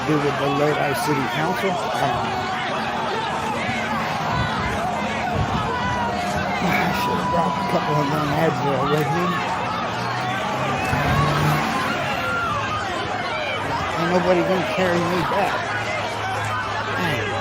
do with the Lodi City Council. I should have brought a couple of them Advil with me. Ain't nobody gonna carry me back. Dang.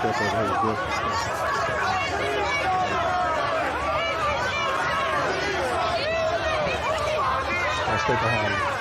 step over here with this stuff. I'll stay behind you.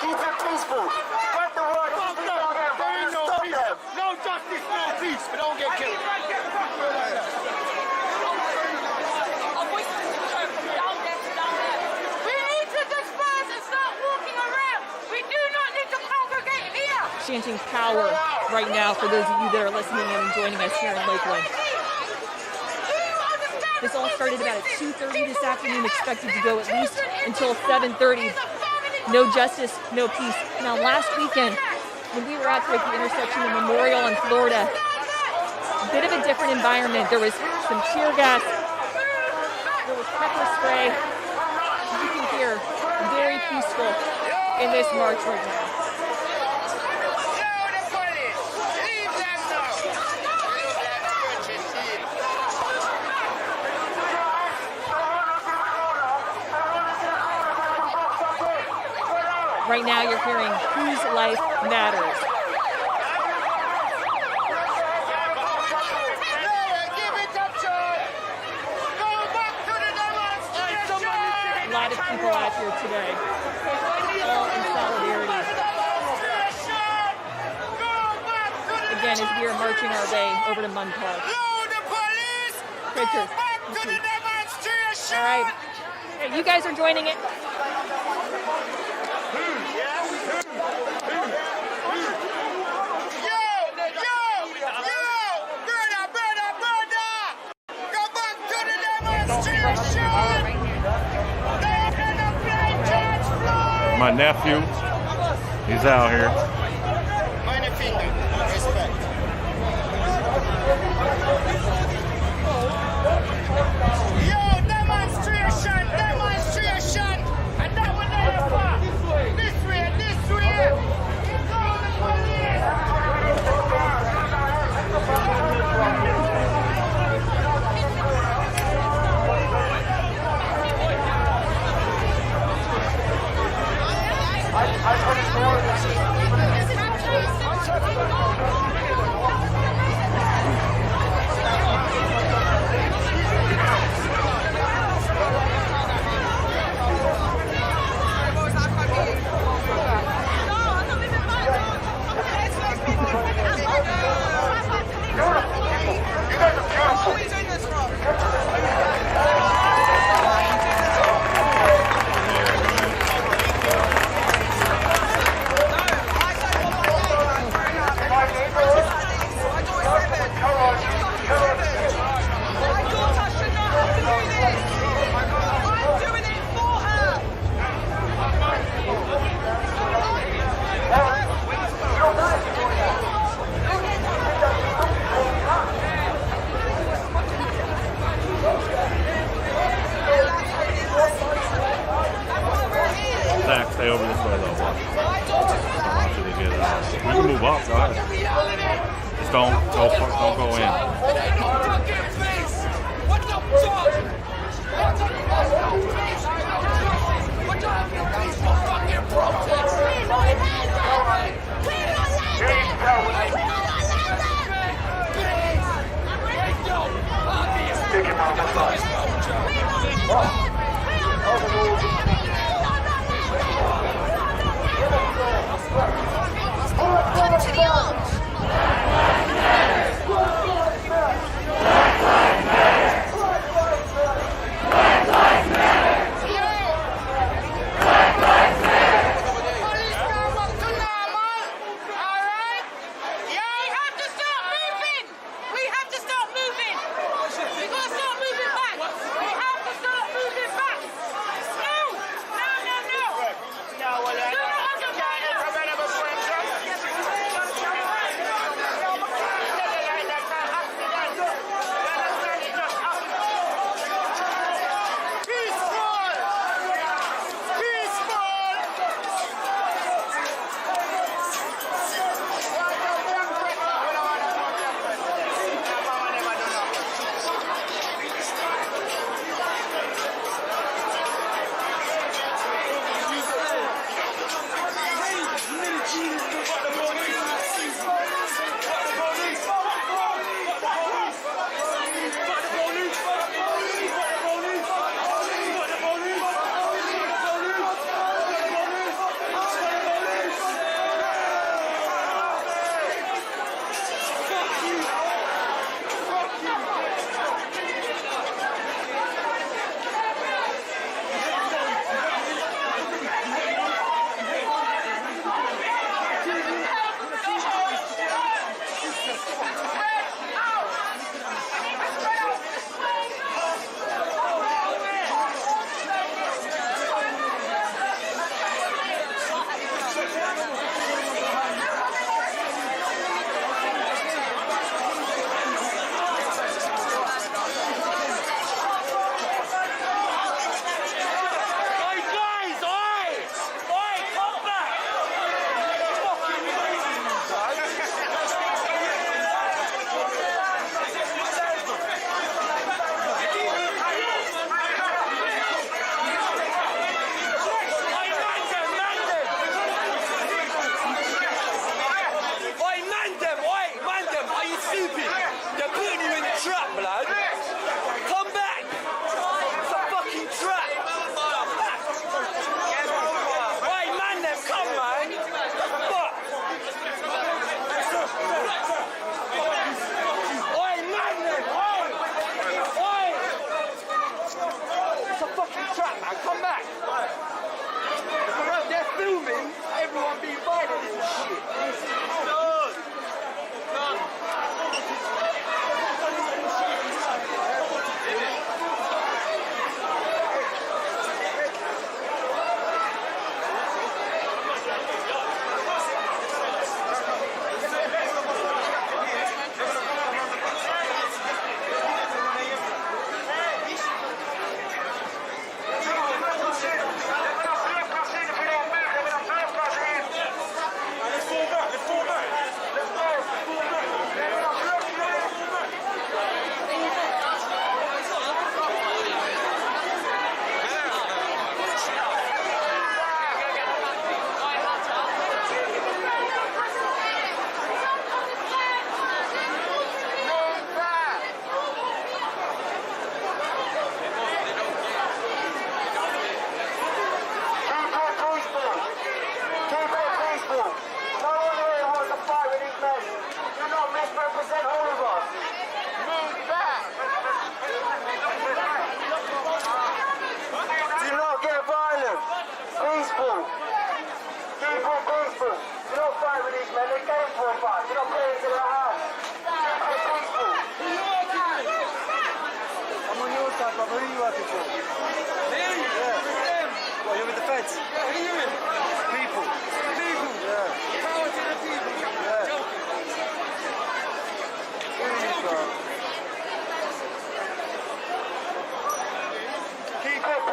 keep it peaceful. Spread the word. There ain't no peace. No justice, no peace. We don't get killed. We need to disperse and start walking around. We do not need to congregate here. Chanting power right now for those of you that are listening and joining us here in Lakeland. This all started about at 2:30 this afternoon, expected to go at least until 7:30. No justice, no peace. Now, last weekend, when we were out here at the intersection of Memorial and Florida, a bit of a different environment. There was some tear gas, there was pepper spray. You can hear very peaceful in this march right now. Right now, you're hearing whose life matters. A lot of people out here today, all in solidarity. Again, as we are marching our way over to Munn Park. Pictures. All right. Hey, you guys are joining it. My nephew, he's out here. Meine Finger. Respect. Yo, demonstration, demonstration. And that one there. This way, this way. Go the police. Zach, stay over this way though. I want you to get it out. You can move up, guys. Just don't go in. What the fuck? Peaceful fucking protest. We don't let them. We don't let them. We don't Come to the arms.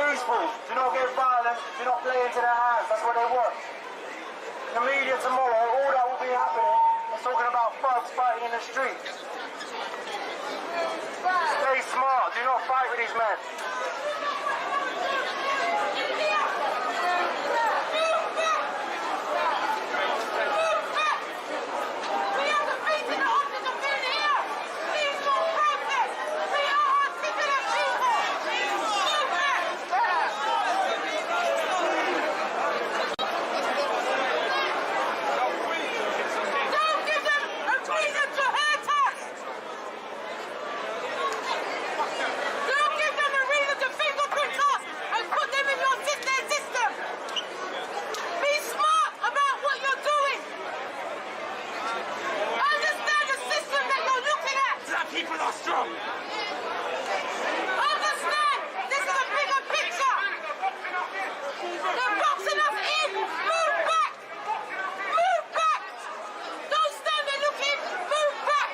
peaceful. Do not get violent. Do not play into their hands. That's what they want. In the media tomorrow, all that will be happening is talking about thugs fighting in the streets. Stay smart. Do not fight with these men. People are strong. Understand, this is a bigger picture. They're boxing us in. Move back. Move back. Don't stand there looking. Move back.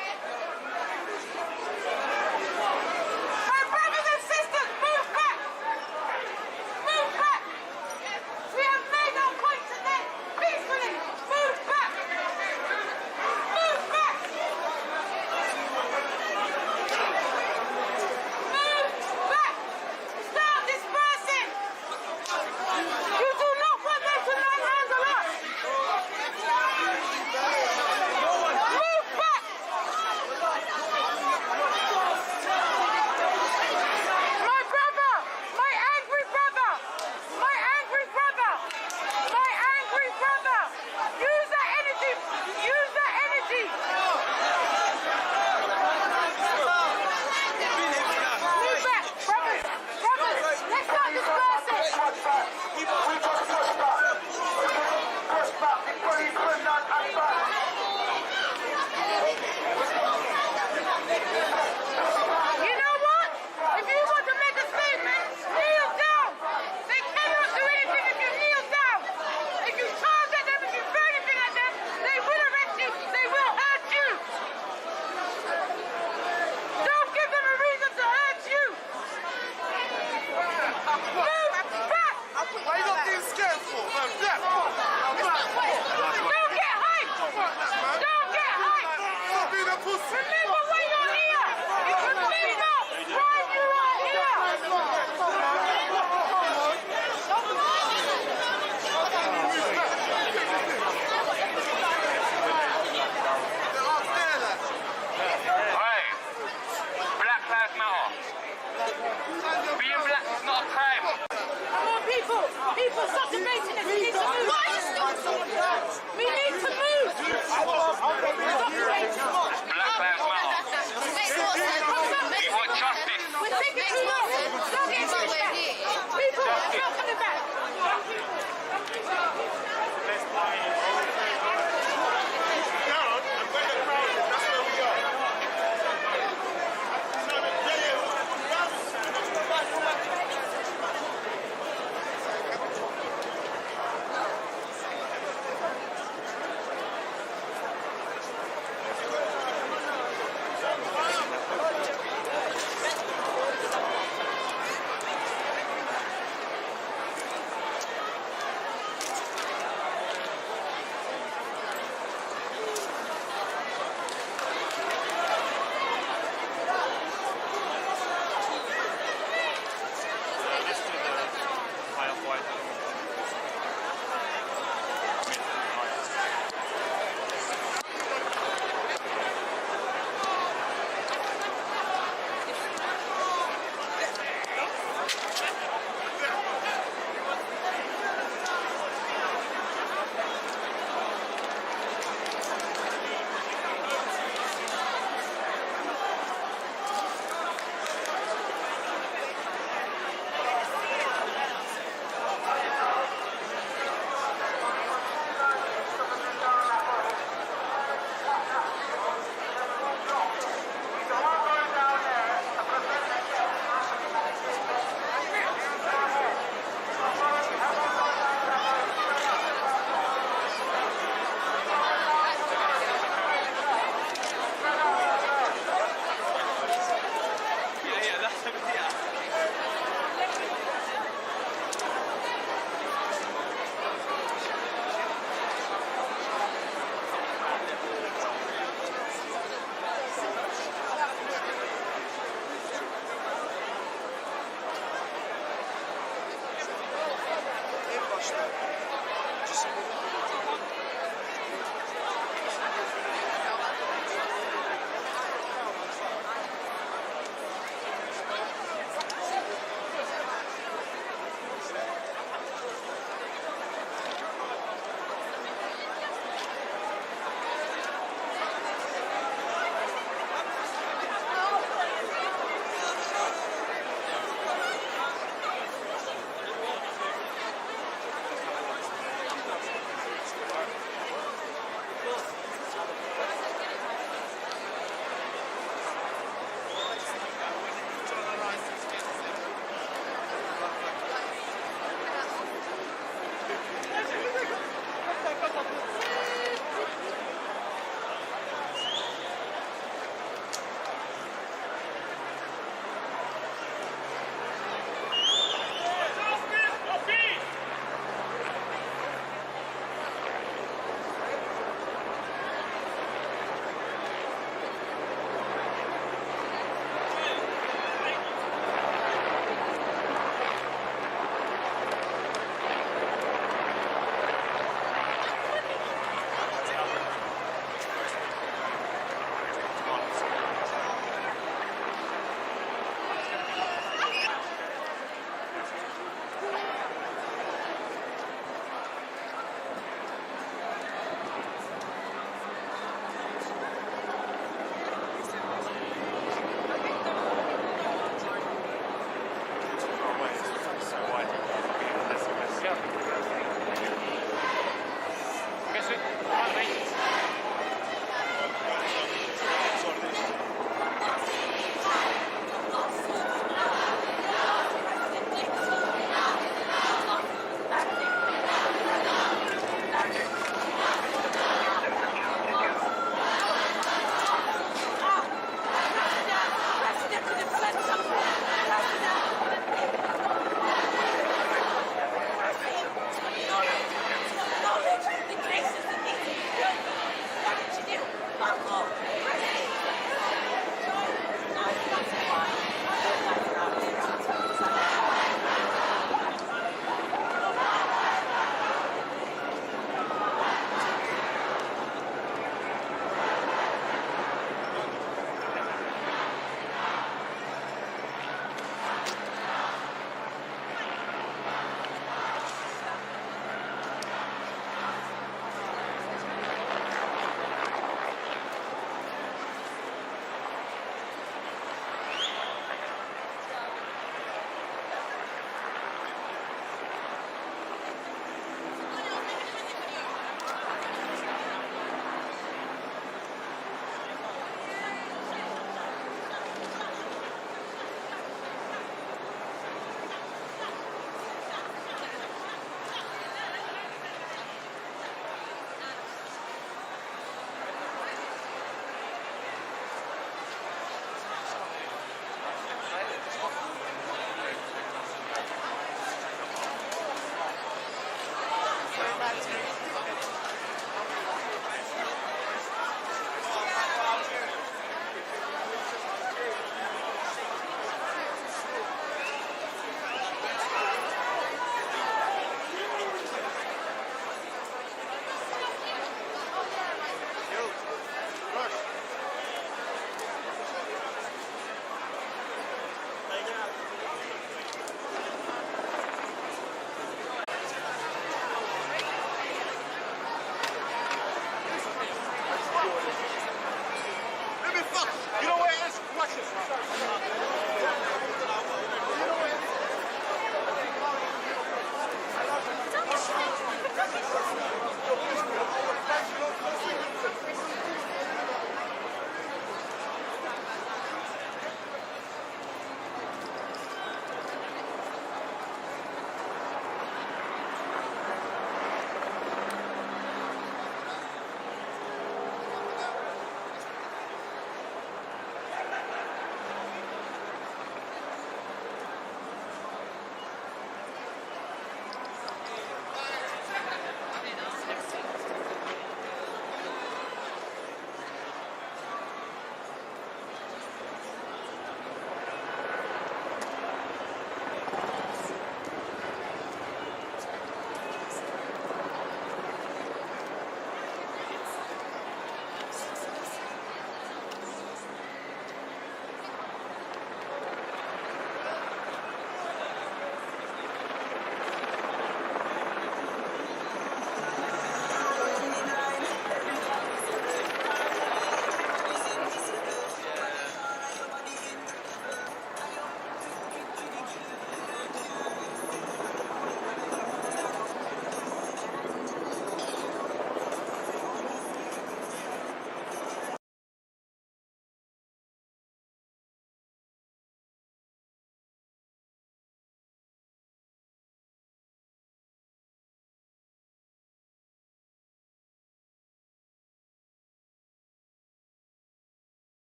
My brothers and sisters, move back. Move back. We have made our point today. Peacefully. Move back. Move back. People, stop debating this. We need to move. We need to move. Stop debating. Black Lives Matter. We want justice. We're taking too long. Stop getting back. People, stop coming back.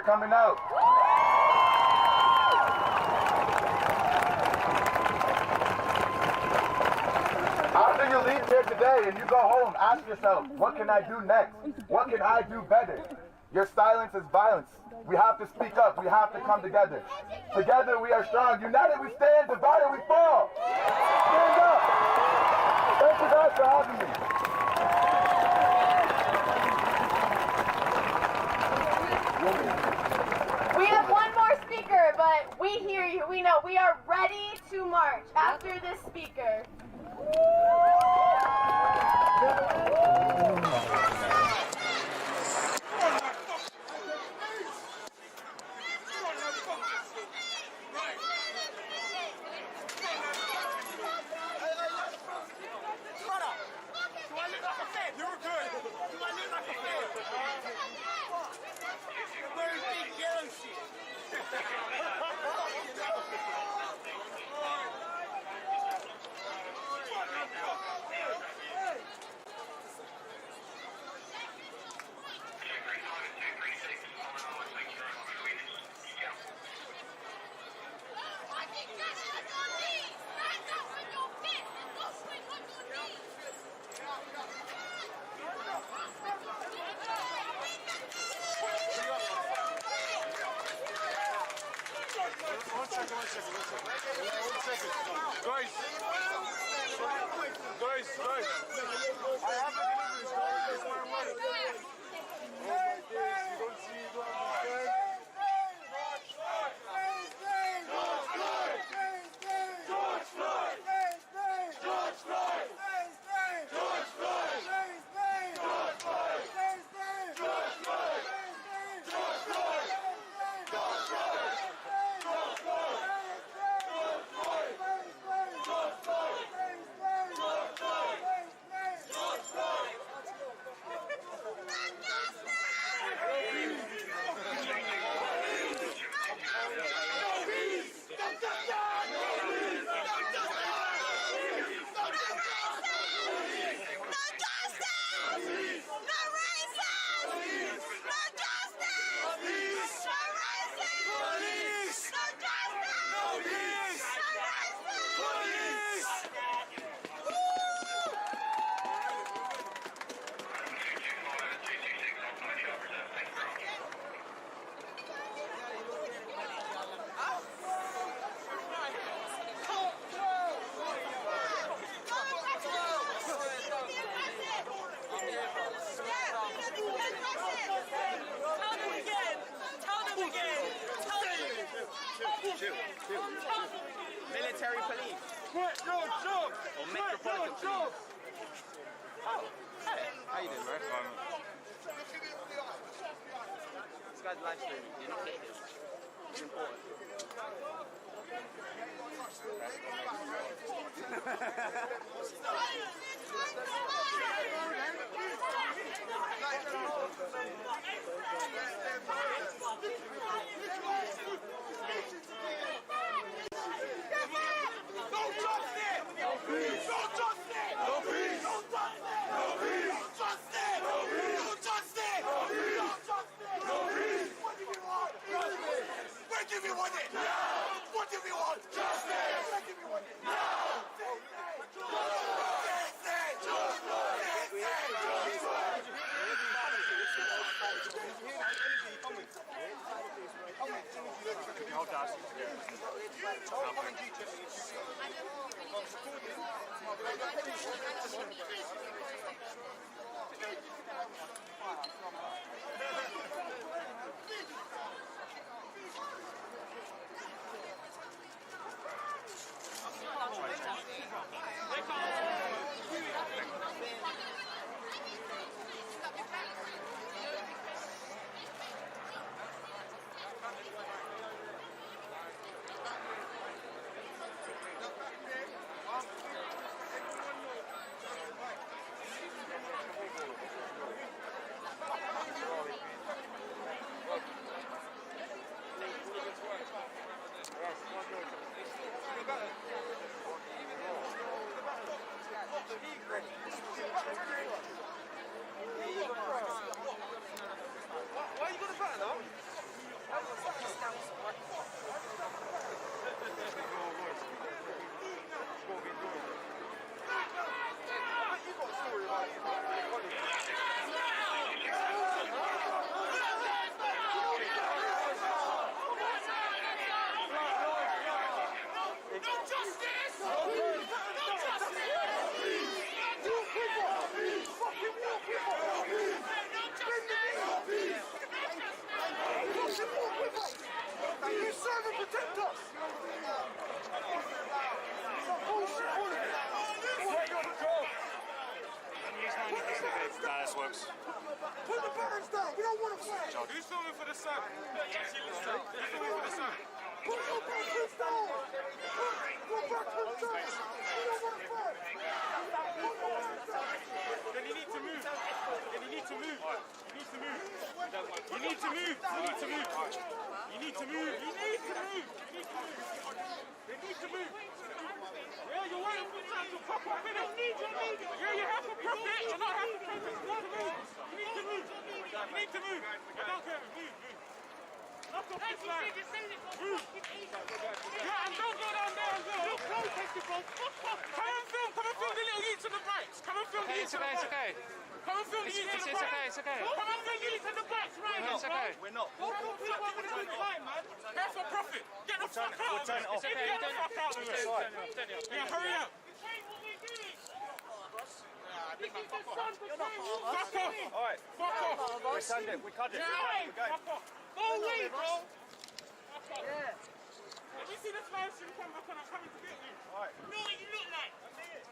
coming out. After you leave here today and you go home, ask yourself, what can I do next? What can I do better? Your silence is violence. We have to speak up. We have to come together. Together we are strong. United we stand, divided we fall. Stand up. Thank you guys for having me. We have one more speaker, but we hear you. We know we are ready to march after this speaker. Military police. Or metropolitan police. Oh, hey. How you doing, man? This guy's live streaming. You're not getting this. It's important. how this works. Put the birds down. We don't want to fight. Who's filming for the sun? Who's filming for the sun? Put your breakfast down. Put your breakfast down. We don't want to fight. Then you need to move. Then you need to move. You need to move. You need to move. You need to move. You need to move. You need to move. You need to move. They need to move. Yeah, you're waiting for time to pop up, innit? Yeah, you have to profit. You're not having to profit. You need to move. You need to move. I don't care. Move. Knock off this line. Move. Yeah, and don't go down there as well. You're protesting, bro. Come and film the little youths on the bikes. Come and film the youths on the bikes. It's okay. Come and film the youths on the bikes. It's okay. Come and film the youths on the bikes right now. It's okay. We're not. Don't put people up with a good time, man. That's for profit. Get the fuck out. We'll turn it off. Get the fuck out of it. Yeah, hurry up. Fuck off! Alright. Fuck off! We turned it, we cut it. Yeah, fuck off! Go away, bro! Yeah. Let me see the flash and come back and I'm coming to get you. Alright. You know what you look like? That's it.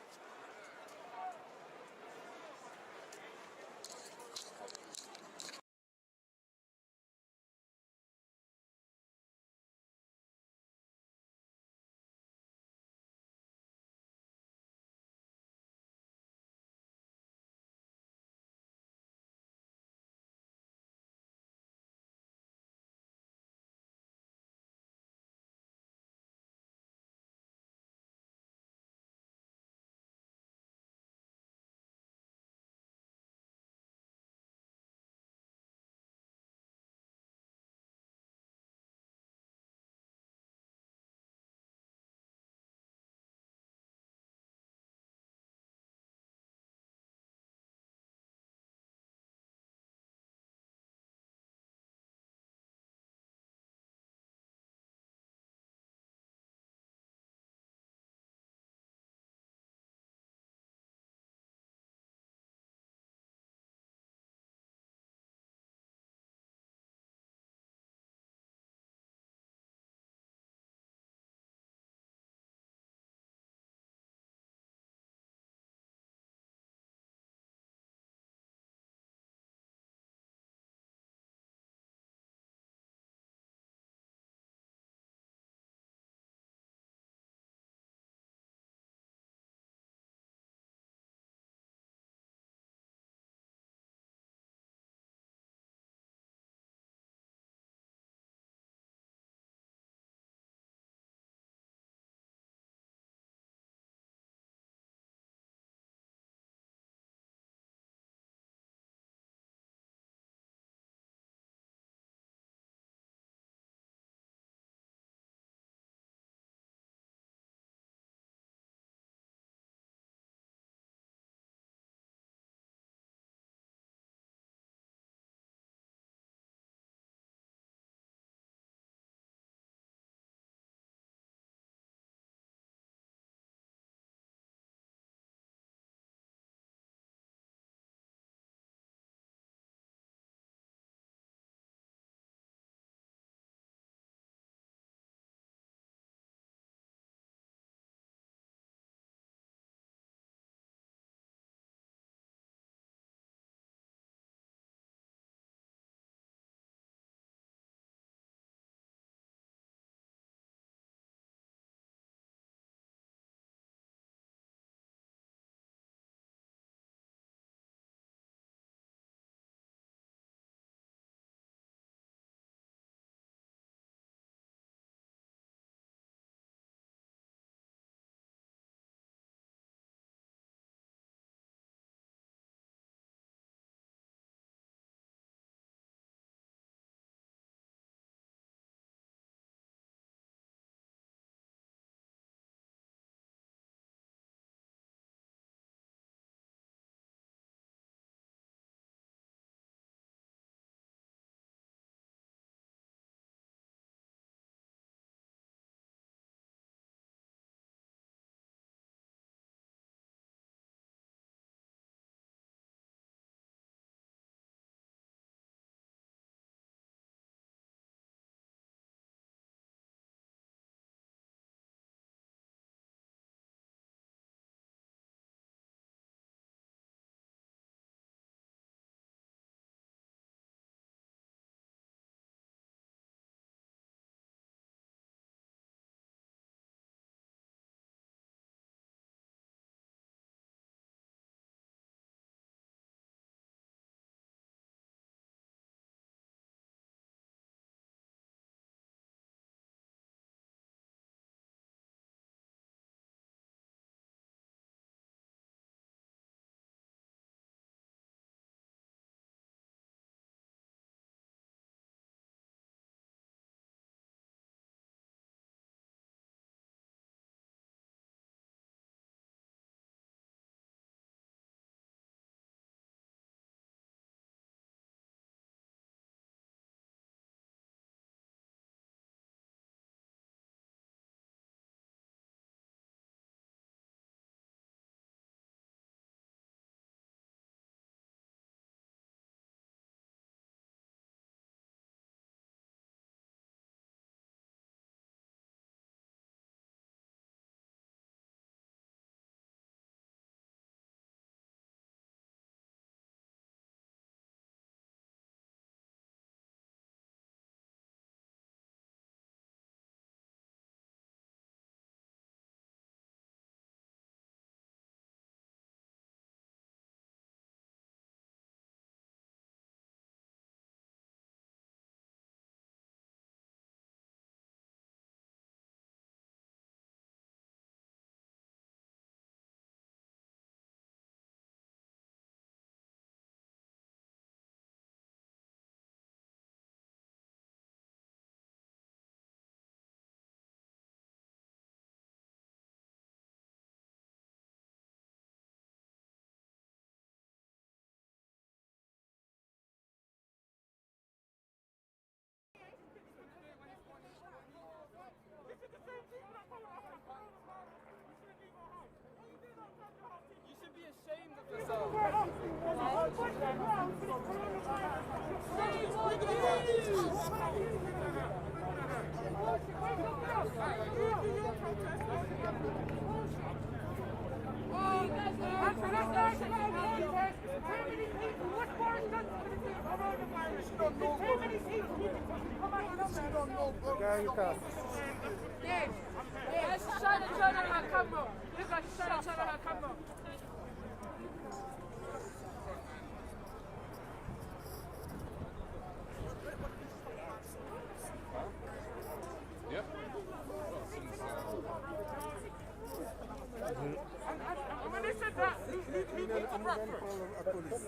When they said that, who picked the rap first?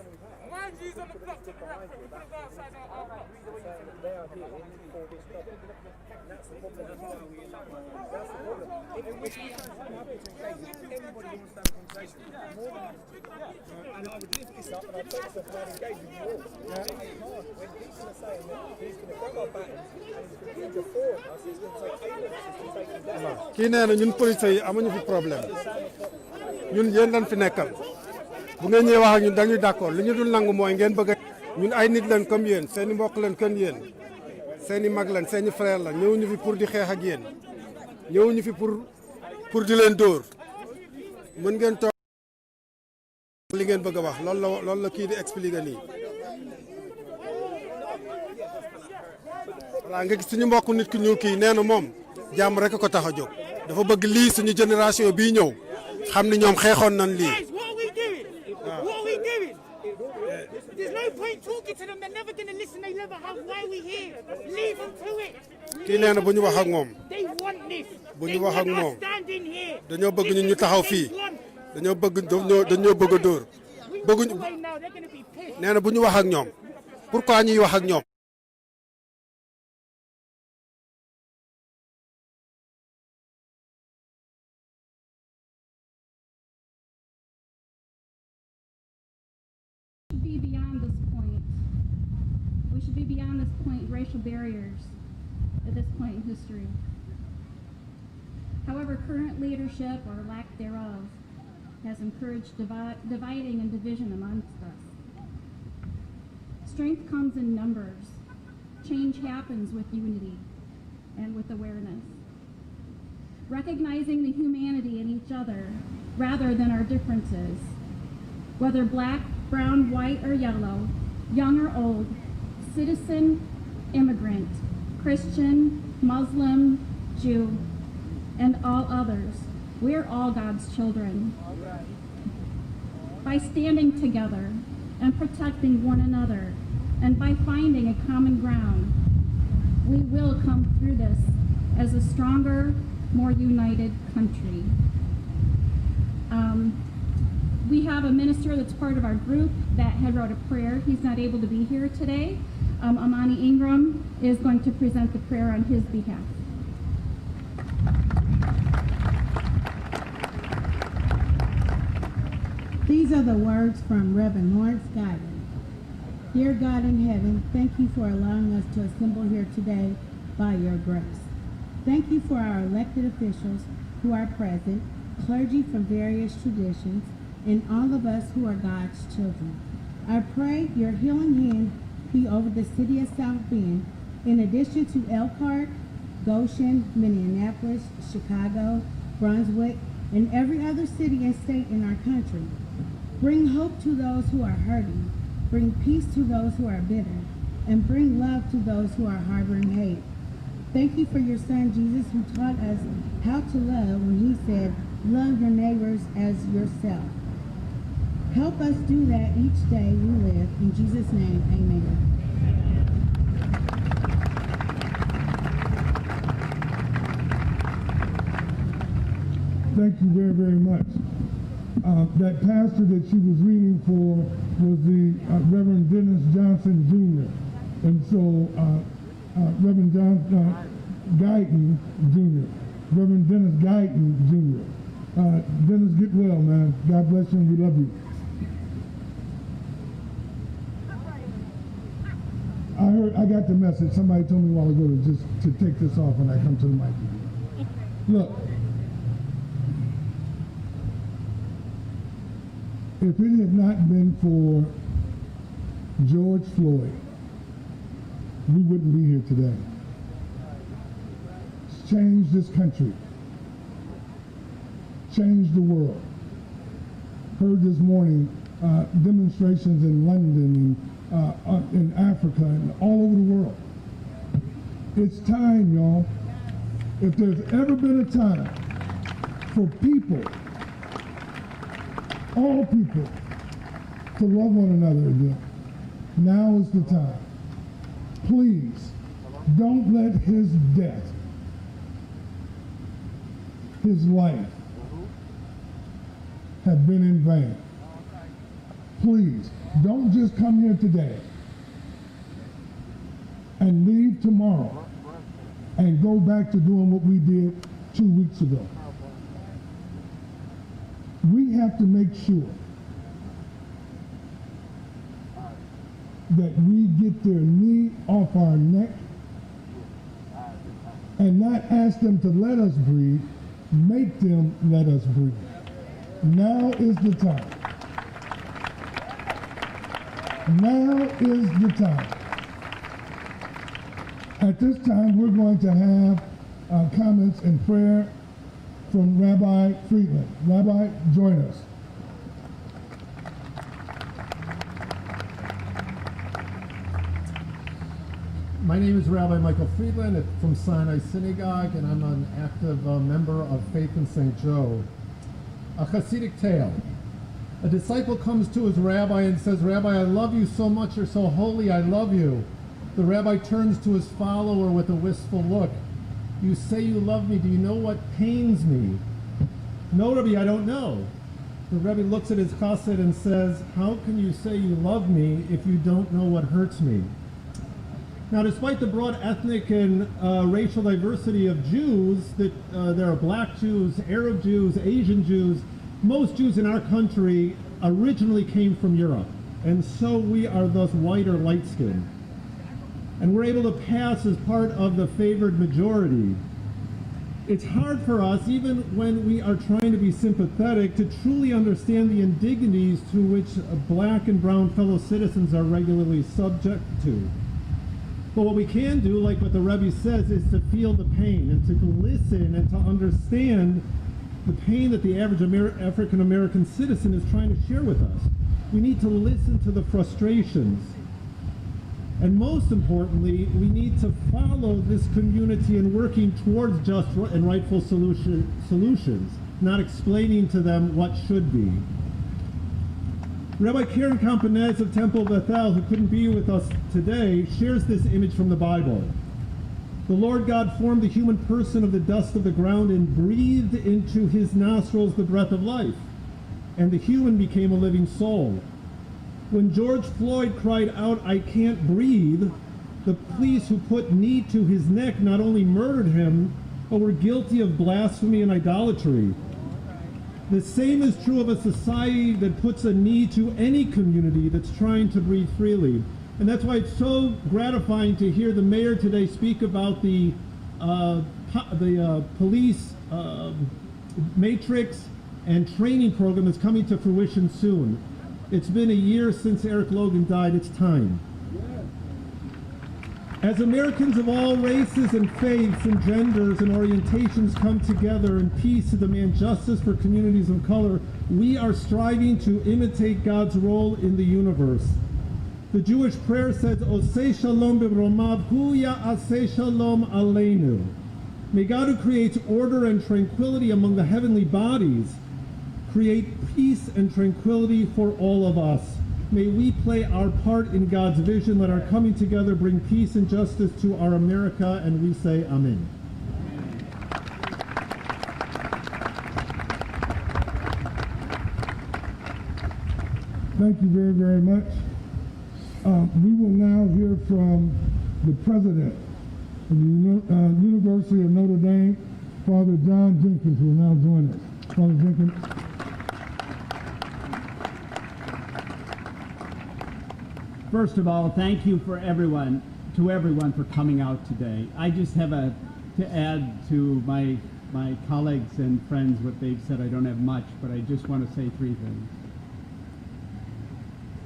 Mind you's on the block to the rap first. We put it outside our block. They are here for this topic. That's the problem as well. That's the problem. If we everybody wants to have a conversation. And I would lift this up and I'd take stuff and I'd engage with you all. It's hard. When people are saying that he's going to grab our buttons and he's going to do the four of us, he's going to take 8 of us to take them down. kii nee na ñun police yi amuñu fi problème ñun yéen lañ fi nekkal bu ngeen ñëwee wax ak ñun dañuy d'accord li ñu dul nangu mooy ngeen bëgg ñun ay nit lañ comme yéen seeni mbokk lañ comme yéen seeni mag lañ seeni frère lañ ñëwuñu fi pour di xeex ak yéen ñëwuñu fi pour di leen dóor mën ngeen toog li ngeen bëgg a wax loolu la kii di expliquer nii voilà nga gis suñu mbokk nit ki ñuul kii nee na moom jàmm rek ko tax a jóg dafa bëgg lii suñu génération bii ñëw xam ni ñoom xeexoon nañ lii. What are we doing? There's no point talking to them. They're never going to listen. They never have. Why are we here? Leave them to it. kii nee na bu ñu wax ak moom. They want this. bu ñu wax ak moom Standing here. dañoo bëgg ñun ñu taxaw fii dañoo bëgg a dóor bëgguñu nee na bu ñu wax ak ñoom pourquoi ñuy wax ak ñoom. Be beyond this point. We should be beyond this point, racial barriers at this point in history. However, current leadership, or lack thereof, has encouraged dividing and division amongst us. Strength comes in numbers. Change happens with unity and with awareness. Recognizing the humanity in each other rather than our differences, whether black, brown, white, or yellow, young or old, citizen, immigrant, Christian, Muslim, Jew, and all others. We're all God's children. By standing together and protecting one another, and by finding a common ground, we will come through this as a stronger, more united country. We have a minister that's part of our group that had wrote a prayer. He's not able to be here today. Amani Ingram is going to present the prayer on his behalf. These are the words from Reverend Lawrence Guyton. Dear God in heaven, thank you for allowing us to assemble here today by your grace. Thank you for our elected officials who are present, clergy from various traditions, and all of us who are God's children. I pray your healing hand be over the city of South Bend, in addition to Elkhart, Goshen, Minneapolis, Chicago, Brunswick, and every other city and state in our country. Bring hope to those who are hurting, bring peace to those who are bitter, and bring love to those who are harboring hate. Thank you for your son Jesus, who taught us how to love when he said, love your neighbors as yourself. Help us do that each day we live. In Jesus' name, amen. Thank you very, very much. That pastor that she was reading for was the Reverend Dennis Johnson Jr. And so Reverend Guyton Jr. Reverend Dennis Guyton Jr. Dennis, get well, man. God bless you and we love you. I got the message. Somebody told me a while ago to take this off when I come to the mic. Look, if it had not been for George Floyd, we wouldn't be here today. Change this country. Change the world. Heard this morning demonstrations in London and in Africa and all over the world. It's time, y'all. If there's ever been a time for people, all people, to love one another again, now is the time. Please, don't let his death, his life, have been in vain. Please, don't just come here today and leave tomorrow and go back to doing what we did 2 weeks ago. We have to make sure that we get their knee off our neck and not ask them to let us breathe, make them let us breathe. Now is the time. Now is the time. At this time, we're going to have comments and prayer from Rabbi Friedland. Rabbi, join us. My name is Rabbi Michael Friedland from Sinai Synagogue, and I'm an active member of Faith in St. Joe. A Hasidic tale. A disciple comes to his rabbi and says, "Rabbi, I love you so much, you're so holy, I love you." The rabbi turns to his follower with a wistful look. "You say you love me, do you know what pains me?" "No, Rabbi, I don't know." The rabbi looks at his chassid and says, "How can you say you love me if you don't know what hurts me?" Now, despite the broad ethnic and racial diversity of Jews, that there are black Jews, Arab Jews, Asian Jews, most Jews in our country originally came from Europe, and so we are thus white or light-skinned. And we're able to pass as part of the favored majority. It's hard for us, even when we are trying to be sympathetic, to truly understand the indignities to which black and brown fellow citizens are regularly subject to. But what we can do, like what the Rebbe says, is to feel the pain and to listen and to understand the pain that the average African-American citizen is trying to share with us. We need to listen to the frustrations. And most importantly, we need to follow this community in working towards just and rightful solutions, not explaining to them what should be. Rabbi Karen Campanez of Temple Bethel, who couldn't be with us today, shares this image from the Bible. The Lord God formed the human person of the dust of the ground and breathed into his nostrils the breath of life, and the human became a living soul. When George Floyd cried out, "I can't breathe," the police who put knee to his neck not only murdered him, but were guilty of blasphemy and idolatry. The same is true of a society that puts a knee to any community that's trying to breathe freely. And that's why it's so gratifying to hear the mayor today speak about the police matrix and training program that's coming to fruition soon. It's been a year since Eric Logan died. It's time. As Americans of all races and faiths and genders and orientations come together in peace to demand justice for communities of color, we are striving to imitate God's role in the universe. The Jewish prayer says, "Oseh shalom b'romav hu ya'aseh shalom aleinu." May God, who creates order and tranquility among the heavenly bodies, create peace and tranquility for all of us. May we play our part in God's vision. Let our coming together bring peace and justice to our America, and we say Amen. Thank you very, very much. We will now hear from the president of the University of Notre Dame, Father John Jenkins, who will now join us. Father Jenkins. First of all, thank you for everyone for coming out today. I just have to add to my colleagues and friends what they've said. I don't have much, but I just want to say three things.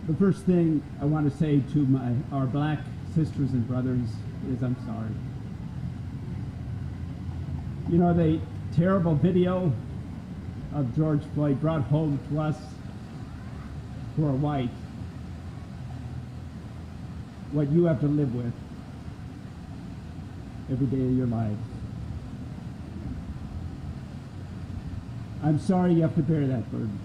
The first thing I want to say to our black sisters and brothers is I'm sorry. You know, the terrible video of George Floyd brought home to us who are white what you have to live with every day of your life. I'm sorry you have to bear that burden.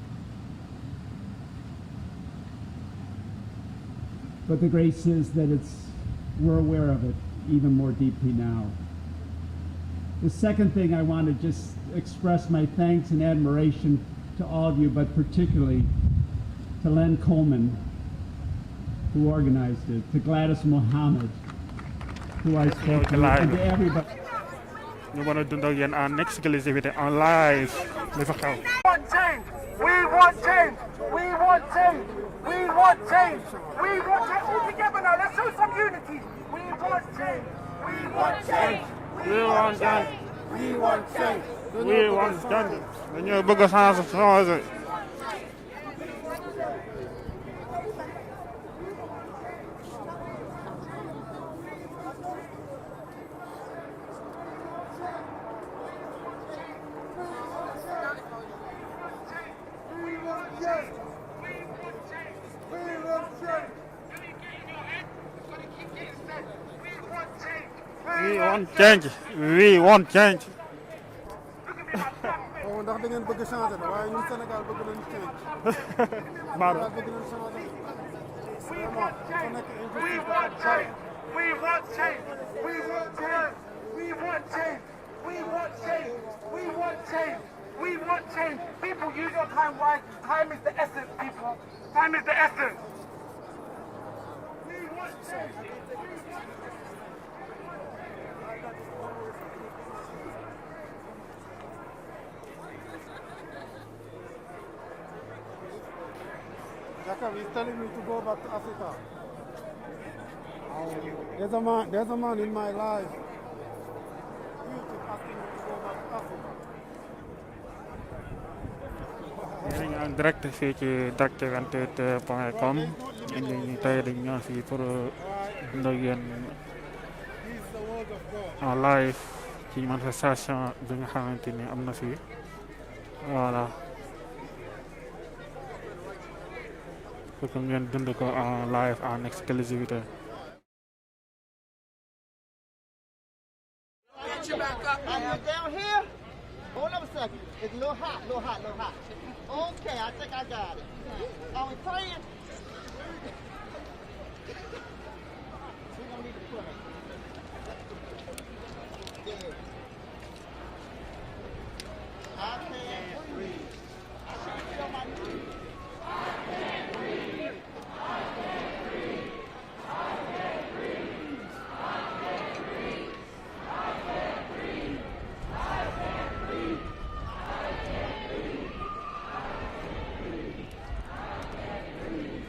But the grace is that we're aware of it even more deeply now. The second thing I want to just express my thanks and admiration to all of you, but particularly to Len Coleman, who organized it, to Gladys Mohammed, who I spoke to, and to everybody. ñu mën a dund ak yéen en exclusivité en live li fa xew. We want change. We want change. We want change. We want change. All together now. Let's show some unity. We want change. We want change. We want change. We want change. We want change. dañoo bëgg a changer. We want change. We want change. Oh, ndax da ngeen bëgg changer la waaye ñun Sénégal bëgg nañu change. Maaro. bëgg nañu changer. We want change. We want change. We want change. We want change. We want change. We want change. We want change. We want change. People, use your time wisely. Time is the essence, people. Time is the essence. We want change. Jacob is telling me to go back to Africa. There's a man in my life. He is asking me to go back to Africa. ñu ngi en direct fii ci direct28.com ñu tey dañ ñëw fii pour dund ak yéen en live ci manifestation bi nga xamante ni am na fii voilà pour que ngeen dund ko en live en exclusivité. Get you back up, man. Down here? Hold up a second. It's a little hot, little hot, little hot. Okay, I think I got it. Are we praying? We're going to need to pray. Yeah. I can't breathe. I can't feel my knees. I can't breathe. I can't breathe. I can't breathe. I can't breathe. I can't breathe. I can't breathe. I can't breathe. I can't breathe.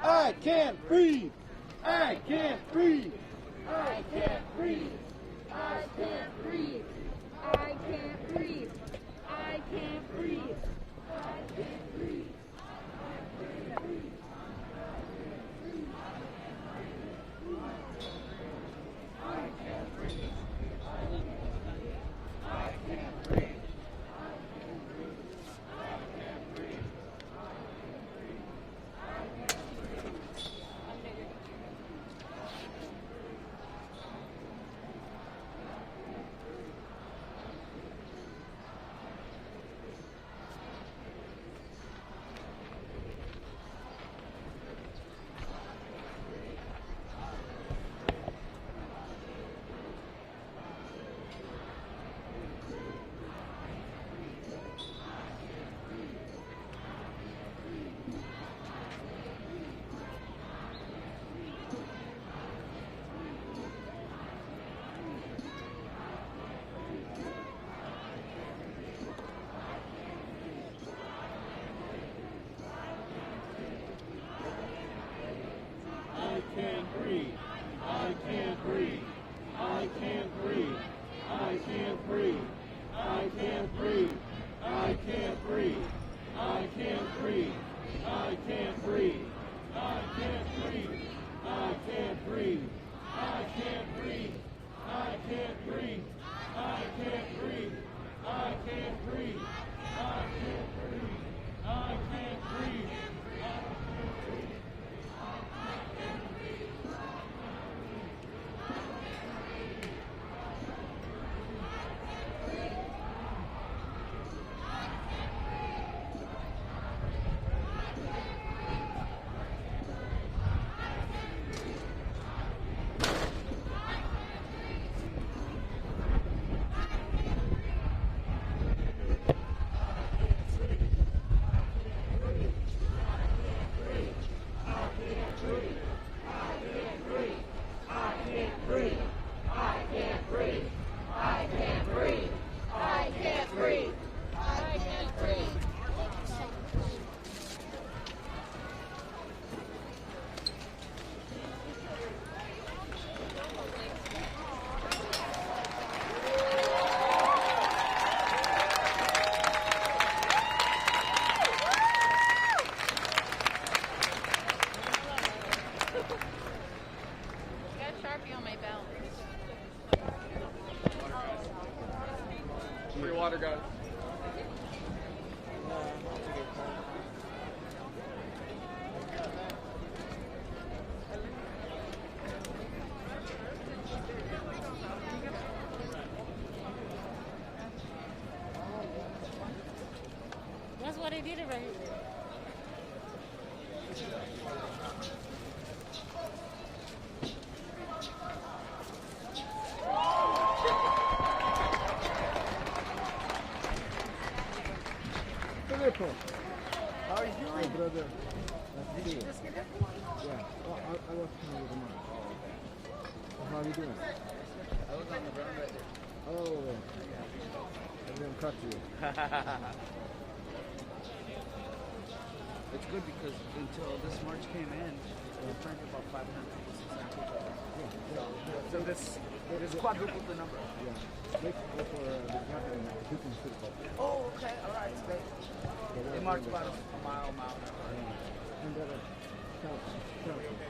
I can't breathe. I can't breathe. I can't breathe. I can't breathe. I can't breathe. I can't breathe. I can't breathe. Free water, guys. That's why they did it right here. Filippo, how are you doing? Hey, brother. Nice to meet you. Yeah. Oh, I was coming with the mom. Oh, okay. How are you doing? I was on the ground right there. Oh. I didn't cut you. It's good because until this march came in, we turned about 500 people, 600 people. So this quadrupled the number. Yeah. Let's go for the gathering now. Different people. Oh, okay. All right. It's great. They marched about a mile and a half. Yeah. And then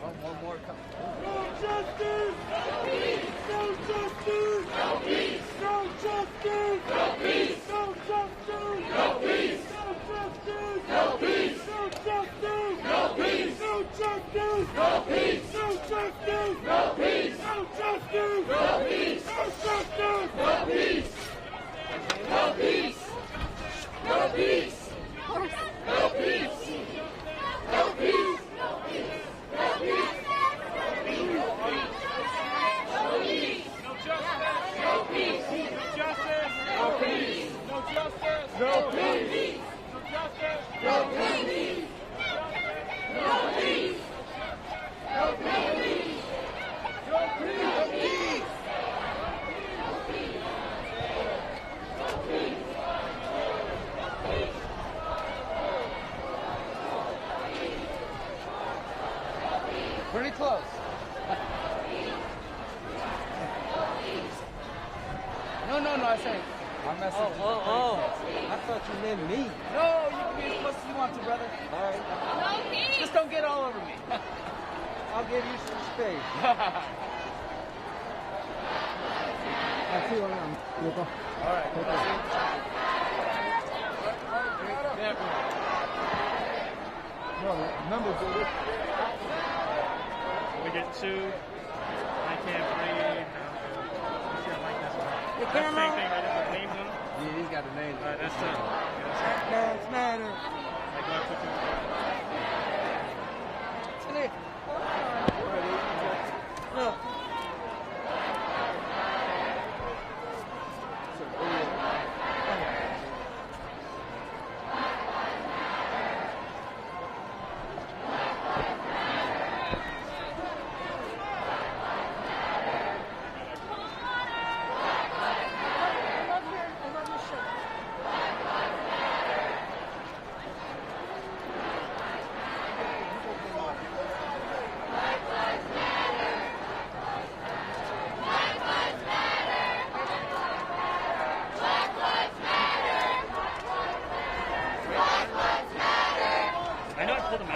one more coming. No justice! No peace! No justice! No peace! No justice! No peace! No justice! No peace! No justice! No peace! No justice! No peace! No justice! No peace! No justice! No peace! No justice! No peace! No justice! No peace! No peace! No peace! No peace! No peace! No Pretty close. No, I said our message. I thought you meant me. No, you can be as close as you want to, brother. All right. Just don't get all over me. I'll give you some space. I'll see you around. All right. Numbers are this. We get 2. I can't breathe. The That's the camera. same thing, right? That's the names on it? Yeah, he's got a name. Alright, that's the. Black Lives Matter. Like 1, 2, 3. Today. Look. I know I pulled them out.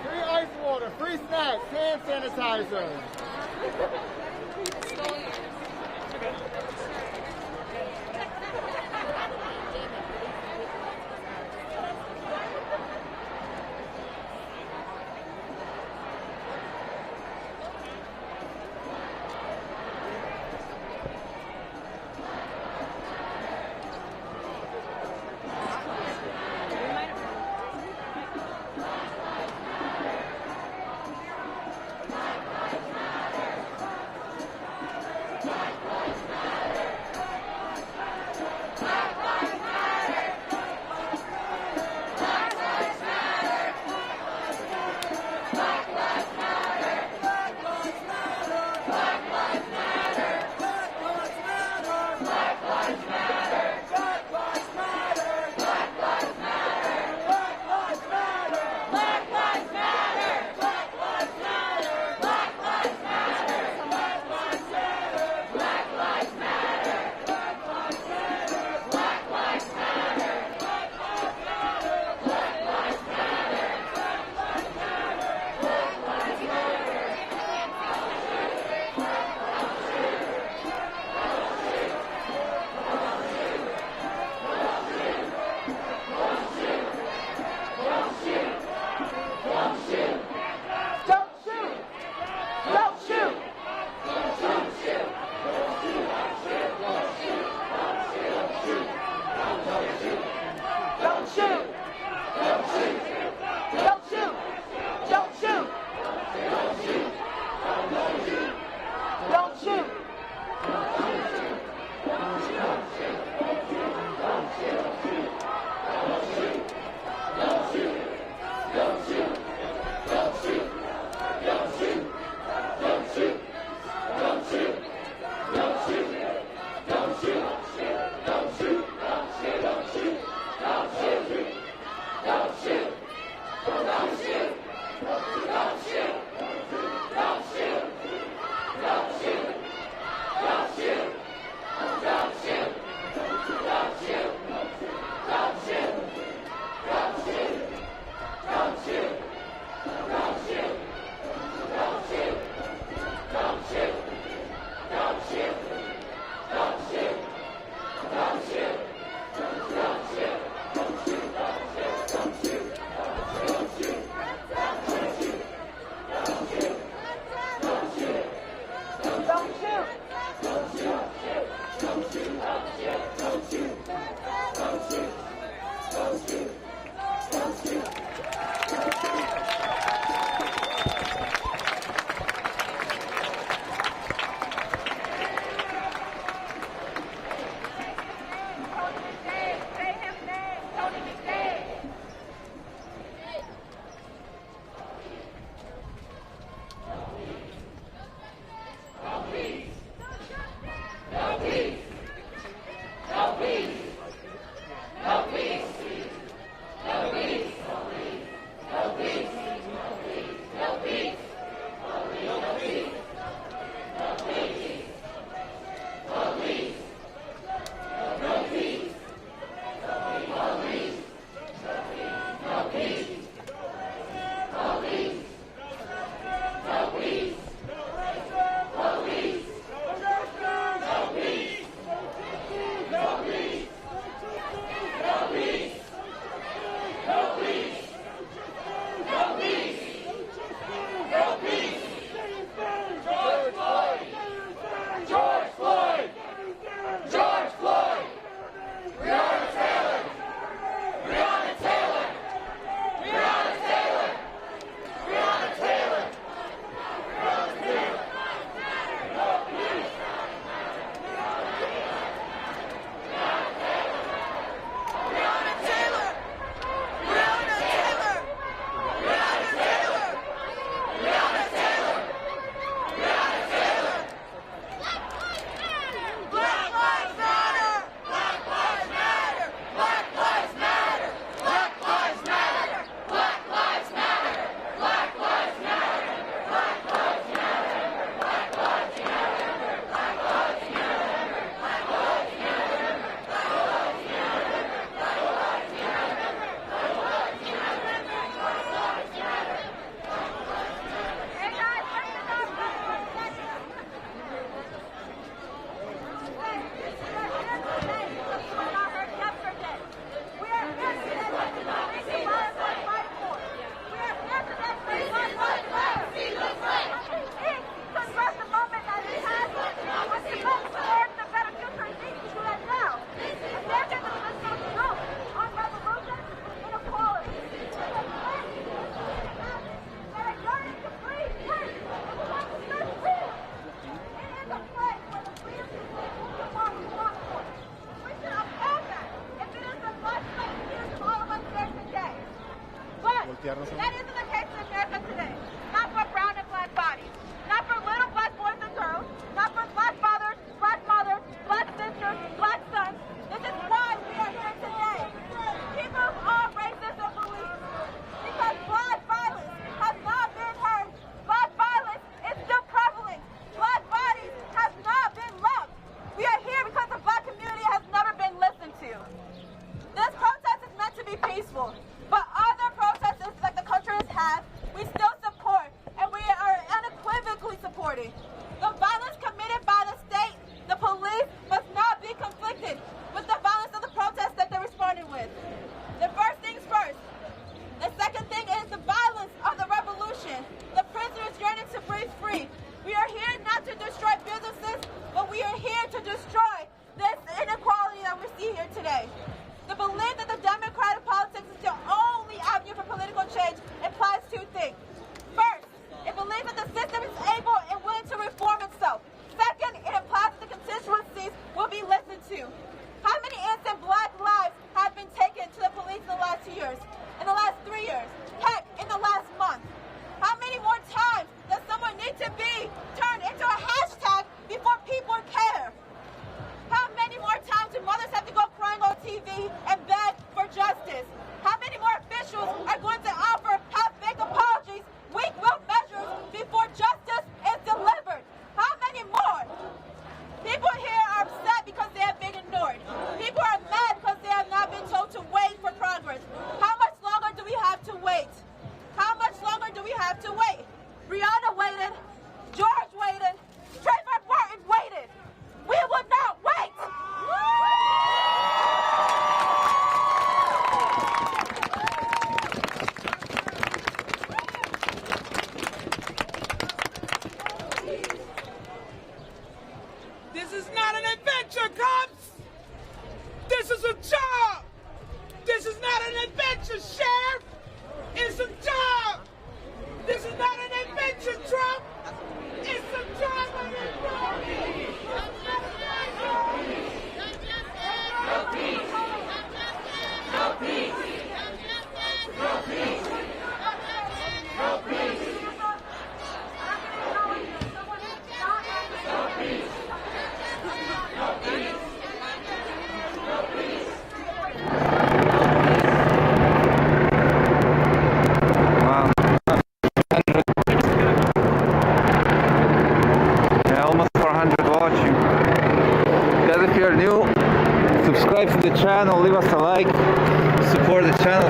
Free ice water, free snacks, hand sanitizer.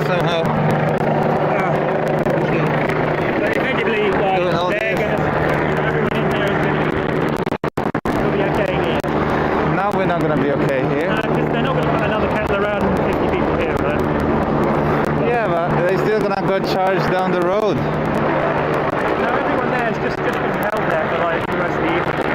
somehow? But effectively, like, they're going to, everyone in there is going to be okay here. Now we're not going to be okay here. Because they're not going to put another kettle around 50 people here, right? Yeah, but they're still going to go charge down the road. No, everyone there has just been held there for like the rest of the evening.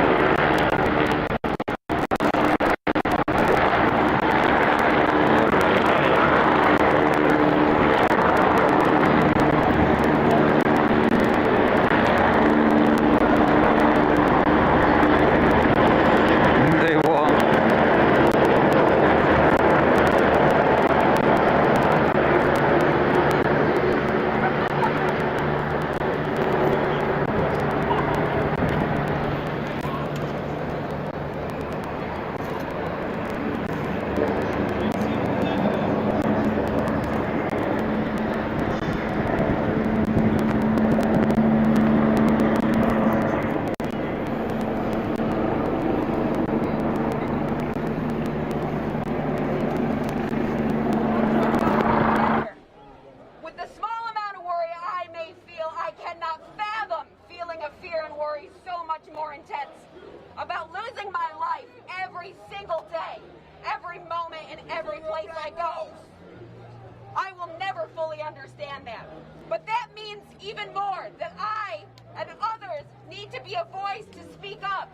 They won't. With the small amount of worry I may feel, I cannot fathom feeling a fear and worry so much more intense about losing my life every single day, every moment, in every place I go. I will never fully understand that. But that means even more that I and others need to be a voice to speak up.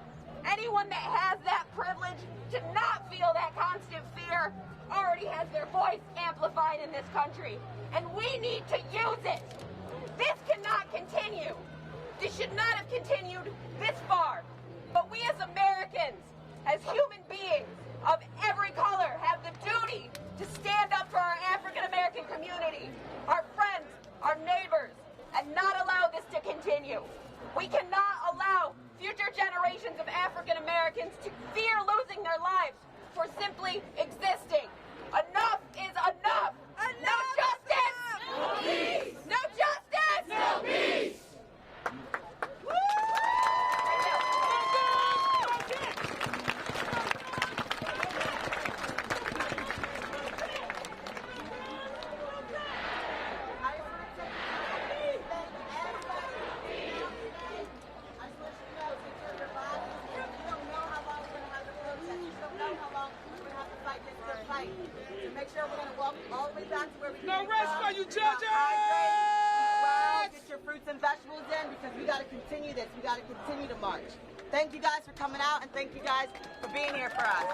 Anyone that has that privilege to not feel that constant fear already has their voice amplified in this country. And we need to use it. This cannot continue. This should not have continued this far. But we as Americans, as human beings of every color, have the duty to stand up for our African American community, our friends, our neighbors, and not allow this to continue. We cannot allow future generations of African Americans to fear losing their lives for simply existing. Enough is enough. No justice. No peace. No justice. No peace. Make sure we're going to walk all the way back to where we No rest for you, judges! Get your fruits and vegetables in because we got to continue this. We got to continue to march. Thank you guys for coming out and thank you guys for being here for us.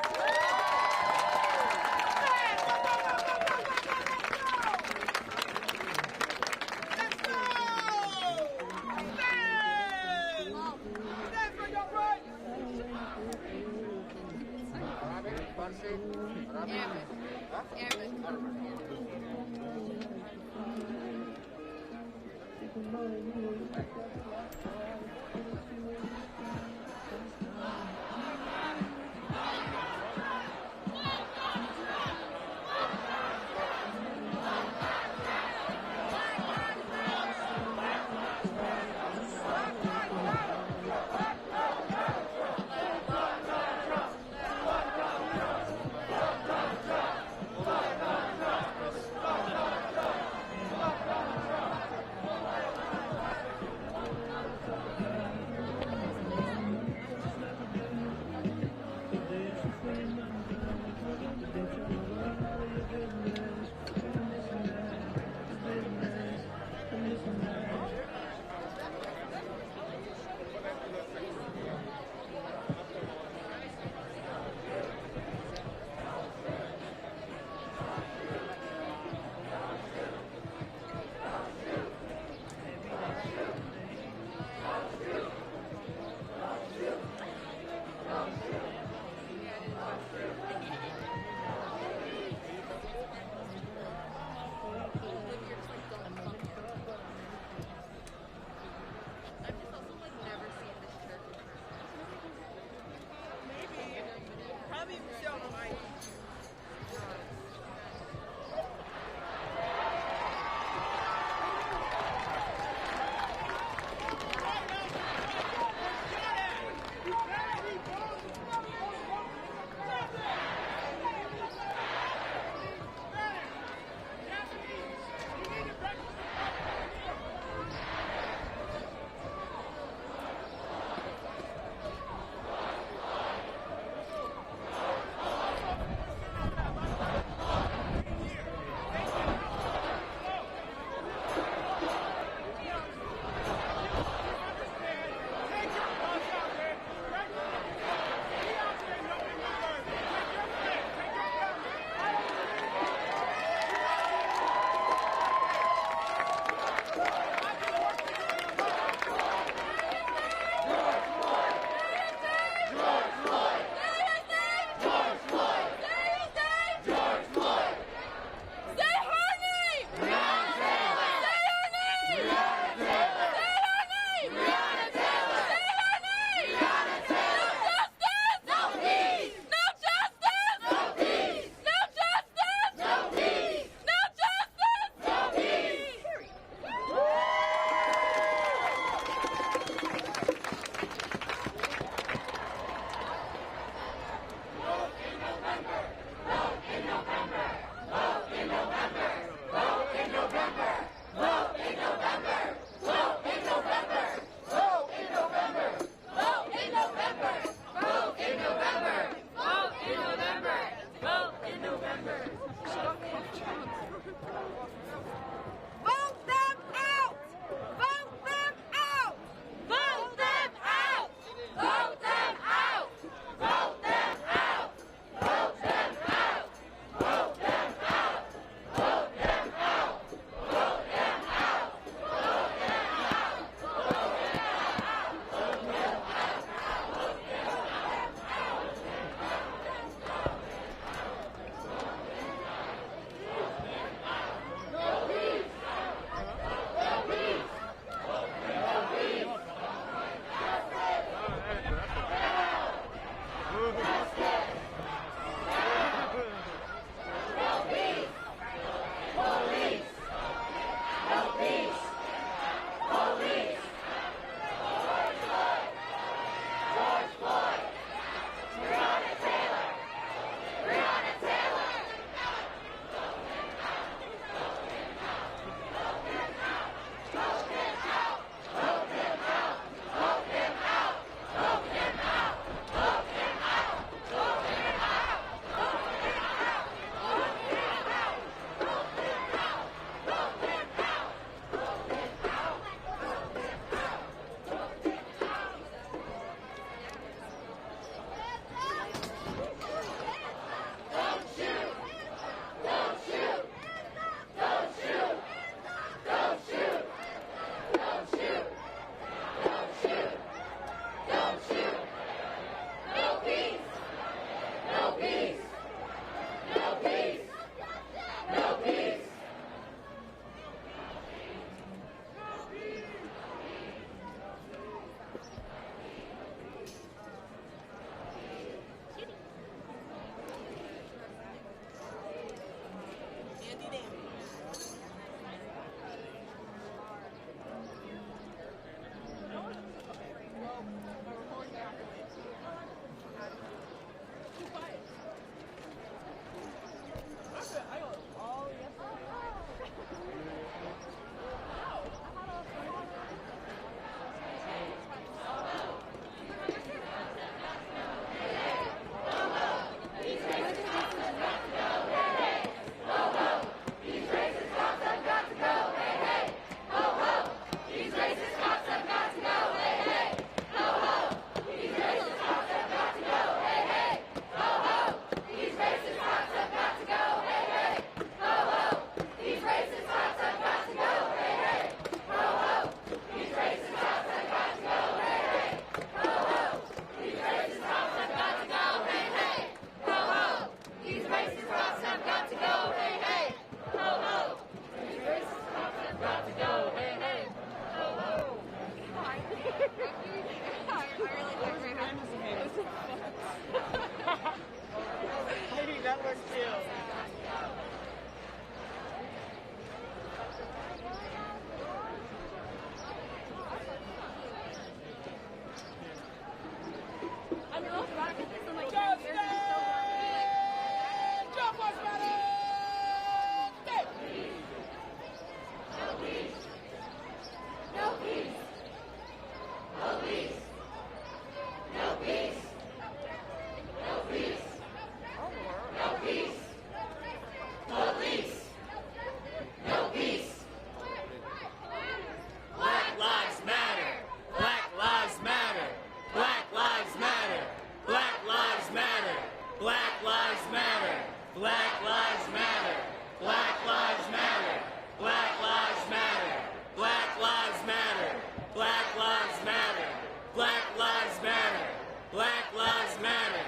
Black lives matter. Black lives matter.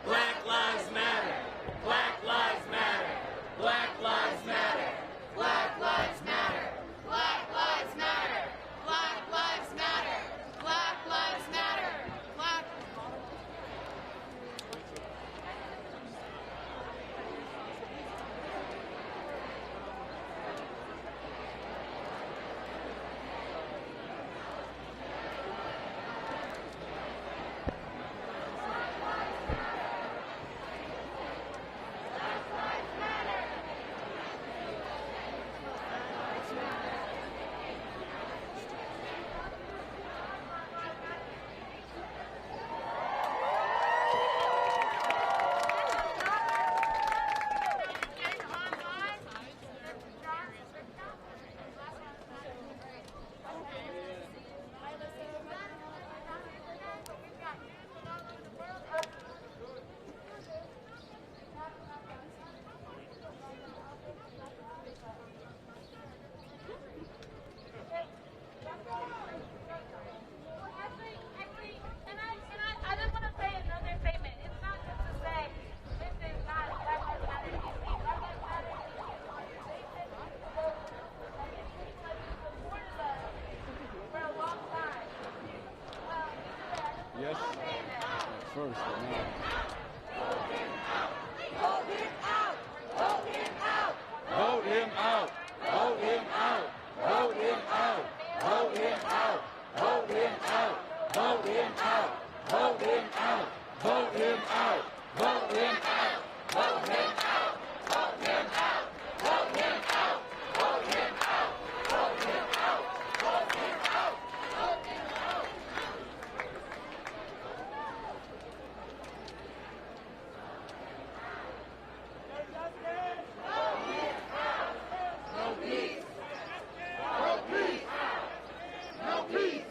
Black lives matter. Black lives matter. Black lives matter. Black lives matter. Black lives matter. Black lives matter. Black lives matter. Black. I just want to say another statement. It's not just to say this is not Black Lives Matter DC. Black Lives Matter is an organization that supported us for a long time. Yes. At first, but now. Vote him out! Vote him out! Vote him out! Vote him out! Vote him out! Vote him out! Vote him out! Vote him out! Vote him out! Vote him out! Vote him out! Vote him out! Vote him out! Vote him out! Vote him out! Vote him out! Vote him out! Vote him out! No peace! No peace! No peace!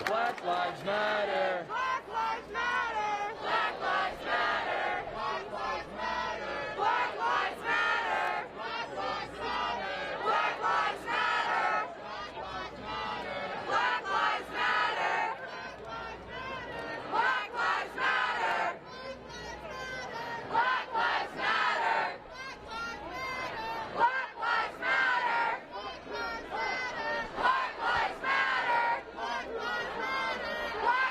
Black lives matter. Black lives matter. Black lives matter. Black lives matter. Black lives matter. Black lives matter. Black lives matter. Black lives matter. Black lives matter. Black lives matter. Black lives matter. Black lives matter. Black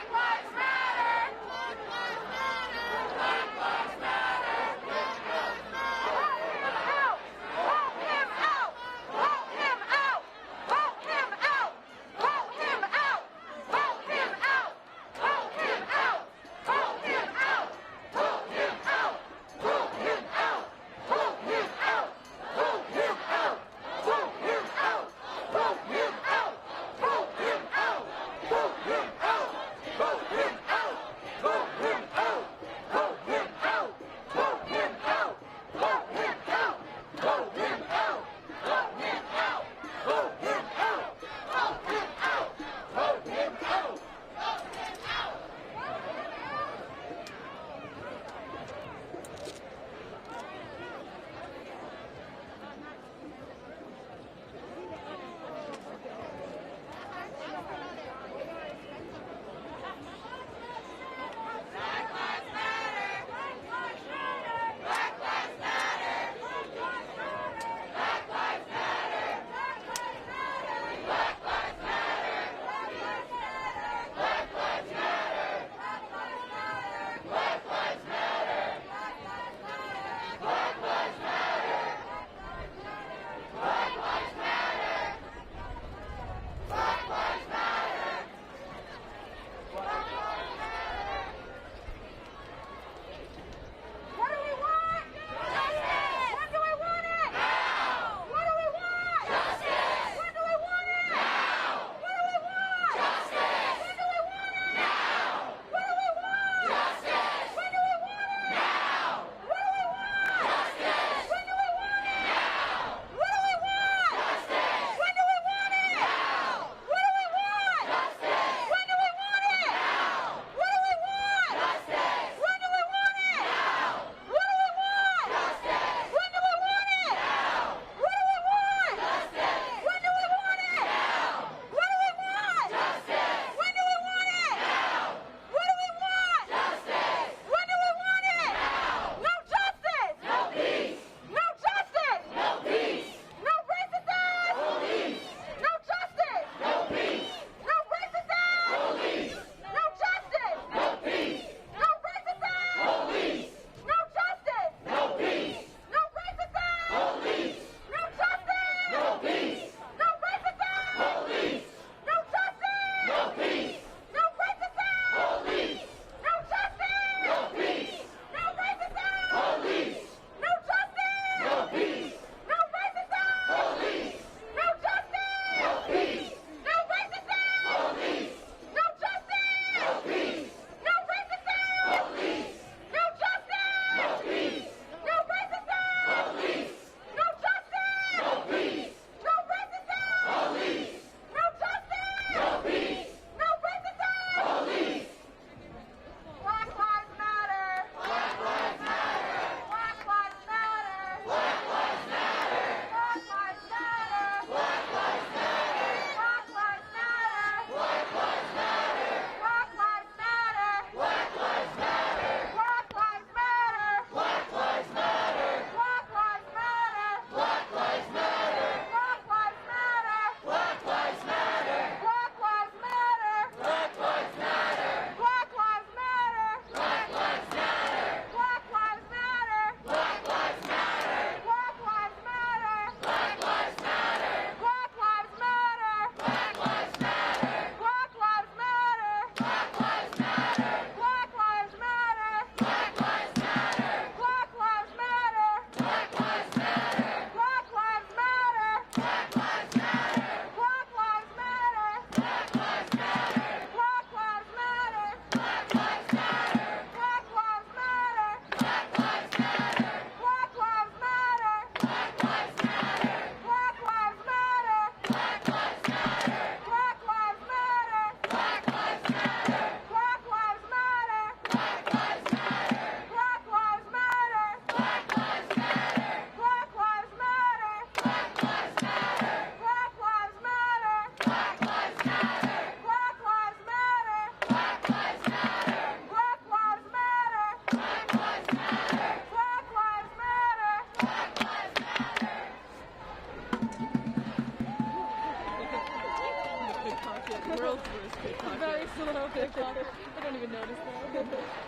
I don't even notice that.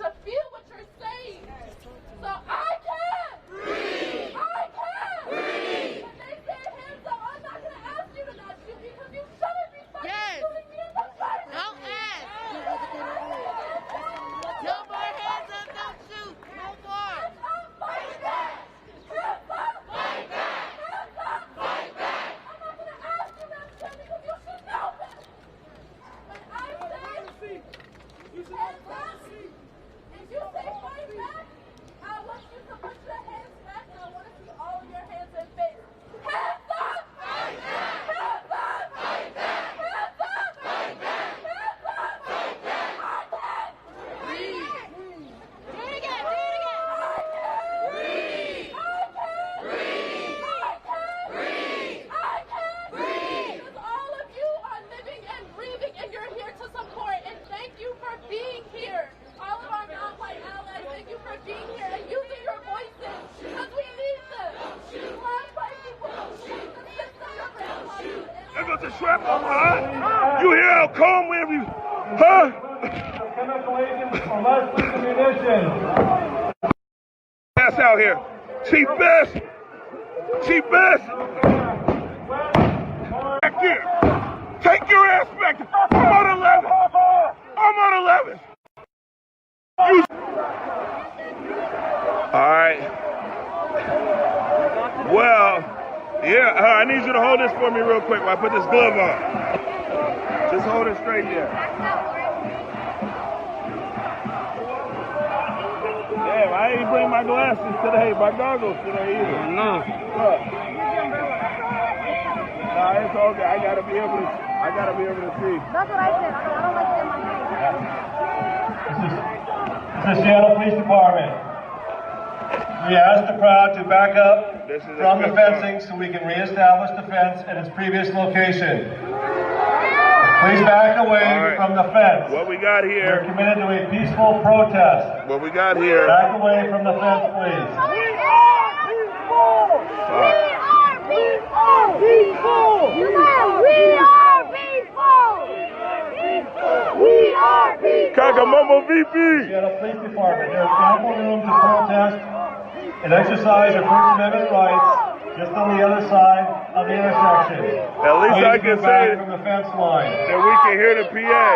to feel what you're saying. So I can breathe. put the shrapnel on my eye? You hear how calm we have you? Huh? Chemical agents or less munitions. Pass out here. Chief Best. Chief Best. Back there. Take your ass back there. I'm on 11. I'm on 11. All right. Well, yeah, I need you to hold this for me real quick while I put this glove on. Just hold it straight there. Damn, I ain't bring my glasses today, my goggles today either. No. Nah, it's okay. I gotta be able to see. That's what I said. I don't like it in my face. This is Seattle Police Department. We ask the crowd to back up from the fencing so we can reestablish the fence at its previous location. Please back away from the fence. What we got here? We're committed to a peaceful protest. What we got here? Back away from the fence, please. We are peaceful! We are peaceful! Peaceful! We are peaceful! We are peaceful! Kakamamo VP! Seattle Police Department, there is ample room to protest and exercise your First Amendment rights just on the other side of the intersection. At least Please I can say from the fence line. that we can hear the PA.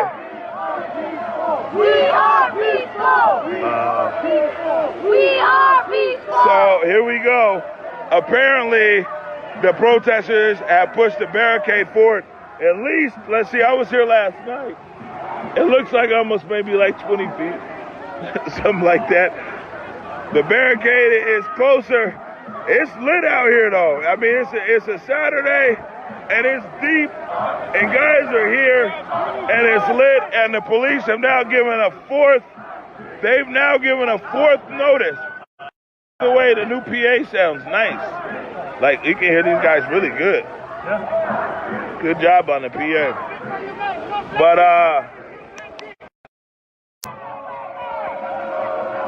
We are peaceful! We are peaceful! So here we go. Apparently, the protesters have pushed the barricade forward. At least, let's see, I was here last night. It looks like almost maybe like 20 feet, something like that. The barricade is closer. It's lit out here though. I mean, it's a Saturday and it's deep and guys are here and it's lit and the police have now given they've now given a fourth notice. The way the new PA sounds nice. Like you can hear these guys really good. Yeah. Good job on the PA. But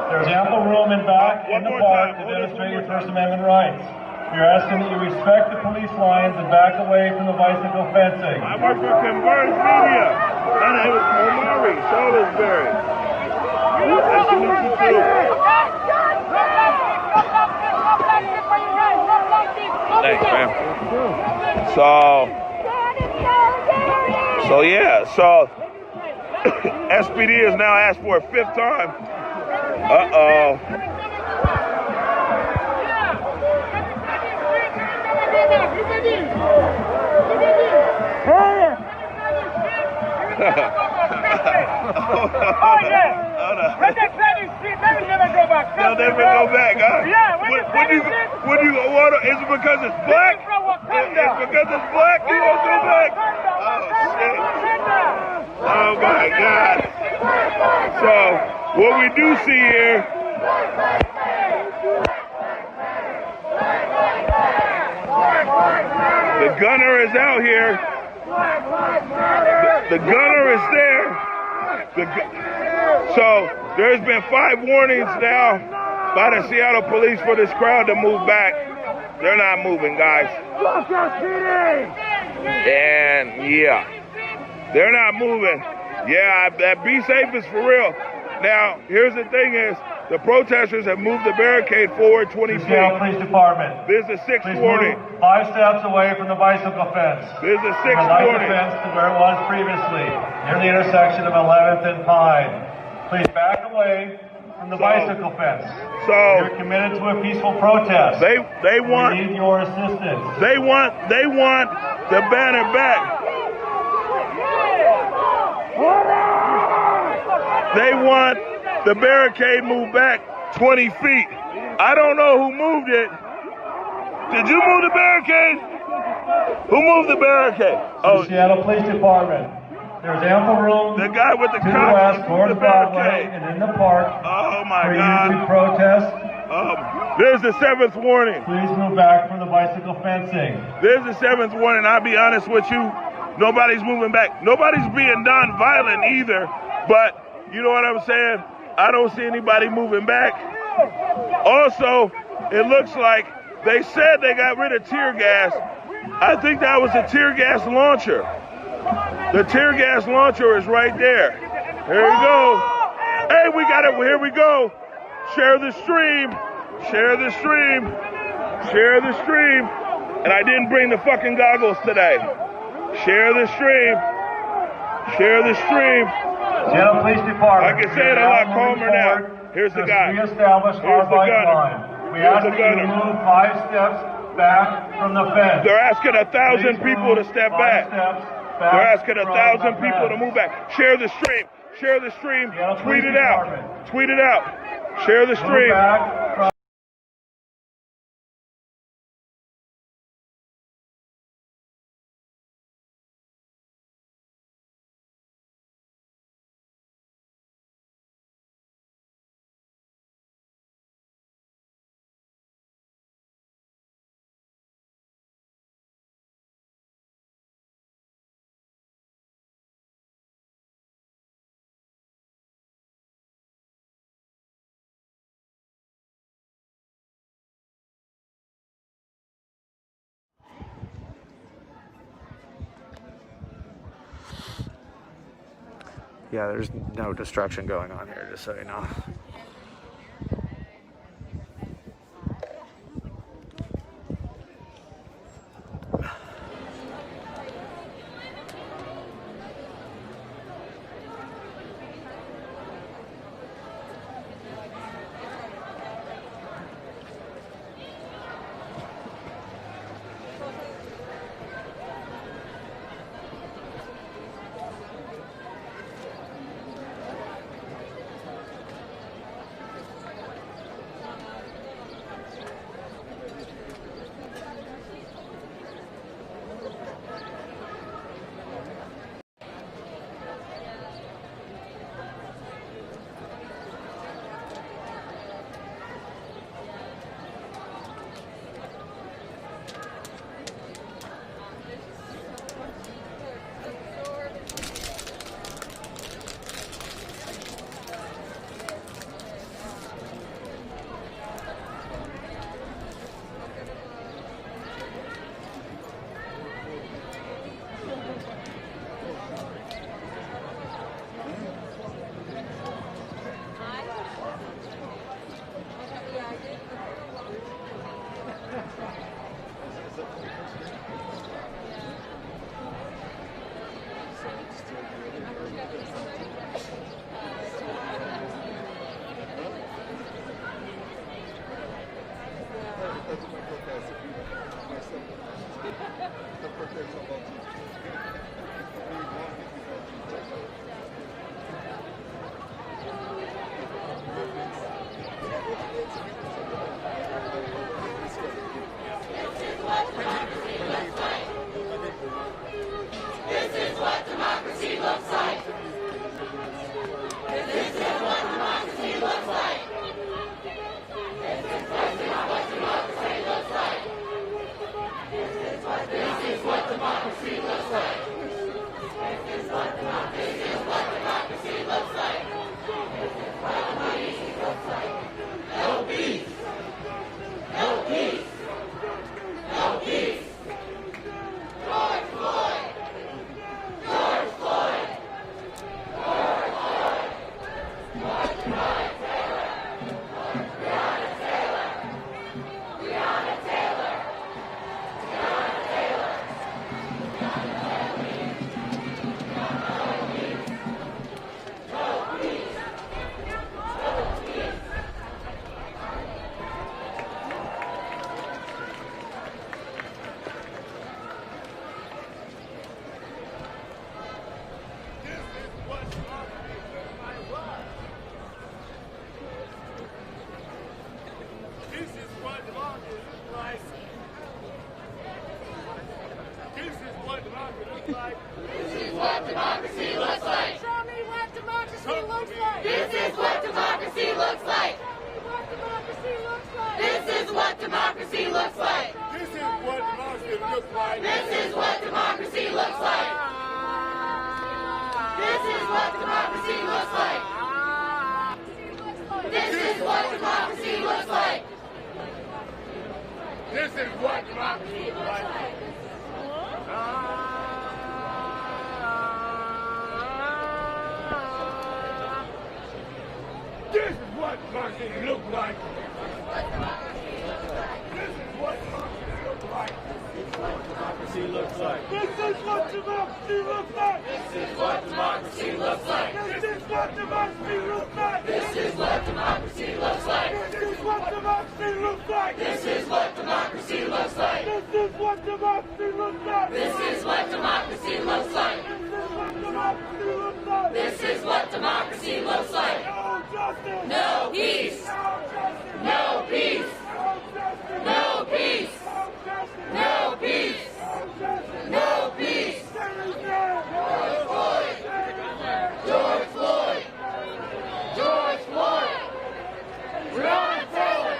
there's ample room in back in the park to demonstrate your First Amendment rights. We're asking that you respect the police lines and back away from the bicycle fencing. I work for Converge Media. My name is Omari Salisbury. Nice to meet you too. Thanks, man. So yeah, SPD has now asked for a fifth time. Uh-oh. They'll never go back, huh? Yeah, when you want to, is it because it's black? It's because it's black you won't go back? Oh, shit. Oh, my God. So, what we do see here, the gunner is out here. The gunner is there. So there's been 5 warnings now by the Seattle police for this crowd to move back. They're not moving, guys. And yeah, they're not moving. Yeah, that be safe is for real. Now, here's the thing is, the protesters have moved the barricade forward 20 feet. Seattle Police Department. This is the 6th warning. 5 steps away from the bicycle fence. This is the 6th warning. The fence to where it was previously, near the intersection of 11th and Pine. Please back away from the bicycle fence. So you're committed to a peaceful protest. They want. We need your assistance. They want the banner back. They want the barricade moved back 20 feet. I don't know who moved it. Did you move the barricade? Who moved the barricade? Oh, Seattle Police Department. There's ample room. The guy with the to the west, towards Broadway, and in the park. Oh my for God! You to protest. There's the 7th warning. Please move back from the bicycle fencing. There's the 7th warning. I'll be honest with you. Nobody's moving back. Nobody's being non-violent either. But you know what I'm saying? I don't see anybody moving back. Also, it looks like they said they got rid of tear gas. I think that was a tear gas launcher. The tear gas launcher is right there. Here we go. Hey, we got it. Here we go. Share the stream. Share the stream. Share the stream. And I didn't bring the fucking goggles today. Share the stream. Share the stream. Seattle Police Department. I can say it a lot calmer now. Here's the guy. Reestablish our bike line. We ask that you move 5 steps back from the fence. They're asking 1,000 people to step back. They're asking 1,000 people to move back. Share the stream. Share the stream. Tweet it out. Tweet it out. Share the stream. Yeah, there's no destruction going on here, just so you know. This is what democracy looks like. democracy look like? This is what democracy looks like. Democracy looks like. This is what democracy looks like. This is what democracy looks like. This is what democracy looks like. This is what democracy looks like. This is what democracy looks like. This is what democracy looks like. This is what democracy looks like. This is what democracy looks like. This is what democracy looks like. This is what democracy looks like. No justice. No peace. No justice. No peace. No justice. No peace. No peace. George Floyd. George Floyd. Breonna Taylor.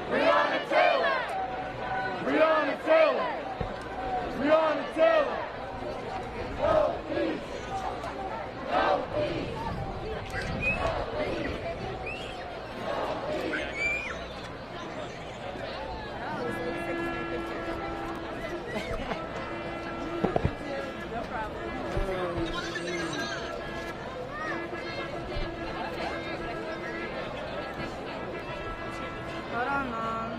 Breonna Taylor. Breonna Taylor. Breonna Taylor. No peace. No peace. Hold on, Mom.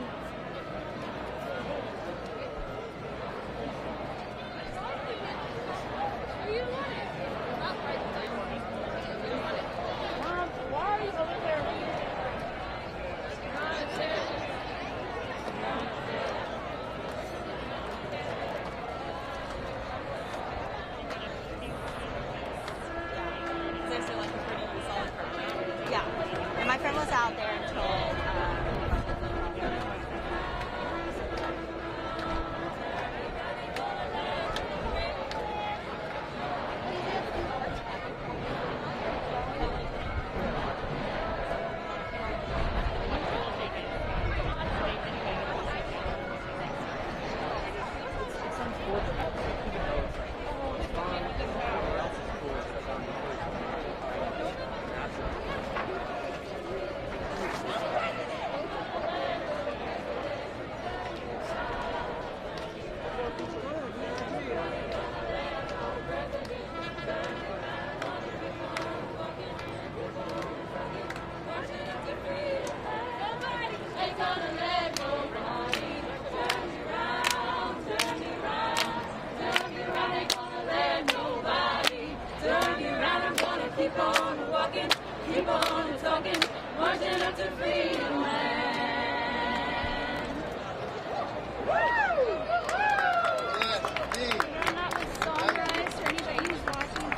Mom, why are you over there? Yeah, and my friend was out there until. Keep on walking, keep on talking, marching up to freedom land. You're not with Sunrise or anybody who's watching.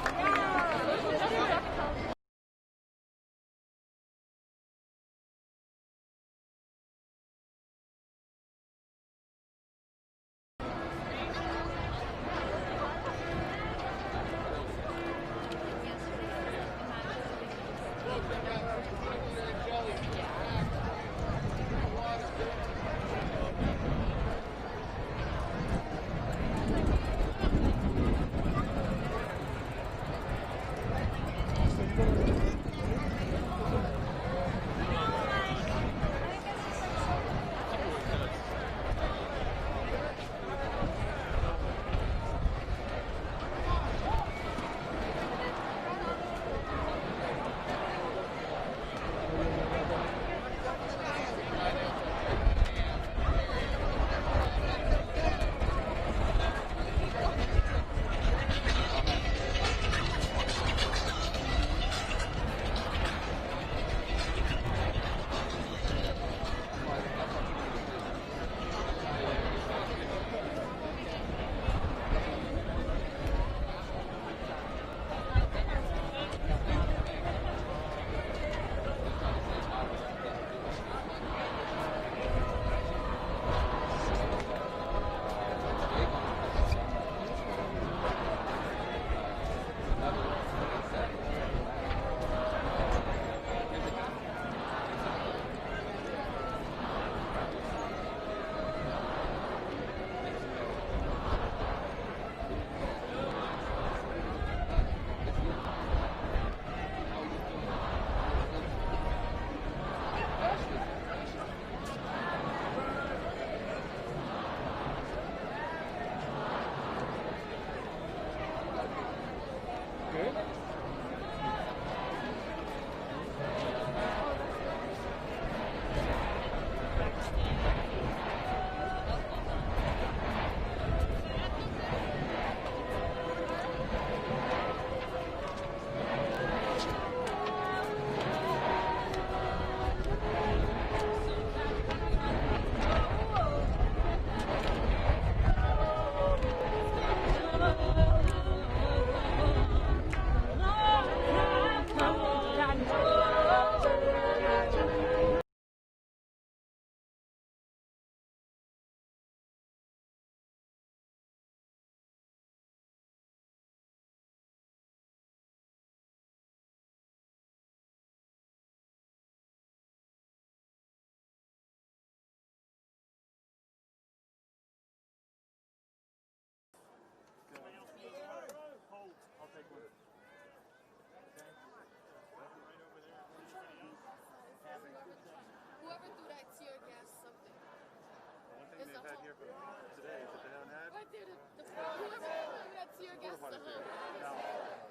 they've had here today that they haven't had? Right there, whoever that tear gas the whole.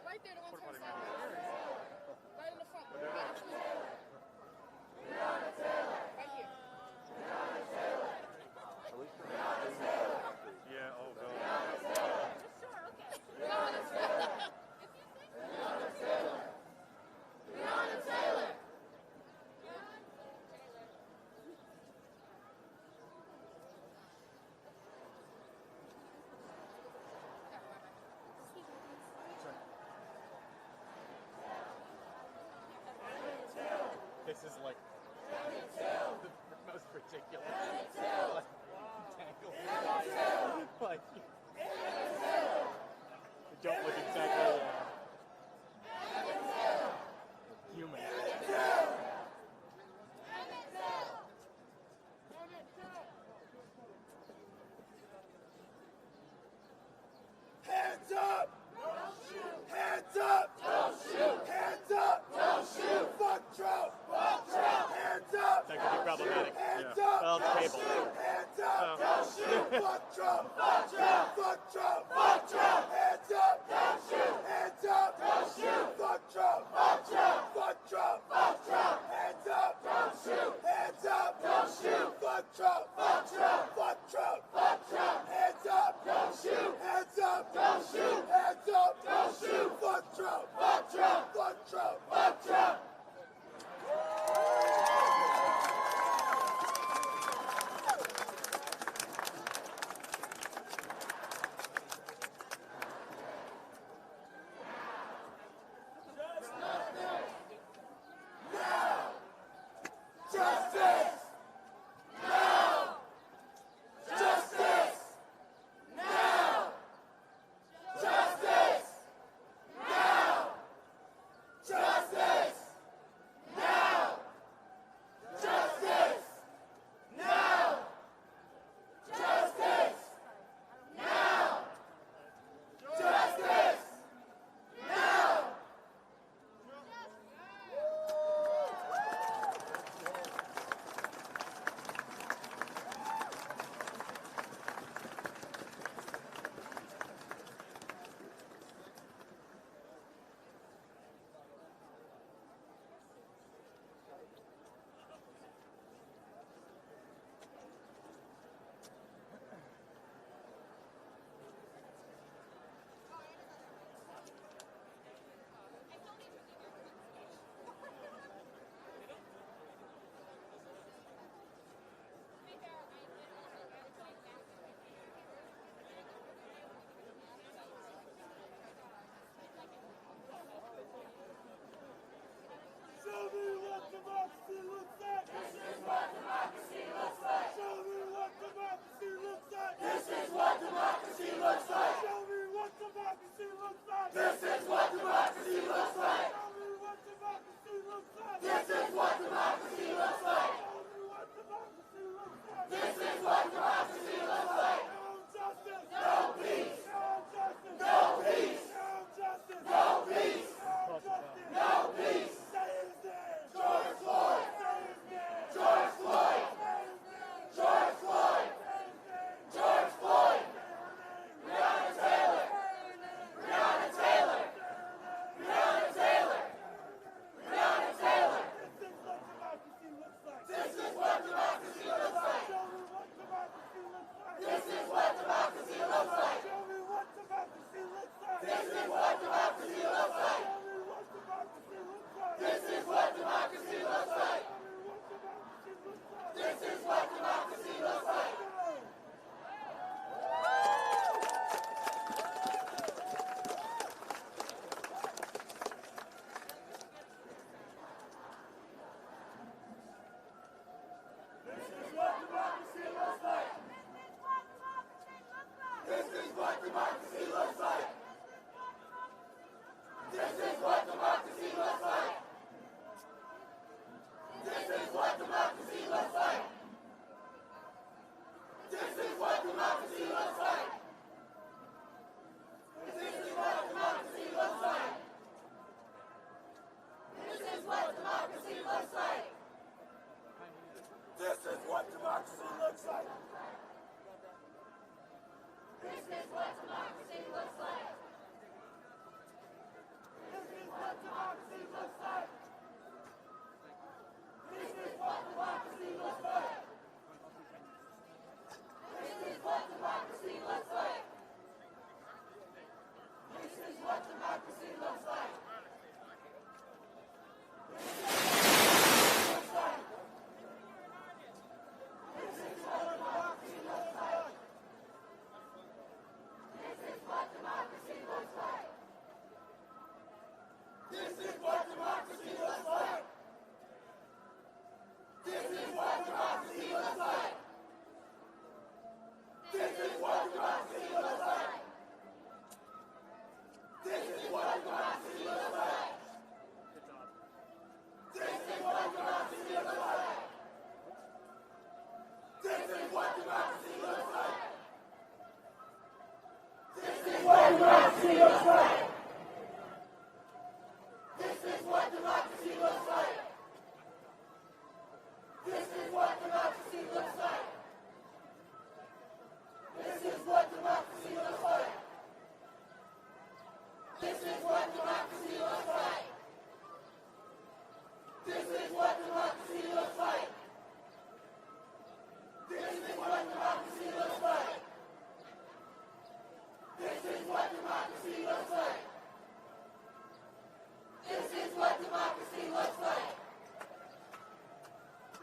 Right there, the one trying to stop. Right in the front. Right here. Yeah, oh god. Sure, okay. Breonna Taylor. Breonna Taylor. Breonna Taylor. This is like the most ridiculous. Like, they don't look exactly human. Hands up! Don't shoot! Hands up! Don't shoot! Hands up! Don't shoot! Fuck Trump! Fuck Trump! Hands up! That could be problematic. Hands Yeah. up! Well, it's Don't cable. shoot! Hands up! Oh. Don't shoot! Fuck Trump! Fuck Trump! Fuck Trump! Fuck Trump! Hands up! Don't shoot! Hands up! Don't shoot! Fuck Trump! Fuck Trump! Fuck Trump! Fuck Trump! Hands up! Don't shoot! Hands up! Don't shoot! Fuck Trump! Fuck Trump! Fuck Trump! Fuck Trump! Hands up! Don't shoot! Hands up! Don't shoot! Hands up! Don't shoot! Fuck Trump! Fuck Trump! Fuck Trump! Fuck Trump! Justice! Now! Justice! Now! Justice! Now! Justice! Now! Justice! Now! Justice! Now! Justice! Now! Show me what democracy looks like. This is what democracy looks like. Show me what democracy looks like. This is what democracy looks like. Show me what democracy looks like. This is what democracy looks like. Show me what democracy looks like. This is what democracy looks like. Show me what democracy looks like. This is what democracy looks like. No justice. No peace. No justice. No peace. No justice. No peace. No justice. No peace. Say his name. George Floyd. Say his name. George Floyd. Say his name. George Floyd. Say his name. George Floyd. Breonna Taylor. Breonna Taylor. Breonna Taylor. Breonna Taylor. This is what democracy looks like. Show me what democracy looks like. This is what democracy looks like. Show me what democracy looks like. This is what democracy looks like. Show me what democracy looks like. This is what democracy looks like. This is what democracy looks like. This is what democracy looks like. This is what democracy looks like. This is This is what democracy looks like. This is what democracy looks like. This is what democracy looks like. This is what democracy looks like. This is what democracy looks like.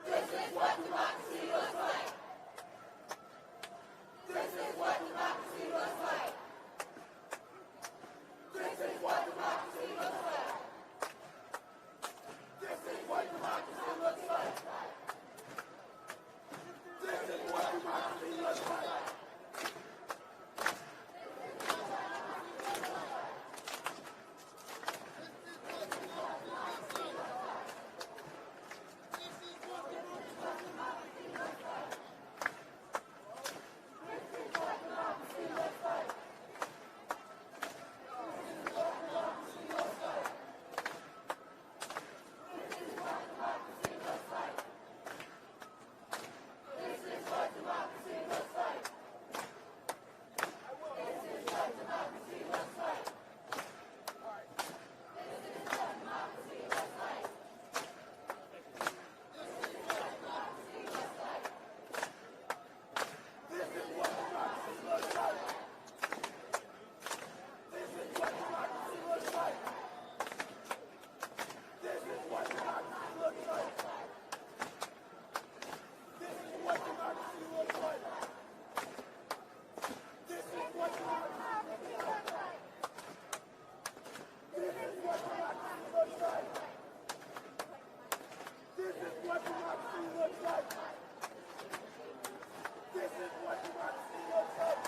This is what democracy looks like. This is what democracy looks like. This is what democracy looks like. This is what democracy looks like. This is what democracy looks like.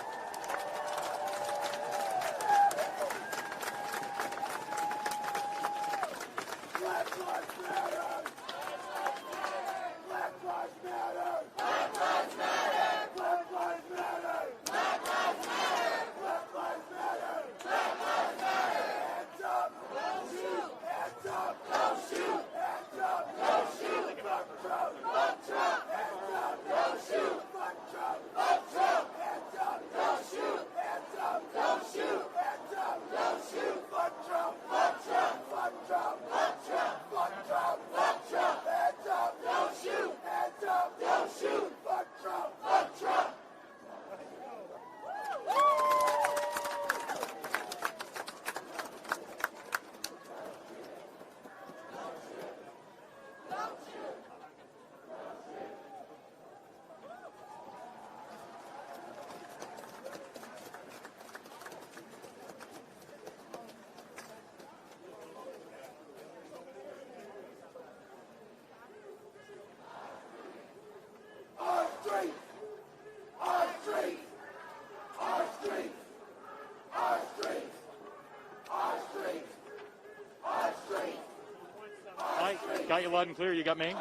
Got you loud and clear. You got me?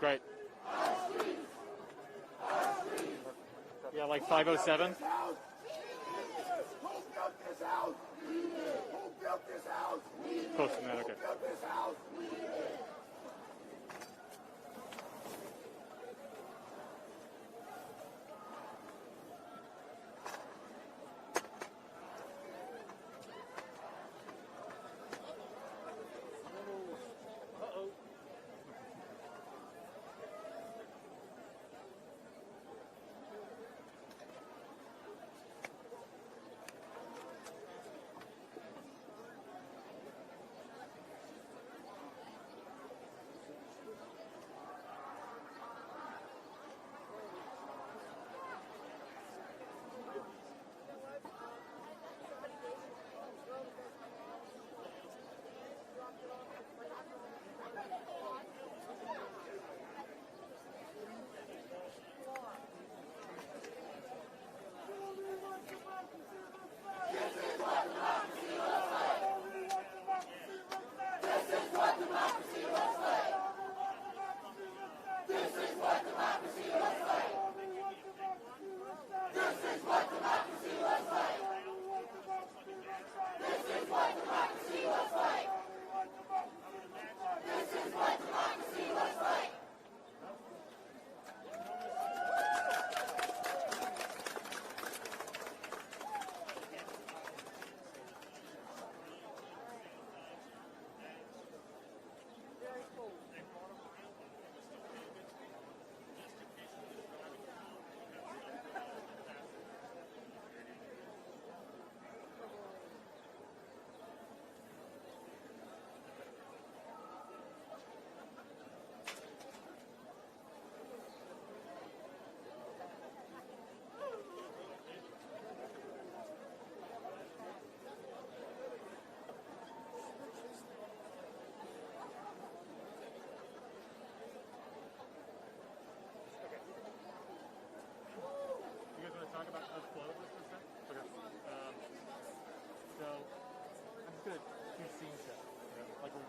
Great. Yeah, like 507. Close to that, okay.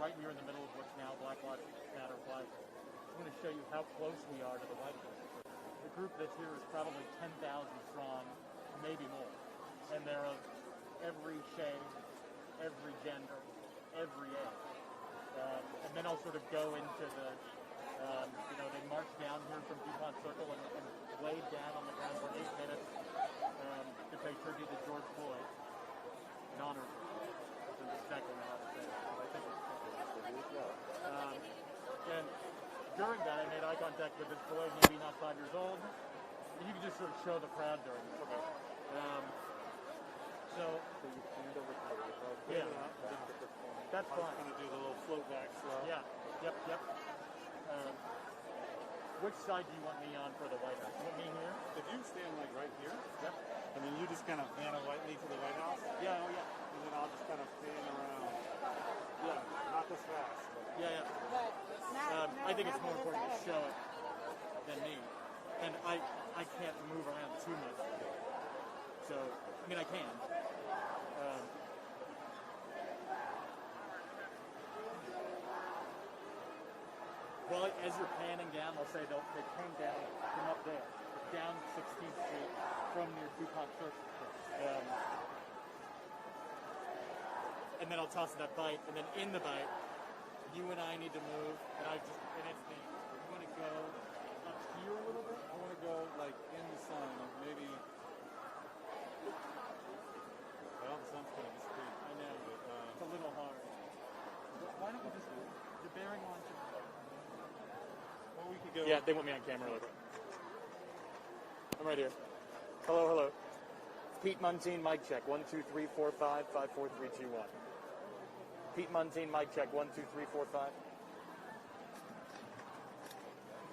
right here in the middle of what's now Black Lives Matter Plaza. I'm going to show you how close we are to the White House. The group that's here is probably 10,000 strong, maybe more. And they're of every shade, every gender, every age. And then I'll sort of go into the, they marched down here from DuPont Circle and laid down on the ground for 8 minutes to pay tribute to George Floyd in honor of him. Respect, I don't know how to say it, but I think it's and during that, I made eye contact with this boy, maybe not 5 years old. And you can just sort of show the crowd during this. So you stand over to yeah, that's fine. I'm going to do the little float back slow. Yeah, yep. Which side do you want me on for the White House? You want me here? If you stand like right here, yep. And then you just kind of pan a lightly to the White House. Yeah, oh yeah. And then I'll just kind of pan around. Yeah, not this fast. But yeah. I think it's more important to show it than me. And I can't move around too much. So, I mean, I can. Well, as you're panning down, I'll say they came down from up there, down 16th Street from near DuPont Circle. And then I'll toss that bite, and then in the bite, you and I need to move, and it's me. You want to go up here a little bit? I want to go like in the sun, maybe. Well, the sun's going to disappear. I know. It's a little hard. Why don't we just the bearing on to well, we could go. Yeah, they want me on camera. I'm right here. Hello. Pete Muntean, mic check. 1, 2, 3, 4, 5, 5, 4, 3, 2, 1. Pete Muntean, mic check. 1, 2, 3, 4, 5.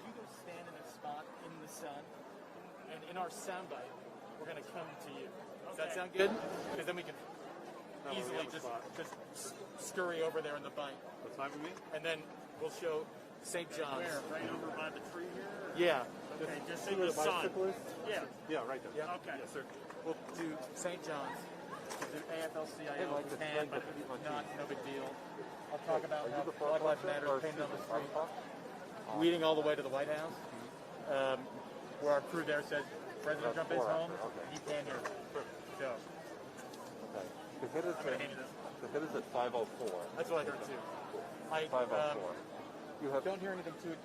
You go stand in a spot in the sun, and in our soundbite, we're going to come to you. Does that sound good? Because then we can easily just scurry over there in the bite. What time for me? And then we'll show St. John's. Where? Right over by the tree here? Yeah. Okay, just in the sun. Yeah. Yeah, right there. Yeah. Okay. Yes, sir. We'll do St. John's. We'll do AFL-CIO if we can, but no big deal. I'll talk about how Black Lives Matter is painted on the street. Leading all the way to the White House, where our crew there says, President Trump is home. He can't hear me. So. Okay. The hit is at 5:04. That's what I heard too. 5:04. You have don't hear anything too.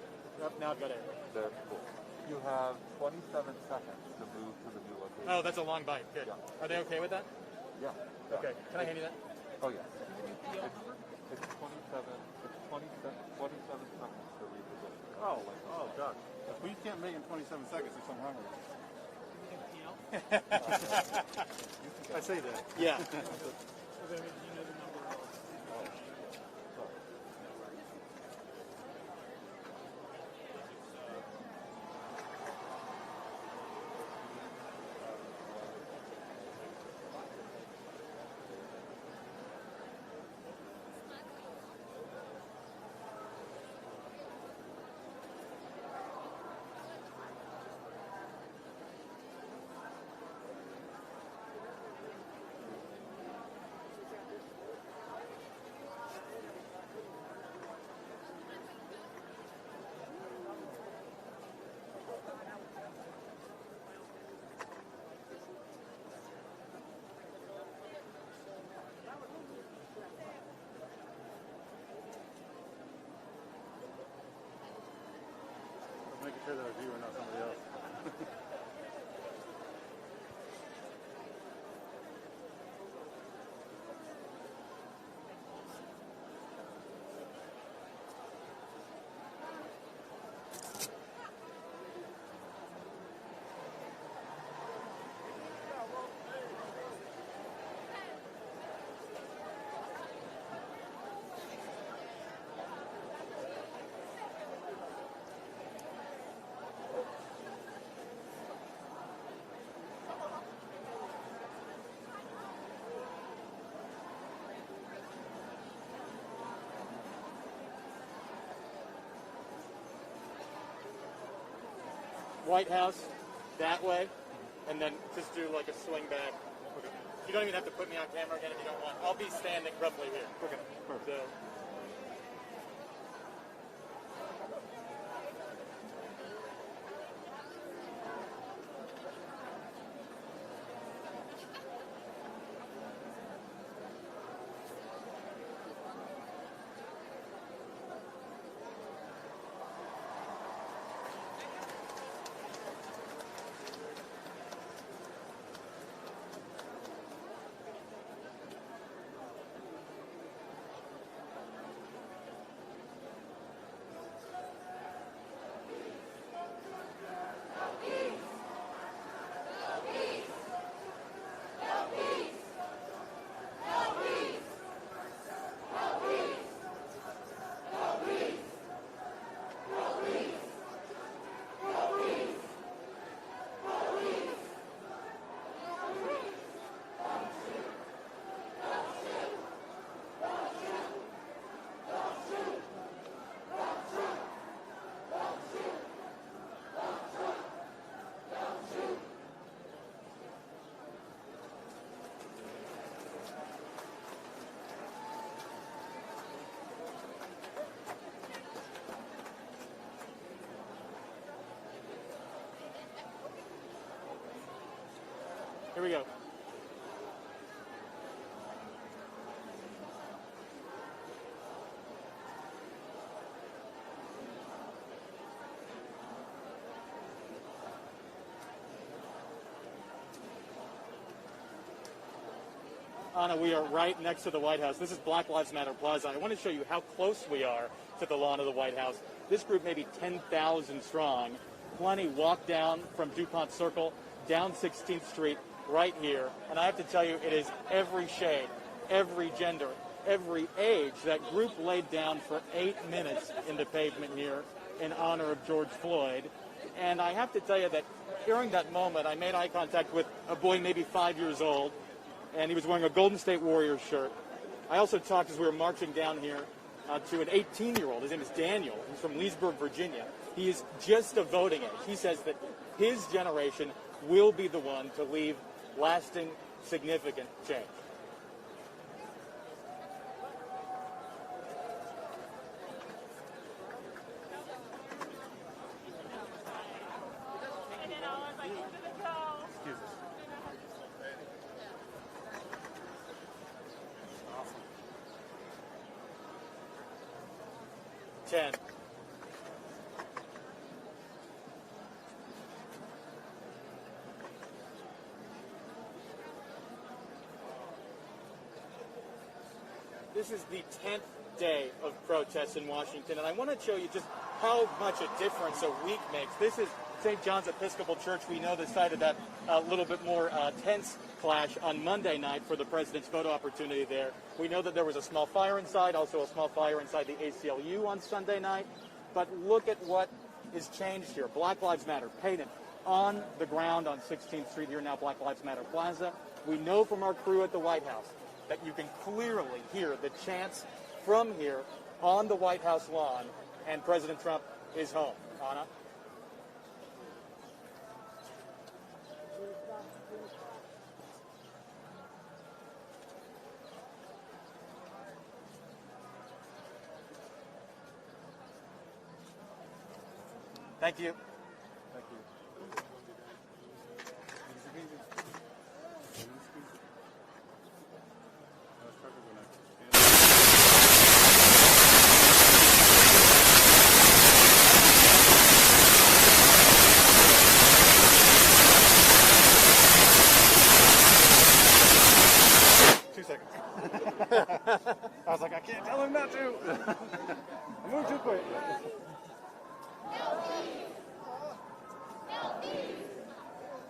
Now I've got it. There. Cool. You have 27 seconds to move to the new location. Oh, that's a long bite. Good. Yeah. Are they okay with that? Yeah. Okay. Can I hand you that? Oh yeah. It's 27 seconds to reposition. Oh God. If we can't make it in 27 seconds, there's something wrong with it. I say that. Yeah. Making sure that it's you and not somebody else. White House, that way, and then just do like a swing back. Okay. You don't even have to put me on camera again if you don't want. I'll be standing roughly here. Okay, perfect. So, Here we go. Anna, we are right next to the White House. This is Black Lives Matter Plaza. I want to show you how close we are to the lawn of the White House. This group may be 10,000 strong. Plenty walk down from DuPont Circle, down 16th Street, right here. And I have to tell you, it is every shade, every gender, every age. That group laid down for 8 minutes in the pavement here in honor of George Floyd. And I have to tell you that during that moment, I made eye contact with a boy maybe 5 years old, and he was wearing a Golden State Warriors shirt. I also talked as we were marching down here to an 18-year-old. His name is Daniel. He's from Leesburg, Virginia. He is just a voting age. He says that his generation will be the one to leave lasting, significant change. Excuse us. 10. This is the 10th day of protests in Washington, and I want to show you just how much a difference a week makes. This is St. John's Episcopal Church. We know the site of that little bit more tense clash on Monday night for the president's photo opportunity there. We know that there was a small fire inside, also a small fire inside the ACLU on Sunday night. But look at what is changed here. Black Lives Matter, painted on the ground on 16th Street here now, Black Lives Matter Plaza. We know from our crew at the White House that you can clearly hear the chants from here on the White House lawn, and President Trump is home. Anna? Thank you. Thank you. 2 seconds. I was like, I can't tell him not to. I moved too quick.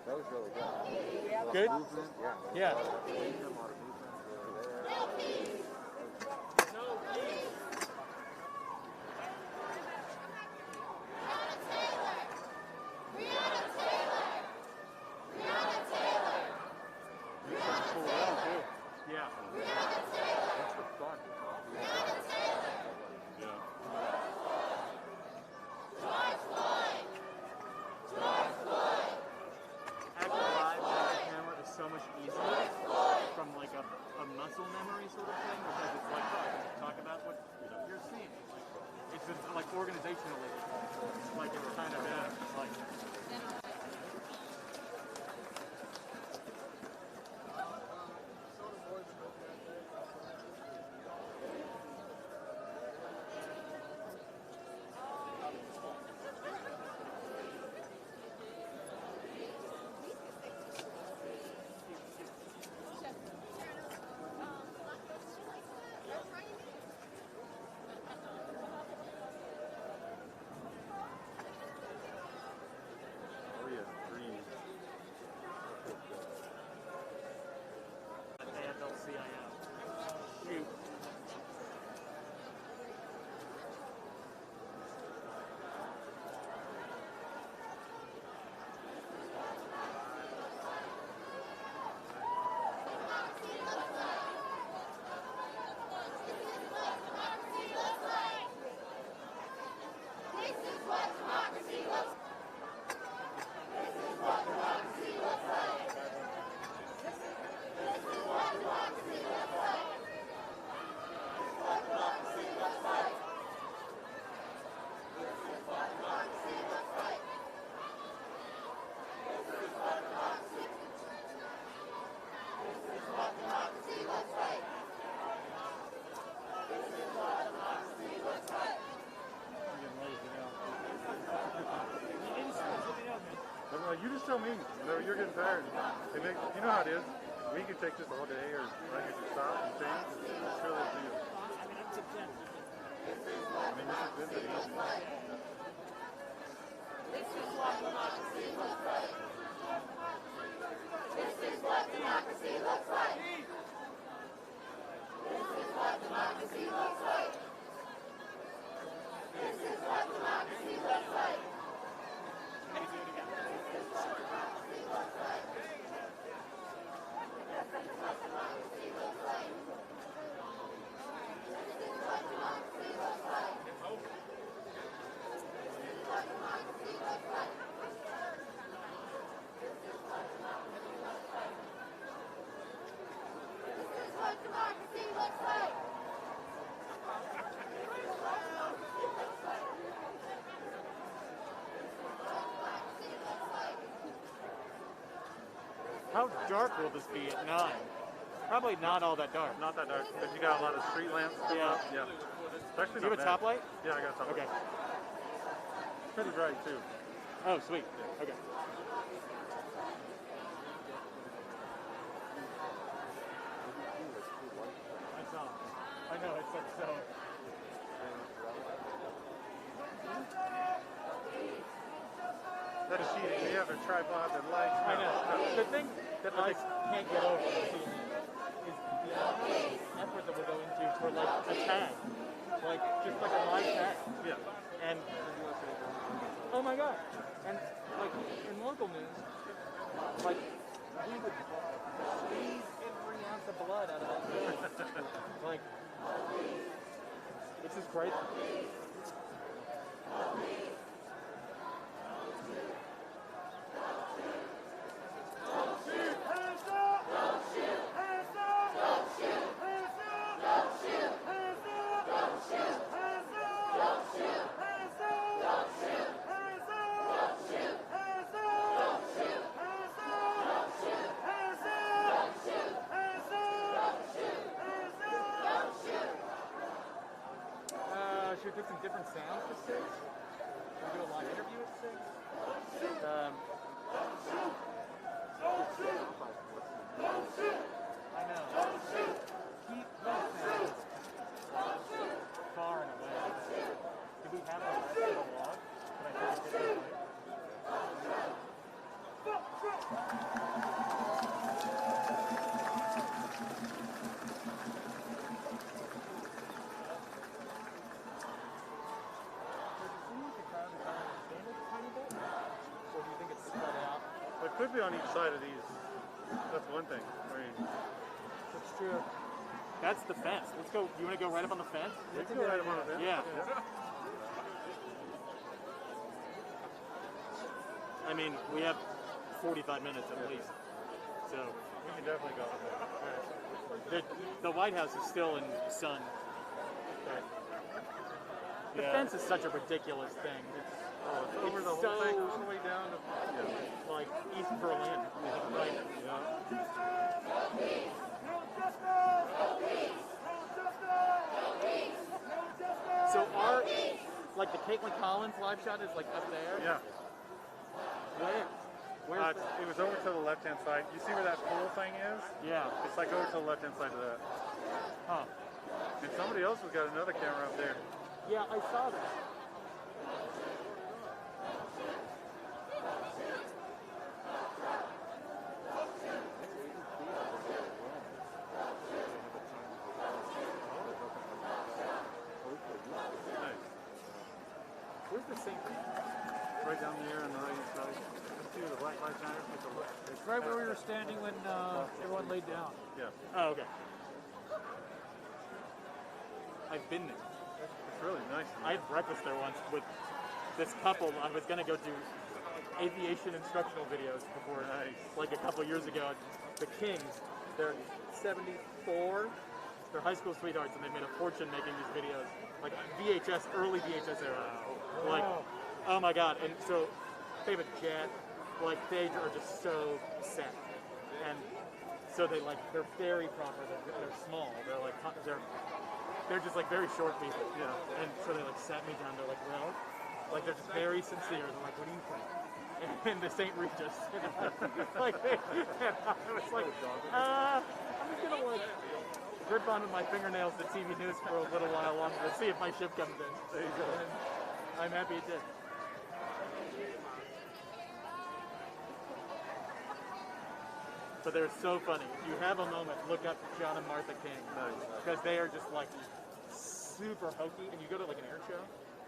That was really good. Good? Yeah. Yeah. What's the fun? So much easier from like a muscle memory sort of thing, because it's like, talk about what you're seeing. It's just like organizationally, like it's kind of like. so mean. You're getting tired. They make, you know how it is. We can take this all day, or I can just stop and change. It's really up to you. I mean, this has been pretty easy. This is what democracy looks like. This is what democracy looks like. This is what democracy looks like. This is what democracy looks like. How dark will this be at 9? Probably not all that dark. Not that dark, because you got a lot of street lamps. Yeah. Yeah. It's actually Do you have a not top bad. light? Yeah, I got a top Okay. light. Pretty bright too. Oh, sweet. Okay. I saw. I know, it's like so. That's cheating. They have a tripod that lights. I know. The thing that I can't get over is the effort that we're going to for like a tag. Like, just like a live tag. Yeah. And, oh my god. And, like, in local news, like, we would squeeze every ounce of blood out of that girl. Like, this is crazy. Should we pick some different sounds for 6? Should we do a live interview at 6? I know. Keep those sounds far and away. Do we have the rest of the log? Can I take a different way? It could be on each side of these. That's one thing. I mean, That's true. That's the fence. Let's go. You want to go right up on the fence? we can go right up on the fence. Yeah. I mean, we have 45 minutes at least. So we can definitely go. The White House is still in sun. The Yeah. fence is such a ridiculous thing. It's over the whole thing, all the way down to like East Berlin. Right. So our, like the Caitlin Collins live shot is like up there? Yeah. Where? Where's it was over to the left-hand side. You see where that pool thing is? Yeah. It's like over to the left-hand side of that. Huh. And somebody else has got another camera up there. Yeah, I saw that. Where's the sink? Right down there on the right side. See where the Black Lives Matter? It's right where we were standing when everyone laid down. Yeah. Oh, okay. I've been there. It's really nice. I had breakfast there once with this couple. I was going to go do aviation instructional videos before, like a couple years ago. The Kings, they're 74. They're high school sweethearts, and they made a fortune making these videos. Like VHS, early VHS era. Like, oh my god. And so they have a jet. Like, they are just so set. And so they're very proper. They're small. They're just like very short people. Yeah. And so they like sat me down. They're like, well, like they're just very sincere. They're like, what do you think? in the St. Regis. Like, and I was like, I'm just gonna like grip on with my fingernails the TV news for a little while longer to see if my ship comes in. There you go. And I'm happy it did. But they're so funny. If you have a moment, look up John and Martha King, because they are just like super hokey. And you go to like an air show,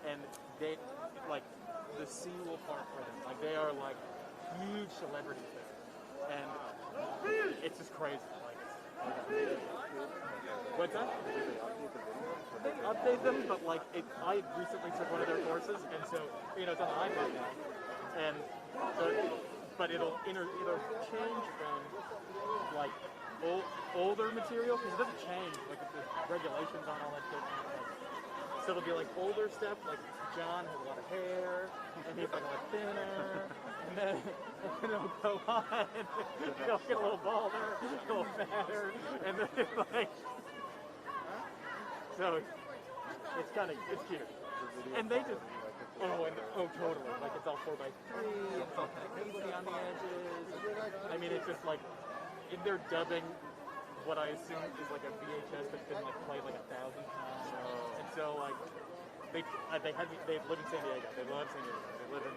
and they like the sea will part for them. Like they are like huge celebrities there, and it's just crazy. Like, what's that? They update them, but like I recently took one of their courses, and so it's on the iPad now, and so. But it'll either change from like older material, because it doesn't change like if there's regulations on all that stuff. So it'll be like older stuff, like John has a lot of hair and he's like a lot thinner, and then it'll go on, he'll get a little balder, a little fatter, and then it's like so it's cute. And they just totally. Like it's all 4x3, it's all kind of hazy on the edges. I mean, it's just like they're dubbing what I assume is like a VHS that's been like played like 1,000 times. And so like they live in San Diego. They love San Diego. They live in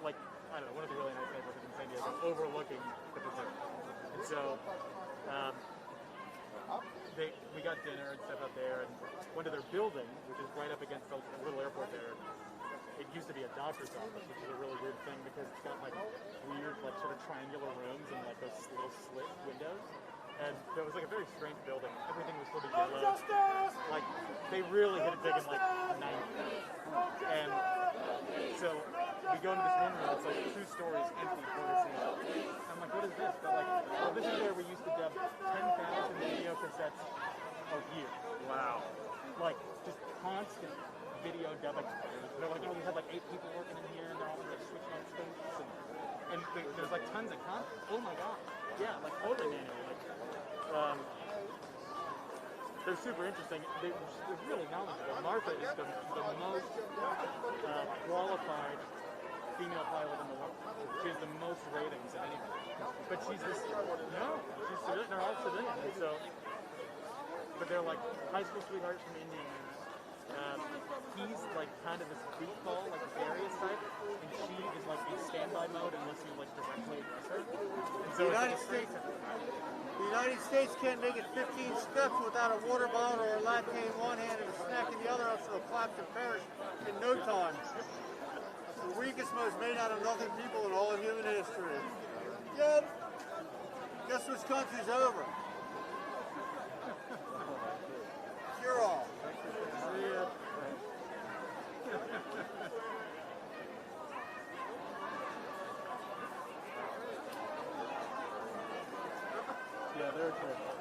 like I don't know, one of the really nice neighborhoods in San Diego, overlooking the Pacific. And so we got dinner and stuff out there, and went to their building, which is right up against the little airport there. It used to be a doctor's office, which is a really weird thing because it's got like weird, like sort of triangular rooms and like those little slit windows. And it was like a very strange building. Everything was sort of yellow. Like they really hit it big in like 90s. And so we go into this one room, it's like 2 stories empty for the scene. I'm like, what is this? They're like, well, this is where we used to dub 10,000 video cassettes a year. Wow. Like, just constant video dubbing. They're like, we had like 8 people working in here, and they're all like switching on screens. And there's like tons of content. Oh my god. Yeah, like totally manual. Like, they're super interesting. They're really knowledgeable. Martha is the most qualified female pilot in the world. She has the most ratings of anybody. But she's this, she's civilian, they're all civilian. And so, but they're like high school sweethearts from Indiana. He's like kind of this goofball, like Darius type, and she is like in standby mode unless you like directly address her. And so The United States can't make it 15 steps without a water bottle or a latte in one hand and a snack in the other, else it'll collapse and perish in no time. That's the weakest, most made out of nothing people in all of human history. Yep. Guess which country's over? You're all. See ya. Yeah, they're terrific.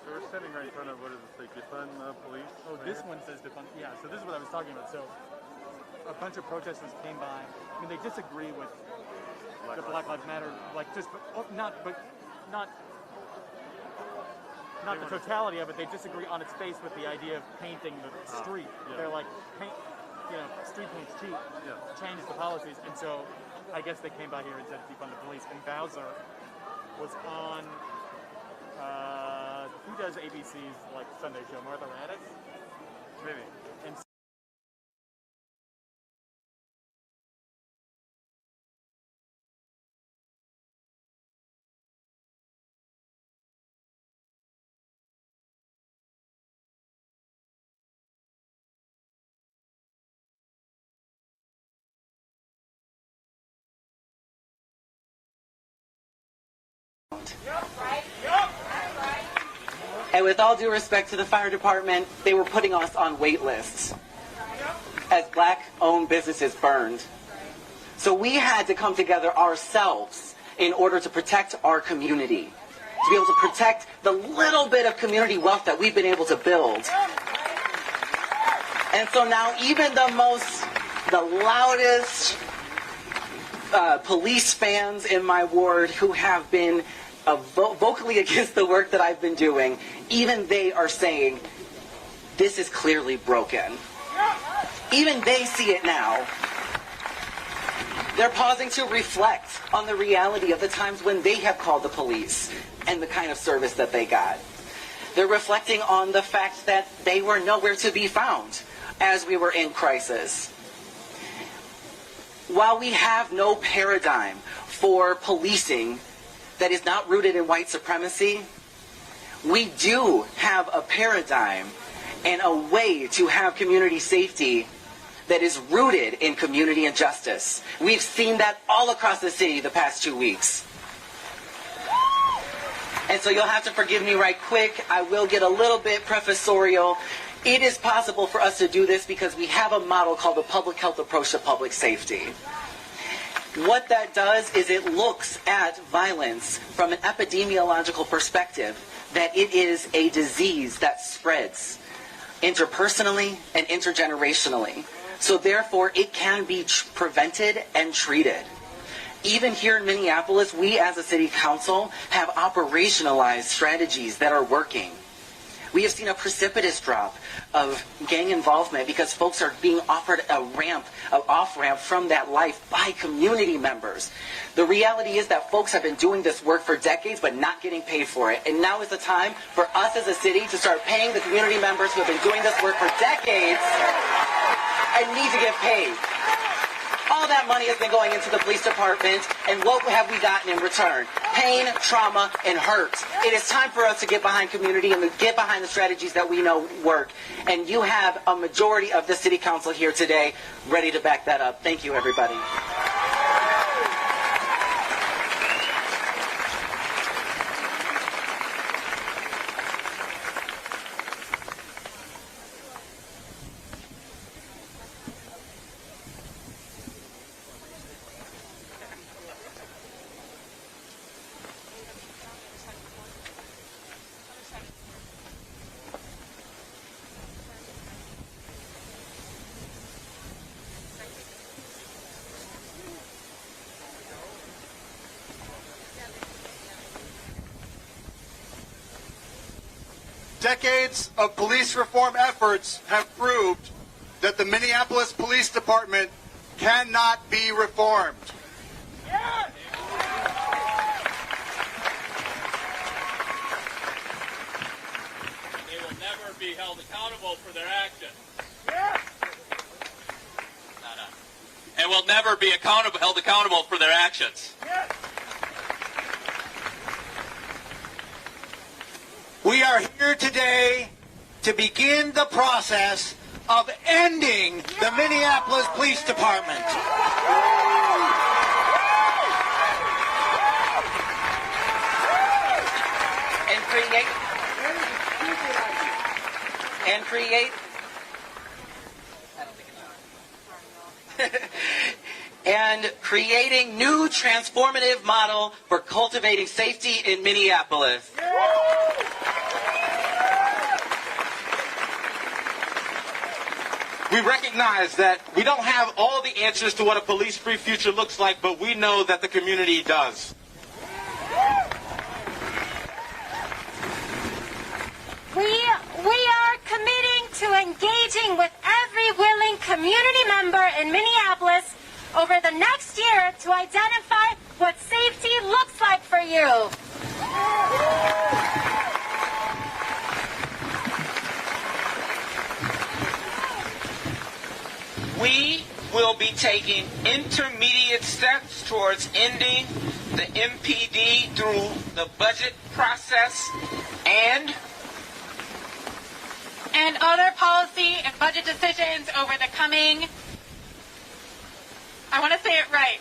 So we're standing right in front of, what does it say, defund police? Oh, this one says defund. Yeah, so this is what I was talking about. So a bunch of protesters came by. I mean, they disagree with the Black Lives Matter, like just, not the totality of it. They disagree on its face with the idea of painting the street. Yeah. They're like, street paint's cheap. Yeah. Change the policies. And so I guess they came by here and said defund the police. And Bowser was on, who does ABC's like Sunday show? Martha Raddatz? Maybe. And And with all due respect to the fire department, they were putting us on wait lists as black-owned businesses burned. So we had to come together ourselves in order to protect our community, to be able to protect the little bit of community wealth that we've been able to build. And so now even the loudest, police fans in my ward who have been vocally against the work that I've been doing, even they are saying, this is clearly broken. Even they see it now. They're pausing to reflect on the reality of the times when they have called the police and the kind of service that they got. They're reflecting on the fact that they were nowhere to be found as we were in crisis. While we have no paradigm for policing that is not rooted in white supremacy, we do have a paradigm and a way to have community safety that is rooted in community and justice. We've seen that all across the city the past 2 weeks. And so you'll have to forgive me right quick. I will get a little bit professorial. It is possible for us to do this because we have a model called the public health approach to public safety. What that does is it looks at violence from an epidemiological perspective, that it is a disease that spreads interpersonally and intergenerationally. So therefore, it can be prevented and treated. Even here in Minneapolis, we as a city council have operationalized strategies that are working. We have seen a precipitous drop of gang involvement because folks are being offered a ramp, an off-ramp from that life by community members. The reality is that folks have been doing this work for decades but not getting paid for it. And now is the time for us as a city to start paying the community members who have been doing this work for decades and need to get paid. All that money has been going into the police department, and what have we gotten in return? Pain, trauma, and hurt. It is time for us to get behind community and get behind the strategies that we know work. And you have a majority of the city council here today ready to back that up. Thank you, everybody. Decades of police reform efforts have proved that the Minneapolis Police Department cannot be reformed. Yes! They will never be held accountable for their actions. Yes! And will never be held accountable for their actions. Yes! We are here today to begin the process of ending the Minneapolis Police Department. And creating new transformative model for cultivating safety in Minneapolis. We recognize that we don't have all the answers to what a police-free future looks like, but we know that the community does. We are committing to engaging with every willing community member in Minneapolis over the next year to identify what safety looks like for you. We will be taking intermediate steps towards ending the MPD through the budget process and other policy and budget decisions over the coming, I want to say it right,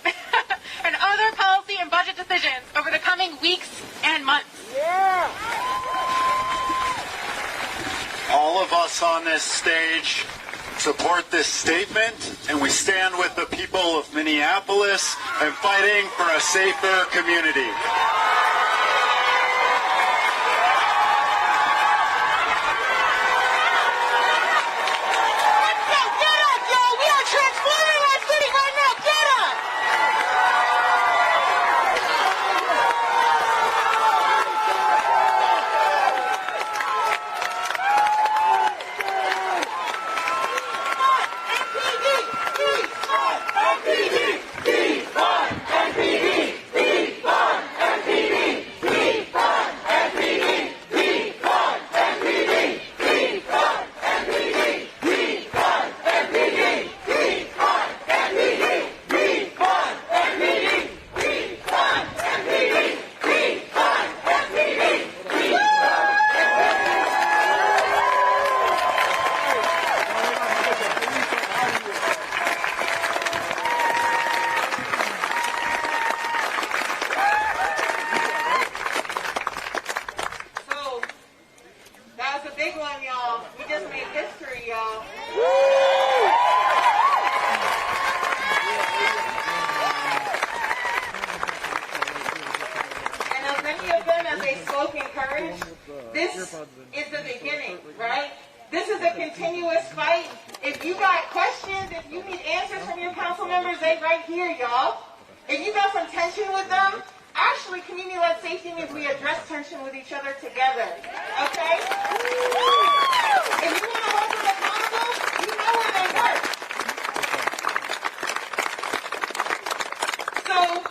and other policy and budget decisions over the coming weeks and months. Yeah. All of us on this stage support this statement, and we stand with the people of Minneapolis and fighting for a safer community. Get up, yo! We are transforming our city right now! Get up! big one, y'all. We just made history, y'all. And as many of them as they spoke in courage, this is the beginning, right? This is a continuous fight. If you got questions, if you need answers from your council members, they right here, y'all. If you got some tension with them, actually, community-led safety means we address tension with each other together. Okay? If you want to hold them accountable, you know where they work. So,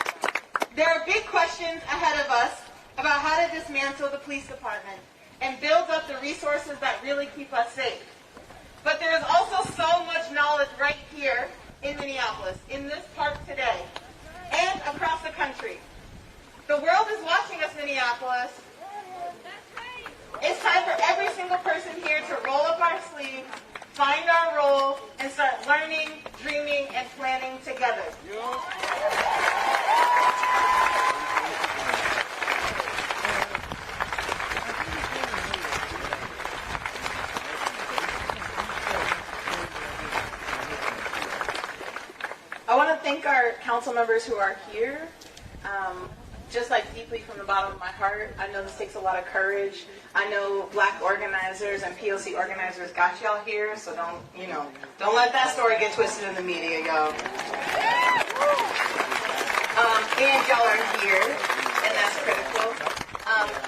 there are big questions ahead of us about how to dismantle the police department and build up the resources that really keep us safe. But there is also so much knowledge right here in Minneapolis, in this park today, and across the country. The world is watching us, Minneapolis. It's time for every single person here to roll up our sleeves, find our role, and start learning, dreaming, and planning together. I want to thank our council members who are here. Just like deeply from the bottom of my heart. I know this takes a lot of courage. I know Black organizers and POC organizers got y'all here, so don't let that story get twisted in the media, y'all. And y'all are here, and that's critical.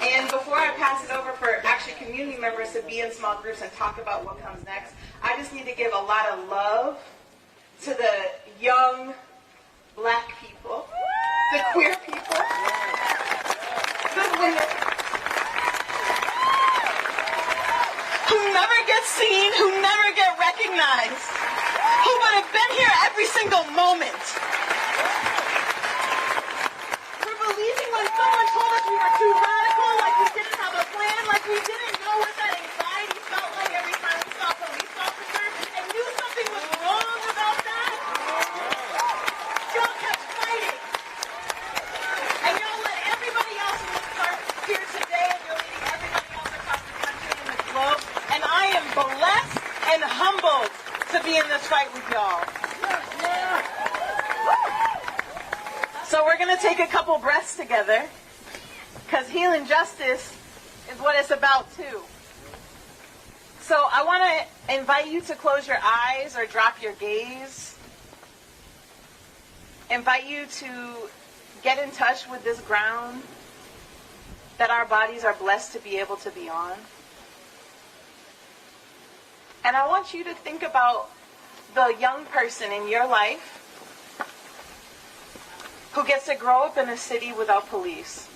And before I pass it over for actually community members to be in small groups and talk about what comes next, I just need to give a lot of love to the young Black people, the queer people, the women, who never get seen, who never get recognized, who would have been here every single moment. For believing when someone told us we were too radical, like we didn't have a plan, like we didn't know what that anxiety felt like every time we saw a police officer and knew something was wrong about that. Y'all kept fighting. And y'all let everybody else in this park here today, and you're leading everybody else across the country and the globe. And I am blessed and humbled to be in this fight with y'all. So we're going to take a couple breaths together, because healing justice is what it's about too. So I want to invite you to close your eyes or drop your gaze. Invite you to get in touch with this ground that our bodies are blessed to be able to be on. And I want you to think about the young person in your life who gets to grow up in a city without police.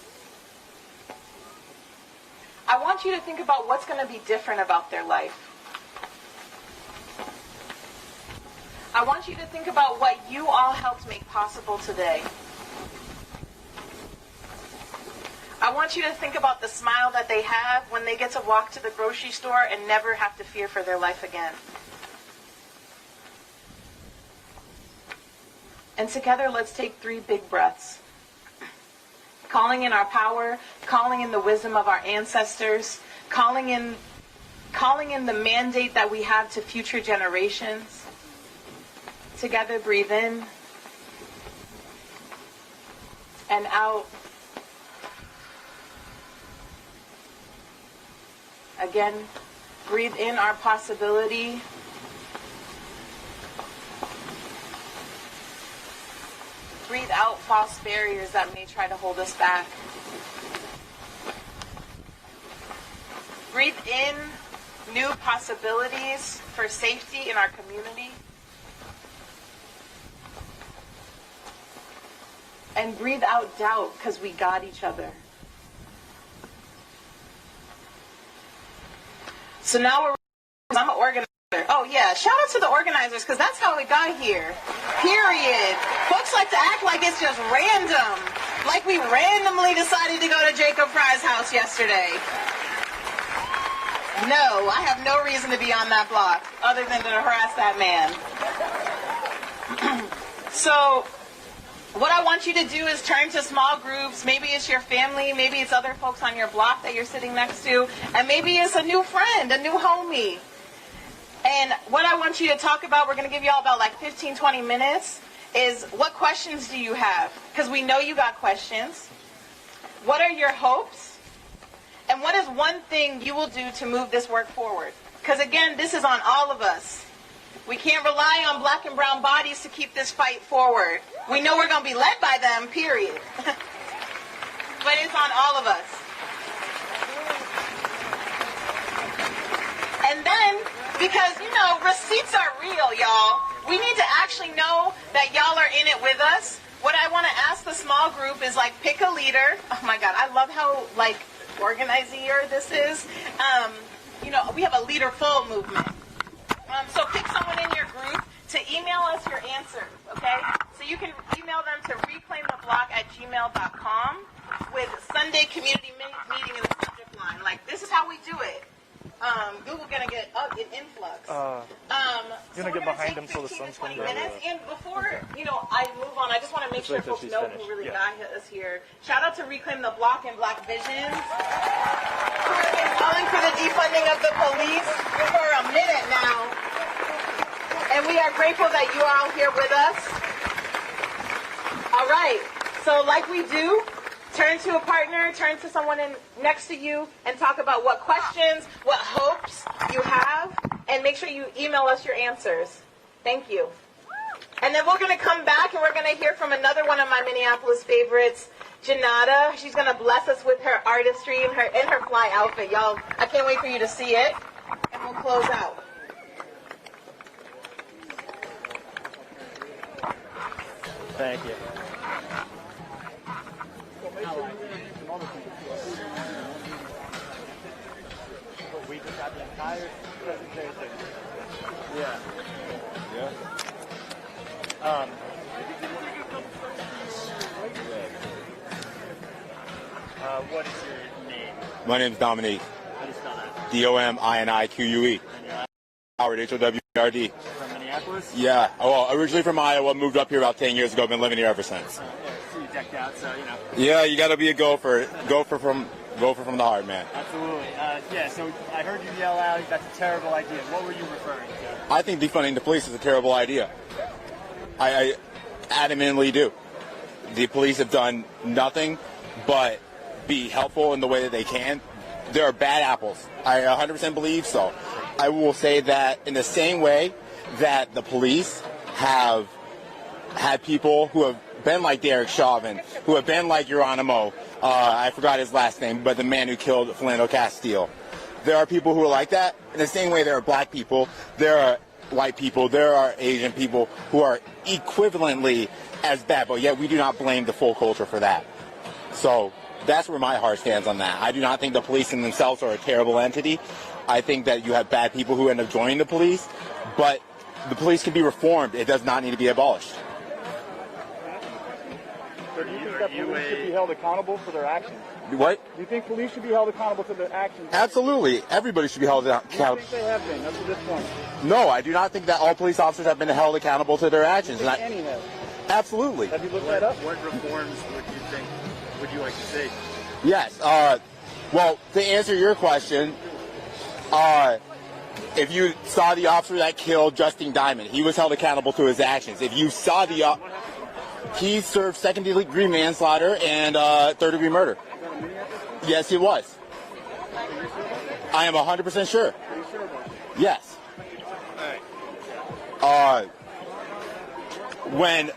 I want you to think about what's going to be different about their life. I want you to think about what you all helped make possible today. I want you to think about the smile that they have when they get to walk to the grocery store and never have to fear for their life again. And together, let's take 3 big breaths. Calling in our power, calling in the wisdom of our ancestors, calling in the mandate that we have to future generations. Together, breathe in and out. Again, breathe in our possibility. Breathe out false barriers that may try to hold us back. Breathe in new possibilities for safety in our community. And breathe out doubt, because we got each other. So now I'm an organizer. Oh yeah, shout out to the organizers, because that's how we got here. Period. Folks like to act like it's just random. Like we randomly decided to go to Jacob Fry's house yesterday. No, I have no reason to be on that block other than to harass that man. So what I want you to do is turn to small groups. Maybe it's your family, maybe it's other folks on your block that you're sitting next to, and maybe it's a new friend, a new homie. And what I want you to talk about, we're going to give you all about like 15, 20 minutes, is what questions do you have? Because we know you got questions. What are your hopes? And what is one thing you will do to move this work forward? Because again, this is on all of us. We can't rely on black and brown bodies to keep this fight forward. We know we're going to be led by them, period. But it's on all of us. And then, because, you know, receipts are real, y'all. We need to actually know that y'all are in it with us. What I want to ask the small group is, like, pick a leader. Oh, my God, I love how, like, organizer this is. You know, we have a leader-full movement. So pick someone in your group to email us your answers, okay? So you can email them to reclaimtheblock@gmail.com with Sunday community meeting in the subject line. Like, this is how we do it. Google gonna get an influx. You're gonna get behind them so the sun's coming down. And before, you know, I move on, I just want to make sure folks know who really got us here. Shout out to Reclaim the Block and Black Visions, who have been calling for the defunding of the police for a minute now. And we are grateful that you are all here with us. All right, so like we do, turn to a partner, turn to someone next to you, and talk about what questions, what hopes you have, and make sure you email us your answers. Thank you. And then we're going to come back, and we're going to hear from another one of my Minneapolis favorites, Janata. She's going to bless us with her artistry and her fly outfit. Y'all, I can't wait for you to see it. And we'll close out. Thank you. We just got the entire presentation. Yeah. What is your name? My name's Dominique. How do you spell that? DOMINIQUE. Howard, HOWARD. From Minneapolis? Yeah. Well, originally from Iowa, moved up here about 10 years ago. Been living here ever since. Yeah, see you decked out, so you know. Yeah, you got to be a gopher. Gopher from the heart, man. Absolutely. Yeah. So I heard you yell out, "That's a terrible idea." What were you referring to? I think defunding the police is a terrible idea. I adamantly do. The police have done nothing but be helpful in the way that they can. There are bad apples. I 100% believe so. I will say that in the same way that the police have had people who have been like Derek Chauvin, who have been like Geronimo, I forgot his last name, but the man who killed Philando Castile. There are people who are like that. In the same way there are black people, there are white people, there are Asian people who are equivalently as bad, but yet we do not blame the full culture for that. So that's where my heart stands on that. I do not think the police in themselves are a terrible entity. I think that you have bad people who end up joining the police, but the police can be reformed. It does not need to be abolished. So do you think that police should be held accountable for their actions? What? Do you think police should be held accountable for their actions? Absolutely. Everybody should be held accountable. Do you think they have been up to this point? No, I do not think that all police officers have been held accountable to their actions. Do you think any have? Absolutely. Have you looked that up? What reforms would you like to see? Yes. Well, to answer your question, if you saw the officer that killed Justine Diamond, he was held accountable to his actions. If you saw he served second-degree manslaughter and third-degree murder. Yes, he was. I am 100% sure. Yes. When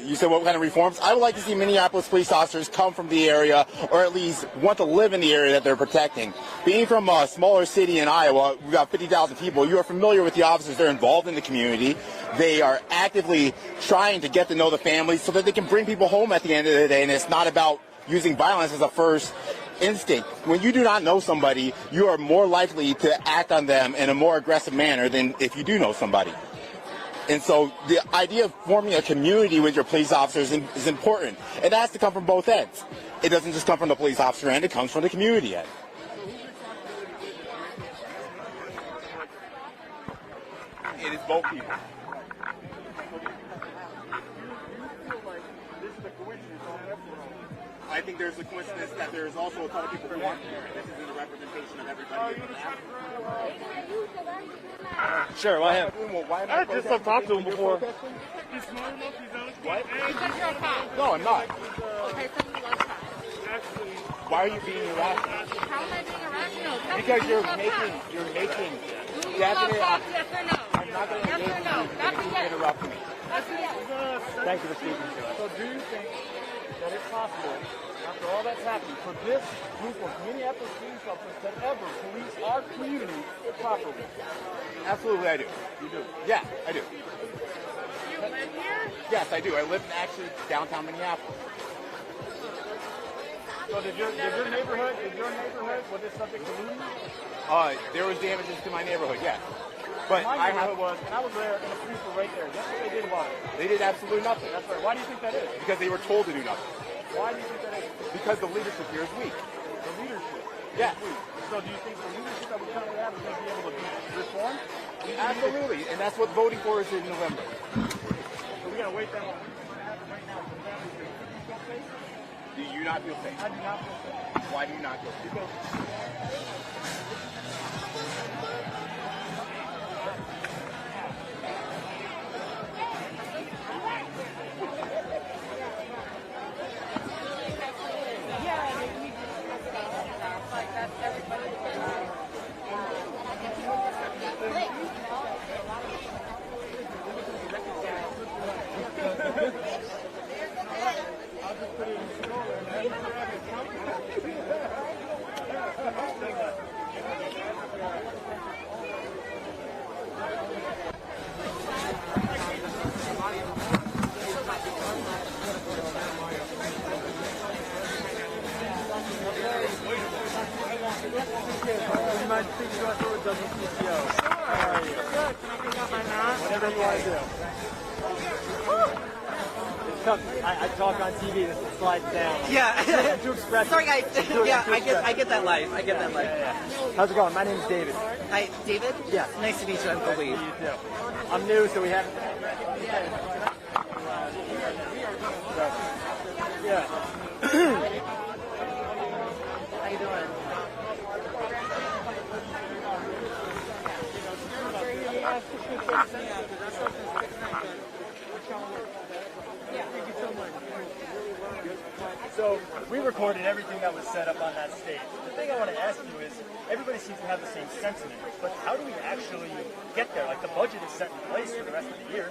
you said what kind of reforms? I would like to see Minneapolis police officers come from the area, or at least want to live in the area that they're protecting. Being from a smaller city in Iowa, we've got 50,000 people. You are familiar with the officers. They're involved in the community. They are actively trying to get to know the families so that they can bring people home at the end of the day, and it's not about using violence as a first instinct. When you do not know somebody, you are more likely to act on them in a more aggressive manner than if you do know somebody. And so the idea of forming a community with your police officers is important. It has to come from both ends. It doesn't just come from the police officer end, it comes from the community end. It is both people. Do you feel like think there's a coincidence that there's also a couple people who aren't there. This isn't a representation of everybody. Sure, why him? I just have talked to him before. He's smart enough, he's What? Because you're a cop. No, I'm not. Okay, so you love cops. Why are you being irrational? How am I being irrational? Tell Because me, you're do you love making cops? you're making Do you definite. love cops, yes or no? I'm not going to Yes or no? That's a yes. interrupt me. That's a yes. Thank you for speaking to us. So do you think that it's possible, after all that's happened, for this group of Minneapolis police officers to ever police our community properly? Absolutely, I do. You do? Yeah, I do. You live here? Yes, I do. I live in actually downtown Minneapolis. So did your neighborhood, was it subject to looting? There was damages to my neighborhood, yes. But My I neighborhood was, and I was there, and the police were right there. Guess what they did about it? They did absolutely nothing. That's right. Why do you think that is? Because they were told to do nothing. Why do you think that is? Because the leadership here is weak. The leadership. Yes. So do you think the leadership that we currently have is going to be able to be reformed? Absolutely. And that's what voting for is in November. So we got to wait that long. Right now, for families to feel safe? Do you not feel safe? I do not feel safe. Why do you not feel safe? Because I talk on TV, this slides down. Yeah. I'm too expressive. Sorry, guys. Yeah, too I get that life. I get that life. How's it going? My name's David. Hi, David? Yeah. Nice to meet you. I'm Khalid. You too. I'm new, so we haven't. Yeah. How you doing? So we recorded everything that was set up on that stage. The thing I want to ask you is, everybody seems to have the same sentiment, but how do we actually get there? Like the budget is set in place for the rest of the year.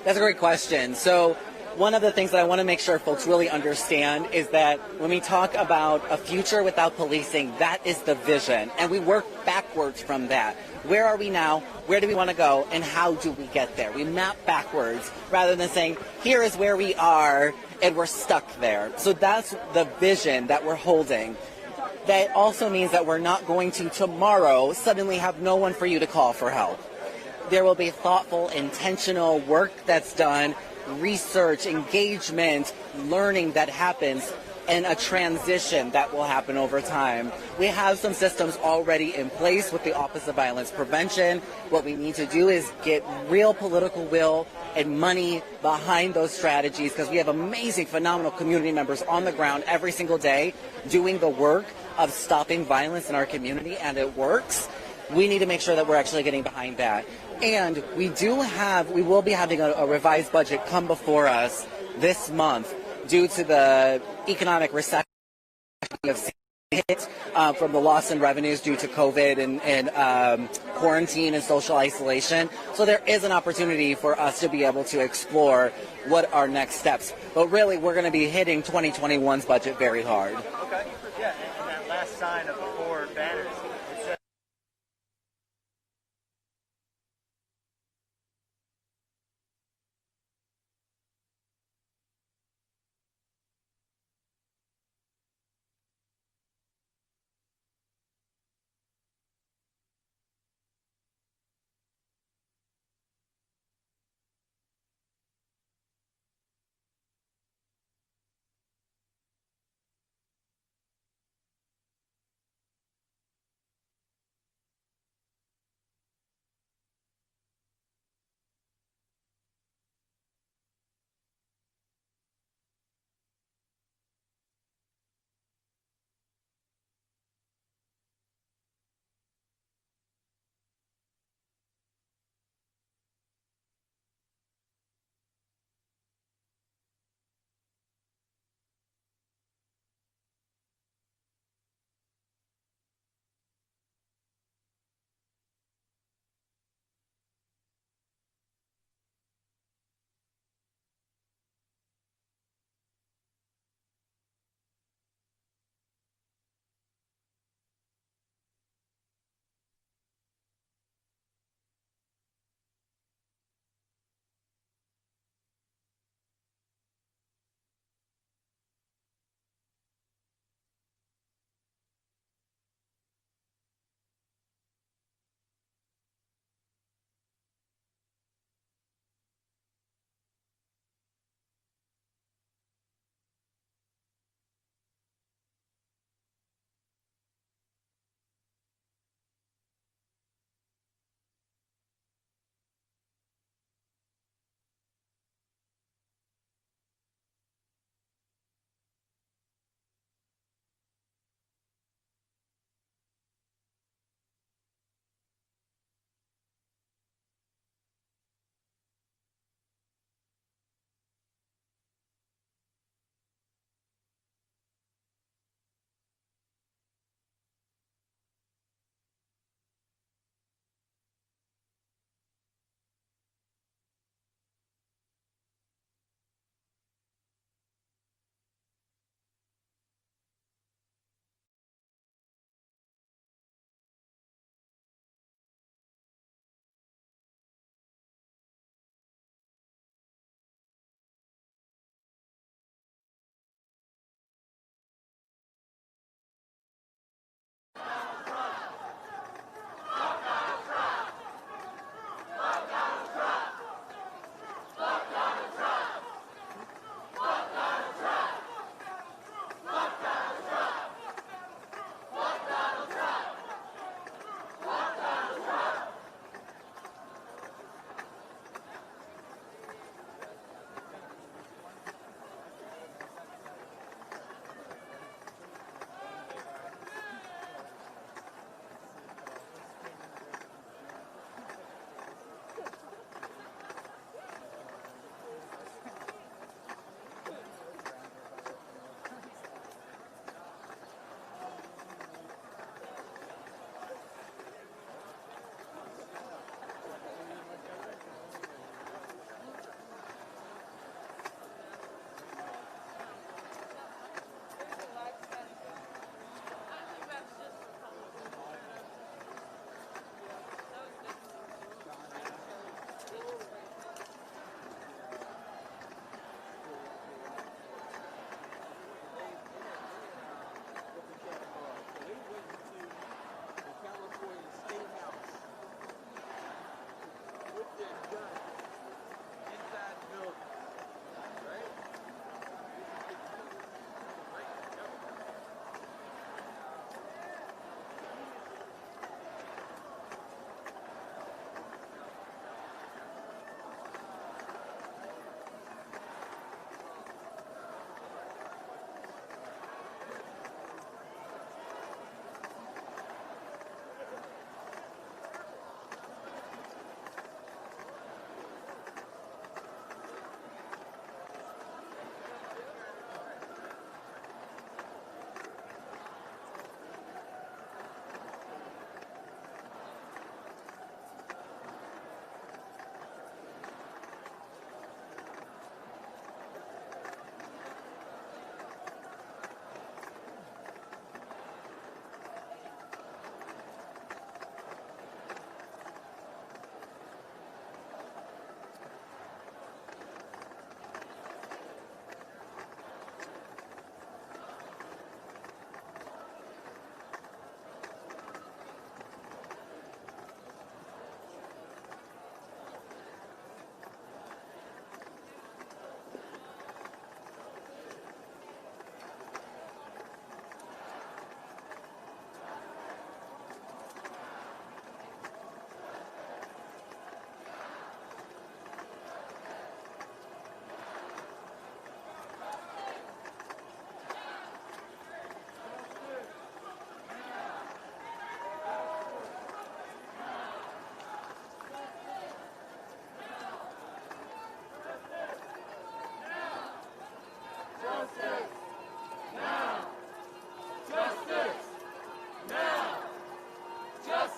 That's a great question. So one of the things that I want to make sure folks really understand is that when we talk about a future without policing, that is the vision. And we work backwards from that. Where are we now? Where do we want to go? And how do we get there? We map backwards rather than saying, here is where we are and we're stuck there. So that's the vision that we're holding. That also means that we're not going to tomorrow suddenly have no one for you to call for help. There will be thoughtful, intentional work that's done, research, engagement, learning that happens, and a transition that will happen over time. We have some systems already in place with the Office of Violence Prevention. What we need to do is get real political will and money behind those strategies, because we have amazing, phenomenal community members on the ground every single day doing the work of stopping violence in our community, and it works. We need to make sure that we're actually getting behind that. And we will be having a revised budget come before us this month due to the economic recession of hit from the loss in revenues due to COVID and quarantine and social isolation. So there is an opportunity for us to be able to explore what our next steps. But really, we're going to be hitting 2021's budget very hard. Okay. Yeah, and that last sign of the four banners, it says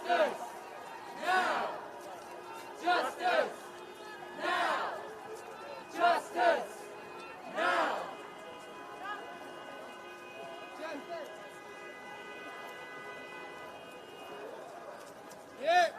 Justice! Now! Justice! Now! Justice! Now! Justice! Yeah!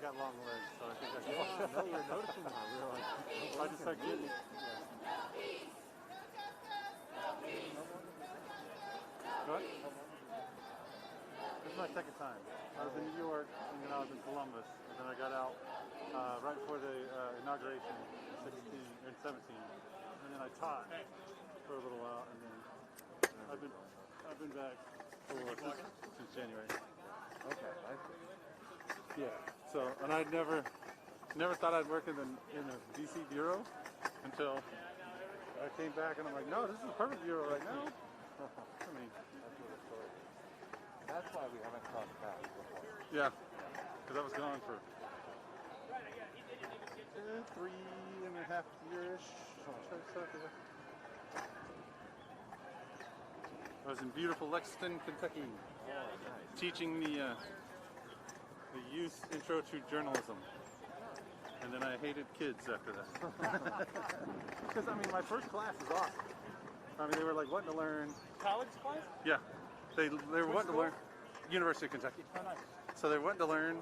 got long legs, so I think I can walk. No, you're noticing that. We're like, I just start getting. What? This is my second time. I was in New York, and then I was in Columbus, and then I got out right before the inauguration in 17, and then I taught for a little while, and then I've been back since January. Okay. Yeah. So, and I'd never thought I'd work in a DC bureau until I came back, and I'm like, no, this is the perfect bureau right now. I mean, That's why we haven't crossed paths before. yeah, because I was gone for 3.5 years. I was in beautiful Lexington, Kentucky, teaching the youth intro to journalism. And then I hated kids after that. Because, I mean, my first class is awesome. I mean, they were like wanting to learn. College class? Yeah. They were wanting to learn. University of Kentucky. Oh, nice. So they were wanting to learn.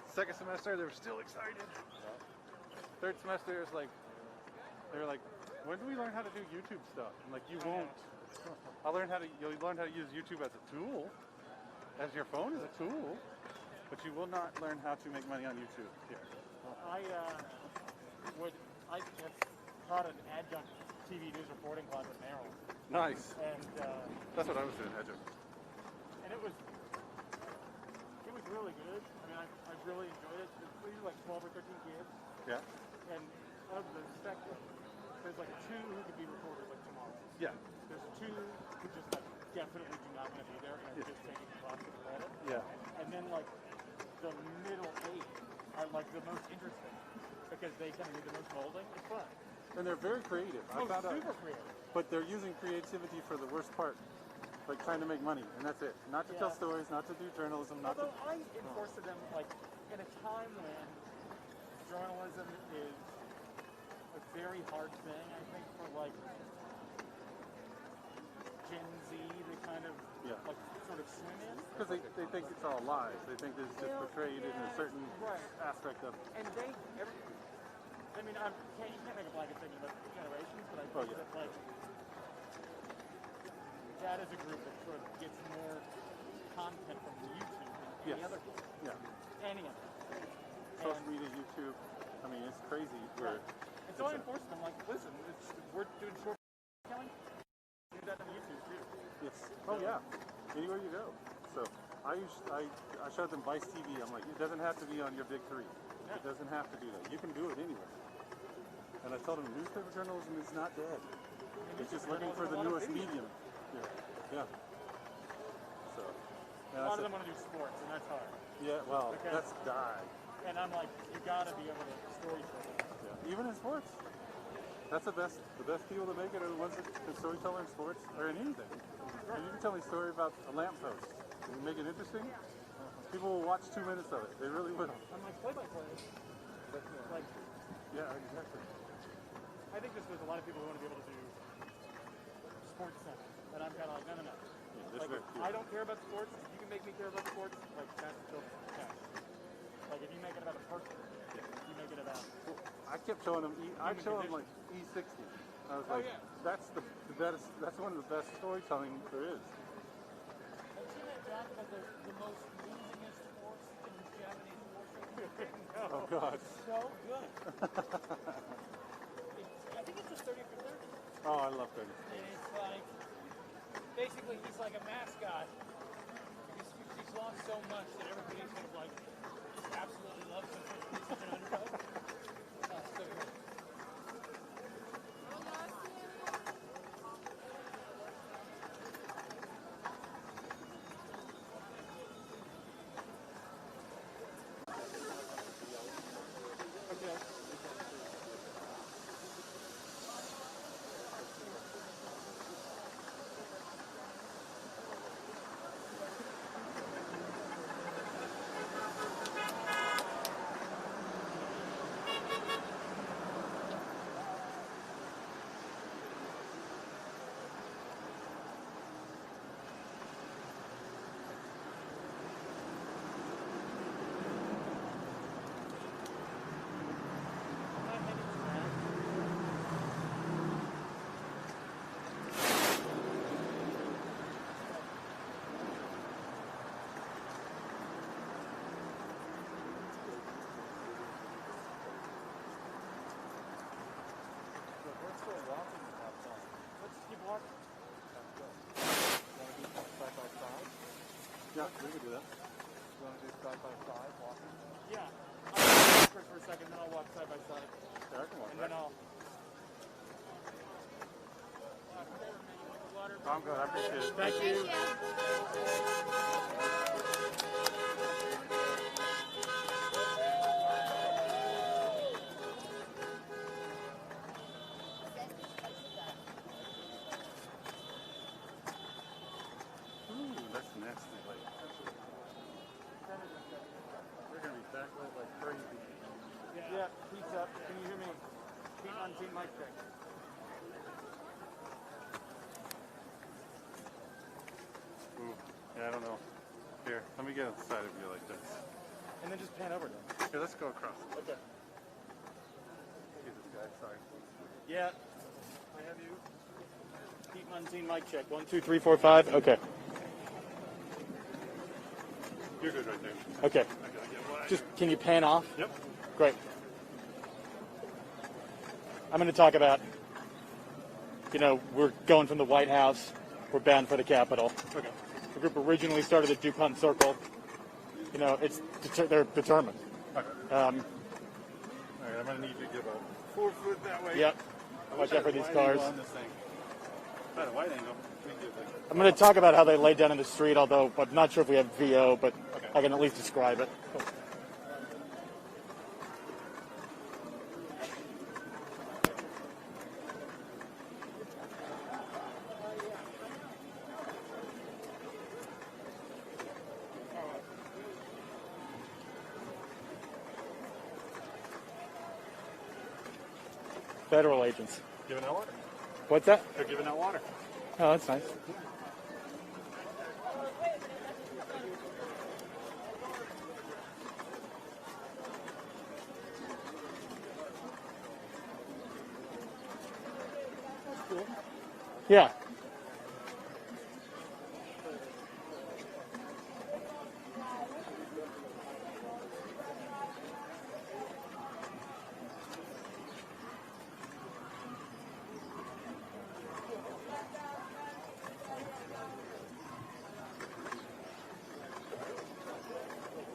Second semester, they were still excited. Third semester, it was like, they were like, when do we learn how to do YouTube stuff? I'm like, you won't. You'll learn how to use YouTube as a tool, as your phone is a tool, but you will not learn how to make money on YouTube here. I taught an adjunct TV news reporting class at Maryland. Nice. And that's what I was doing, adjunct. And it was really good. I mean, I really enjoyed it. We were like 12 or 13 kids. Yeah. And of the spectrum, there's like 2 who could be reporters like tomorrow. Yeah. There's 2 who just like definitely do not want to be there and are just taking the class for the credit. Yeah. And then like the middle 8 are like the most interesting because they kind of do the most molding. It's fun. And they're very creative. Super creative. But they're using creativity for the worst part. Like trying to make money, and that's it. Not to tell stories, not to do journalism, not Although to... I enforce to them, like, in a time when journalism is a very hard thing, I think, for, like, Gen Z to kind of, like, sort of swim in. Because they think it's all lies. They think it's just portrayed in a certain aspect of... And I mean, you can't make a blanket statement about generations, but I think that, like, that is a group that sort of gets more content from YouTube than any other group. Yeah. Any other. Social media, YouTube. I mean, it's crazy. And so I enforce them, like, listen, we're doing short telling. Do that on YouTube too. Yes. Oh yeah. Anywhere you go. So I showed them Vice TV. I'm like, it doesn't have to be on your big 3. It doesn't have to do that. You can do it anywhere. And I told them newspaper journalism is not dead. It's just looking for the newest medium. Yeah. So. A lot of them want to do sports, and that's hard. Yeah, well, that's died. And I'm like, you gotta be able to storytell. Yeah. Even in sports. That's the best people that make it are the ones that can storytell in sports or in anything. And you can tell me a story about a lamppost. Can you make it interesting? People will watch 2 minutes of it. They really will. I'm like, play-by-play. Like, yeah, exactly. I think there's a lot of people who want to be able to do sports center. And I'm kind of like, no. Yeah, like, I don't care about sports. If you can make me care about sports, like, that's still cash. Like, if you make it about a person, you make it about... I kept showing them, I'd show them, like, E60. I was like, that's one of the best storytelling there is. Have you seen that John about the most losingest sports in Japanese sports? No. Oh, God. So good. I think it's just 30 for 30. Oh, I love 30. And it's like, basically he's like a mascot. He's lost so much that everybody sort of like just absolutely loves him. He's such an underdog. So good. Let's keep walking. Side by side? Yeah, we can do that. You want to do side by side walking? Yeah. I'll walk for a second, then I'll walk side by side. Yeah, I can walk. And then I'll... I'm good. I appreciate it. Thank you. Ooh, that's nasty. Like, we're gonna be backlit like crazy. Yeah, Pete's up. Can you hear me? Pete on team mic check. Ooh, yeah, I don't know. Here, let me get inside of you like this. And then just pan over them. Here, let's go across. Okay. Jesus, guy, sorry. Yeah. I have you. Pete Muntean, mic check. 1, 2, 3, 4, 5. Okay. You're good right there. Okay. Just, can you pan off? Yep. Great. I'm going to talk about, we're going from the White House. We're bound for the Capitol. Okay. The group originally started at DuPont Circle. They're determined. Okay. All right, I'm going to need you to give a 4 foot that way. Yep. Watch out for these cars. On this thing. At a wide angle. I'm going to talk about how they lay down in the street, although I'm not sure if we have VO, but I can at least describe it. Federal agents. Giving out water. What's that? They're giving out water. Oh, that's nice. Yeah.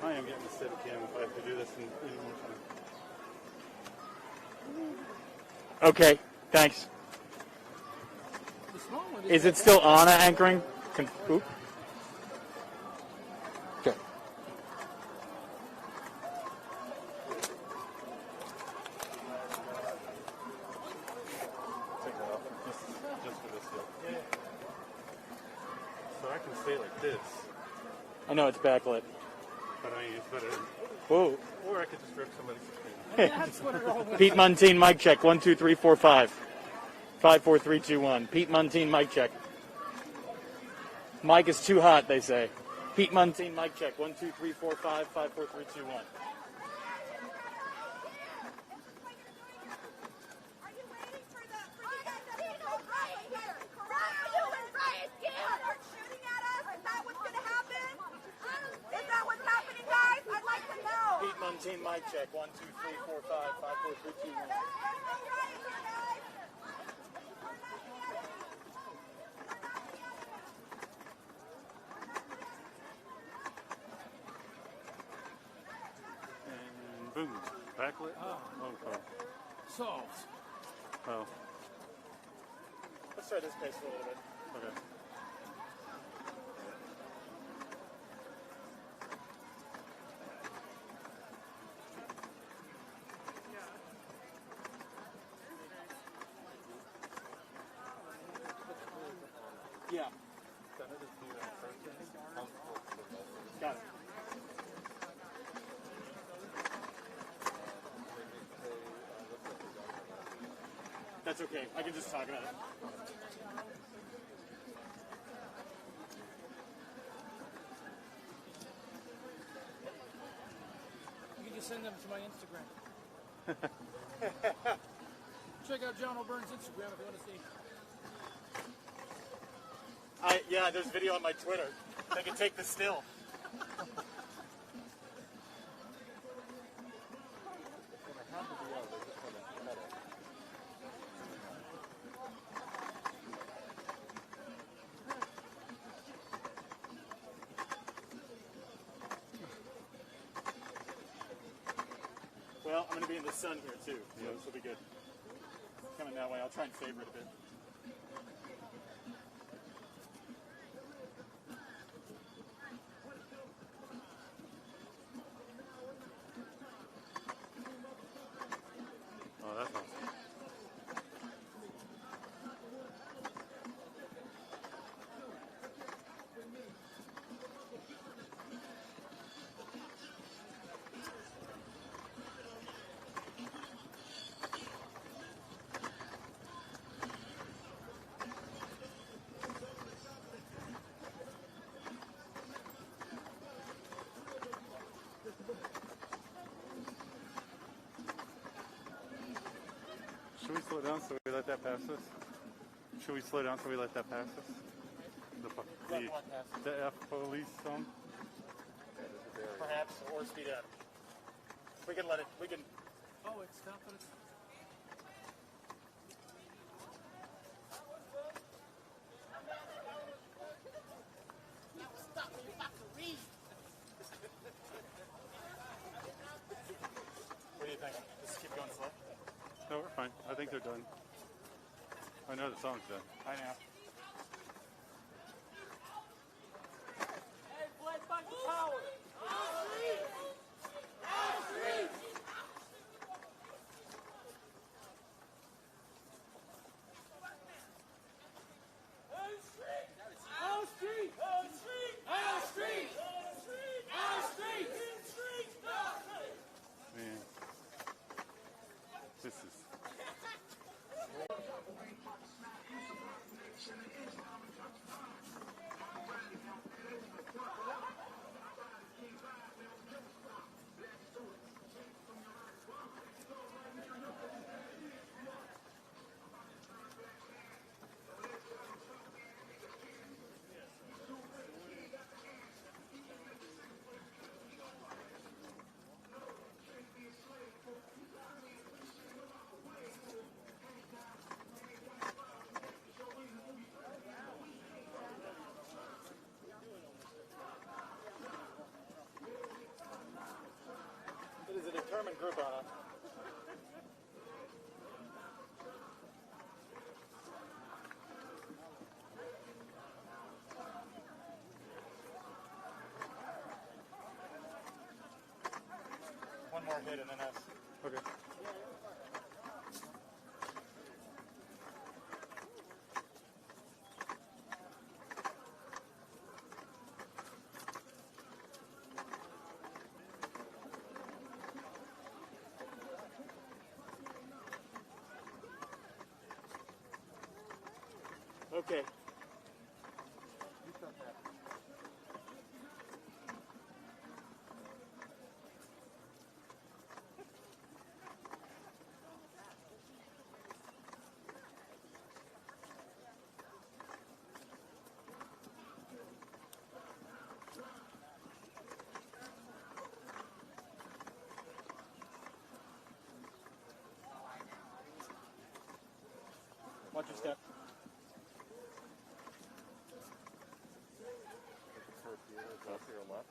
I am getting a steady cam if I have to do this in any more time. Okay, thanks. Is it still on anchoring? Oop. Okay. Take that off. Just for this deal. So I can stay like this. I know it's backlit. But I mean, it's better. Whoa. Or I could just rip somebody's screen. Pete Muntean, mic check. 1, 2, 3, 4, 5. 5, 4, 3, 2, 1. Pete Muntean, mic check. Mic is too hot, they say. Pete Muntean, mic check. 1, 2, 3, 4, 5. 5, 4, 3, 2, 1. Pete Muntean, mic check. 1, 2, 3, 4, 5. 5, 4, 3, 2, 1. And boom. Backlit. Oh, okay. Solved. Oh. Let's try this pace for a little bit. Okay. Yeah. Got it. That's okay. I can just talk about it. You can just send them to my Instagram. Check out John O'Byrne's Instagram if you want to see. Yeah, there's video on my Twitter. They can take the still. I'm going to be in the sun here too, so this will be good. Coming that way, I'll try and favor it a bit. Oh, that's awesome. Should we slow down so we let that pass us? Should we slow down so we let that pass us? The F police song? Perhaps, or speed up. We can let it, we can... Oh, it's stopping. What do you think? Just keep going slow? No, we're fine. I think they're done. I know the song's done. I know. Hey, Black back to power! Our streets! Our streets! Our street! Our street! Our street! Our street! Man. This is... It is a determined group on it. One more hit and then us. Okay. Okay. Watch your step. Left or left?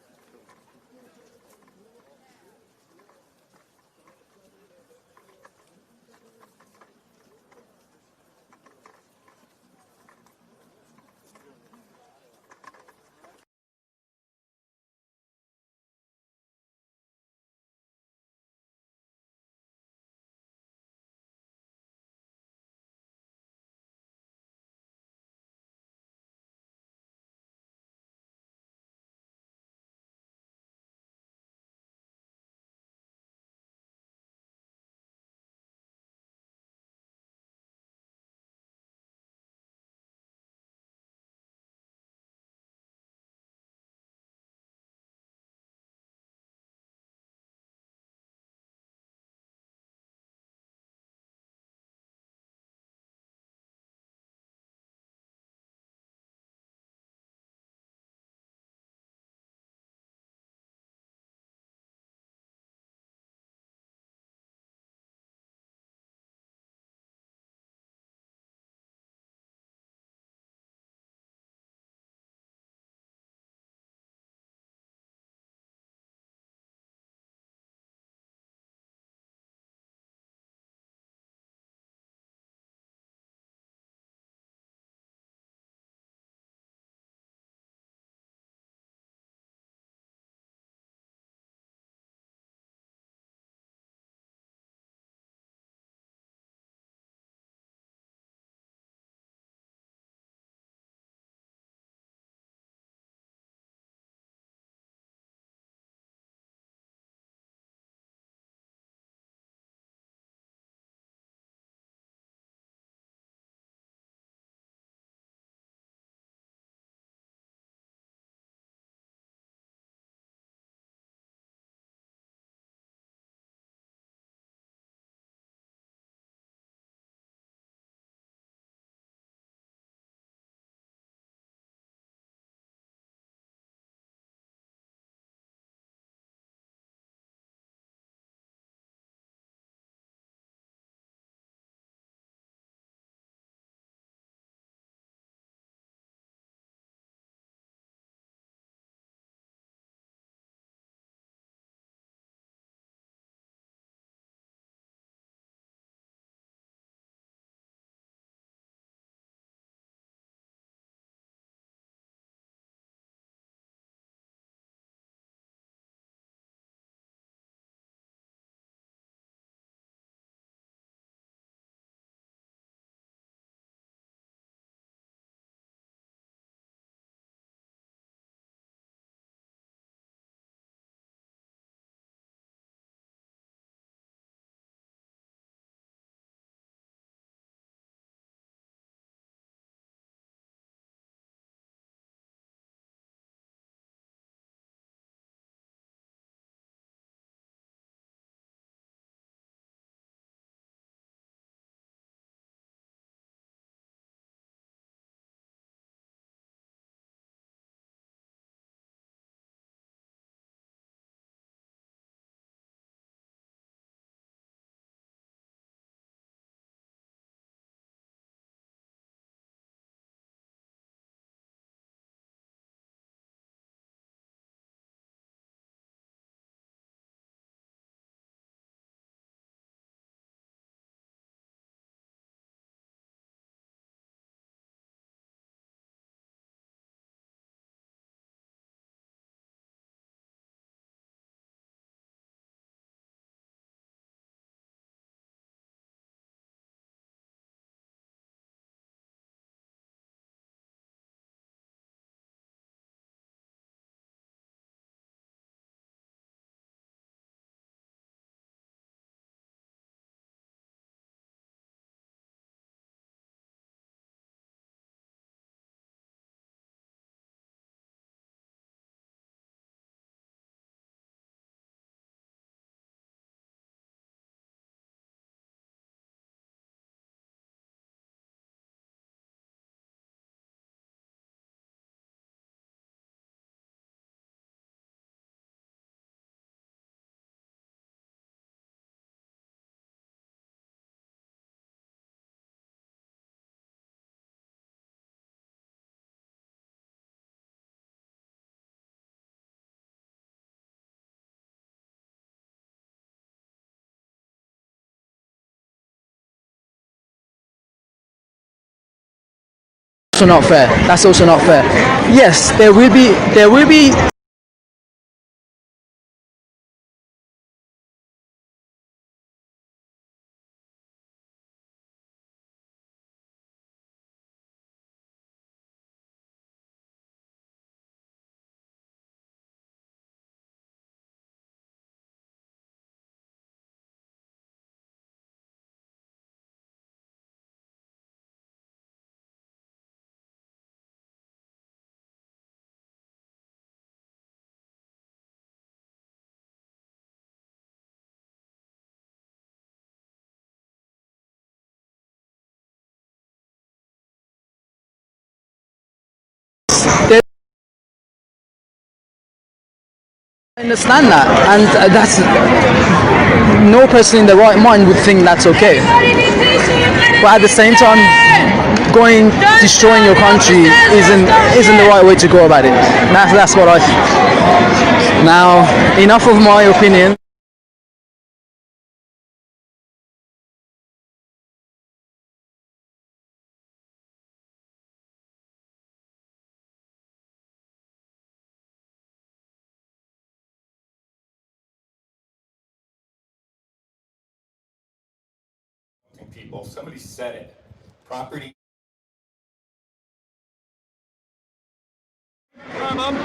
also not fair. That's also not fair. Yes, there will be I understand that, and that's no person in the right mind would think that's okay. But at the same time, destroying your country isn't the right way to go about it. That's what I think. Now, enough of my opinion. People, somebody said it. Property. Hi, Mum.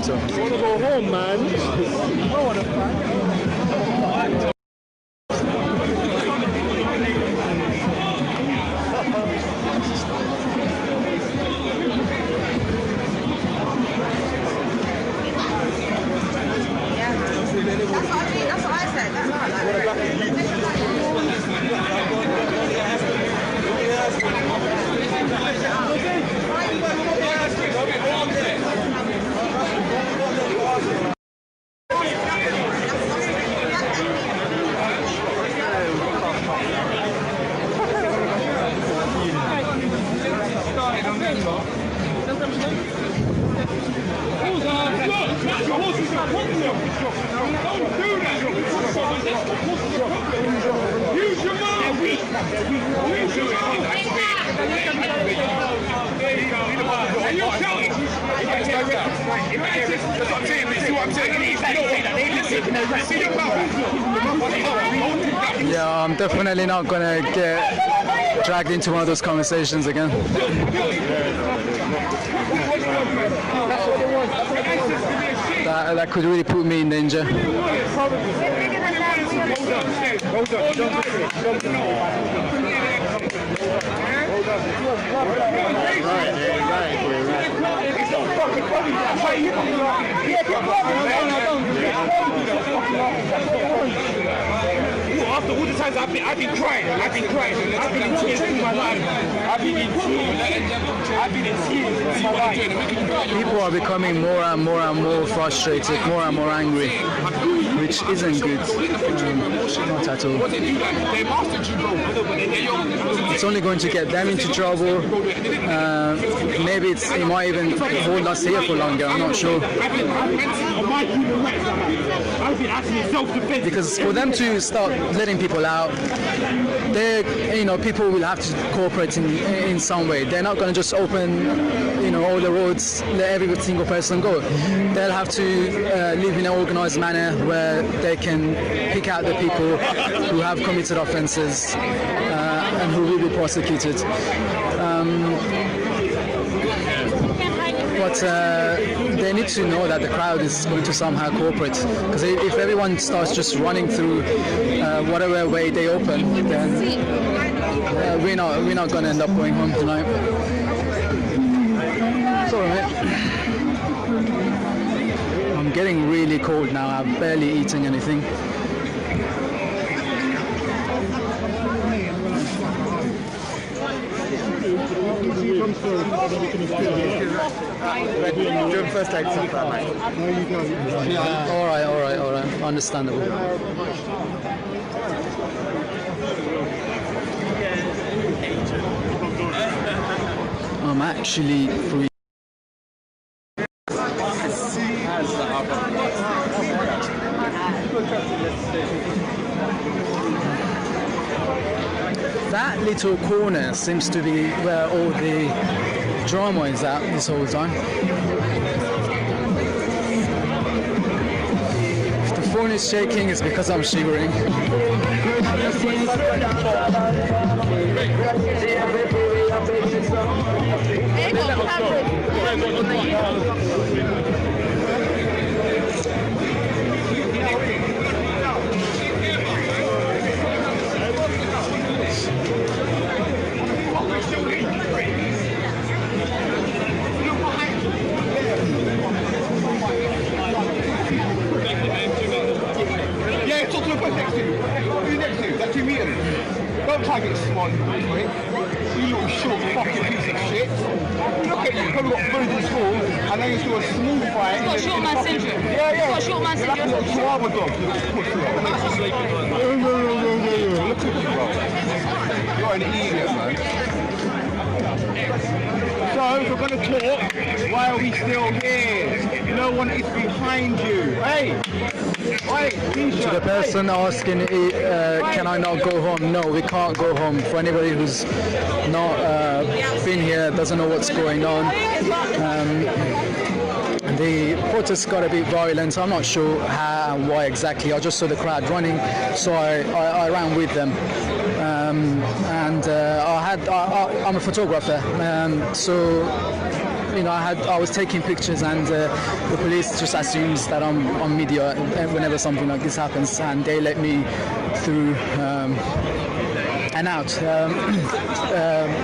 I want to go home, man. I want to fight. That's what I said. That's what Yeah, I'm definitely not gonna get dragged into one of those conversations again. That could really put me in danger. After all the times I've been crying. I've been in tears through my life. I've been in tears. People are becoming more and more frustrated, more and more angry, which isn't good. Not at all. It's only going to get them into trouble. Maybe it might even hold us here for longer. I'm not sure. Because for them to start letting people out, people will have to cooperate in some way. They're not going to just open, all the roads, let every single person go. They'll have to live in an organized manner where they can pick out the people who have committed offences and who will be prosecuted. But they need to know that the crowd is going to somehow cooperate. Because if everyone starts just running through whatever way they open, then we're not going to end up going home tonight. It's all right. I'm getting really cold now. I'm barely eating anything. Doing first aid stuff, mate. All right. Understandable. I'm actually free. That little corner seems to be where all the drama is at this whole time. If the phone is shaking, it's because I'm shivering. Yeah, talk to the person next to you. Who's next to you? That 2 meters. Don't try to get smart, mate. You little short fucking piece of shit. Look at you, probably got food in school, and then you saw a small fight. You've got short man syndrome. Yeah. You've got short man syndrome. That's what Chihuahua dog. No. Look at you, bro. You're an idiot, man. So, if we're going to talk, why are we still here? No one is behind you. Hey! To the person asking, can I not go home? No, we can't go home. For anybody who's not been here, doesn't know what's going on. The protest got a bit violent. I'm not sure how and why exactly. I just saw the crowd running, so I ran with them. I'm a photographer, so I was taking pictures, and the police just assumes that I'm on media whenever something like this happens, and they let me through and out.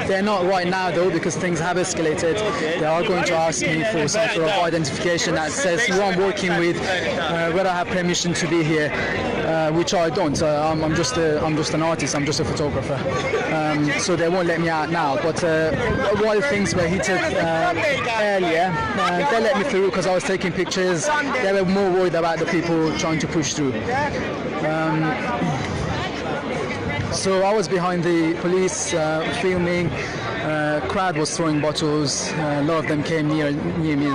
They're not right now though, because things have escalated. They are going to ask me for some sort of identification that says who I'm working with, whether I have permission to be here, which I don't. I'm just an artist. I'm just a photographer. So they won't let me out now. But while things were heated earlier, they let me through because I was taking pictures. They were more worried about the people trying to push through. So I was behind the police filming. Crowd was throwing bottles. A lot of them came near me.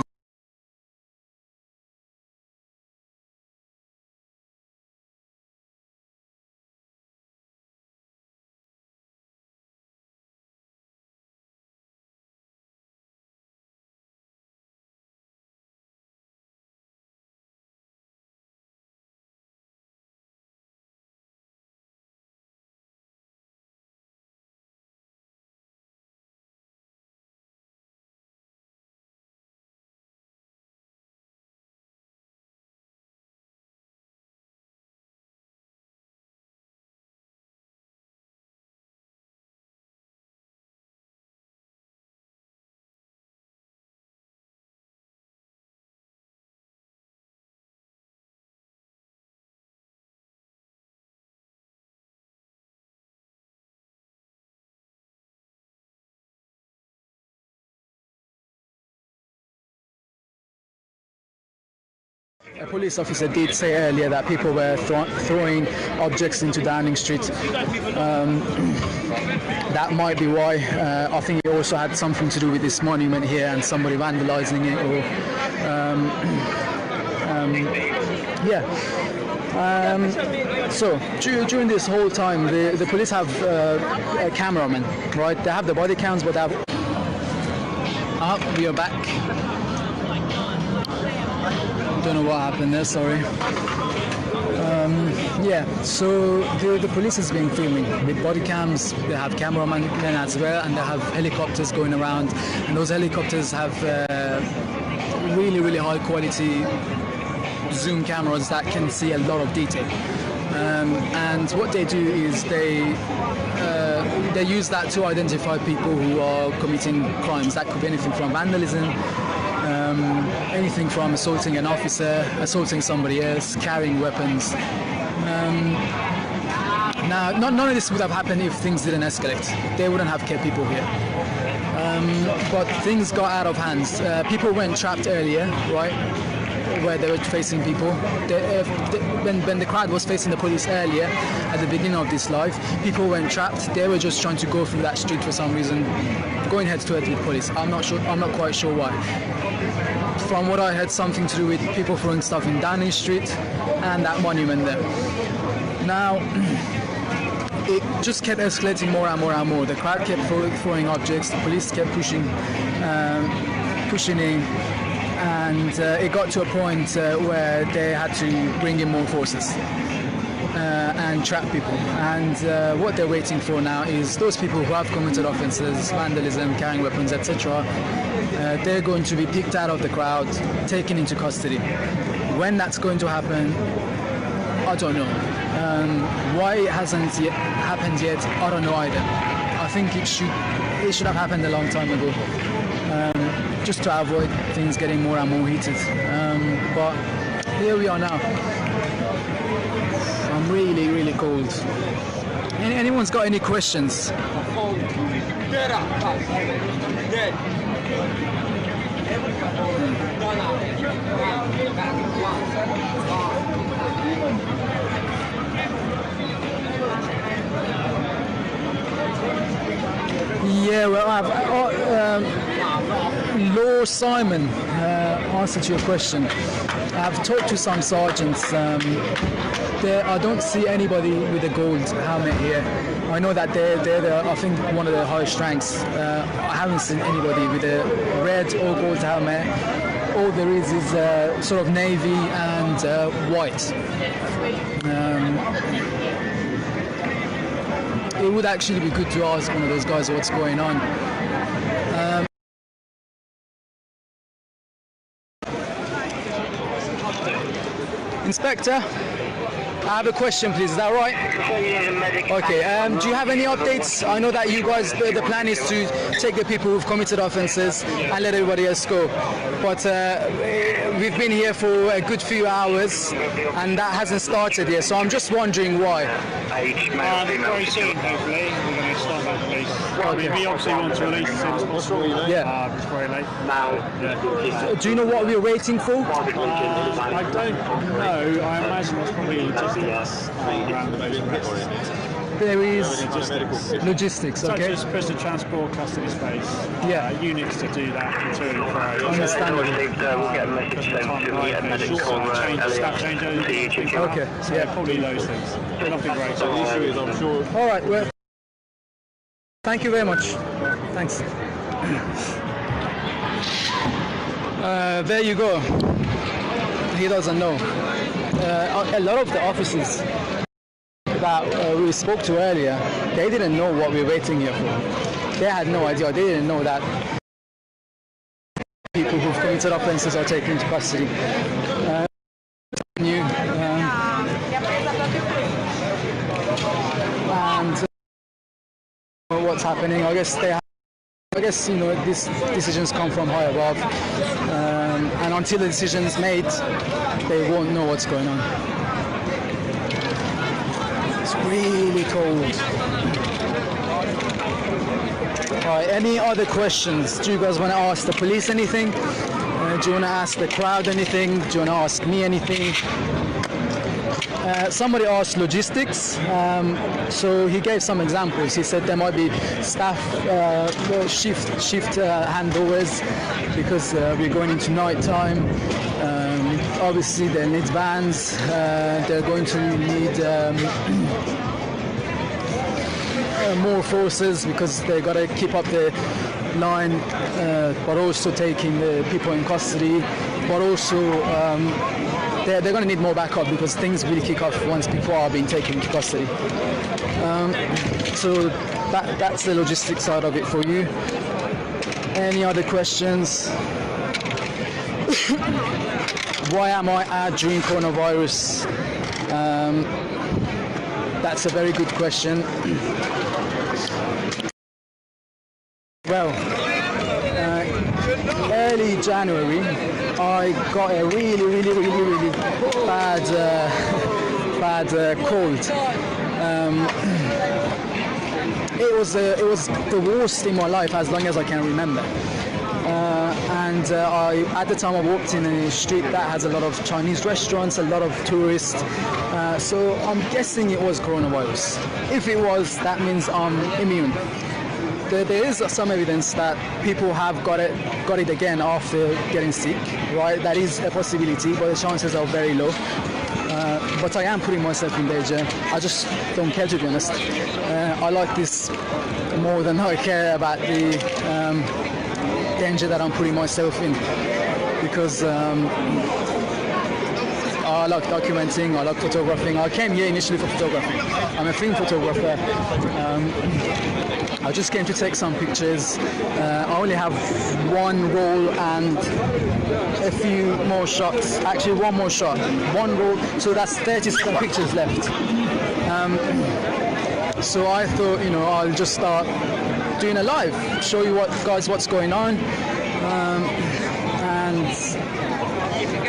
A police officer did say earlier that people were throwing objects into Downing Street. That might be why. I think it also had something to do with this monument here and somebody vandalizing it. So during this whole time, the police have a cameraman, right? They have the body cams, but they have... we are back. Don't know what happened there, sorry. So the police has been filming with body cams. They have cameramen as well, and they have helicopters going around, and those helicopters have really, really high quality zoom cameras that can see a lot of detail. And what they do is they use that to identify people who are committing crimes. That could be anything from vandalism, anything from assaulting an officer, assaulting somebody else, carrying weapons. Now, none of this would have happened if things didn't escalate. They wouldn't have kept people here. But things got out of hand. People went trapped earlier, right, where they were facing people. When the crowd was facing the police earlier, at the beginning of this live, people went trapped. They were just trying to go through that street for some reason, going head to head with police. I'm not quite sure why. From what I heard, something to do with people throwing stuff in Downing Street and that monument there. Now, it just kept escalating more and more and more. The crowd kept throwing objects, the police kept pushing in, and it got to a point where they had to bring in more forces and trap people. And what they're waiting for now is those people who have committed offences, vandalism, carrying weapons, etc., they're going to be picked out of the crowd, taken into custody. When that's going to happen, I don't know. Why it hasn't happened yet, I don't know either. I think it should have happened a long time ago, just to avoid things getting more and more heated. But here we are now. I'm really, really cold. Anyone's got any questions? Get up! Dead! Yeah, well, Law Simon, answer to your question. I've talked to some sergeants. I don't see anybody with a gold helmet here. I know that they're I think one of the highest ranks. I haven't seen anybody with a red or gold helmet. All there is sort of navy and white. It would actually be good to ask one of those guys what's going on. Inspector, I have a question, please. Is that right? Okay. Do you have any updates? I know that you guys, the plan is to take the people who've committed offences and let everybody else go. But we've been here for a good few hours and that hasn't started yet. So I'm just wondering why. Very soon, hopefully, we're going to start that release. I mean, we obviously want to release as soon as possible. Yeah. It's very late. Do you know what we're waiting for? I don't know. I imagine it's probably logistics around those arrests. There is logistics, okay? Such as prisoner transport, custody space. Units to do that to and fro. Understandable. We'll get a message sent to staff changeovers. Okay. So probably those things. Nothing great. So the issue is, I'm sure. All right. Well, thank you very much. Thanks. There you go. He doesn't know. A lot of the officers that we spoke to earlier, they didn't know what we were waiting here for. They had no idea. They didn't know that people who've committed offences are taken into custody. And what's happening? I guess these decisions come from high above, and until the decision is made, they won't know what's going on. It's really cold. Alright, any other questions? Do you guys want to ask the police anything? Do you want to ask the crowd anything? Do you want to ask me anything? Somebody asked logistics, so he gave some examples. He said there might be staff shift handovers because we're going into night time. Obviously they need vans, they're going to need more forces because they got to keep up the line, but also taking the people in custody, but also they're going to need more backup because things really kick off once people are being taken into custody. So that's the logistics side of it for you. Any other questions? Why am I out during coronavirus? That's a very good question. Well, early January, I got a really bad cold. it was the worst in my life as long as I can remember. At the time I walked in a street that has a lot of Chinese restaurants, a lot of tourists, so I'm guessing it was coronavirus. If it was, that means I'm immune. There is some evidence that people have got it again after getting sick, right? That is a possibility, but the chances are very low. But I am putting myself in danger. I just don't care, to be honest. I like this more than I care about the danger that I'm putting myself in, because I like documenting, I like photographing. I came here initially for photography. I'm a film photographer. I just came to take some pictures. I only have one roll and a few more shots. Actually, one more shot, one roll. So that's 37 pictures left. So I thought, I'll just start doing a live, show you what's going on, and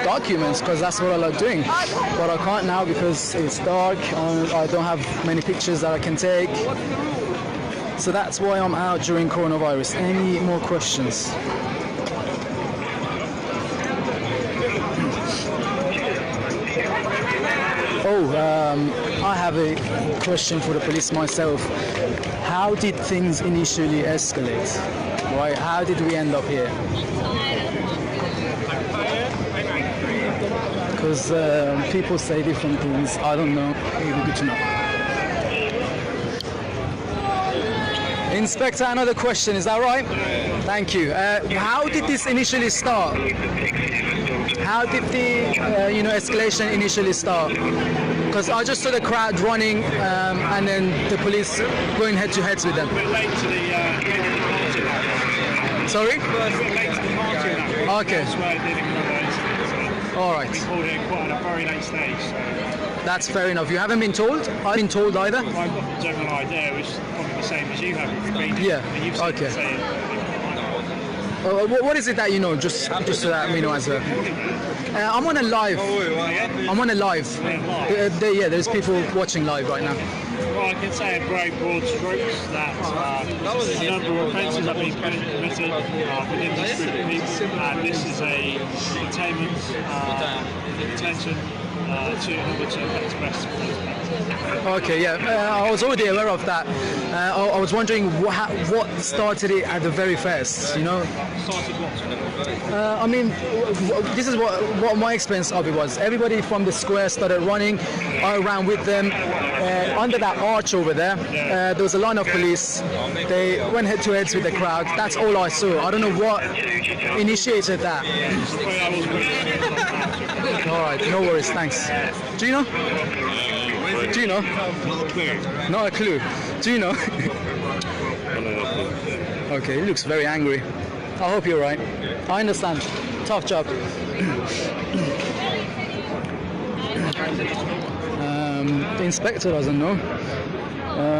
documents, because that's what I like doing. But I can't now because it's dark. I don't have many pictures that I can take. So that's why I'm out during coronavirus. Any more questions? I have a question for the police myself. How did things initially escalate? Right? How did we end up here? Because people say different things. I don't know. It would be good to know. Inspector, another question. Is that right? Thank you. How did this initially start? How did the escalation initially start? Because I just saw the crowd running and then the police going head to heads with them. Sorry? Okay. All right. That's fair enough. You haven't been told? I've been told either? I've got a general idea, which is probably the same as you have. Yeah. Okay. What is it that you know? Just so that we know as well. I'm on a live. I'm on a live. There's people watching live right now. Well, I can say in very broad strokes that a number of offences have been committed within this group of people, and this is a containment intention to express. Okay, yeah, I was already aware of that. I was wondering what started it at the very first, Started what? I mean, this is what my experience of it was. Everybody from the square started running. I ran with them. Under that arch over there, there was a line of police. They went head to heads with the crowd. That's all I saw. I don't know what initiated that. All right, no worries, thanks. Do you know? Do you know? Not a clue. Do you know? Okay, he looks very angry. I hope you're right. I understand. Tough job. The inspector doesn't know.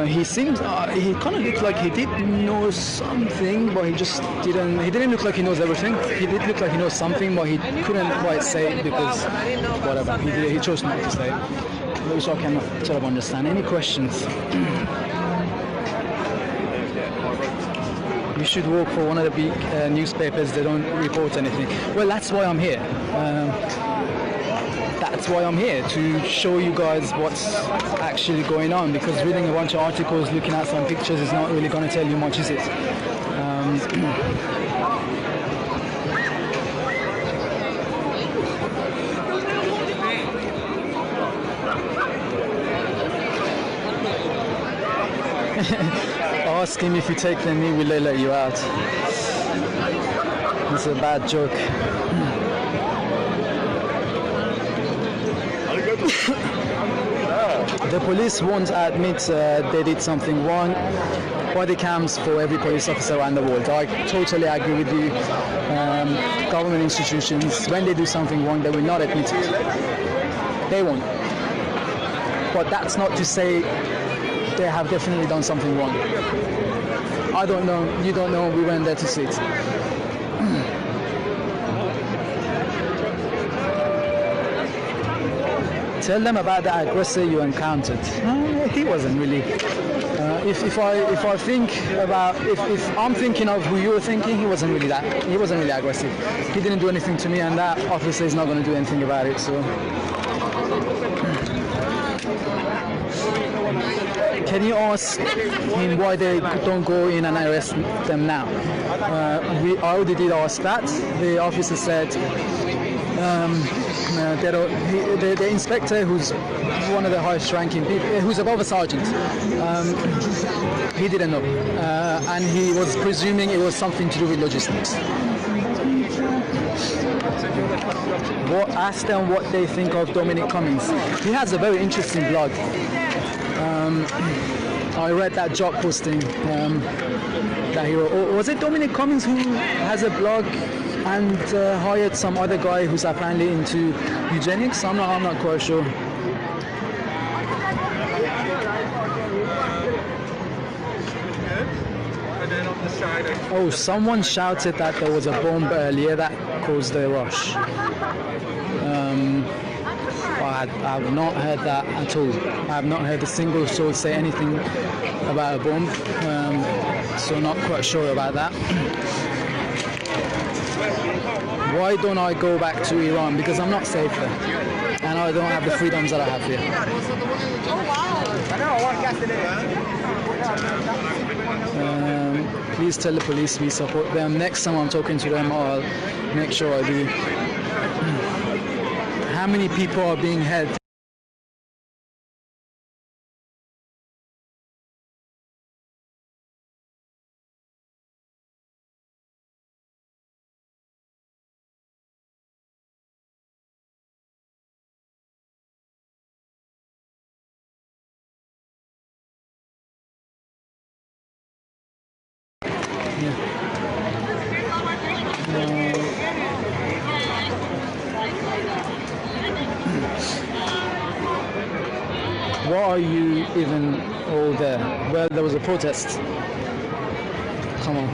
He seems, he kind of looked like he did know something, but he just didn't. He didn't look like he knows everything. He did look like he knows something, but he couldn't quite say it because whatever. He chose not to say it, which I cannot sort of understand. Any questions? You should work for one of the big newspapers. They don't report anything. Well, that's why I'm here. That's why I'm here, to show you guys what's actually going on, because reading a bunch of articles, looking at some pictures is not really going to tell you much, is it? Ask him if you take the knee, will they let you out? It's a bad joke. The police won't admit they did something wrong. Body cams for every police officer around the world. I totally agree with you. Government institutions, when they do something wrong, they will not admit it. They won't. But that's not to say they have definitely done something wrong. I don't know, you don't know, we went there to see it. Tell them about the aggressor you encountered. He wasn't really. if I think about if I'm thinking of who you're thinking, he wasn't really aggressive. He didn't do anything to me, and that officer is not going to do anything about it. So, can you ask him why they don't go in and arrest them now? I already did ask that. The officer said the inspector, who's one of the highest ranking people, who's above a sergeant, he didn't know, and he was presuming it was something to do with logistics. Ask them what they think of Dominic Cummings. He has a very interesting blog. I read that job posting that he wrote. Or was it Dominic Cummings who has a blog and hired some other guy who's apparently into eugenics? I'm not quite sure. Oh, someone shouted that there was a bomb earlier that caused the rush. I have not heard that at all. I have not heard a single soul say anything about a bomb, so not quite sure about that. Why don't I go back to Iran? Because I'm not safe there, and I don't have the freedoms that I have here. Please tell the police we support them. Next time I'm talking to them, I'll make sure I do. How many people are being held? Why are you even all there? Well, there was a protest. Come on.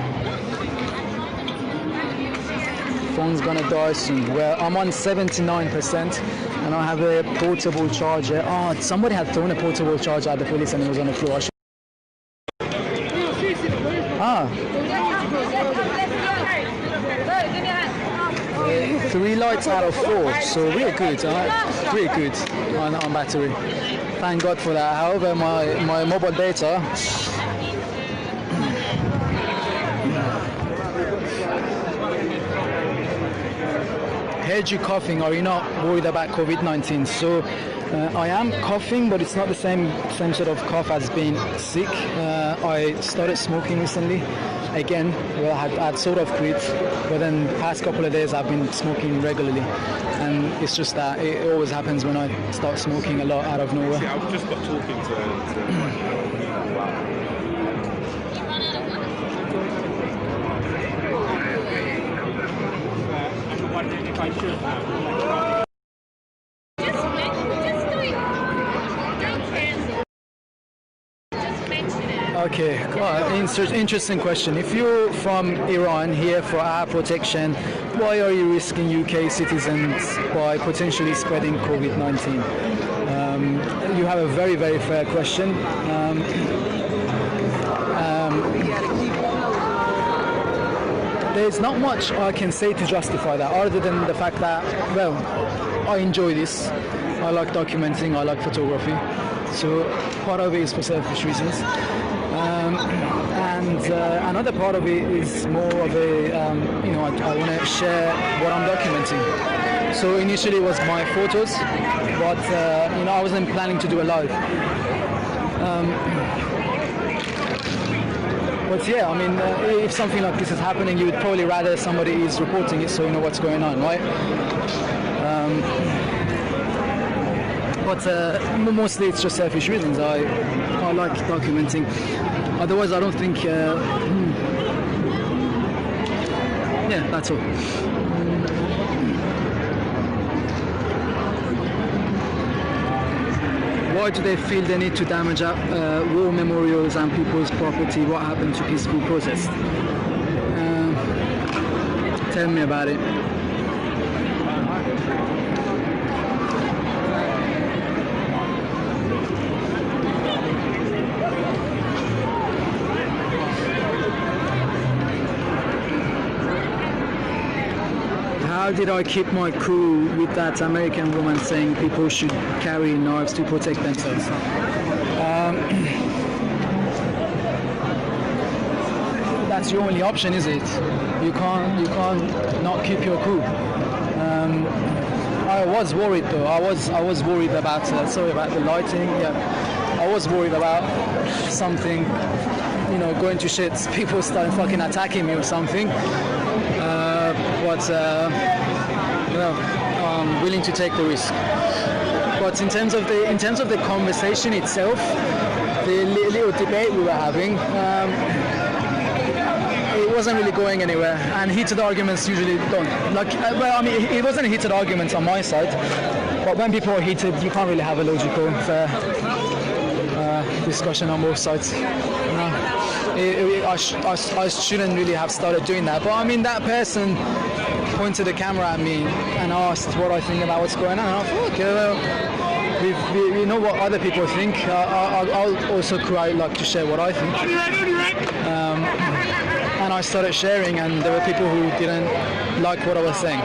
Phone's gonna die soon. Well, I'm on 79% and I have a portable charger. Oh, somebody had thrown a portable charger at the police and it was on the floor. Ah. 3 lights out of 4, so we're good, pretty good on battery. Thank God for that. However, my mobile data heard you coughing. Are you not worried about COVID-19? So I am coughing, but it's not the same sort of cough as being sick. I started smoking recently. Again, well, I'd sort of quit, but then the past couple of days I've been smoking regularly, and it's just that it always happens when I start smoking a lot out of nowhere. See, I've just got talking to I'm wondering if I should have. Okay, interesting question. If you're from Iran here for our protection, why are you risking UK citizens by potentially spreading COVID-19? You have a very, very fair question. There's not much I can say to justify that, other than the fact that, well, I enjoy this. I like documenting, I like photography. So part of it is for selfish reasons. And another part of it is more of a, I want to share what I'm documenting. So initially it was my photos, but I wasn't planning to do a live. But yeah, I mean, if something like this is happening, you would probably rather somebody is reporting it so you know what's going on, right? But mostly it's just selfish reasons. I like documenting. Otherwise, I don't think. Yeah, that's all. Why do they feel the need to damage war memorials and people's property? What happened to peaceful protest? Tell me about it. how did I keep my cool with that American woman saying people should carry knives to protect themselves? That's your only option, is it? You can't not keep your cool. I was worried though. I was worried about sorry about the lighting. Yeah, I was worried about something, you know, going to shit. People starting fucking attacking me or something. But you know, I'm willing to take the risk. But in terms of the conversation itself, the little debate we were having. It wasn't really going anywhere, and heated arguments usually don't. Well, I mean, it wasn't a heated argument on my side, but when people are heated, you can't really have a logical, fair discussion on both sides. You know, I shouldn't really have started doing that. But I mean, that person pointed the camera at me and asked what I think about what's going on, and I thought, okay, well, we know what other people think. I'll also quite like to share what I think. And I started sharing, and there were people who didn't like what I was saying.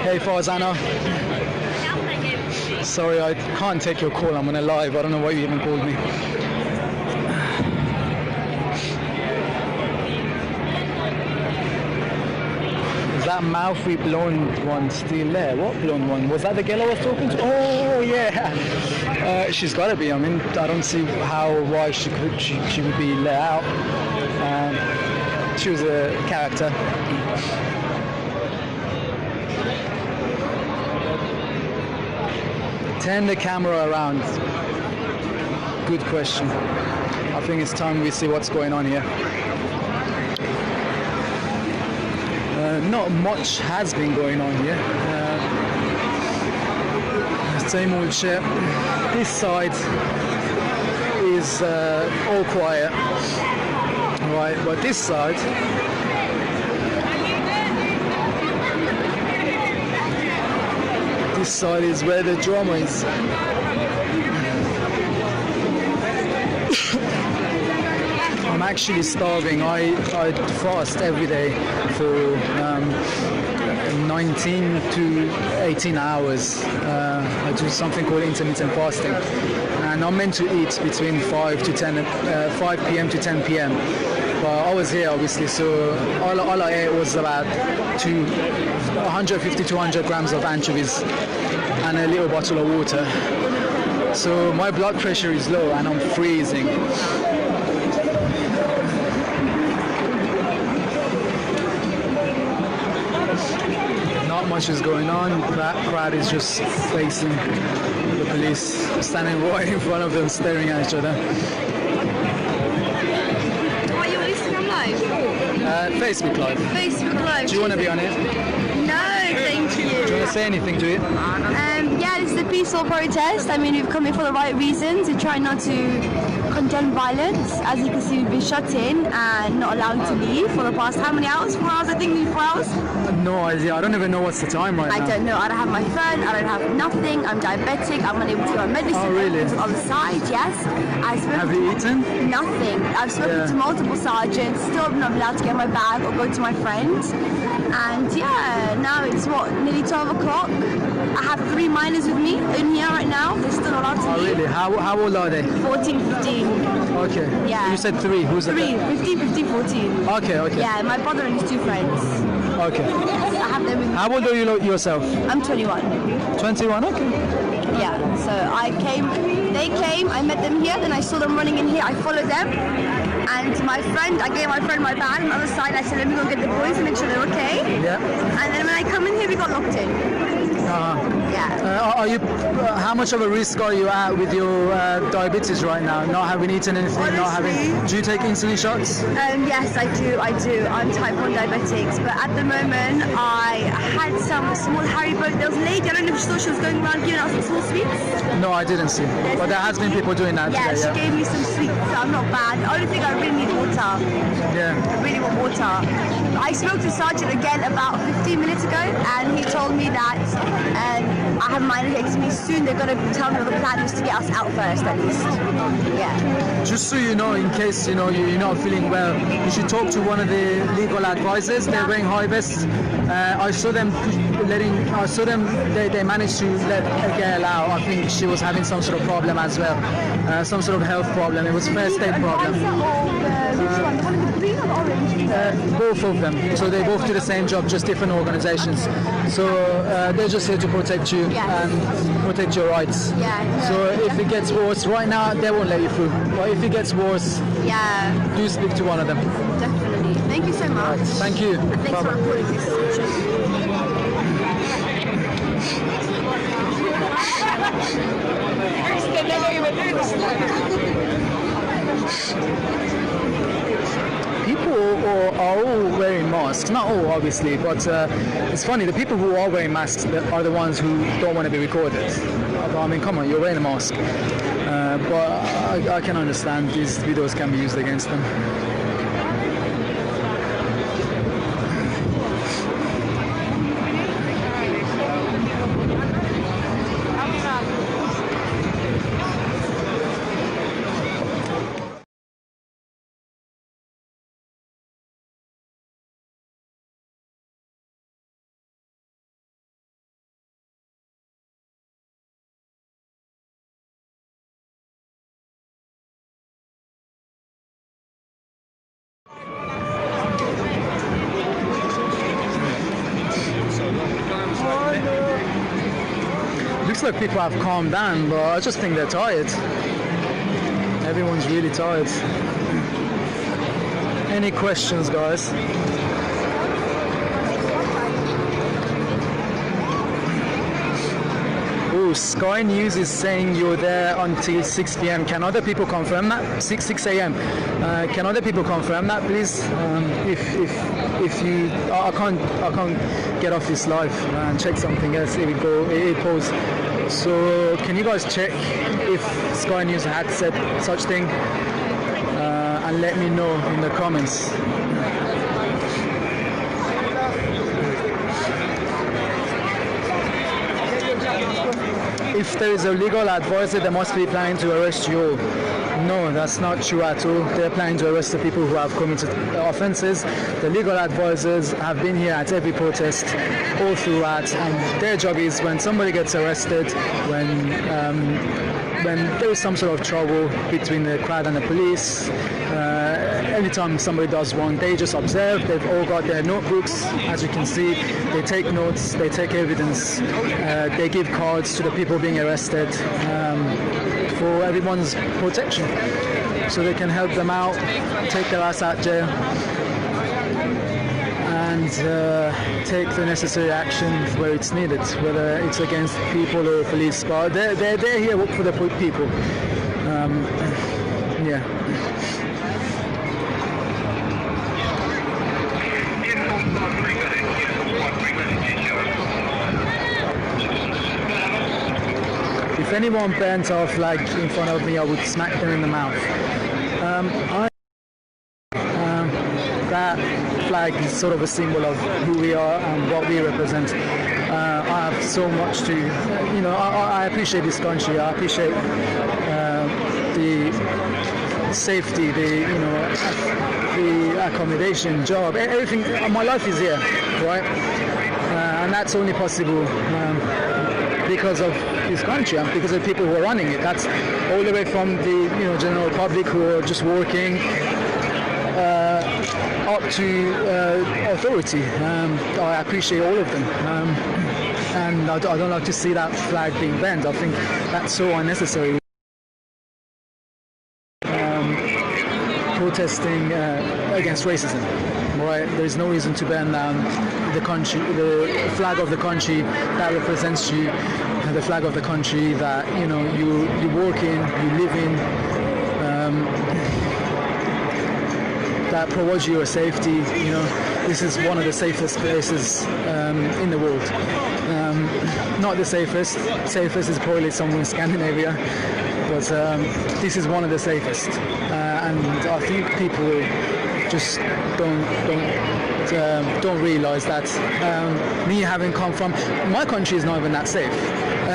Hey Farzana. Sorry, I can't take your call. I'm on a live. I don't know why you even called me. Is that mouthy blonde one still there? What blonde one? Was that the girl I was talking to? Oh yeah. She's got to be. I mean, I don't see why she would be let out. She was a character. Turn the camera around. Good question. I think it's time we see what's going on here. Not much has been going on here. Same old shit. This side is all quiet, right? But this side, is where the drama is. I'm actually starving. I fast every day for 19 to 18 hours. I do something called intermittent fasting, and I'm meant to eat between 5 p.m. to 10 p.m. But I was here obviously, so all I ate was about 150 to 200 grams of anchovies and a little bottle of water. So my blood pressure is low and I'm freezing. Not much is going on. That crowd is just facing the police, standing right in front of them, staring at each other. Are you on Instagram Live? Facebook Live. Facebook Live. Do you want to be on it? No, thank you. Do you want to say anything to it? Yeah, this is a peaceful protest. I mean, we've come here for the right reasons. We try not to condone violence. As you can see, we've been shut in and not allowed to leave for the past how many hours? 4 hours, I think, maybe 4 hours? No idea. I don't even know what's the time right now. I don't know. I don't have my phone. I don't have nothing. I'm diabetic. I'm unable to get my medicine. Oh, really? To the other side, yes. Have you eaten? Nothing. I've spoken to multiple sergeants. Still not allowed to get my bag or go to my friends. And yeah, now it's nearly 12 o'clock. I have 3 minors with me in here right now. They're still allowed to leave. Oh, really? How old are they? 14, 15. Okay. Yeah. You said 3. Who's 3, 15, 14. Okay. Yeah, my brother and his 2 friends. Okay. Yes, I have them with me. How old are you yourself? I'm 21. 21, okay. Yeah, so they came, I met them here, then I saw them running in here, I followed them, and I gave my friend my bag on the other side, I said, let me go get the boys and make sure they're okay. Yeah. And then when I come in here, we got locked in. Yeah. Are you? How much of a risk are you at with your diabetes right now? Not having eaten anything, Honestly, Do you take insulin shots? Yes, I do. I'm type 1 diabetics, but at the moment, I had some small Haribo. There was a lady, I don't know if you saw, she was going around giving out some small sweets. No, I didn't see. But there has been people doing that Yeah, today, she gave me some sweets, so I'm not bad. The only thing I really need water. Yeah. I really want water. I spoke to Sergeant again about 15 minutes ago, and he told me that I have minors next to me soon. They're going to tell me what the plan is to get us out first, at least. Yeah. Just so you know, in case you're not feeling well, you should talk to one of the legal advisors. They're wearing high vests. I saw them they managed to let a girl out. I think she was having some sort of problem as well, some sort of health problem. It was first aid problem. Which one? The one in the green or the orange? Both of them. So they both do the same job, just different organizations. So they're just here to protect you and protect your rights. So if it gets worse, right now they won't let you through. But if it gets worse, do speak to one of them. Definitely. Thank you so much. Thank you. And thanks for recording this. People are all wearing masks. Not all, obviously, but it's funny. The people who are wearing masks are the ones who don't want to be recorded. I mean, come on, you're wearing a mask. But I can understand these videos can be used against them. Looks like people have calmed down, but I just think they're tired. Everyone's really tired. Any questions, guys? Oh, Sky News is saying you're there until 6 p.m. Can other people confirm that? 6 a.m. Can other people confirm that, please? If you, I can't get off this live and check something else. It goes. So can you guys check if Sky News had said such thing and let me know in the comments. If there is a legal advisor, they must be planning to arrest you all. No, that's not true at all. They're planning to arrest the people who have committed offences. The legal advisors have been here at every protest all throughout, and their job is when somebody gets arrested, when there is some sort of trouble between the crowd and the police, anytime somebody does wrong, they just observe. They've all got their notebooks, as you can see. They take notes, they take evidence, they give cards to the people being arrested for everyone's protection, so they can help them out, take their ass out of jail, and take the necessary action where it's needed, whether it's against people or police. But they're here for the people. Yeah. If anyone burnt off like in front of me, I would smack them in the mouth. That flag is sort of a symbol of who we are and what we represent. I have so much to, I appreciate this country. I appreciate the safety, the accommodation, job, everything. My life is here, right? And that's only possible because of this country and because of the people who are running it. That's all the way from the general public who are just working up to authority. I appreciate all of them, and I don't like to see that flag being bent. I think that's so unnecessary. Protesting against racism, right? There's no reason to burn down the country, the flag of the country that represents you, the flag of the country that you work in, you live in, that provides you a safety. This is one of the safest places in the world. Not the safest. Safest is probably somewhere in Scandinavia, but this is one of the safest. And I think people just don't don't realise that me having come from my country is not even that safe.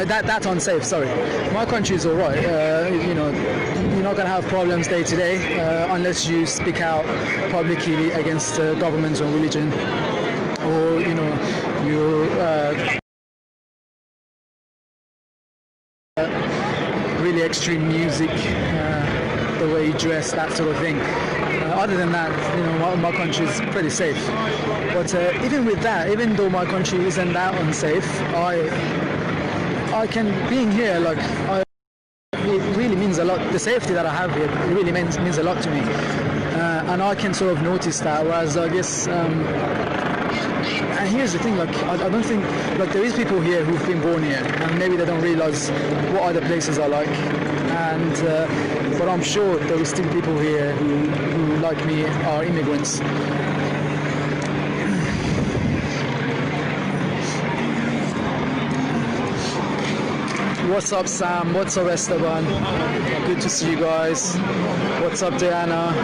That unsafe. Sorry, my country is all right. You know, you're not going to have problems day to day unless you speak out publicly against governments or religion, or you know, you really extreme music, the way you dress, that sort of thing. Other than that, you know, my country is pretty safe. But even with that, even though my country isn't that unsafe, I can, being here, like, it really means a lot. The safety that I have here, it really means a lot to me. And I can sort of notice that, whereas I guess, and here's the thing, like, I don't think, like, there is people here who've been born here, and maybe they don't realise what other places are like. And but I'm sure there is still people here who like me, are immigrants. What's up, Sam? What's up, Esteban? Good to see you guys. What's up, Diana?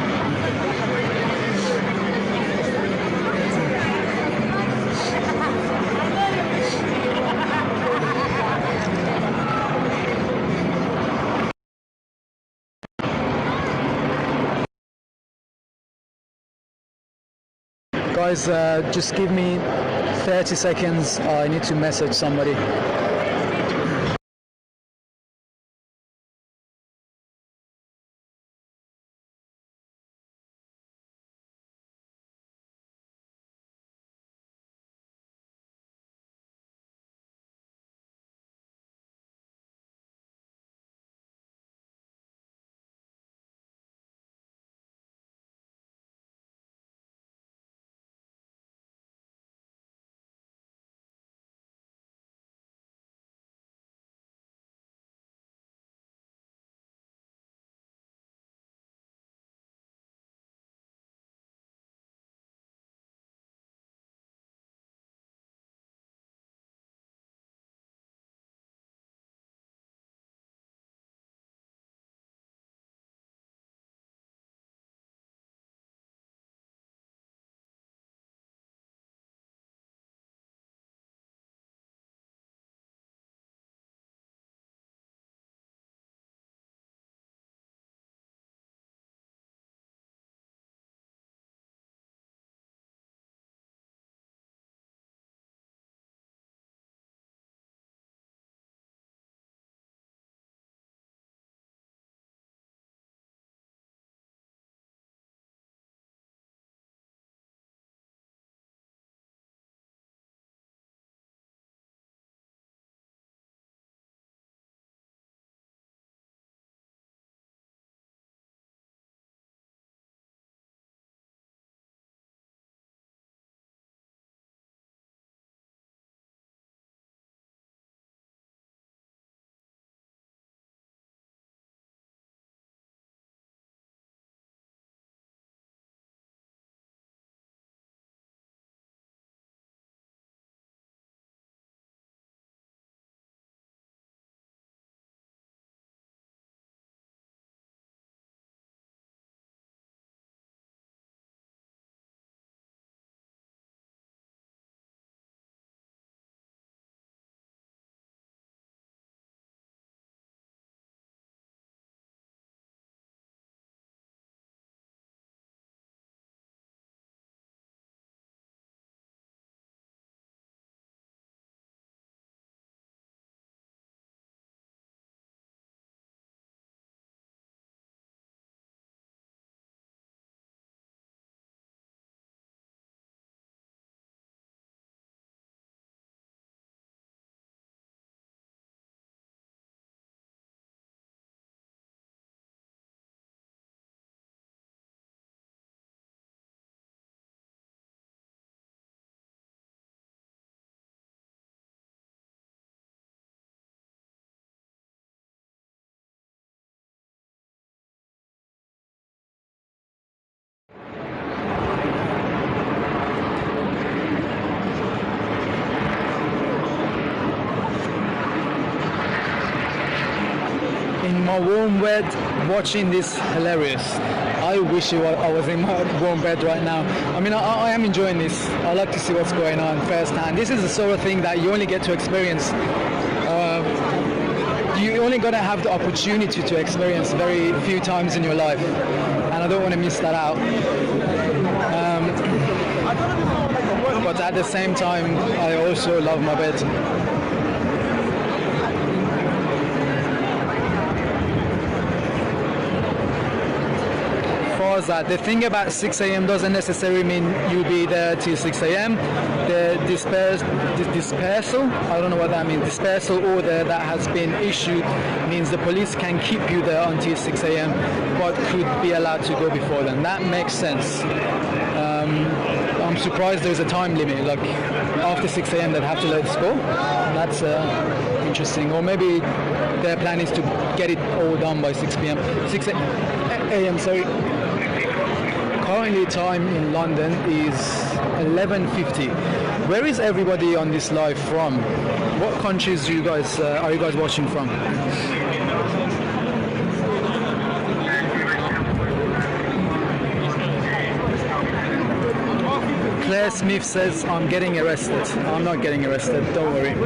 Guys, just give me 30 seconds. I need to message somebody. In my warm bed, watching this hilarious. I wish I was in my warm bed right now. I mean, I am enjoying this. I like to see what's going on firsthand. This is the sort of thing that you only get to experience. You only got to have the opportunity to experience very few times in your life, and I don't want to miss that out. But at the same time, I also love my bed. That the thing about 6 a.m. doesn't necessarily mean you'll be there till 6 a.m. The dispersal, I don't know what that means, dispersal order that has been issued means the police can keep you there until 6 a.m. but could be allowed to go before then. That makes sense. I'm surprised there's a time limit, like after 6 a.m. they'd have to let us go. That's interesting. Or maybe their plan is to get it all done by 6 p.m. 6 a.m. sorry. Currently time in London is 11:50. Where is everybody on this live from? What countries are you guys watching from? Claire Smith says, I'm getting arrested. I'm not getting arrested, don't worry.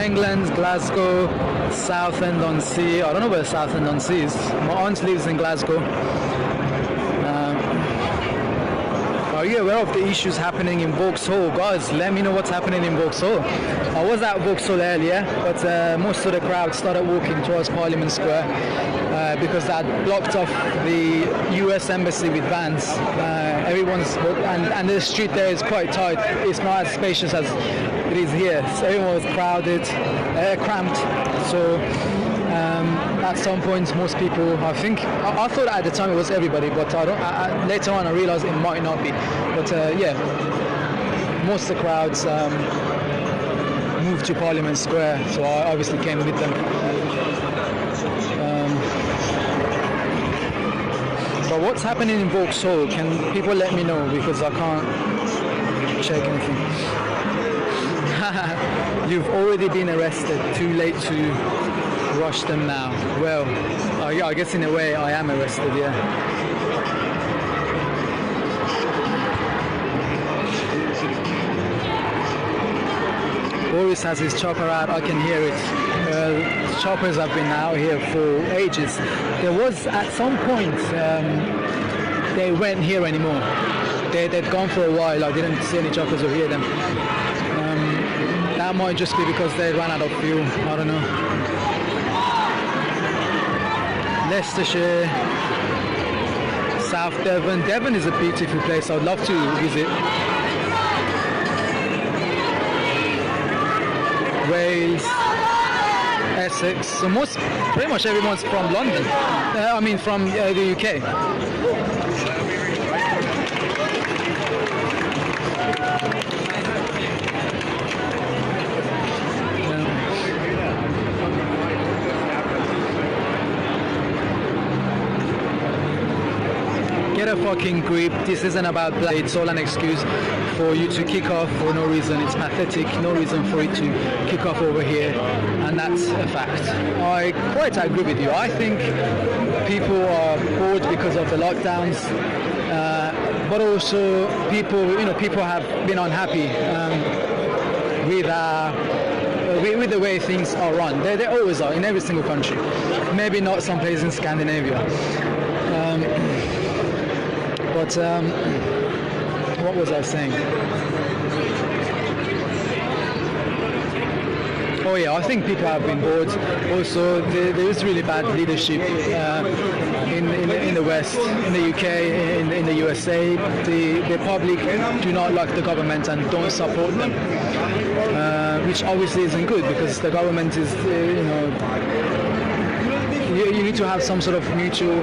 England, Glasgow, Southend-on-Sea. I don't know where Southend-on-Sea is. My aunt lives in Glasgow. Are you aware of the issues happening in Vauxhall? Guys, let me know what's happening in Vauxhall. I was at Vauxhall earlier, but most of the crowd started walking towards Parliament Square because that blocked off the US Embassy with vans. And the street there is quite tight. It's not as spacious as it is here. So everyone was crowded, cramped. So at some point, most people, I thought at the time it was everybody, but later on I realized it might not be. But yeah, most of the crowds moved to Parliament Square, so I obviously came with them. But what's happening in Vauxhall? Can people let me know, because I can't check anything. You've already been arrested. Too late to rush them now. Well, I guess in a way I am arrested, yeah. Boris has his chopper out, I can hear it. Choppers have been out here for ages. There was, at some point, they weren't here anymore. They'd gone for a while. I didn't see any choppers or hear them. That might just be because they ran out of fuel, I don't know. Leicestershire, South Devon. Devon is a beautiful place, I'd love to visit. Wales, Essex. So pretty much everyone's from London. From the UK. Get a fucking grip. This isn't about black. It's all an excuse for you to kick off for no reason. It's pathetic. No reason for it to kick off over here, and that's a fact. I quite agree with you. I think people are bored because of the lockdowns, but also people have been unhappy with the way things are run. They always are in every single country. Maybe not some places in Scandinavia. But what was I saying? Oh yeah, I think people have been bored. Also, there is really bad leadership in the West, in the UK, in the USA. The public do not like the government and don't support them, which obviously isn't good, because the government is, you need to have some sort of mutual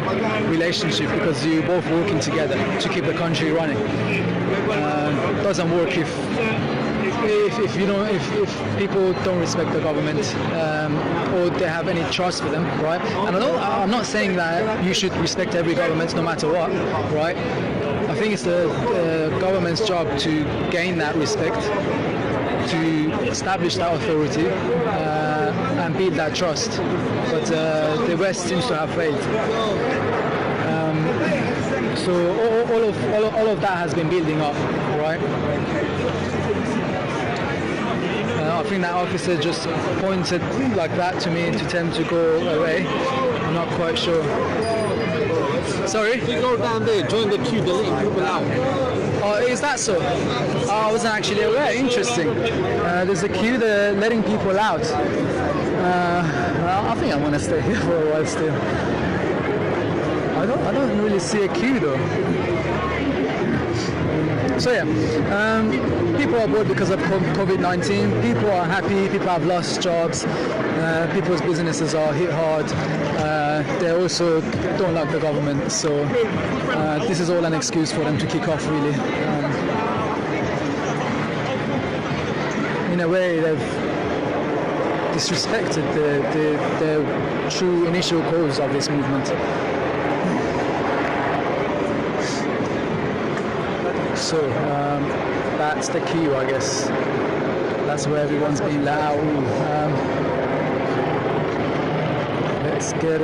relationship because you're both working together to keep the country running. It doesn't work if people don't respect the government or they have any trust for them, right? And I'm not saying that you should respect every government no matter what, right? I think it's the government's job to gain that respect, to establish that authority and build that trust. But the West seems to have failed. So all of that has been building up, right? I think that officer just pointed like that to me to tell him to go away. I'm not quite sure. Sorry? You go down there, join the queue, they're letting people out. Oh, is that so? I wasn't actually aware. Interesting. There's a queue, they're letting people out. Well, I think I'm going to stay here for a while still. I don't really see a queue though. So yeah, people are bored because of COVID-19. People are happy, people have lost jobs, people's businesses are hit hard. They also don't like the government, so this is all an excuse for them to kick off really. In a way, they've disrespected the true initial cause of this movement. So that's the queue, I guess. That's where everyone's being let out. Let's get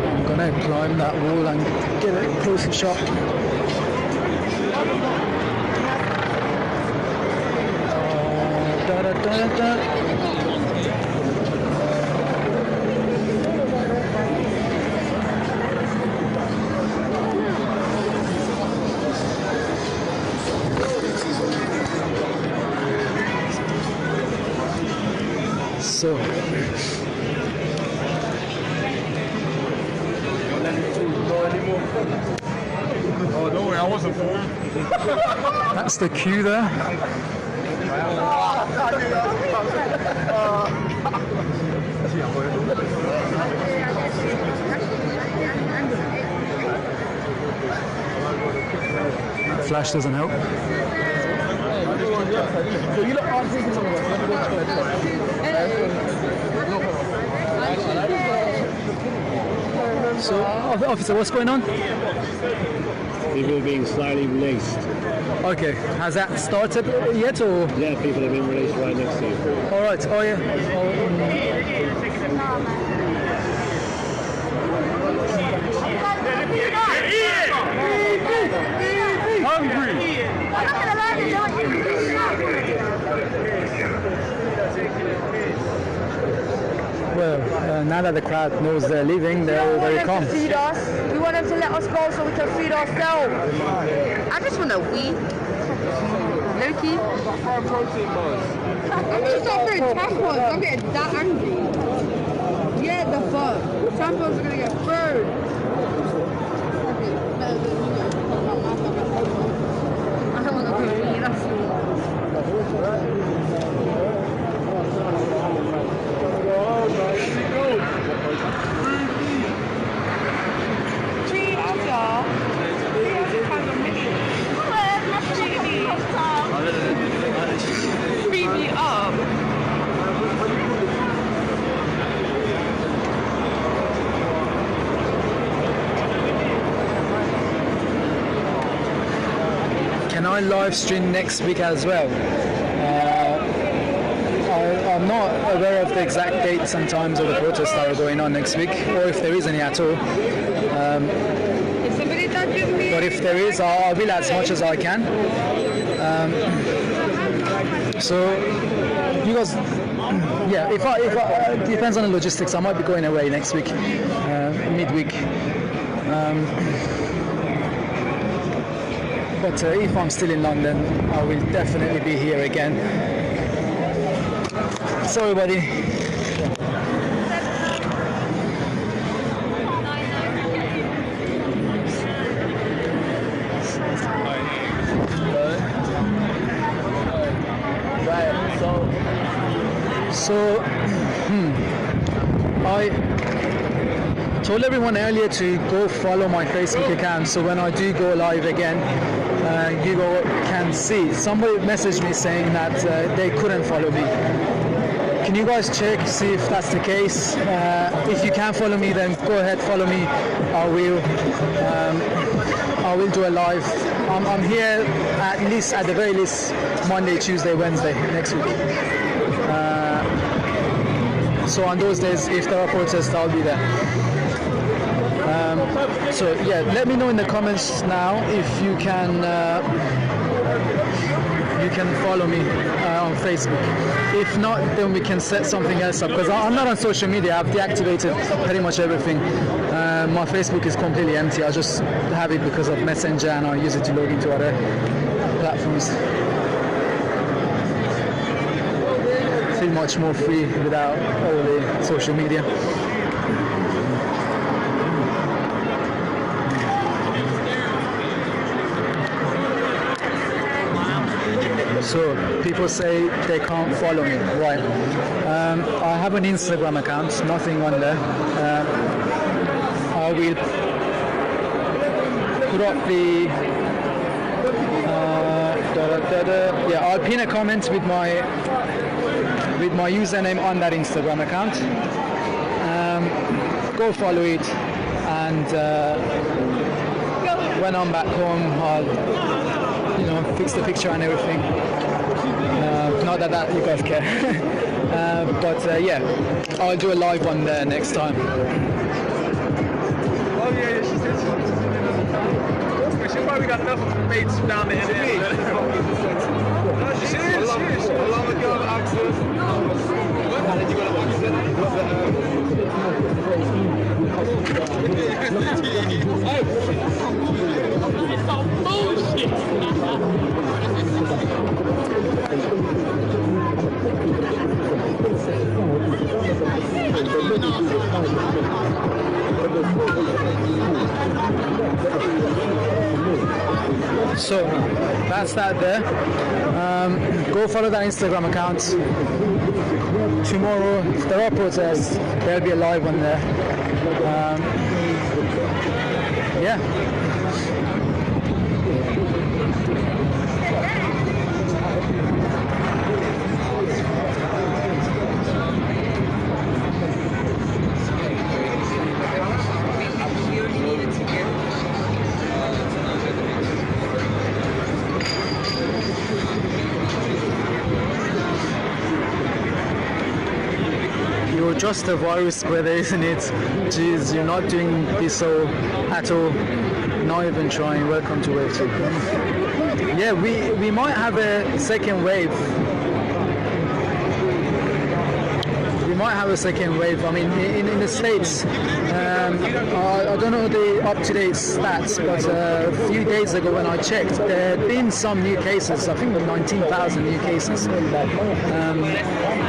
I'm gonna climb that wall and get a closer shot. So oh, don't worry, I wasn't born. That's the queue there. Flash doesn't help. So you aren't taking some of us. So, officer, what's going on? People are being slightly released. Okay, has that started yet or? Yeah, people have been released right next to you. All right, oh yeah. Hungry! Well, now that the crowd knows they're leaving, they're all very calm. Feed us. We want them to let us go so we can feed ourselves. I just want to weed. Loki. I'm gonna start throwing tampons. I'm getting that angry. Yeah, the fuck. Tampons are gonna get burned. I don't want to go weed. That's all. Beat me up. Can I live stream next week as well? I'm not aware of the exact dates and times of the protests that are going on next week, or if there is any at all. But if there is, I'll be as much as I can. So you guys, yeah. If I depends on the logistics. I might be going away next week, midweek. But if I'm still in London, I will definitely be here again. Sorry, buddy. So told everyone earlier to go follow my Facebook account, so when I do go live again, you can see. Somebody messaged me saying that they couldn't follow me. Can you guys check, see if that's the case? If you can follow me, then go ahead, follow me. I will do a live. I'm here at the very least Monday, Tuesday, Wednesday next week. So on those days, if there are protests, I'll be there. So yeah, let me know in the comments now if you can follow me on Facebook. If not, then we can set something else up, because I'm not on social media. I've deactivated pretty much everything. My Facebook is completely empty. I just have it because of Messenger, and I use it to log into other platforms. Feel much more free without all the social media. So people say they can't follow me, right? I have an Instagram account, nothing on there. I will put up the yeah, I'll pin a comment with my username on that Instagram account. Go follow it, and when I'm back home, I'll fix the picture and everything. Not that you guys care. But yeah, I'll do a live one there next time. Oh yeah, she said she probably got enough of mates down the end. No, she is. A lot of girl access. What? Did you go to It's all bullshit. So that's that there. Go follow that Instagram account. Tomorrow, if there are protests, there'll be a live one there. Yeah. You're just a virus spreader, isn't it? Jeez, you're not doing this so at all. Not even trying. Welcome to wave 2. Yeah, we might have a second wave. We might have a second wave. I mean, in the States, I don't know the up-to-date stats, but a few days ago when I checked, there had been some new cases. I think 19,000 new cases.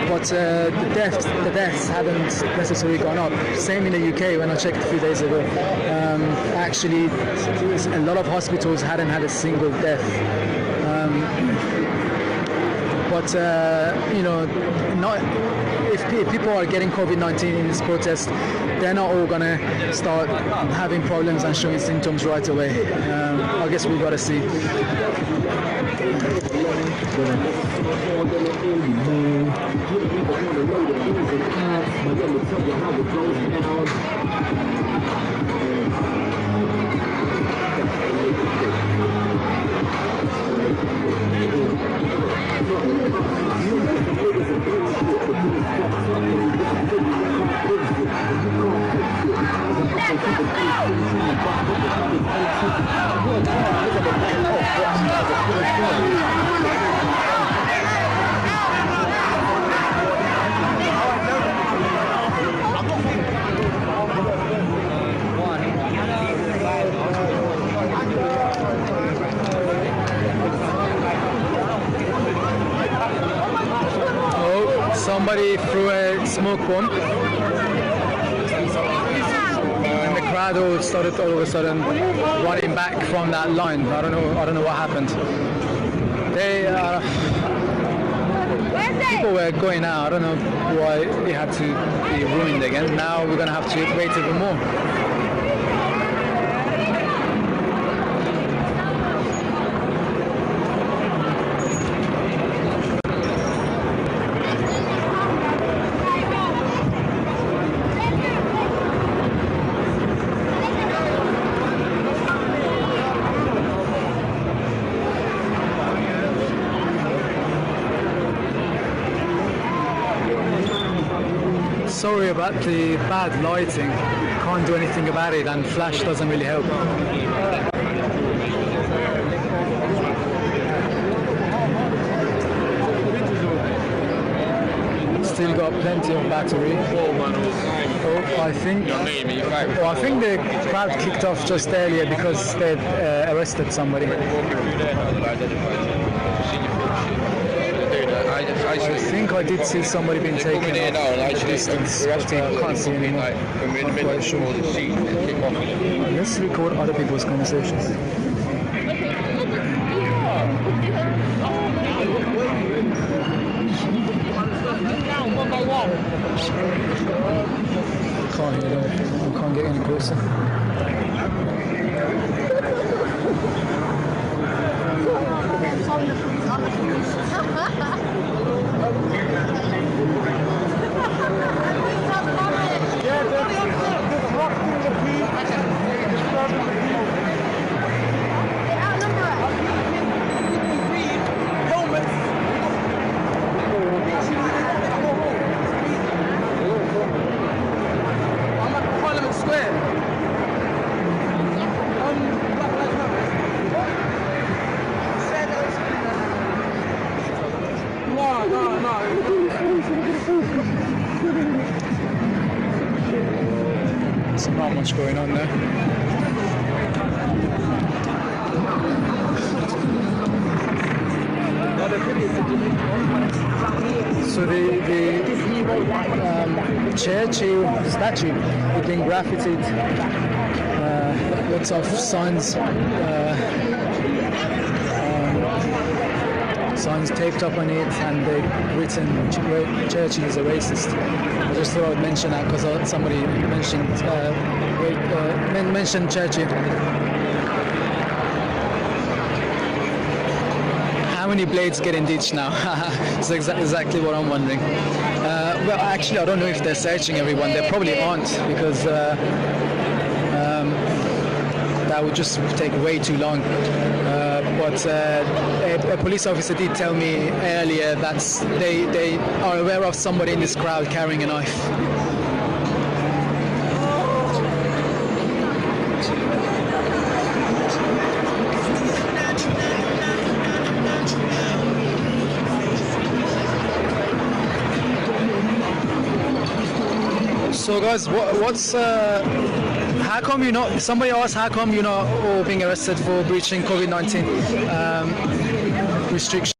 But the deaths hadn't necessarily gone up. Same in the UK when I checked a few days ago. Actually, a lot of hospitals hadn't had a single death. But if people are getting COVID-19 in this protest, they're not all gonna start having problems and showing symptoms right away. I guess we've got to see. Somebody threw a smoke bomb, and the crowd all started all of a sudden running back from that line. I don't know what happened. They people were going out. I don't know why it had to be ruined again. Now we're gonna have to wait even more. Sorry about the bad lighting. Can't do anything about it, and flash doesn't really help. Still got plenty of battery. Oh, I think the crowd kicked off just earlier because they'd arrested somebody. I think I did see somebody being taken off in the distance, but I can't see anymore. Not quite sure. Let's record other people's conversations. Can't hear them. I can't get any closer. There's not much going on there. So the Churchill statue is being graffitied. Lots of signs. Signs taped up on it, and they've written Churchill is a racist. I just thought I'd mention that because somebody mentioned Churchill. How many blades get in ditch now? It's exactly what I'm wondering. Well, actually, I don't know if they're searching everyone. They probably aren't, because that would just take way too long. But a police officer did tell me earlier that they are aware of somebody in this crowd carrying a knife. So guys, what's how come you're not? Somebody asked how come you're not all being arrested for breaching COVID-19 restrictions.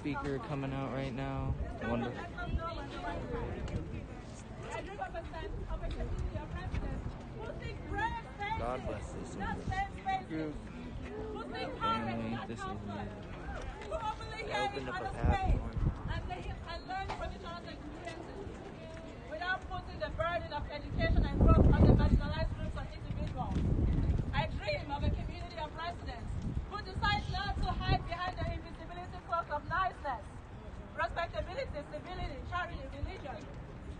speaker coming out right now. Wonderful. God bless this group. Family, this is me. I opened up a path for him. And learn from each other's experiences without putting the burden of education and growth on the marginalized groups of individuals. I dream of a community of residents who decide not to hide behind the invisibility cloak of niceness, respectability, civility, charity, religion,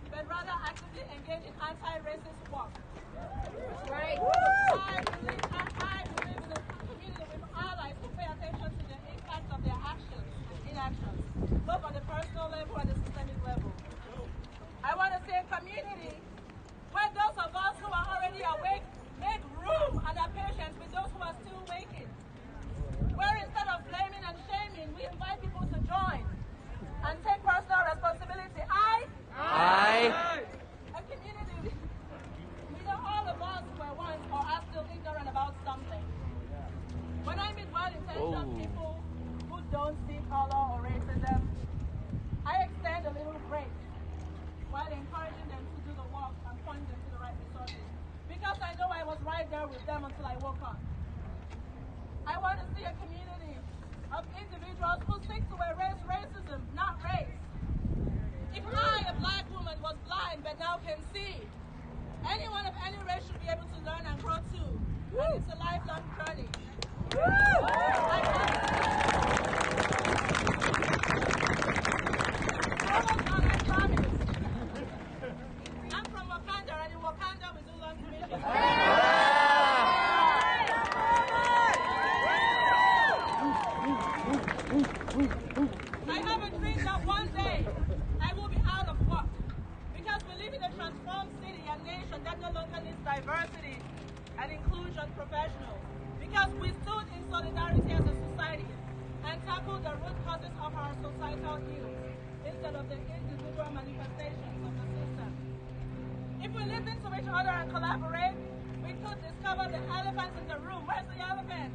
but rather actively engage in anti-racist work. Right. I believe in a community with allies who pay attention to the impact of their actions and inactions, both on the personal level and the systemic level. I want to see a community where those of us who are already awake make room and are patient with those who are still waking. Where instead of blaming and shaming, we invite people to join and take personal responsibility. A community. We know all of us were once or are still ignorant about something. When I meet well-intentioned people who don't see color or racism, I extend a little break while encouraging them to do the work and point them to the right resources. Because I know I was right there with them until I woke up. I want to see a community of individuals who seek to erase racism, not race. If I, a black woman, was blind but now can see, anyone of any race should be able to learn and grow too. And it's a lifelong journey. I'm from Wakanda, and in Wakanda we do long division. I have a dream that one day I will be out of work because we live in a transformed city and nation that no longer needs diversity and inclusion professionals. Because we stood in solidarity as a society and tackled the root causes of our societal ills instead of the individual manifestations of the system. If we listen to each other and collaborate, we could discover the elephants in the room. Where's the elephant?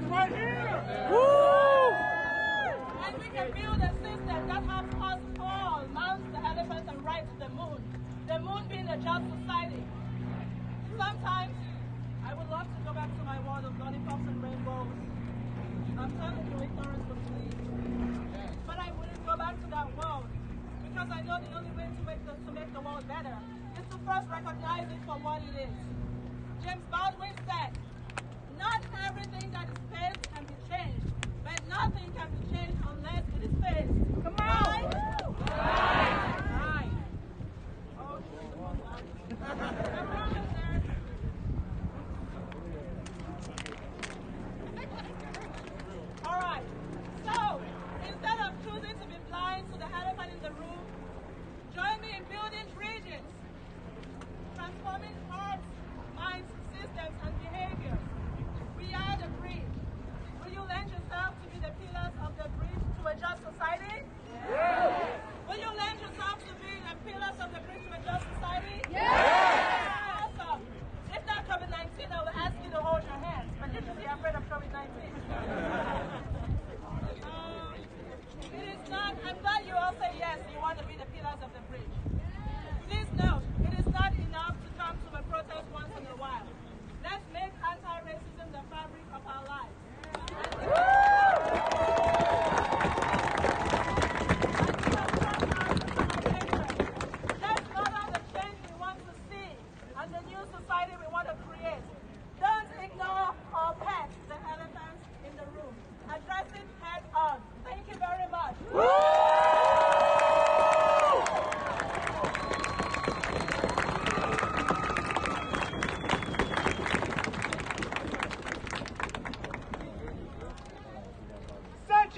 Right here! Woo! And we can build a system that helps us all mount the elephant and ride to the moon being a just society. Sometimes, I would love to go back to my world of lollipops and rainbows. I'm telling you, ignorance would please. But I wouldn't go back to that world because I know the only way to make the world better is to first recognize it for what it is. James Baldwin said, not everything that is faced can be changed, but nothing can be changed unless it is faced. Come on! Right. Oh, all right. So, instead of choosing to be blind to the elephant in the room, join me in building bridges, transforming hearts, minds, systems, and behaviors. We are the bridge. Will you lend yourself to be the pillars of the bridge to a just society? Yes. Will you lend yourself to be the pillars of the bridge to a just society? Yes. Awesome. If not COVID-19, I will ask you to hold your hands, but you should be afraid of COVID-19. It is not, I'm glad you all say yes, you want to be the pillars of the bridge. Please note, it is not enough to come to a protest once in a while. Let's make anti-racism the fabric of our lives. Let's model the change we want to see and the new society we want to create. Don't ignore or pet the elephants in the room. Address it head on. Thank you very much.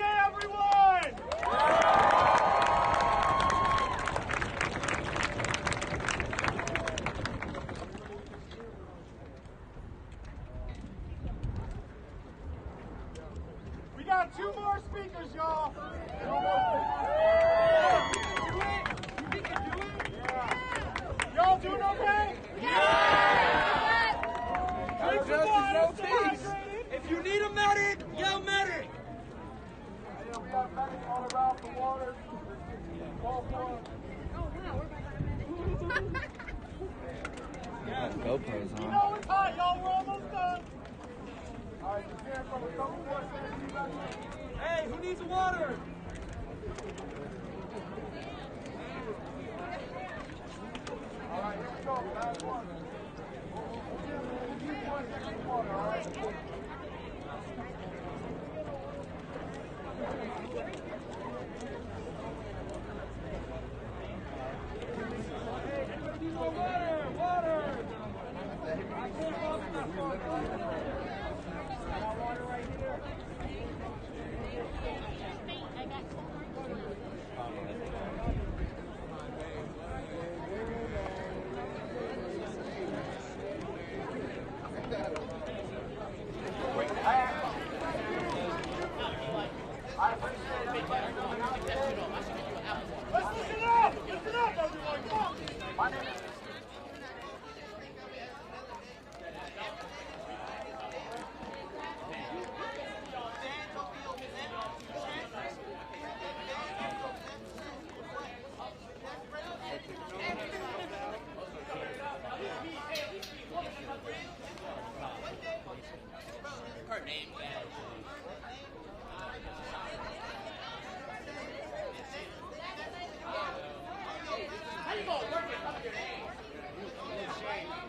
Everyone! We got 2 more speakers, y'all. You can do it? Yeah. Y'all doing okay? Yeah! Drink some water, stay hydrated. If you need a medic, yell medic. paramedics all around the water. GoPros You on. know it's hot, y'all. We're almost done. All right, just hear from a couple more seconds. Hey, who needs water? All right, here we go. Last one. We'll give you 1 second of water, all right?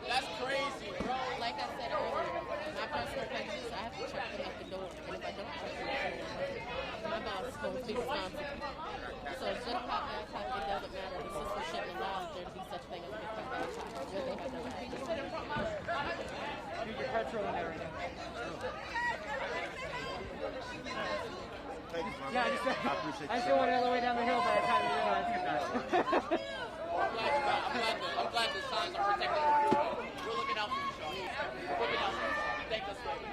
That's crazy, bro. Like I said earlier, my personal pictures, I have to check them at the door. And if I don't check them at the door, my boss is going to be responsible. So it's just how I act like it doesn't matter. The system shouldn't allow there to be such a thing as a pick up where they have no right. Here's your petrol and everything. Yeah, I just went all the way down the hill by the time you realized it. I'm glad the signs are protecting us. We're looking out for you, Sean. We're looking out for you. Thank us, baby.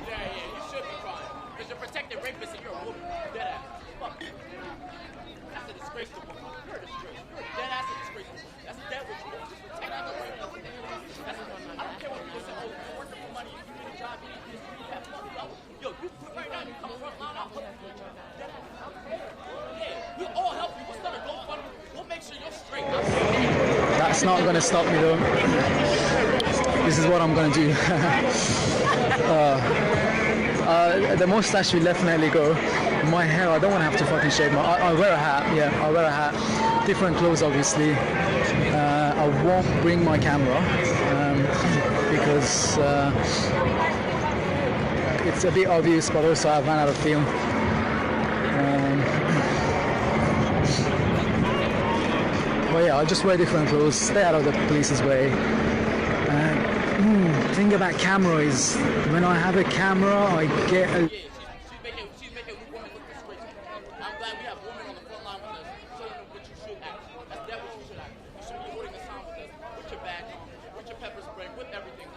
Yeah, you should be crying. Because you're protecting rapists and you're a woman. Dead ass. Fuck you. That's a disgrace to women. You're a disgrace. You're a dead ass a disgrace to women. That's dead what you want. Just protect the rapists. I don't care what people say. Oh, you're working for money. You need a job. You need this. You need that. Fuck you. Yo, you quit right now. You come front line. I'll put you. Dead ass. Yeah, we'll all help you. We'll start a GoFundMe. We'll make sure you're straight. That's not going to stop me though. This is what I'm going to do. The mustache will definitely go. My hair, I don't want to have to fucking shave my. I wear a hat. Yeah, I wear a hat. Different clothes, obviously. I won't bring my camera because it's a bit obvious, but also I've run out of film. But yeah, I'll just wear different clothes, stay out of the police's way. Thing about camera is, when I have a camera, I get a... She's making women look disgraceful. I'm glad we have women on the front line with us, showing them what you should act. That's that what you should act. You should be holding the sign with us, with your badge on, with your pepper spray, with everything.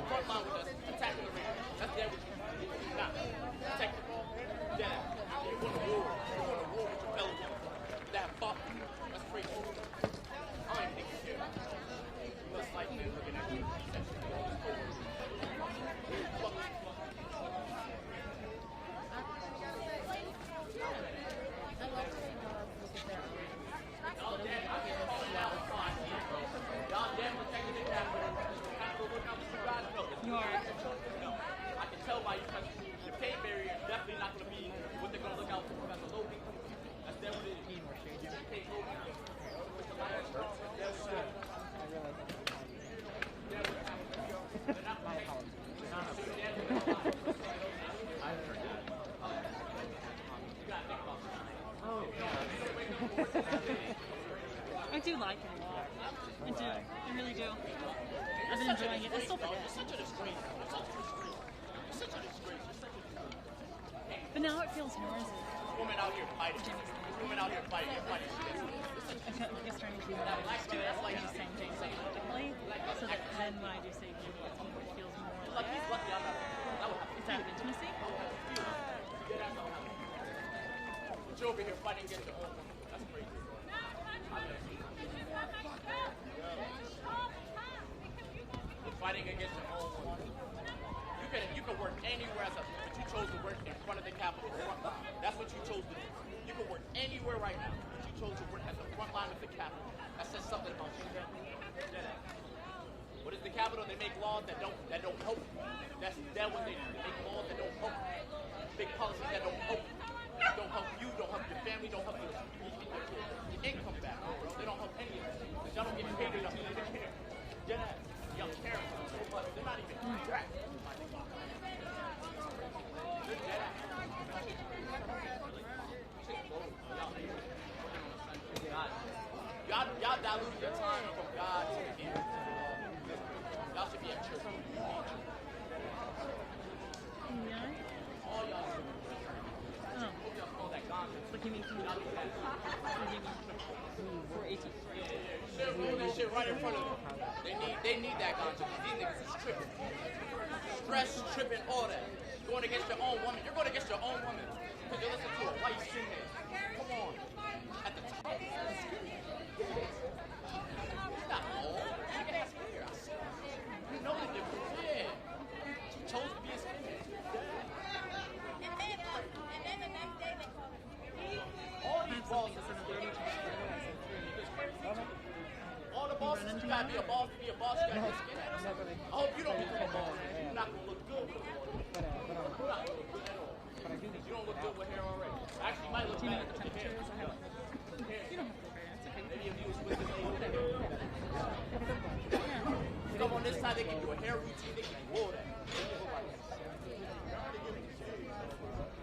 Front line with us, attacking the race. That's that what you should not. Protect them. Dead ass. You want a war. You want a war with your fellow women. That fuck. That's crazy. I don't even think you care. You must like men looking at you. You are. No, I can tell by your pay barrier is definitely not going to be what they're going to look out for. That's a low income. That's dead what it is. Need more shade. You pay low income. I do like it a lot. I do. I really do. I've been enjoying it. I still forget. You're such a disgrace. You're such a disgrace. You're such a disgrace. You're such a disgrace. But now it feels more as if... Women out here fighting. Women out here fighting. You're fighting. I guess trying to do that. I do it like the same thing psychologically, so that then when I do say it feels more like it's out of intimacy. But you're over here fighting against your own woman. That's crazy. You're fighting against your own woman. You can work anywhere else, but you chose to work in front of the Capitol, front line. That's what you chose to do. You can work anywhere right now, but you chose to work at the front line of the Capitol. That says something about you. What is the Capitol? They make laws that don't help. That's what they do. They make laws that don't help. Big policies that don't help. Don't help you, don't help your family, don't help your income back, bro. They don't help any of us. Because y'all don't get paid enough to even care. Y'all care so much. They're not even track. Y'all diluted your time from God to the end. Y'all should be at church. All y'all should be. What do you mean? For 18. Shit, roll that shit right in front of them. They need that ganja. These niggas is tripping. Stress, tripping, all that. Going against your own woman. You're going against your own woman. Because you listen to a white skinhead. Come on. At the top. It's not old. Nigga has hair. I see. You know the difference. Yeah. She chose to be a skinhead. All these bosses are dirty. All the bosses, you gotta be a boss to be a boss. You gotta be a skinhead. I hope you don't become a boss. You're not gonna look good with a boss. You're not gonna look good at all. You don't look good with hair already. Actually, you might look bad with your hair. You don't have to wear it. It's okay. Maybe if you was with them, they would have. You come on this side, they give you a hair routine. They give you all that.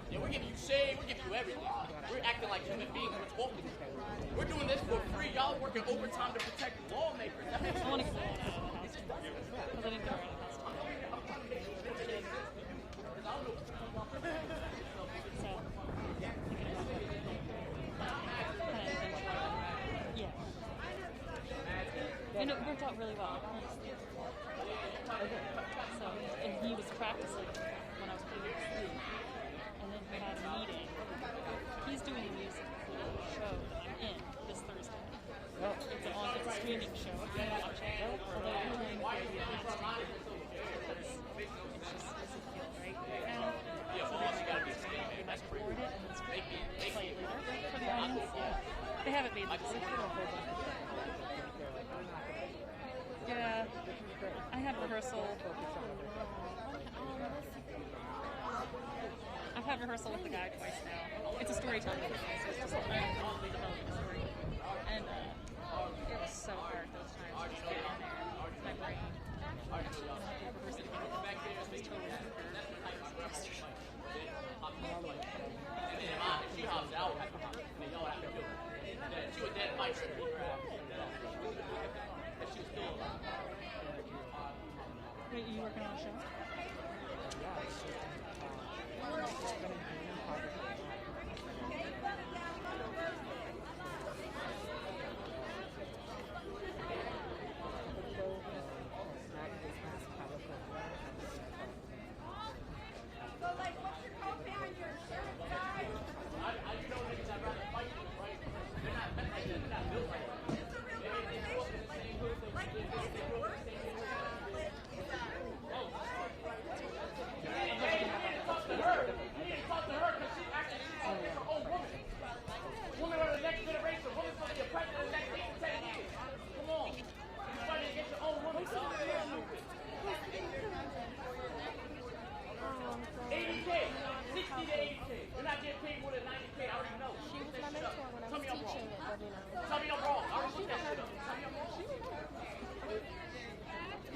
Yeah, we're giving you shade. We're giving you everything. We're acting like human beings. We're talking. We're doing this for free. Y'all working overtime to protect lawmakers. That makes I want to sense. get out of the house. Because I didn't get out of the house. So, yeah. And it worked out really well, honestly. So, and he was practicing when I was putting him to sleep. And then we had a meeting. He's doing a music show that I'm in this Thursday. It's a streaming show. If you want to watch it, although we're doing it doesn't feel right now. So they record it and it's play it later for the audience. Yeah. They haven't made the decision. Yeah. I had rehearsal. I've had rehearsal with the guy twice now. It's a storytelling thing, so it's just like developing a story. And it was so hard those times just getting in there. My brain. And I had to rehearse it again. It was totally yesterday. She hops out. Y'all have to do it. She was dead by her. And she was still alive. Wait, are you working on a show?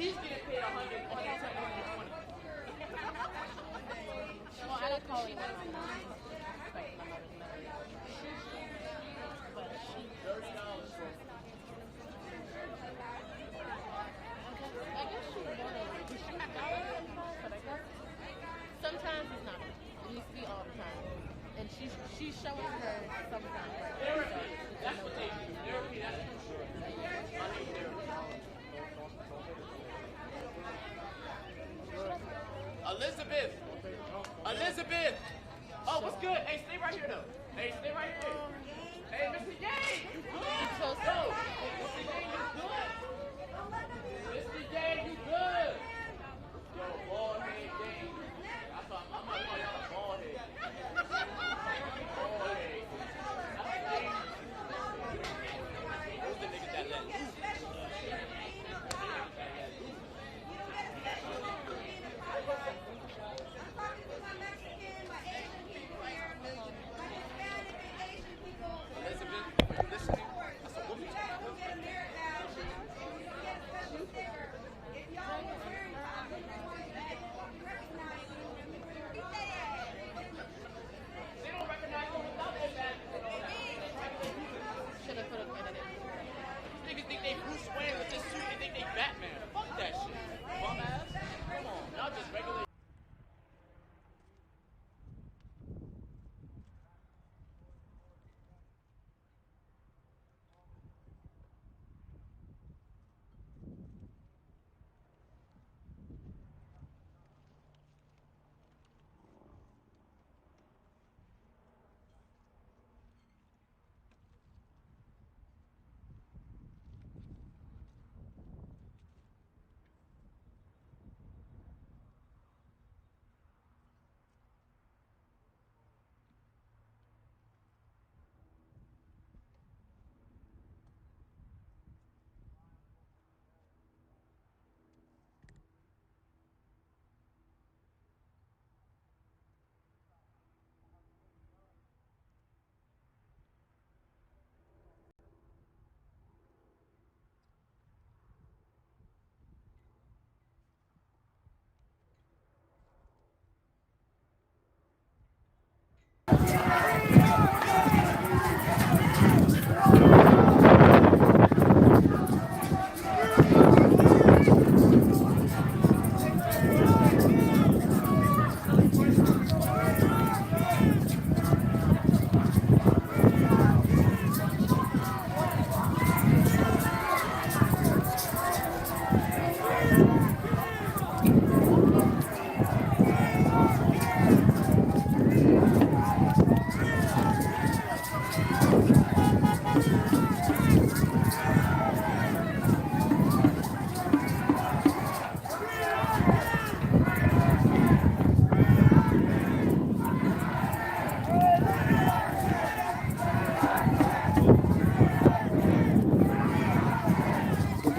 He's getting paid 100, 110, 120. Well, I don't call it $30. I guess she was donated. She got but I guess sometimes it's not. It needs to be all the time. And she's showing her sometimes. Therapy. That's what they do. Therapy, that's crucial. I need therapy. Elizabeth! Oh,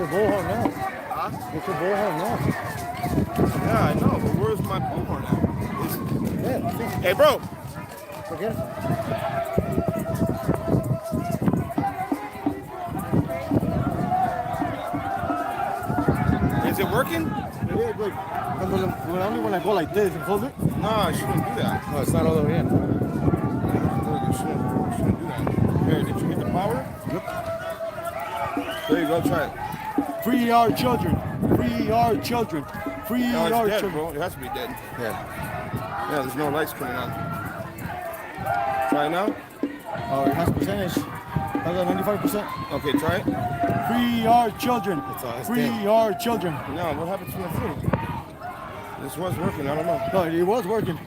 your bullhorn now. Huh? Get your bullhorn now. Yeah, I know, but where's my bullhorn at? Yeah. Hey, bro. Forget it. Is it working? Yeah, like, only when I go like this and hold it. No, I shouldn't do that. No, it's not all the way in. You shouldn't do that. Here, did you hit the power? Yep. There you go, try it. Free our children. Free our children. Free No, it's our dead, children. bro. It has to be dead. Yeah. Yeah, there's no lights coming on. Try it now? Oh, it has percentage. How's that, 95%? Okay, try it. Free our children. Free our children. No, what happened to my foot? This was working, I don't know. No, it was working.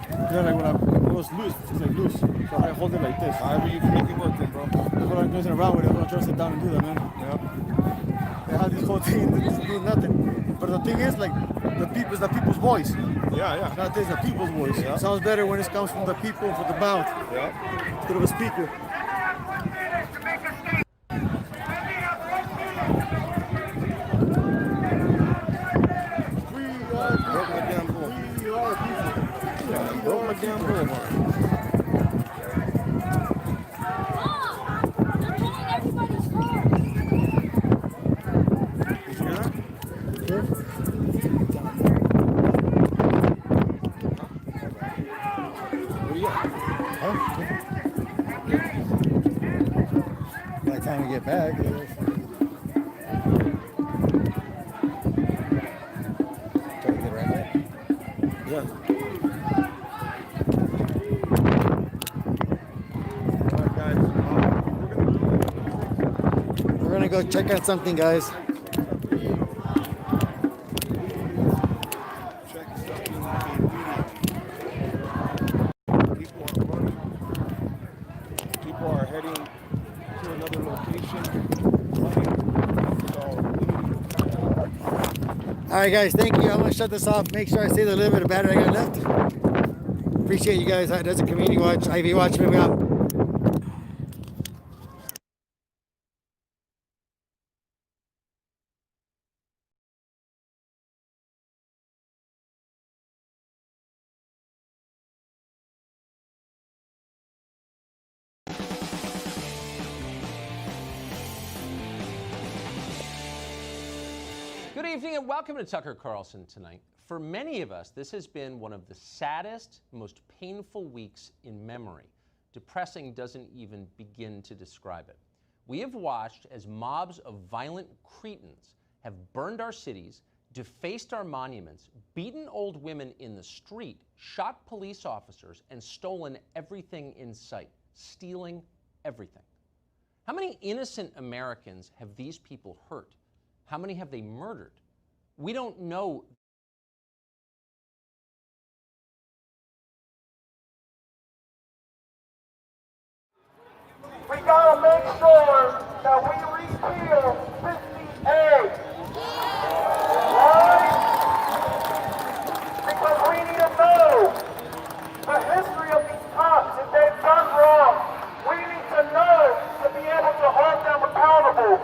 Yeah, like when it was loose, it's like loose. So I hold it like this. However you can make it work then, bro. That's what I'm messing around with it. I'm gonna try to sit down and do that, man. Yeah. They have this whole thing that's doing nothing. But the thing is, like, the people's voice. Yeah, yeah. Not this, the people's voice. Yeah. It sounds better when it comes from the people, from the mouth. Yeah. Instead of a speaker. Broke my damn bull. Yeah, broke my damn bullhorn. Did you hear that? What do you got? Huh? By the time we get back. Yeah. Alright, guys. We're gonna go check out something, guys. Check something People are running. People are heading to another location. All right, guys, thank you. I'm gonna shut this off. Make sure I save a little bit of battery I got left. Appreciate you guys. That's a community watch. IV watch, maybe out. Good evening and welcome to Tucker Carlson Tonight. For many of us, this has been one of the saddest, most painful weeks in memory. Depressing doesn't even begin to describe it. We have watched as mobs of violent cretins have burned our cities, defaced our monuments, beaten old women in the street, shot police officers, and stolen everything in sight, stealing everything. How many innocent Americans have these people hurt? How many have they murdered? We don't know. We gotta make sure that we repeal 50A. Right? Because we need to know the history of these cops. If they've done wrong, we need to know to be able to hold them accountable.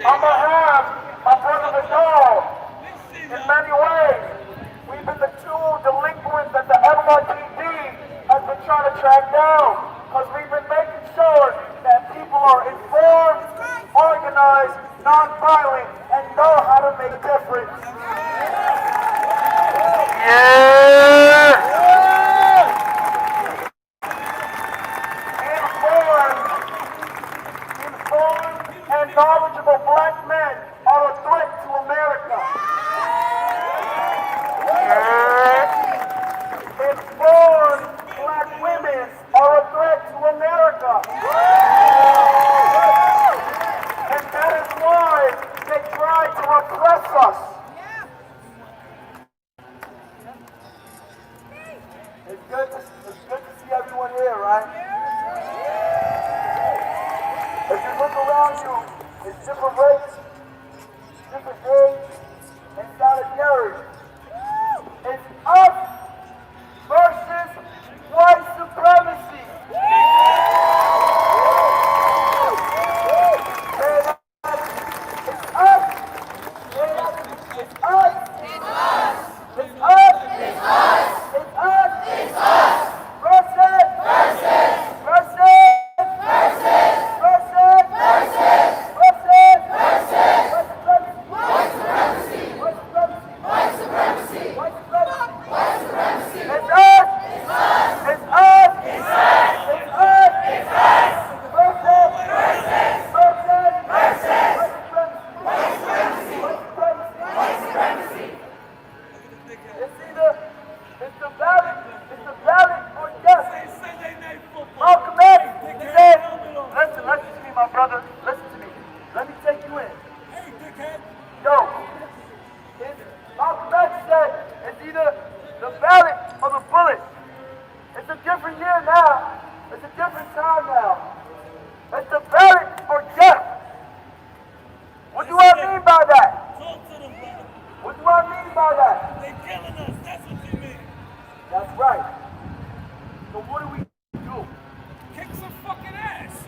On behalf of Brother Vidal, in many ways, we've been the two delinquents that the NYPD has been trying to track down, because we've been making sure that people are informed, organized, non-violent, and know how to make a difference. Yeah! Informed and knowledgeable black men are a threat to America. Informed black women are a threat to America. And that is why they try to oppress us. It's good to see everyone here, right? If you look around you, it's different race, different age, and solidarity. It's us versus white supremacy. It's a different time now. It's the ballot for death. What do I mean by that? Talk to them, brother. What do I mean by that? They killing us. That's what you mean. That's right. So what do we do? Kick some fucking ass.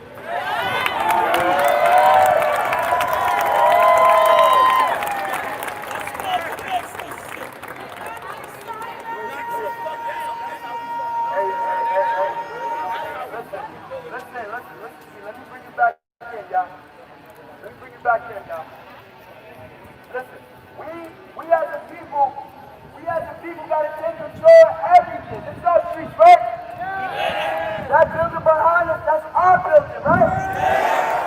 Listen, let me bring you back in, y'all. Let me bring you back in, y'all. Listen, we as a people gotta take control of everything. This is our streets, right? That building behind us, that's our building, right?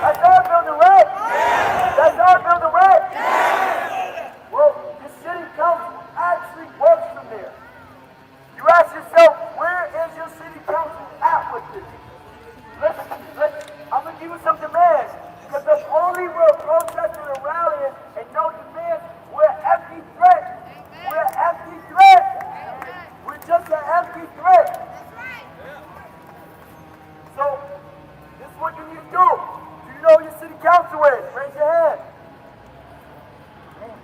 That's our building, right? That's our building, right? Well, the city council actually works from there. You ask yourself, where is your city council at with this? Listen, I'm gonna give you some demands. Because if only we're protesting and rallying and no demands, we're an empty threat. We're an empty threat. We're just an empty threat. So, this is what you need to do. Do you know who your city council is? Raise your hand.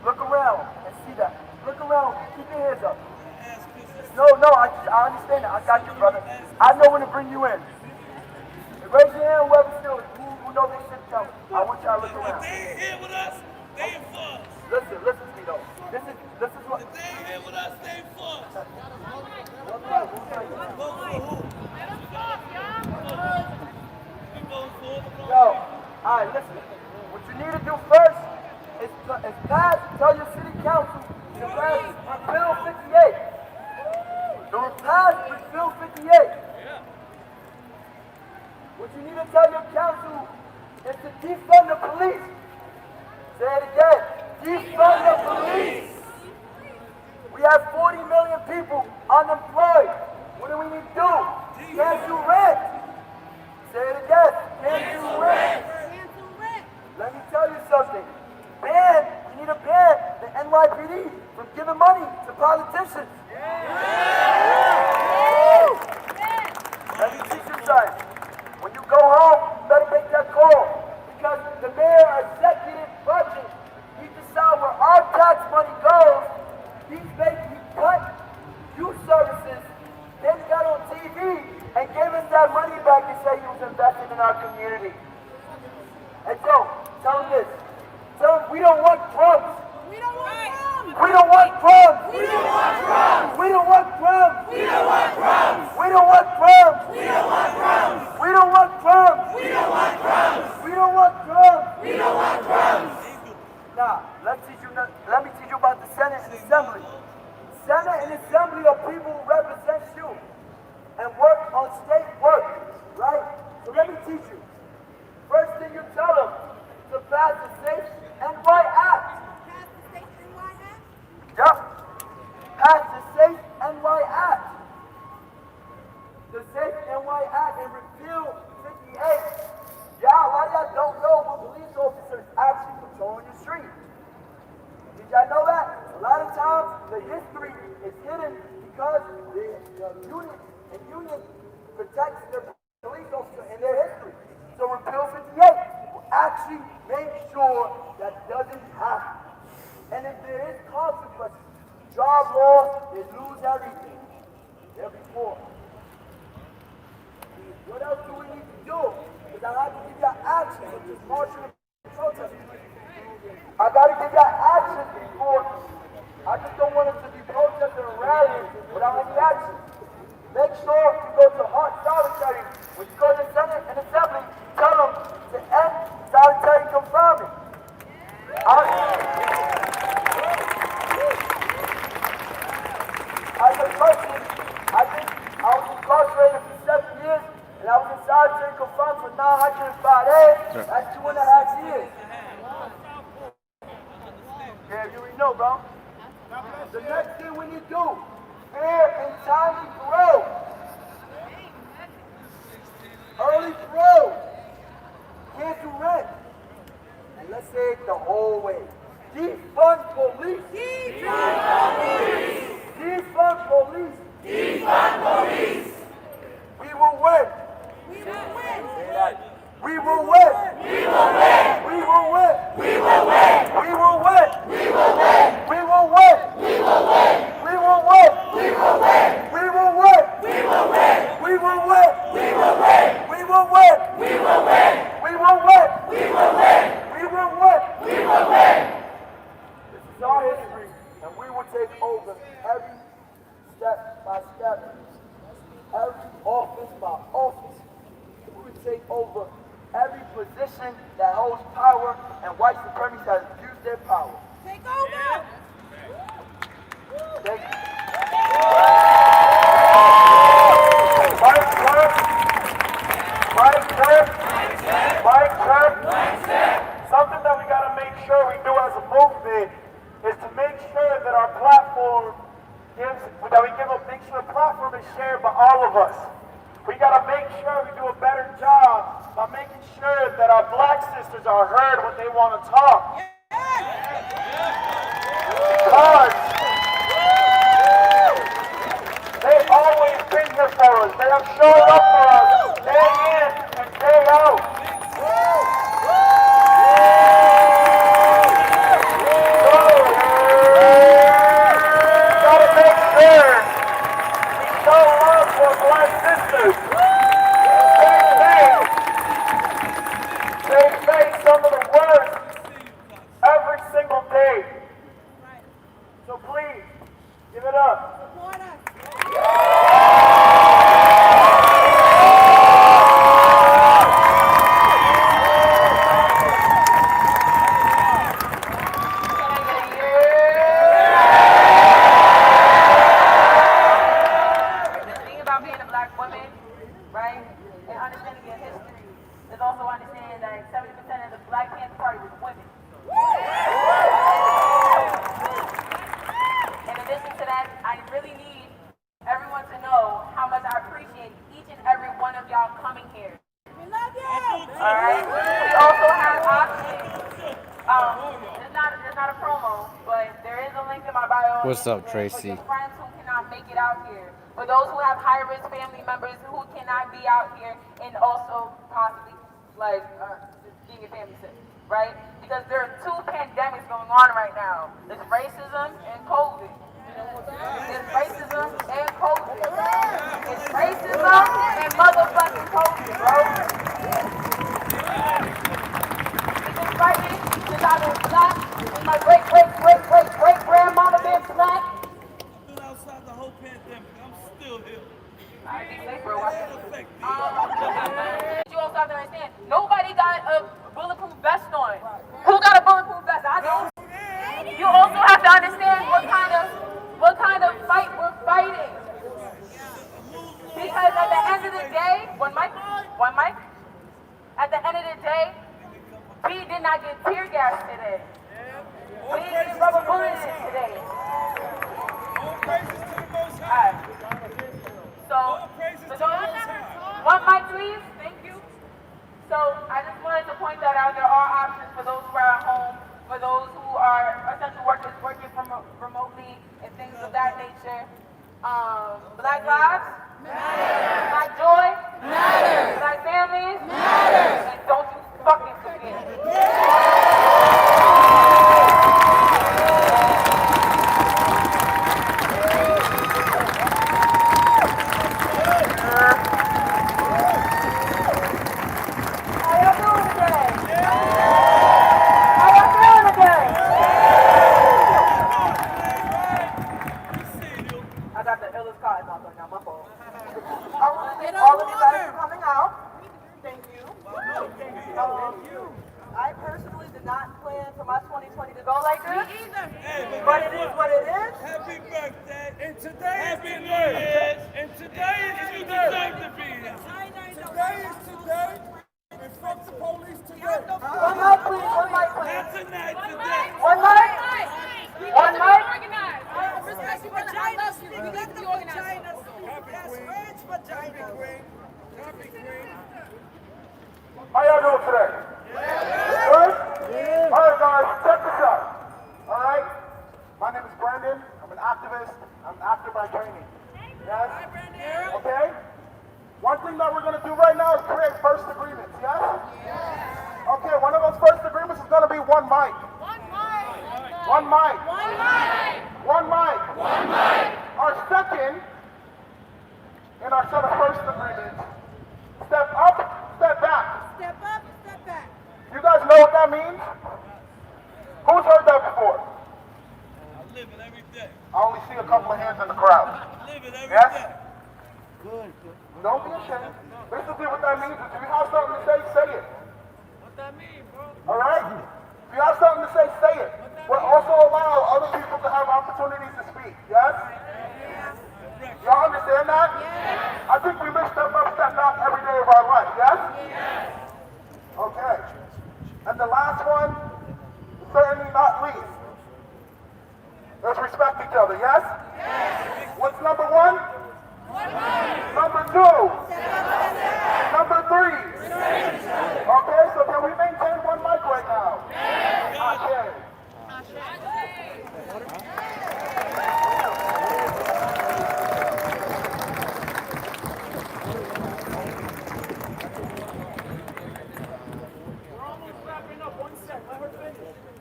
Look around and see that. Look around. Keep your hands up. No, I understand that. I got you, brother. I know when to bring you in. Raise your hand, whoever's still, who knows they city council. I want y'all to look around. If they ain't here with us, they ain't for us. Listen to me though. This is what. If they ain't here with us, they ain't for us. Yo, alright, listen. What you need to do first is pass, tell your city council to pass Bill 58. Don't pass Bill 58. What you need to tell your council is to defund the police. Say it again. Defund the police. We have 40 million people unemployed. What do we need to do? Cancel rent. Say it again. Cancel rent. Let me tell you something. You need to ban the NYPD from giving money to politicians. Let me teach you something. When you go home, you better make that call. Because the mayor executive budget, he decide where our tax money goes. He cut youth services, then got on TV and gave us that money back and said he was investing in our community. And so, tell him this. Tell him we don't want crumbs. We don't want crumbs. We don't want crumbs. We don't want crumbs. We don't want crumbs. We don't want crumbs. We don't want crumbs. We don't want crumbs. We don't want crumbs. We don't want crumbs. We don't want crumbs. We don't want crumbs. Now, let me teach you about the Senate and Assembly. Senate and Assembly are people who represent you and work on state work, right? So let me teach you. First thing you tell them to pass the Safe and Right Act. Pass the Safe and Right Act? Yep. Pass the Safe and Right Act. The Safe and Right Act and repeal 58. Yeah, a lot of y'all don't know what police officers actually patrolling the street. Did y'all know that? A lot of times the history is hidden because the union protects their police officer and their history. So repeal 58 will actually make sure that doesn't happen. And if there is consequences, job loss, they lose everything. They'll be poor. What else do we need to do? Because I have to give y'all action with this marching and protesting. I gotta give y'all action before. I just don't want it to be protesting and rallying without any action. Make sure you go to hard solitary. When you go to the Senate and Assembly, tell them to end solitary confinement. As a person, I was incarcerated for 7 years, and I was in solitary confinement for 905 days. That's 2.5 years. Yeah, you already know, bro. The next thing we need to do, fair and timely parole. Early parole. Cancel rent. And let's say it the whole way. Defund police. Defund police. Defund police. Defund police. We will win. We will win. We will win. We will win. We will win. We will win. We will win. This is our history, and we will take over every step by step, every office by office. We will take over every position that holds power, and white supremacists have used their power. Take over. Thank you. Mic check. Mic check. Mic check. Something that we got to make sure we do as a movement is to make sure that our platform make sure the platform is shared by all of us. We got to make sure we do a better job by making sure that our black sisters are heard when they want to talk. Because they've always been here for us. They have shown up for us day in and day out. We gotta make sure we show love for black sisters. They face some of the worst every single day. So please, give it up. The thing about being a black woman, right, and understanding your history is also understanding that 70% of the Black Panther Party was women. In addition to that, I really need everyone to know how much I appreciate each and every one of y'all coming here. We love you! Alright? We also have options. It's not a promo, but there is a link in my bio. What's up, Tracy? For your friends who cannot make it out here. For those who have high-risk family members who cannot be out here, and also possibly, being a family sick, right? Because there are two pandemics going on right now. There's racism and COVID. There's racism and COVID. It's racism and motherfucking COVID, bro. We've been fighting since I was black, and my great-great-great-great-great-grandmama been black. I've been outside the whole pandemic. I'm still here. I think they bro. You also have to understand, nobody got a bulletproof vest on. Who got a bulletproof vest? I don't. You also have to understand what kind of fight we're fighting. Because at the end of the day, one mic, at the end of the day, we did not get tear gas today. We didn't get rubber bullets today. Alright. So one mic please, thank you. So I just wanted to point that out. There are options for those who are at home, for those who are essential workers working from remotely and things of that nature. Black lives matter. Black joy matters. Black families matter. And don't you fucking forget. I personally did not plan for my 2020 to go like this. Me either. But it is what it is. Happy birthday. And today is today. And today is today. Today is today. And fuck the police today. One mic, please. One mic, please. Not tonight, today. One mic. One mic. Respect your vaginas. We got the vaginas. That's rich vaginas. Happy queen. How y'all doing today? Good? Alright guys, check this out. Alright? My name is Brandon. I'm an activist. I'm an actor by training. Yes? Okay? One thing that we're going to do right now is create first agreements, yes? Okay, one of those first agreements is going to be one mic. One mic. One mic. One mic. One mic. One mic. Our second in our set of first agreements, step up function. Basically what that means is if you have something to say, say it. What that mean, bro? Alright? If you have something to say, say it. But also allow other people to have opportunities to speak. Yes? Y'all understand that? I think we may step up, step out every day of our life. Yes? Okay. And the last one, certainly not least, let's respect each other. Yes? What's number one? Number two? Number three? Okay, so can we maintain one mic right now? Okay.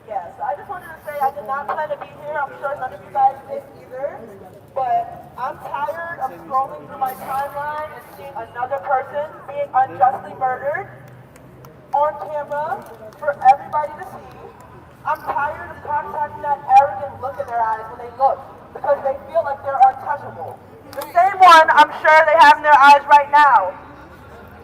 Yes, I just wanted to say I did not plan to be here. I'm sure none of you guys did either. But I'm tired of scrolling through my timeline and seeing another person being unjustly murdered on camera for everybody to see. I'm tired of contacting that arrogant look in their eyes when they look because they feel like they're untouchable. The same one I'm sure they have in their eyes right now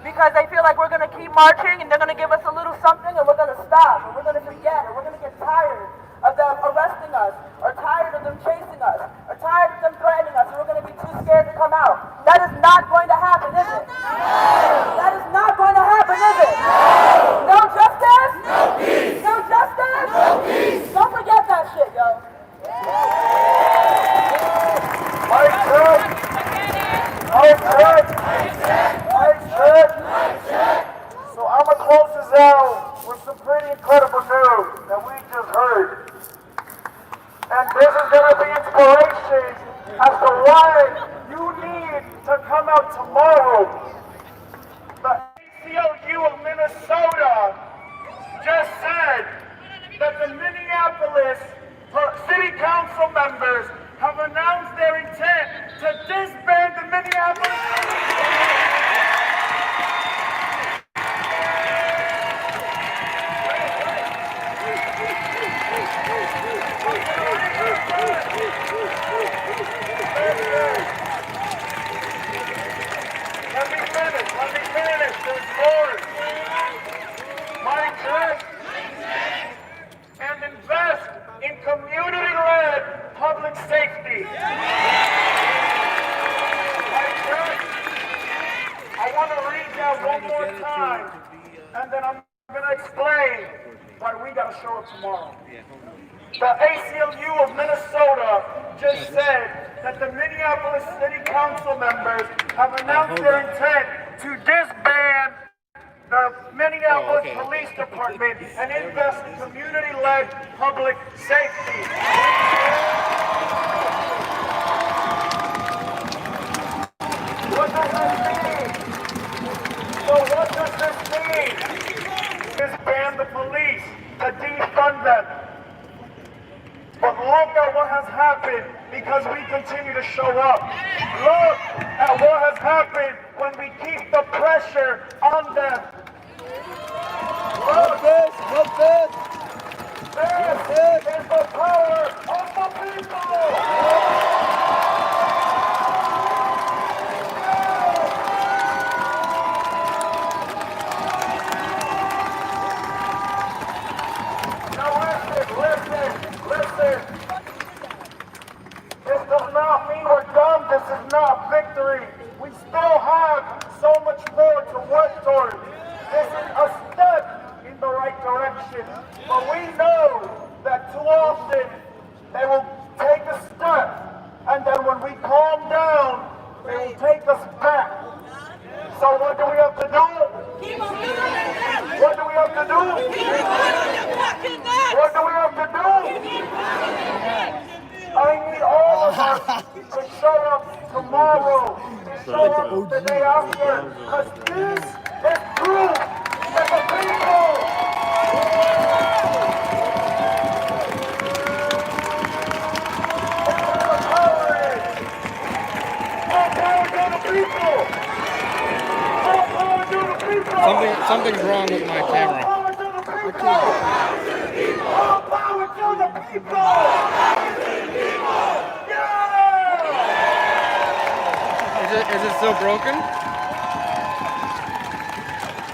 because they feel like we're going to keep marching and they're going to give us a little something and we're going to stop and we're going to forget and we're going to get tired of them arresting us or tired of them chasing us or tired of them threatening us and we're going to be too scared to come out. That is not going to happen, is it? That is not going to happen, is it? No justice? No peace. No justice? No peace. Don't forget that shit, yo. Mic check. Mic check. Mic check. So I'm going to close this out with some pretty incredible news that we just heard. And this is going to be inspiration as to why you need to come out tomorrow. The ACLU of Minnesota just said that the Minneapolis City Council members have announced their intent to disband the Minneapolis. Let me finish, there's more. My church and invest in community-led public safety. My church, I want to read that one more time, and then I'm going to explain why we got to show up tomorrow. The ACLU of Minnesota just said that the Minneapolis City Council members have announced their intent to disband the Minneapolis Police Department and invest in community-led public safety. What does this mean? So what does this mean? Disband the police, to defund them. But look at what has happened because we continue to show up. Look at what has happened when we keep the pressure on them. Look this, look this. This is the power of the people. Listen. This does not mean we're done. This is not victory. We still have so much more to work towards. This is a step in the right direction. But we know that too often they will take a step, and then when we calm down, they will take us back. So what do we have to do? What do we have to do? What do we have to do? I need all of us to show up tomorrow, to show up the day after, because this is proof that the people the power is. All power to the people. All power to the people. Something's wrong with my camera. All power to the people. All power to the people. Is it still broken?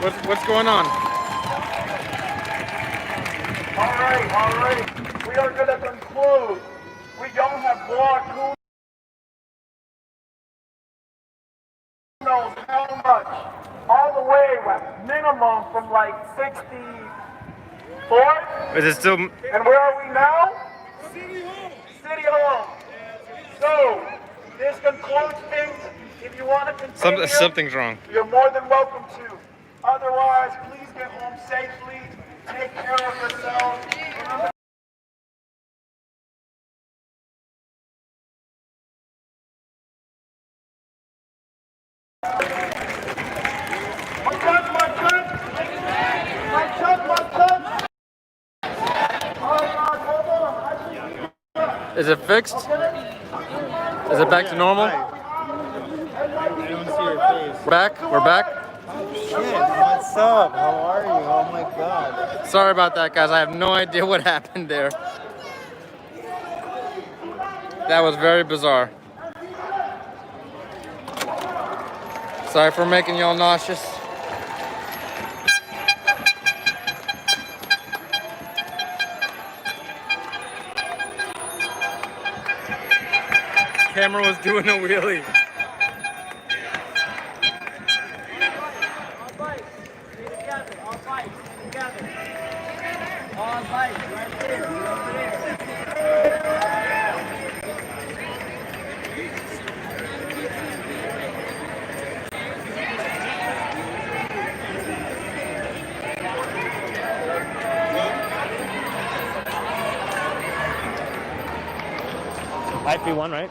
What's going on? All right. We are going to conclude. We don't have blocked who knows how much. All the way, minimum from like 64. Is it still? And where are we now? City Hall. So, this concludes things. If you want to continue, Something's wrong. you're more than welcome to. Otherwise, please get home safely. Take care of yourselves. Remember Is it fixed? Is it back to normal? Back? We're back? What's up? How are you? Oh my god. Sorry about that, guys. I have no idea what happened there. That was very bizarre. Sorry for making y'all nauseous. Camera was doing a wheelie. IP1, right?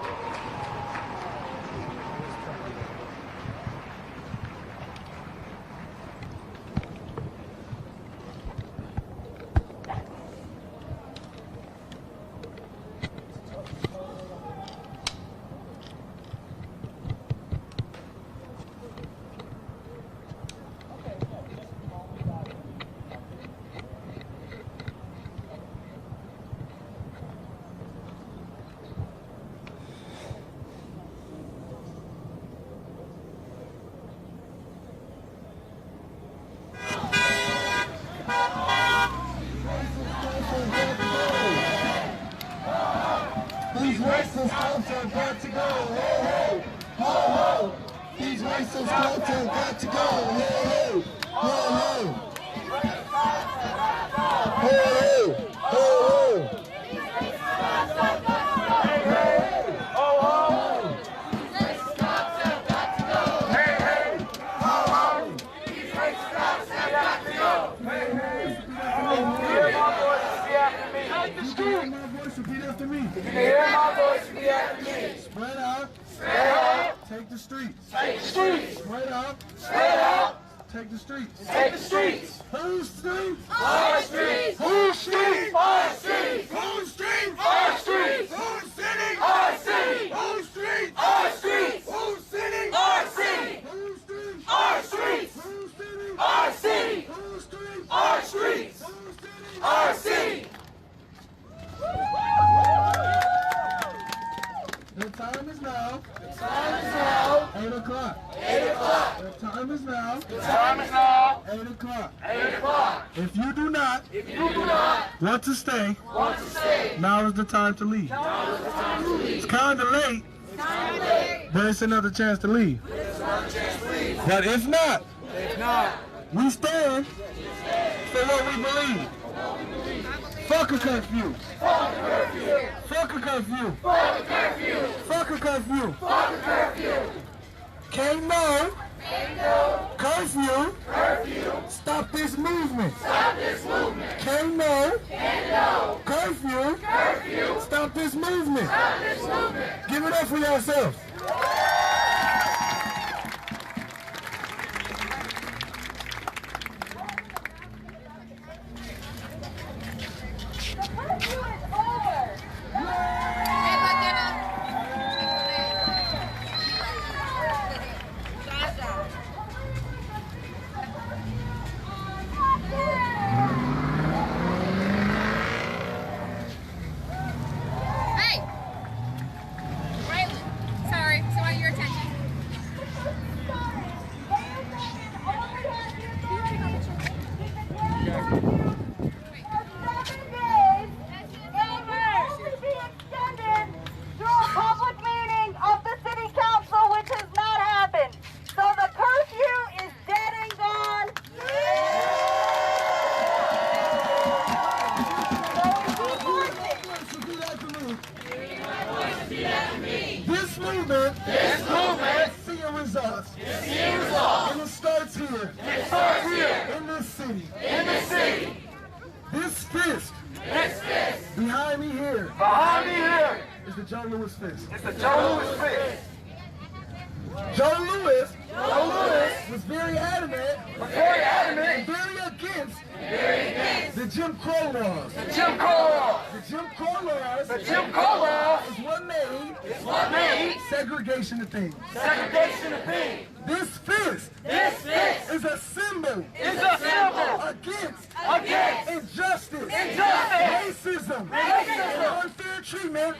These racist cops have got to go. Ho, ho, ho, ho. These racist cops have got to go. Ho, ho, ho, ho. Ho, ho, ho, ho. Repeat after me. If you can hear my voice, repeat after me. Spread out. Spread out. Take the streets. Take the streets. Spread out. Spread out. Take the streets. Take the streets. Whose streets? Our streets. Whose streets? Our streets. Whose streets? Our streets. Whose city? Our city. Whose streets? Our streets. Whose city? Our city. Whose streets? Our streets. Whose city? Our city. Whose streets? Our streets. Whose city? Our city. The time is now. The time is now. 8 o'clock. 8 o'clock. The time is now. The time is now. 8 o'clock. 8 o'clock. If you do not want to stay, now is the time to leave. Now is the time to leave. It's kind of late. It's kind of late. But it's another chance to leave. But if not, we stand for what we believe. Fuck a curfew. Fuck a curfew. Fuck a curfew. Fuck a curfew. Fuck a curfew. Fuck a curfew. Can't no curfew. Curfew. Stop this movement. Stop this movement. Can't no curfew. Curfew. Stop this movement. Stop this movement. Give it up for yourself. Sorry. city. In the city. This fist. This fist. Behind me here. Behind me here. Is the Joe Louis fist. It's the Joe Louis fist. Joe Louis was very adamant and very against the Jim Crow laws. The Jim Crow laws. The Jim Crow laws. The Jim Crow laws is what made segregation a thing. Segregation a thing. This fist is a symbol against injustice, racism, unfair treatment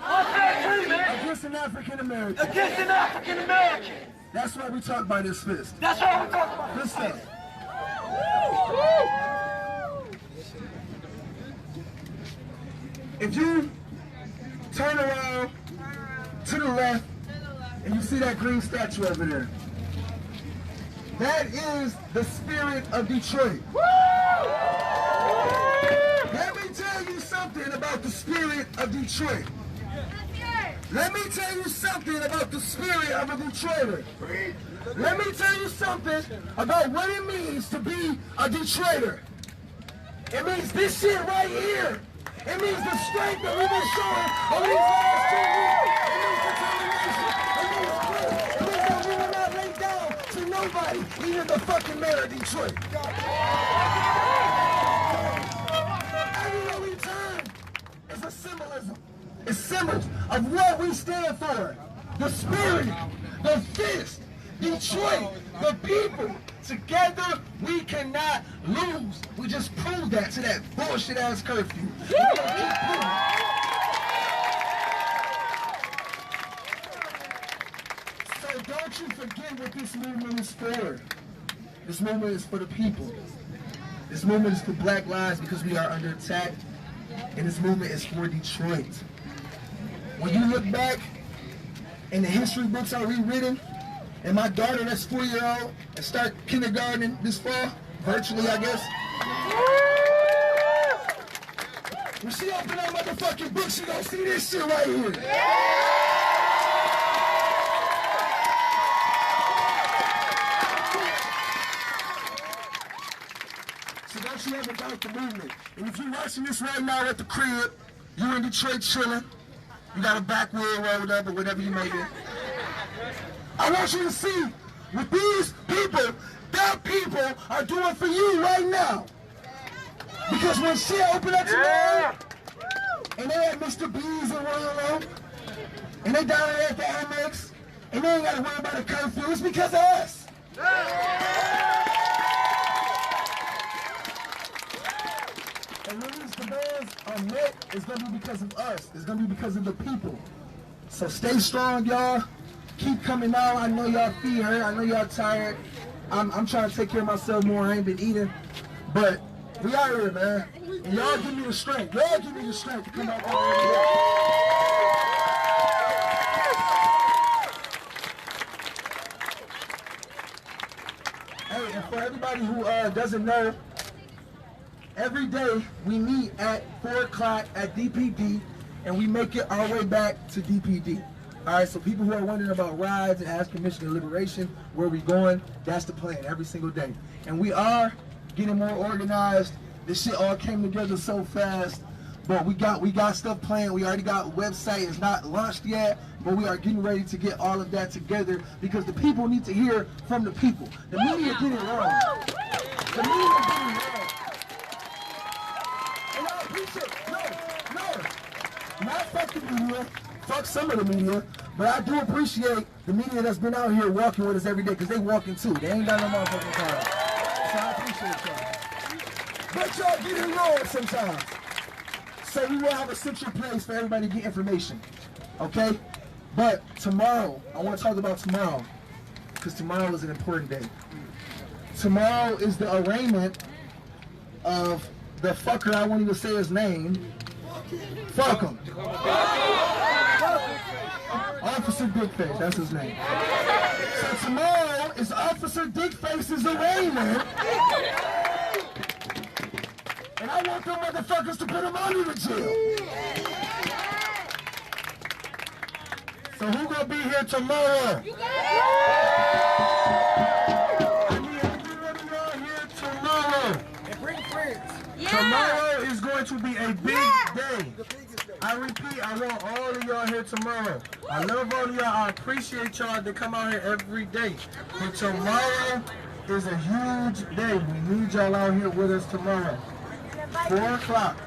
against an African American. That's why we talk about this fist. That's why we talk about this stuff. If you turn around to the left and you see that green statue over there, that is the spirit of Detroit. Let me tell you something about the spirit of Detroit. Let me tell you something about the spirit of a Detroiter. Let me tell you something about what it means to be a Detroiter. It means this shit right here. It means the strength that we've been showing over these last 2 years. It means determination. It means that we will not lay down to nobody, even the fucking mayor of Detroit. Everywhere we turn is a symbolism. It's symbols of what we stand for. The spirit, the fist, Detroit, the people. Together, we cannot lose. We just proved that to that bullshit ass curfew. So don't you forget what this movement is for. This movement is for the people. This movement is for Black lives because we are under attack. And this movement is for Detroit. When you look back and the history books are rewritten, and my daughter that's 4-year-old and start kindergarten this fall, virtually I guess. When she open that motherfucking book, she gonna see this shit right here. So don't you ever doubt the movement. And if you're watching this right now at the crib, you're in Detroit chilling, you got a backwood rolled up or whatever you may be. I want you to see what these people, their people, are doing for you right now. Because when shit open up tomorrow, and they had Mr. B's and Royal, and they down there at the Amex, and they ain't got to worry about a curfew, it's because of us. And when these demands are met, it's going to be because of us. It's going to be because of the people. So stay strong, y'all. Keep coming out. I know y'all feet hurt. I know y'all tired. I'm trying to take care of myself more. I ain't been eating. But we out here, man. And y'all give me the strength. Y'all give me the strength to come out here. Hey, and for everybody who doesn't know, every day we meet at 4 o'clock at DPD, and we make it our way back to DPD. All right, so people who are wondering about rides and ask permission and liberation, where we going, that's the plan every single day. And we are getting more organized. This shit all came together so fast, but we got stuff planned. We already got a website. It's not launched yet, but we are getting ready to get all of that together because the people need to hear from the people. The media get it wrong. The media get it wrong. And I appreciate not fuck the media, fuck some of the media, but I do appreciate the media that's been out here walking with us every day because they walking too. They ain't got no motherfucking time. So I appreciate y'all. But y'all get it wrong sometimes. So we will have a central place for everybody to get information. Okay? But tomorrow, I want to talk about tomorrow because tomorrow is an important day. Tomorrow is the arraignment of the fucker, I won't even say his name. Fuck him. Officer Dickface, that's his name. So tomorrow is Officer Dickface's arraignment. And I want them motherfuckers to put him under the jail. So who gonna be here tomorrow? I need every one of y'all here tomorrow. Tomorrow is going to be a big day. I repeat, I want all of y'all here tomorrow. I love all of y'all. I appreciate y'all to come out here every day. But tomorrow is a huge day. We need y'all out here with us tomorrow. 4 o'clock.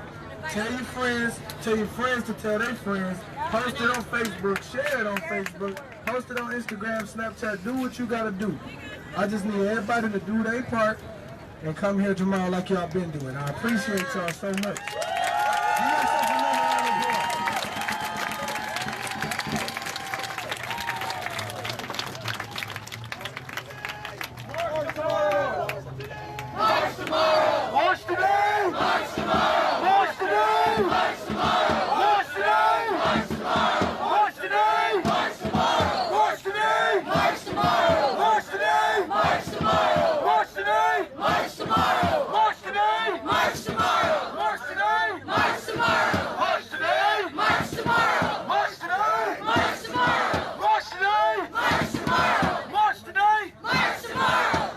Tell your friends to tell their friends. Post it on Facebook, share it on Facebook, post it on Instagram, Snapchat. Do what you gotta do. I just need everybody to do their part and come here tomorrow like y'all been doing. I appreciate y'all so much. March tomorrow! March today! March tomorrow! March today! March tomorrow! March today! March tomorrow! March today! March tomorrow! March today! March tomorrow! March today! March tomorrow! March today! March tomorrow! March today! March tomorrow! March today! March tomorrow! March today! March tomorrow! March today! March tomorrow! March today! March tomorrow! March today! March tomorrow!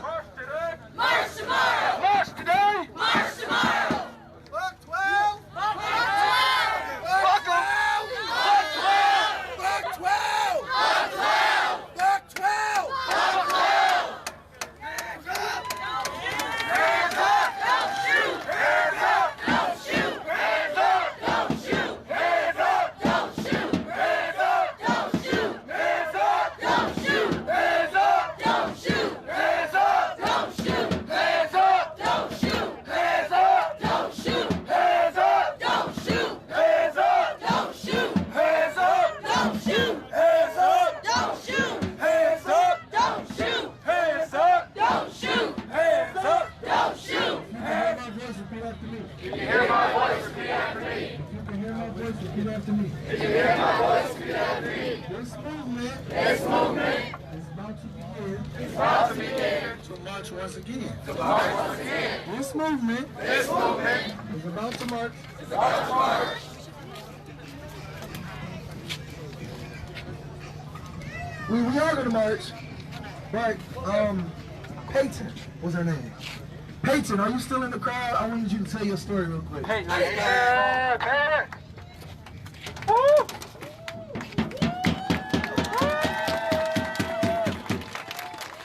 March tomorrow! March today! March tomorrow! Fuck 12! Fuck 12! Fuck 12! Fuck 12! Fuck 12! Fuck 12! Fuck 12! Fuck 12! Hands up! Hands up! Don't shoot! Hands up! Don't shoot! Hands up! Don't shoot! Hands up! Don't shoot! Hands up! Don't shoot! Hands up! Don't shoot! Hands up! Don't shoot! Hands up! Don't shoot! Hands up! Don't shoot! Hands up! Don't shoot! Hands up! Don't shoot! Hands up! Don't shoot! Hands up! Don't shoot! Hands up! Don't shoot! Hands up! Don't shoot! Hands up! Don't shoot! Hands up! Don't shoot! If you hear my voice, repeat after me. If you can hear my voice, repeat after me. If you can hear my voice, repeat after me. This movement is about to begin. It's about to begin to march once again. To march once again. This movement is about to march. It's about to march. We are going to march, but Peyton was her name. Peyton, are you still in the crowd? I wanted you to tell your story real quick. Peyton, Woo!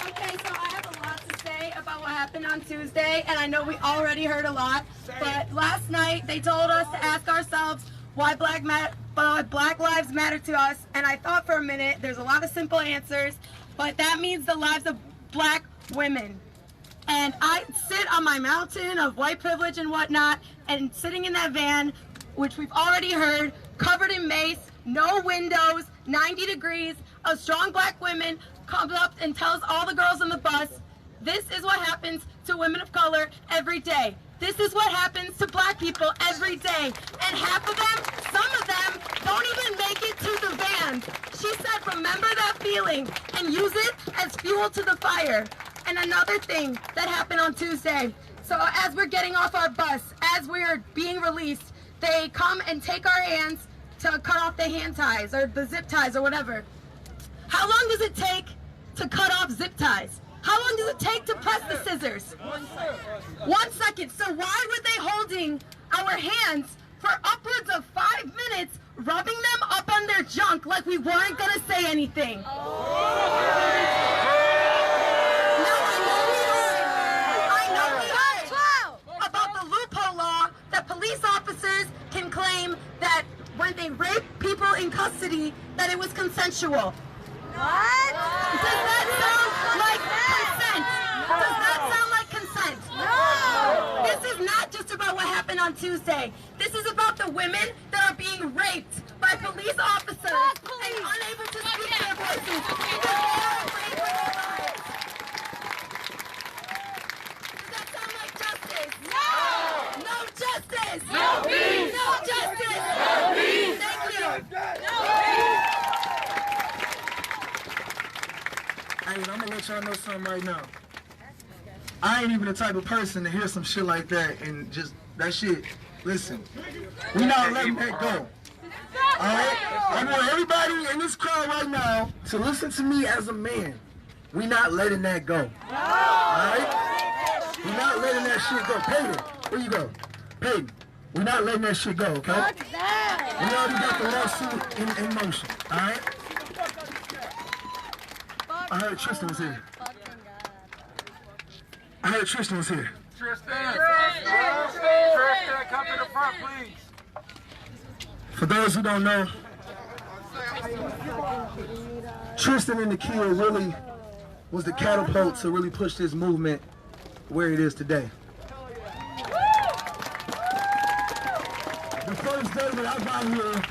Okay, so I have a lot to say about what happened on Tuesday, and I know we already heard a lot, but last night they told us to ask ourselves why Black Lives Matter to us, and I thought for a minute there's a lot of simple answers, but that means the lives of Black women. And I sit on my mountain of white privilege and whatnot, and sitting in that van, which we've already heard, covered in mace, no windows, 90 degrees, a strong Black woman comes up and tells all the girls on the bus, this is what happens to women of color every day. This is what happens to Black people every day. And half of them, some of them, don't even make it to the van. She said, remember that feeling and use it as fuel to the fire. And another thing that happened on Tuesday, so as we're getting off our bus, as we're being released, they come and take our hands to cut off the hand ties or the zip ties or whatever. How long does it take to cut off zip ties? How long does it take to press the scissors? 1 second. So why were they holding our hands for upwards of 5 minutes, rubbing them up on their junk like we weren't gonna say anything? Police officers can claim that when they rape people in custody, that it was consensual. What? Does that sound like consent? Does that sound like consent? No! This is not just about what happened on Tuesday. This is about the women that are being raped by police officers and unable to speak their voices. Does that sound like justice? No! No justice! No peace! No justice! No peace! Thank you! No peace! Hey, I'm gonna let y'all know something right now. I ain't even the type of person to hear some shit like that and just, that shit, listen, we not letting that go. Alright? I want everybody in this crowd right now to listen to me as a man. We not letting that go. Alright? We not letting that shit go. Peyton, where you go? Peyton, we're not letting that shit go, okay? We already got the lawsuit in motion, all right? I heard Tristan was here. Tristan, come to the front, please. For those who don't know, Tristan and Nakia really was the catapult to really push this movement where it is today. The first day that I got here,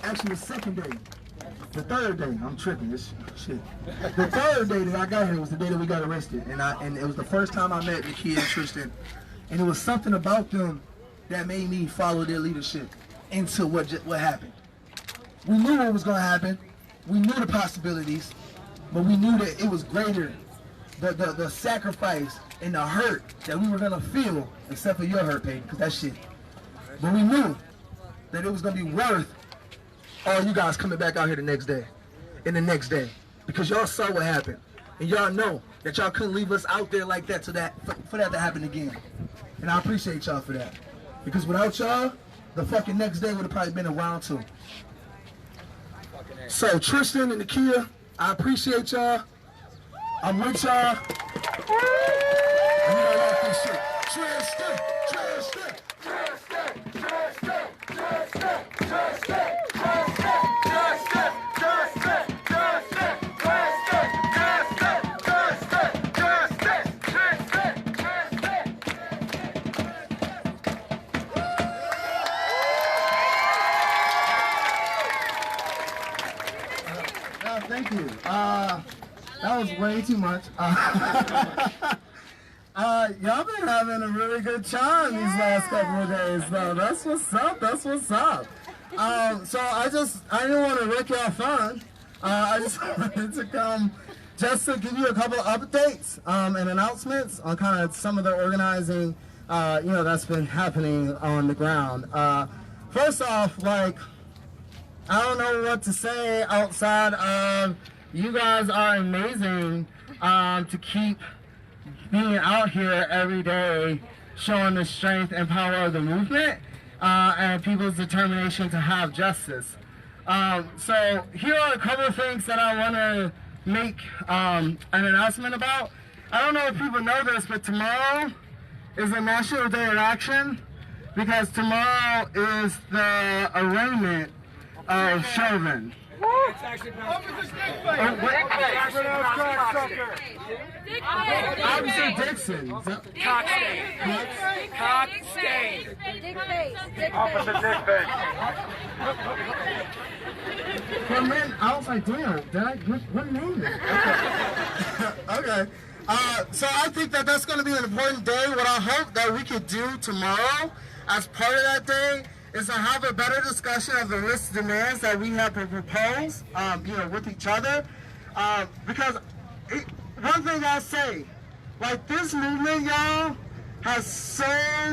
actually the second day, the third day, I'm tripping, this shit. The third day that I got here was the day that we got arrested, and it was the first time I met Nakia and Tristan, and it was something about them that made me follow their leadership into what happened. We knew what was going to happen, we knew the possibilities, but we knew that it was greater, the sacrifice and the hurt that we were going to feel, except for your hurt, Peyton, because that shit. But we knew that it was going to be worth all you guys coming back out here the next day, because y'all saw what happened, and y'all know that y'all couldn't leave us out there like that for that to happen again. And I appreciate y'all for that, because without y'all, the fucking next day would have probably been a round 2. So Tristan and Nakia, I appreciate y'all. I'm with y'all. And we don't like this shit. Tristan. Thank you. That was way too much. Y'all been having a really good time these last couple of days, though. That's what's up. So I didn't want to wreck y'all fun. I just wanted to come just to give you a couple of updates and announcements on kind of some of the organizing, that's been happening on the ground. First off, I don't know what to say outside of you guys are amazing to keep being out here every day showing the strength and power of the movement and people's determination to have justice. So here are a couple of things that I want to make an announcement about. I don't know if people know this, but tomorrow is a National Day of Action because tomorrow is the arraignment of Chauvin. It's actually I would say Dixon. Cockstain. Officer Dickface. For a minute, I was like, damn, what name is it? Okay. So I think that that's going to be an important day. What I hope that we could do tomorrow as part of that day is to have a better discussion of the list of demands that we have to propose, with each other. Because one thing I'll say, this movement, y'all, has so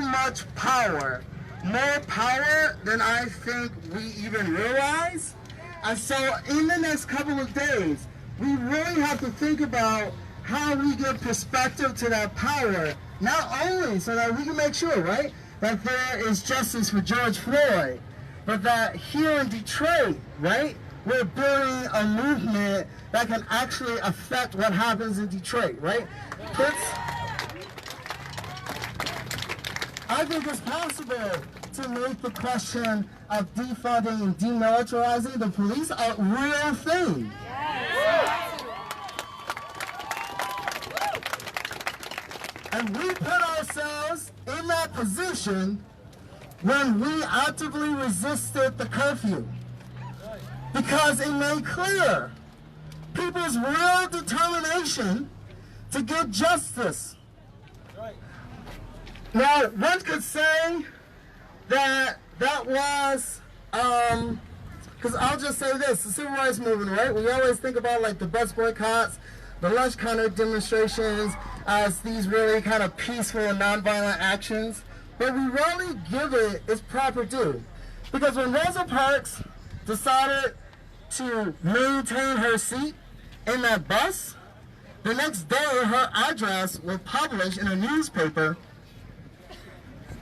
much power, more power than I think we even realize. And so in the next couple of days, we really have to think about how we give perspective to that power, not only so that we can make sure, right, that there is justice for George Floyd, but that here in Detroit, right, we're building a movement that can actually affect what happens in Detroit, right? I think it's possible to make the question of defunding and demilitarizing the police a real thing. And we put ourselves in that position when we actively resisted the curfew. Because it made clear people's real determination to get justice. Now, one could say that was, because I'll just say this, the civil rights movement, right? We always think about the bus boycotts, the lunch counter demonstrations as these really kind of peaceful and nonviolent actions, but we rarely give it its proper due. Because when Rosa Parks decided to maintain her seat in that bus, the next day her address was published in a newspaper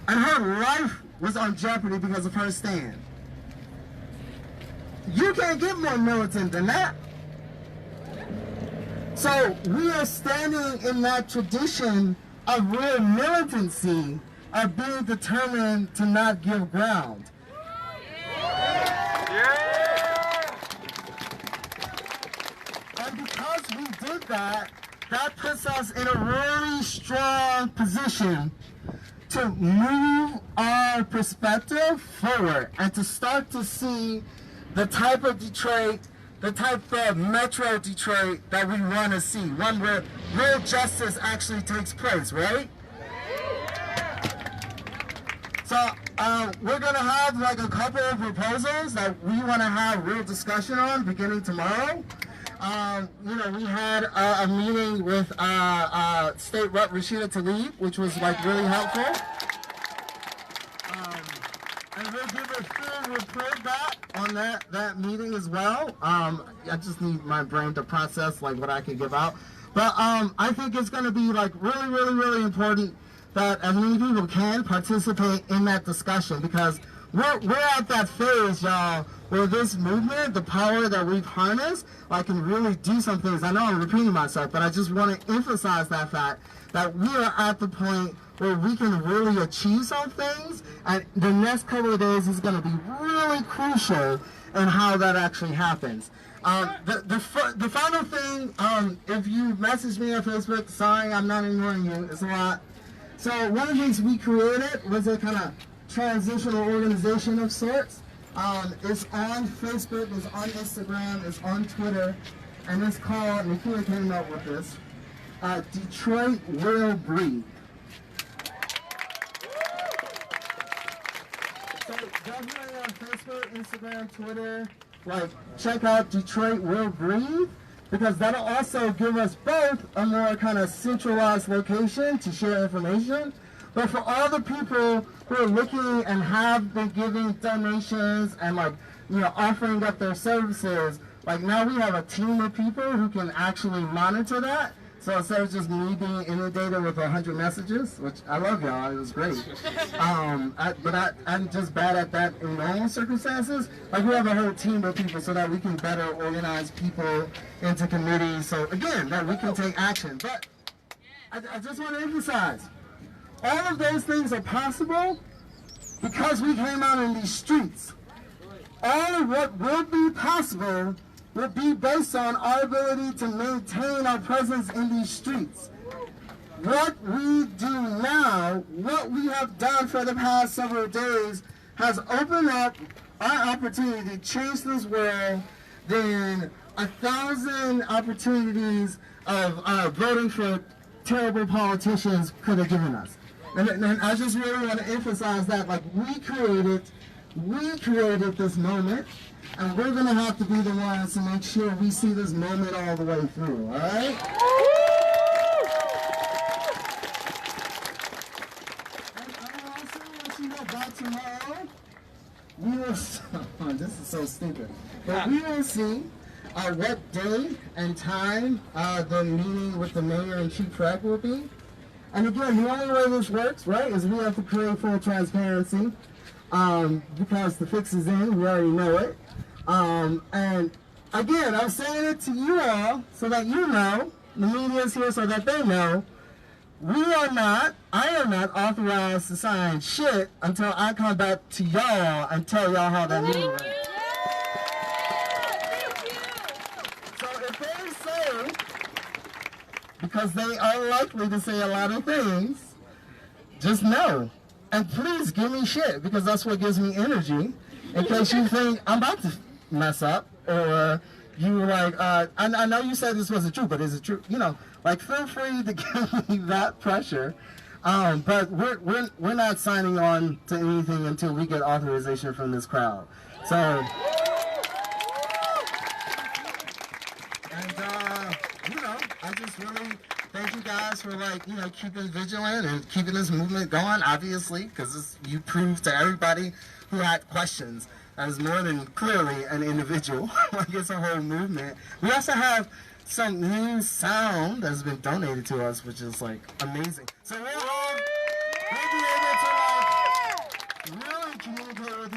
and her life was on jeopardy because of her stand. You can't get more militant than that. So we are standing in that tradition of real militancy, of being determined to not give ground. And because we did that, that puts us in a really strong position to move our perspective forward and to start to see the type of Detroit, the type of Metro Detroit that we want to see, one where real justice actually takes place, right? So we're going to have like a couple of proposals that we want to have real discussion on beginning tomorrow. You know, we had a meeting with State Rep Rashida Tlaib, which was like really helpful. And we'll give a full report back on that meeting as well. I just need my brain to process like what I can give out. But I think it's going to be like really, really, really important that as many people can participate in that discussion, because we're at that phase, y'all, where this movement, the power that we've harnessed, like can really do some things. I know I'm repeating myself, but I just want to emphasize that fact that we are at the point where we can really achieve some things, and the next couple of days is going to be really crucial in how that actually happens. The final thing, if you message me on Facebook, sorry, I'm not ignoring you, it's a lot. So one of the things we created was a kind of transitional organization of sorts. It's on Facebook, it's on Instagram, it's on Twitter, and it's called, Nikita came up with this, Detroit Will Breathe. So definitely on Facebook, Instagram, Twitter, like check out Detroit Will Breathe, because that'll also give us both a more kind of centralized location to share information. But for all the people who are looking and have been giving donations and like, you know, offering up their services, like now we have a team of people who can actually monitor that. So instead of just me being inundated with 100 messages, which I love y'all, it was great. But I'm just bad at that in normal circumstances. Like we have a whole team of people so that we can better organize people into committees. So again, that we can take action. But I just want to emphasize, all of those things are possible because we came out in these streets. All of what will be possible will be based on our ability to maintain our presence in these streets. What we do now, what we have done for the past several days, has opened up our opportunity to change this world than 1,000 opportunities of voting for terrible politicians could have given us. And I just really want to emphasize that, like, we created this moment, and we're going to have to be the ones to make sure we see this moment all the way through, all right? And I also want you to know by tomorrow, we will, this is so stupid, but we will see what day and time the meeting with the mayor and chief rep will be. And again, the only way this works, right, is we have to create full transparency because the fix is in, we already know it. And again, I'm saying it to you all so that you know, the media's here so that they know, I am not authorized to sign shit until I come back to y'all and tell y'all how that meeting went. So if they say, because they are likely to say a lot of things, just know. And please give me shit, because that's what gives me energy, in case you think I'm about to mess up, or you like, I know you said this wasn't true, but is it true? You know, like feel free to give me that pressure. But we're not signing on to anything until we get authorization from this crowd. So, and you know, I just really thank you guys for like, you know, keeping vigilant and keeping this movement going, obviously, because you proved to everybody who had questions that is more than clearly an individual. Like it's a whole movement. We also have some new sound that has been donated to us, which is like amazing. So we'll be able to like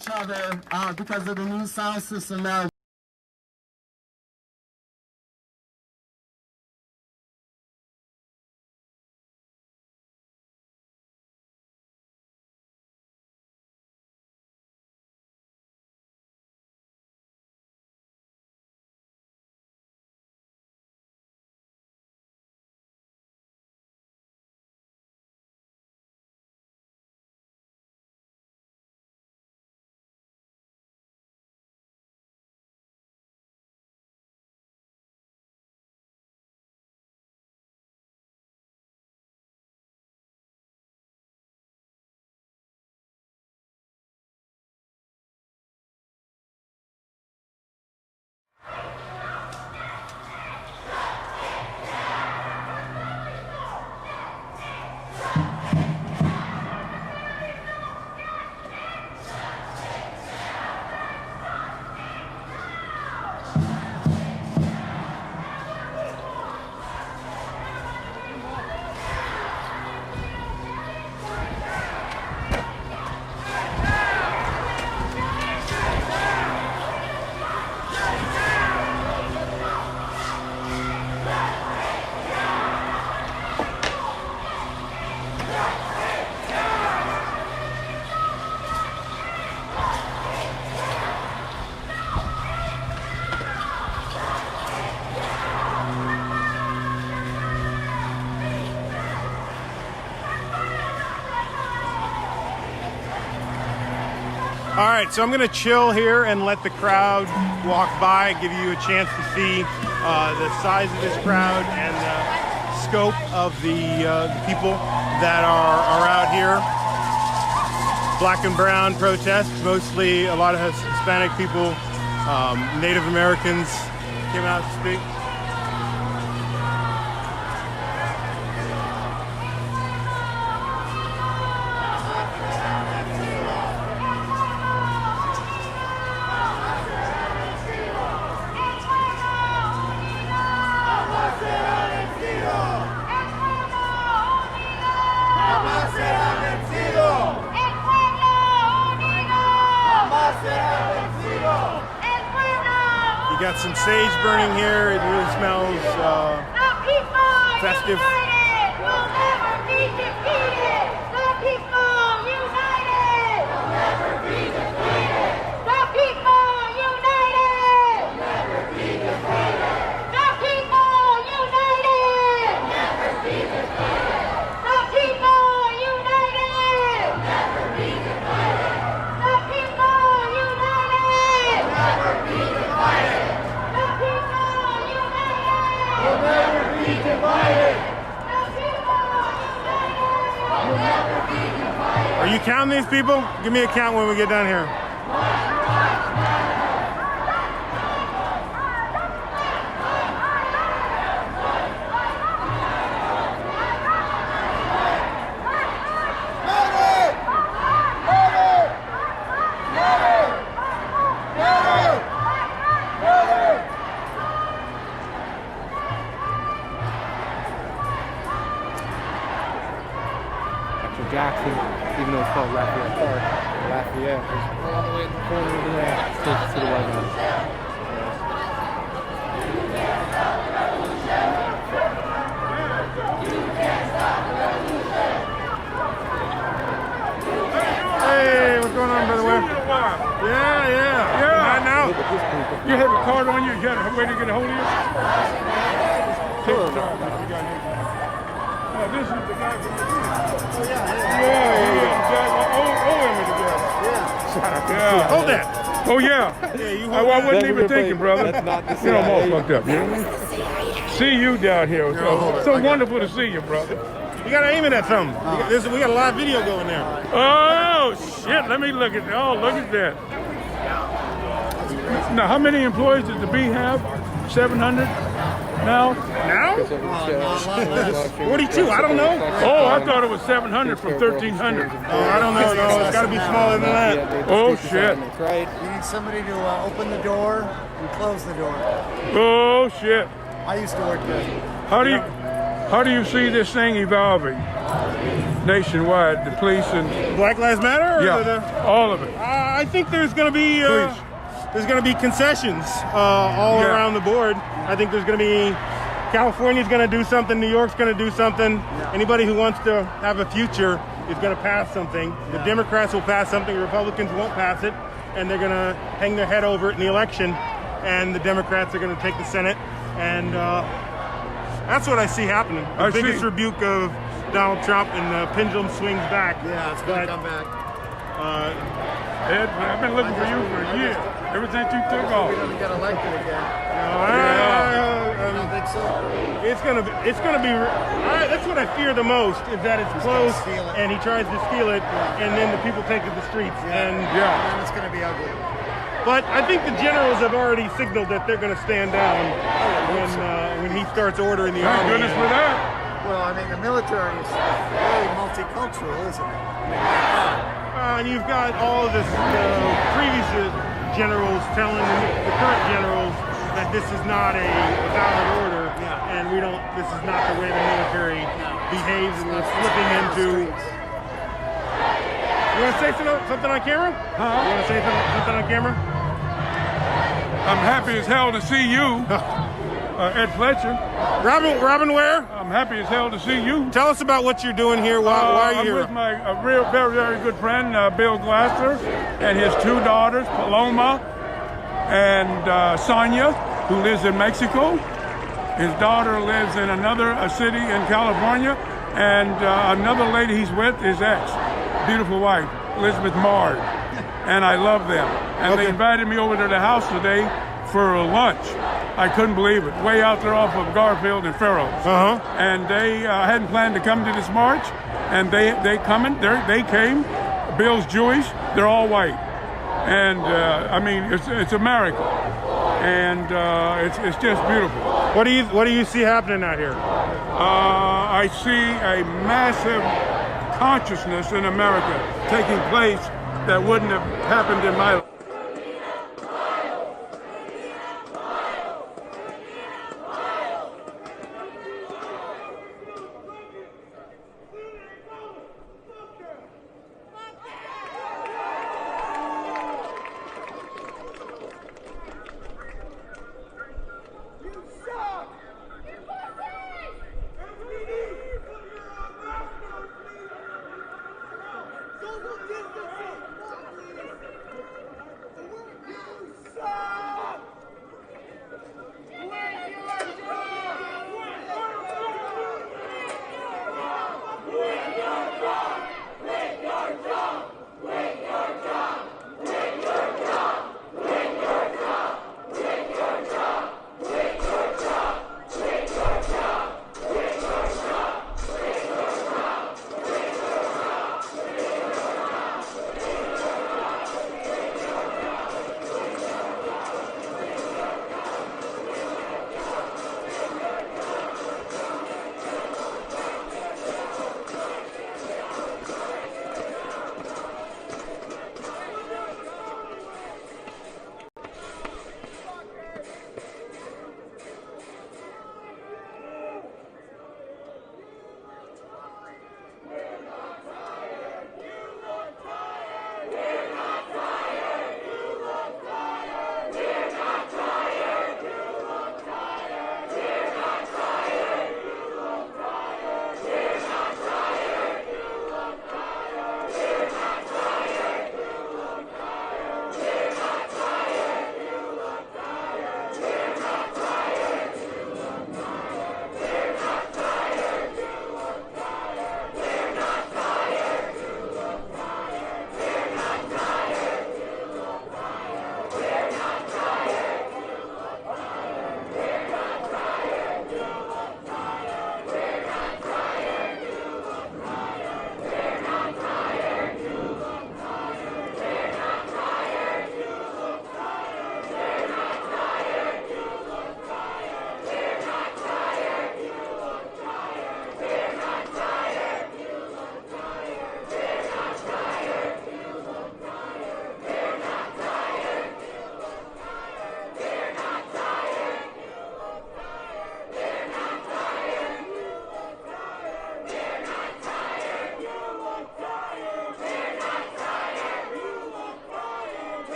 each other because of the new sound system now. All right, so I'm going to chill here and let the crowd walk by, give you a chance to see the size of this crowd and the scope of the people that are out here. Black and brown protest, mostly a lot of Hispanic people, Native Americans came out to speak. You got some sage burning here. It really smells festive. Are you counting these people? Give me a count when we get down here. Jackson, even though it's called Lafayette Park, Lafayette is all the way in the corner over there, close to the White House. Hey, what's going on, Brother Webb? Yeah. Not now. You have a card on you? You got a way to get a hold of you? Take the card. This is the guy from the Yeah. Hold that. Oh, yeah. I wasn't even thinking, brother. That's not the You know, I'm all CIA. fucked up. You know? See you down here. So wonderful to see you, brother. You gotta aim it at something. We got a live video going there. Oh, shit. Let me look at that. Oh, look at that. Now, how many employees does the Bee have? 700 now? Now? 42, I don't know. Oh, I thought it was 700 from 1,300. Oh, I don't know. No, it's got to be smaller than that. Oh, shit. Right. You need somebody to open the door and close the door. Oh, shit. I used to work there. How do you... How do you see this thing evolving nationwide, the police and Black Lives Matter? Or yeah, all of it. I think there's going to be concessions all around the board. I think there's going to be California's going to do something, New York's going to do something. Anybody who wants to have a future is going to pass something. The Democrats will pass something, the Republicans won't pass it, and they're going to hang their head over it in the election, and the Democrats are going to take the Senate, and that's what I see happening. The biggest rebuke of Donald Trump, and the pendulum swings back. Yeah, it's going to come back. Ed, I've been looking for you for a year. Ever since you took off. We're going to get elected again. I don't think so. It's gonna be. That's what I fear the most, is that it's close and he tries to steal it, and then the people take to the streets, and then it's going to be ugly. But I think the generals have already signaled that they're going to stand down when he starts ordering the army. Thank goodness for that. Well, I mean, the military is very multicultural, isn't it? And you've got all of the previous generals telling the current generals that this is not a valid order, and this is not the way the military behaves, and we're slipping into. You want to say something on camera? You want to say something on camera? I'm happy as hell to see you, Ed Fletcher. Robin Ware? I'm happy as hell to see you. Tell us about what you're doing here. Why are you here? I'm with my very, very good friend, Bill Glasser, and his two daughters, Paloma and Sonia, who lives in Mexico. His daughter lives in another city in California, and another lady he's with, his ex, beautiful wife, Elizabeth Mard, and I love them. And they invited me over to the house today for a lunch. I couldn't believe it. Way out there off of Garfield and Farrell's. And they hadn't planned to come to this march, and they came. Bill's Jewish. They're all white, and I mean it's a miracle, and it's just beautiful. What do you see happening out here? I see a massive consciousness in America taking place that wouldn't have happened in my life.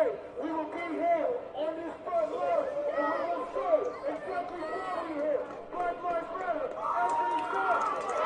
day, we will be here on this front line, and we will say exactly why we're here. Black Lives Matter, every day.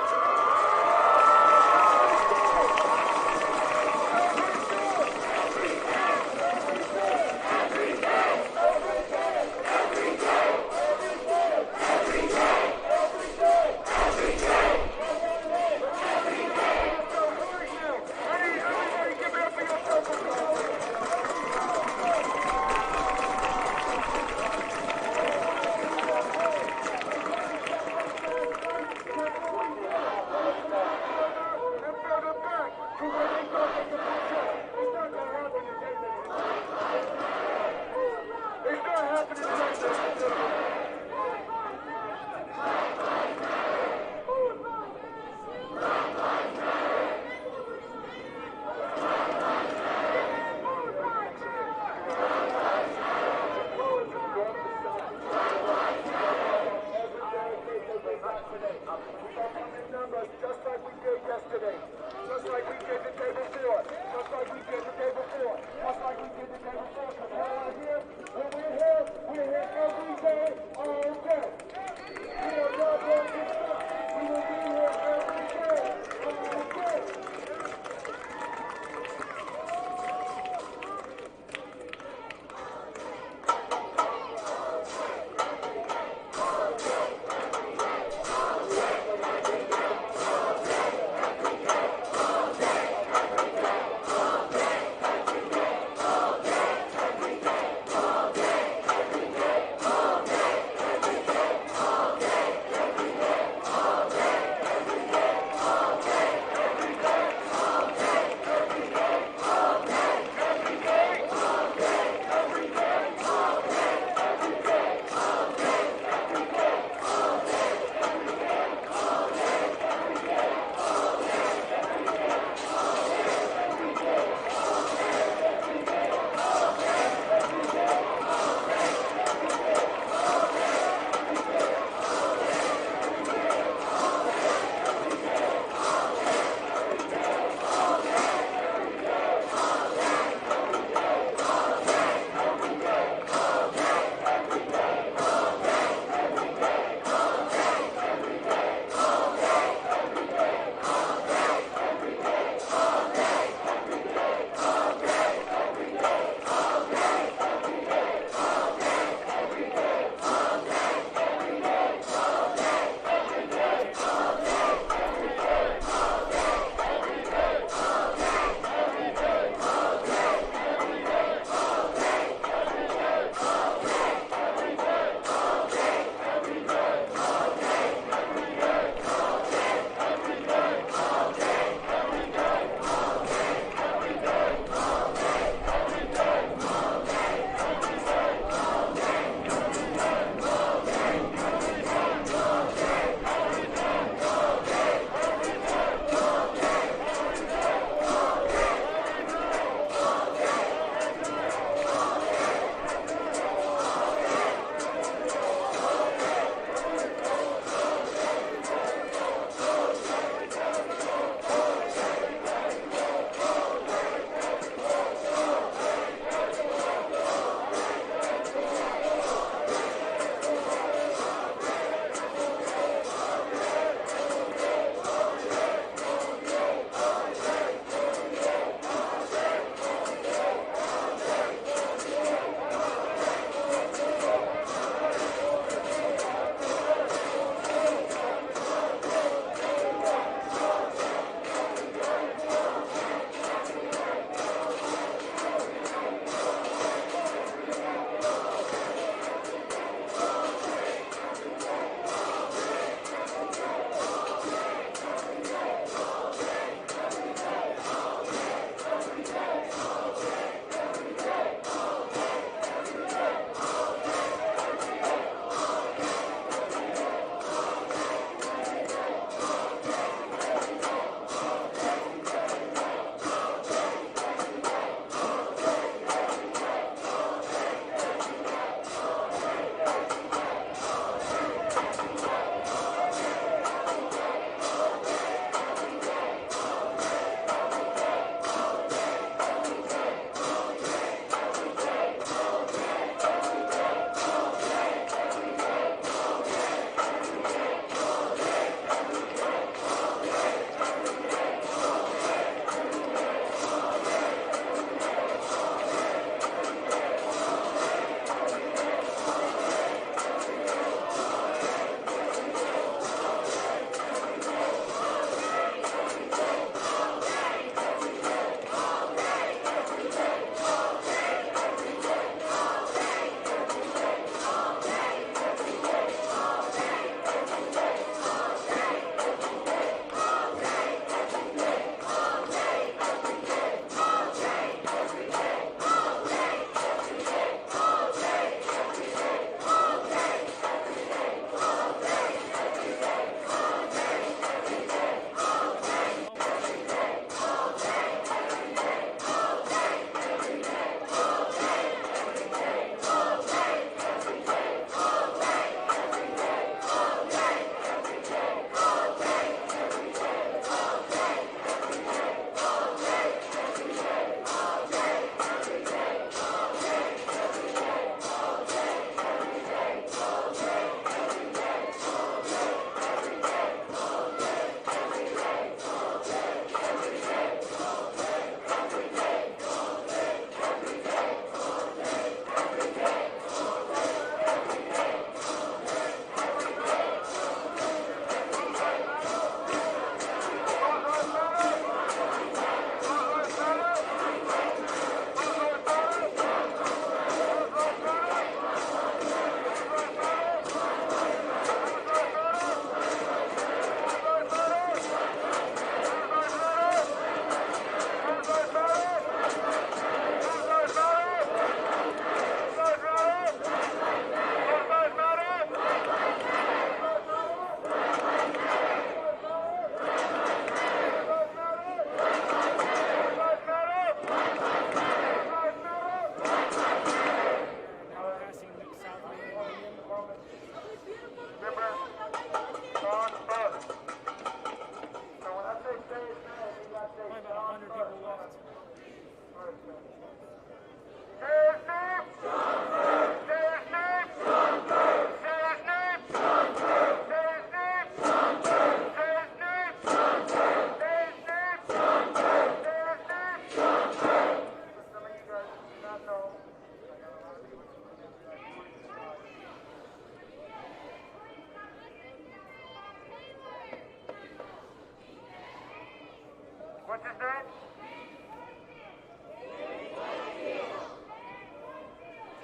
What's his name?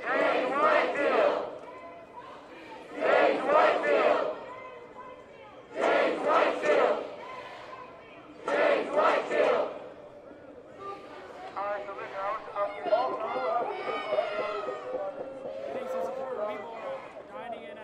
James Whitefield. James Whitefield. James Whitefield. James Whitefield. All right, so listen, I think some support people dining in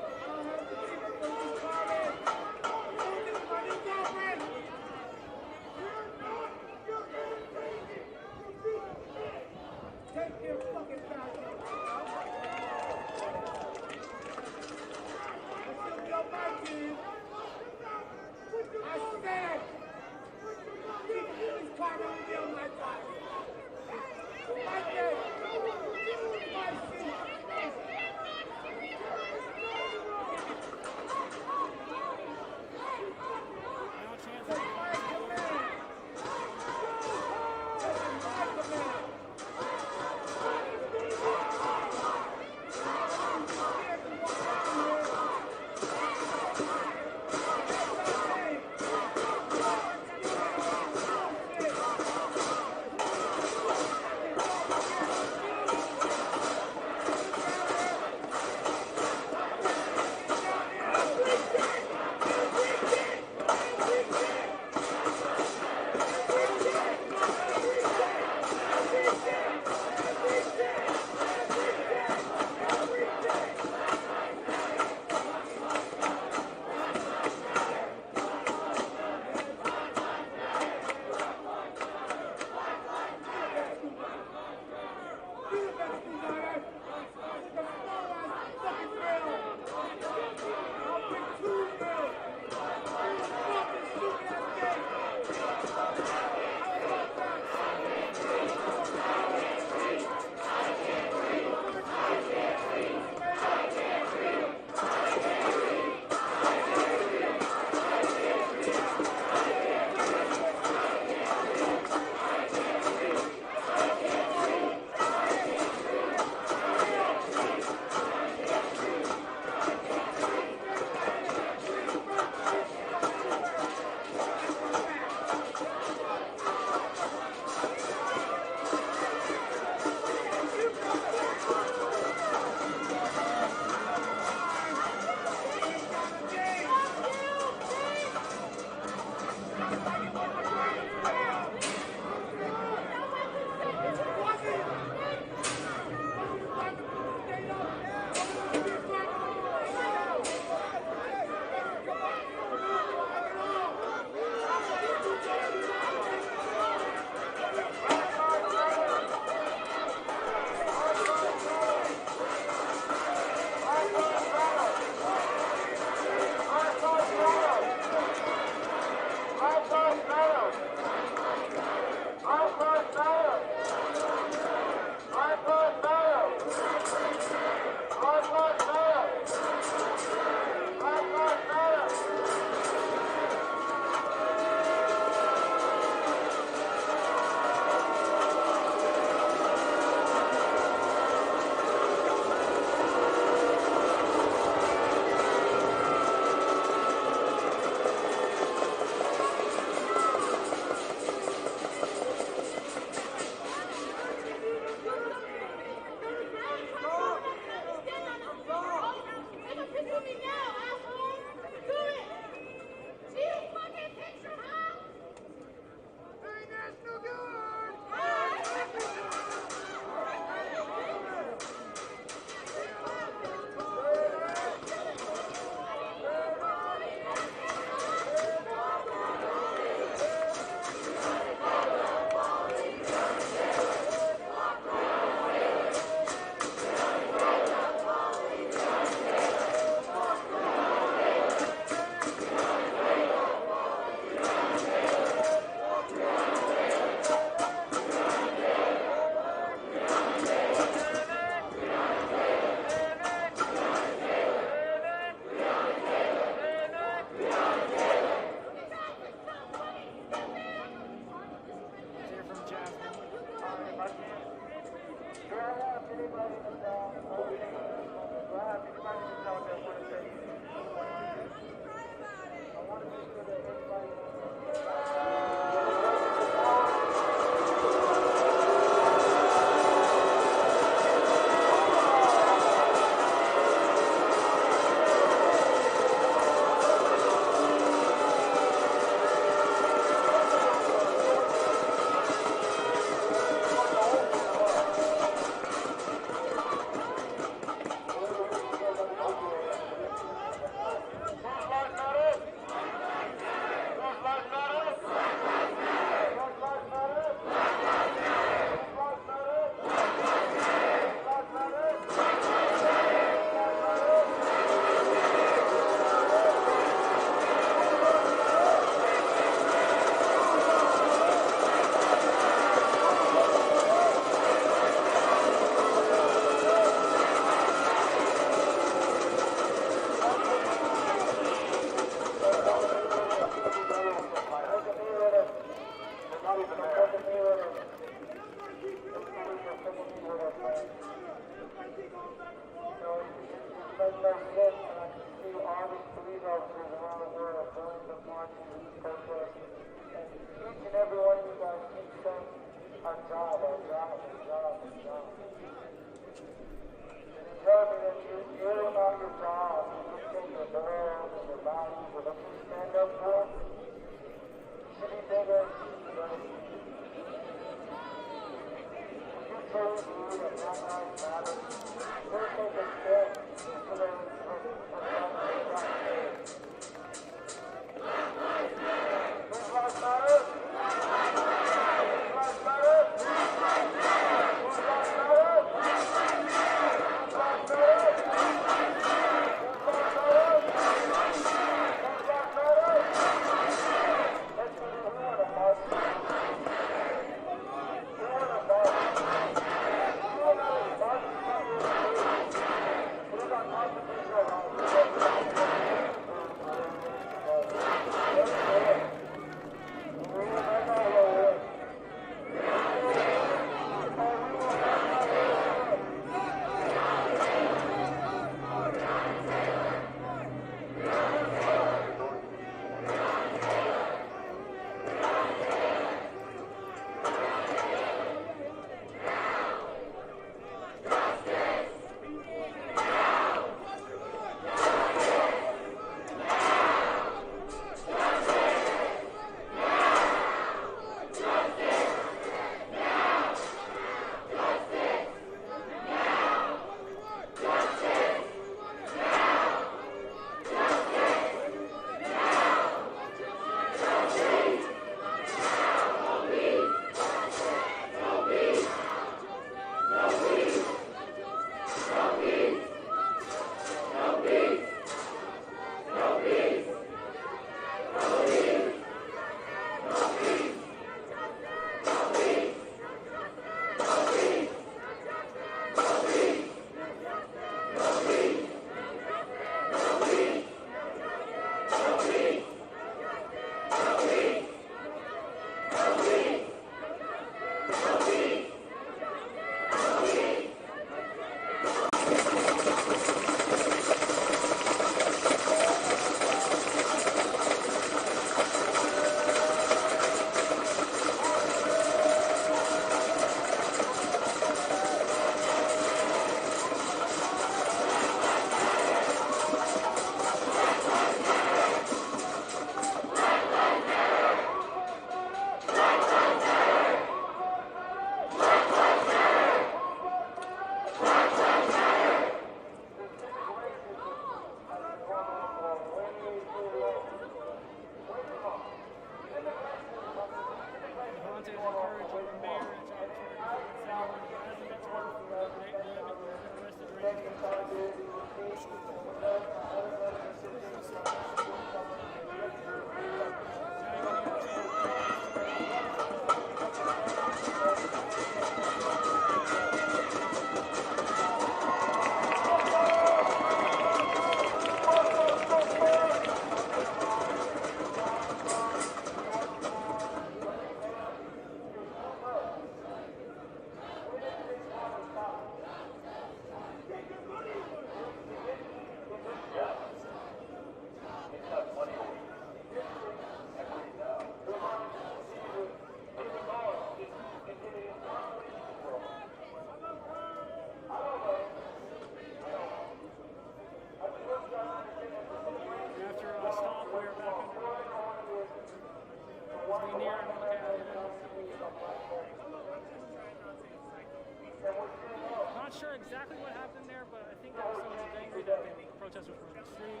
exactly what happened there, but I think that was someone was angry that the protesters were in the street.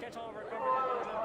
Catch all of our coverage at Daily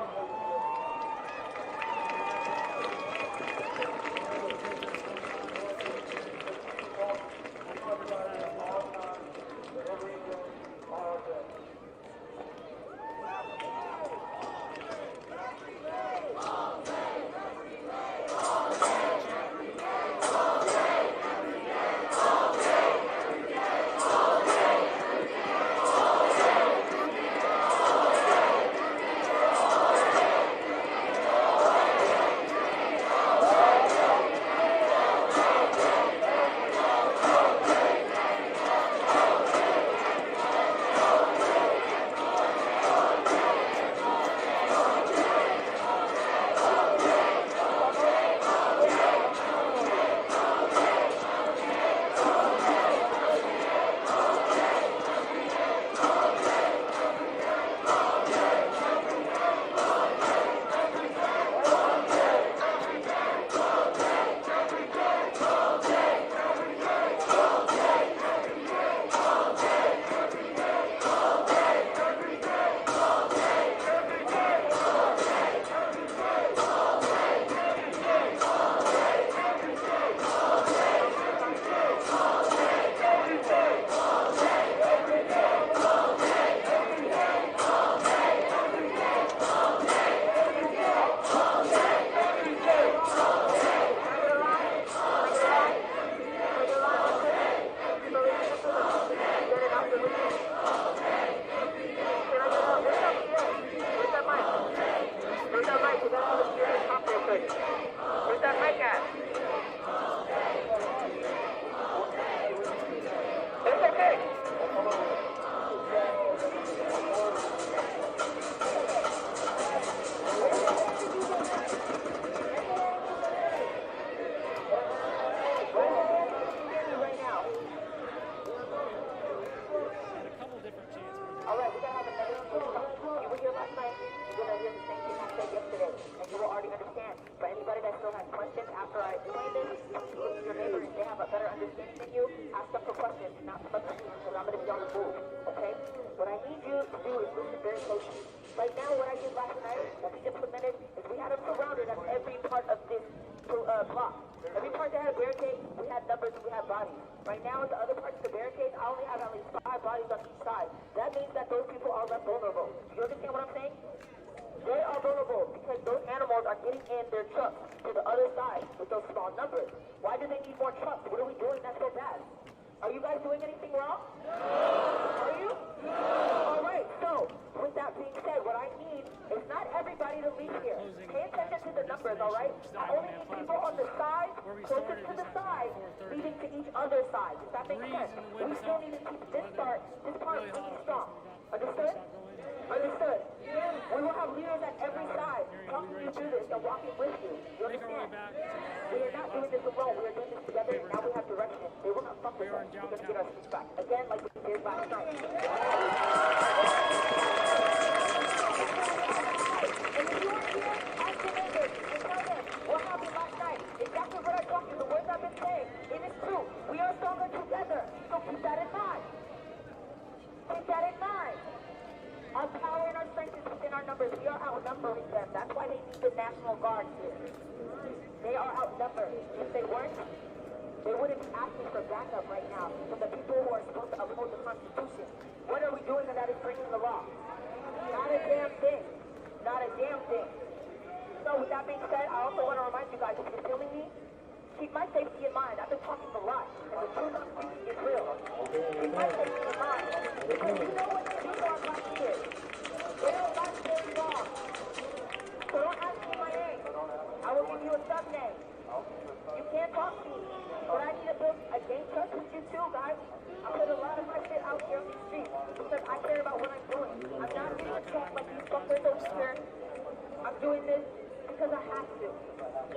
doing this because I have to.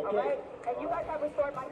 All right? And you guys have restored my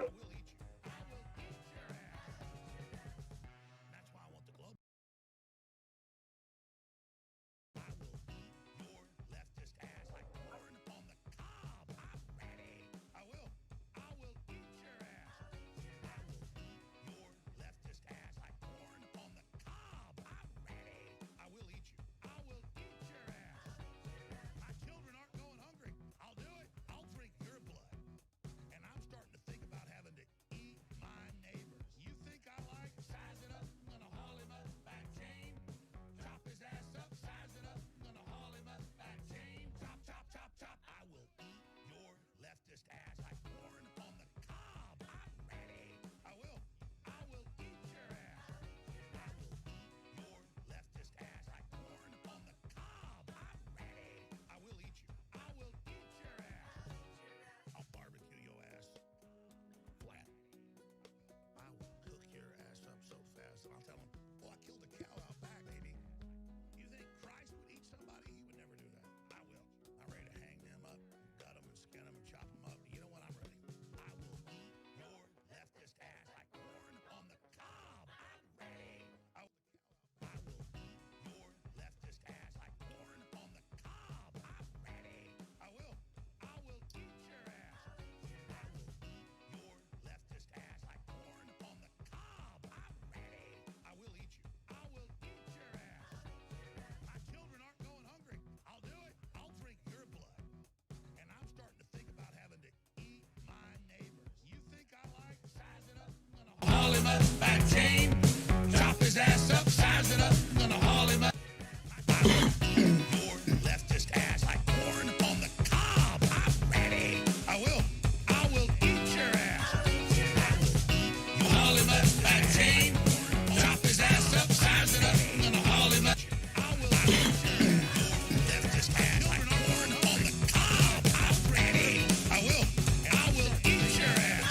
back chain, chop his ass up, size it up, gonna haul him up. Your leftist ass like corn on the cob. I'm ready. I will eat your ass. You haul him up, back chain, chop his ass up, size it up, gonna haul him up. I will leftist ass like corn on the cob. I'm ready. I will eat your ass.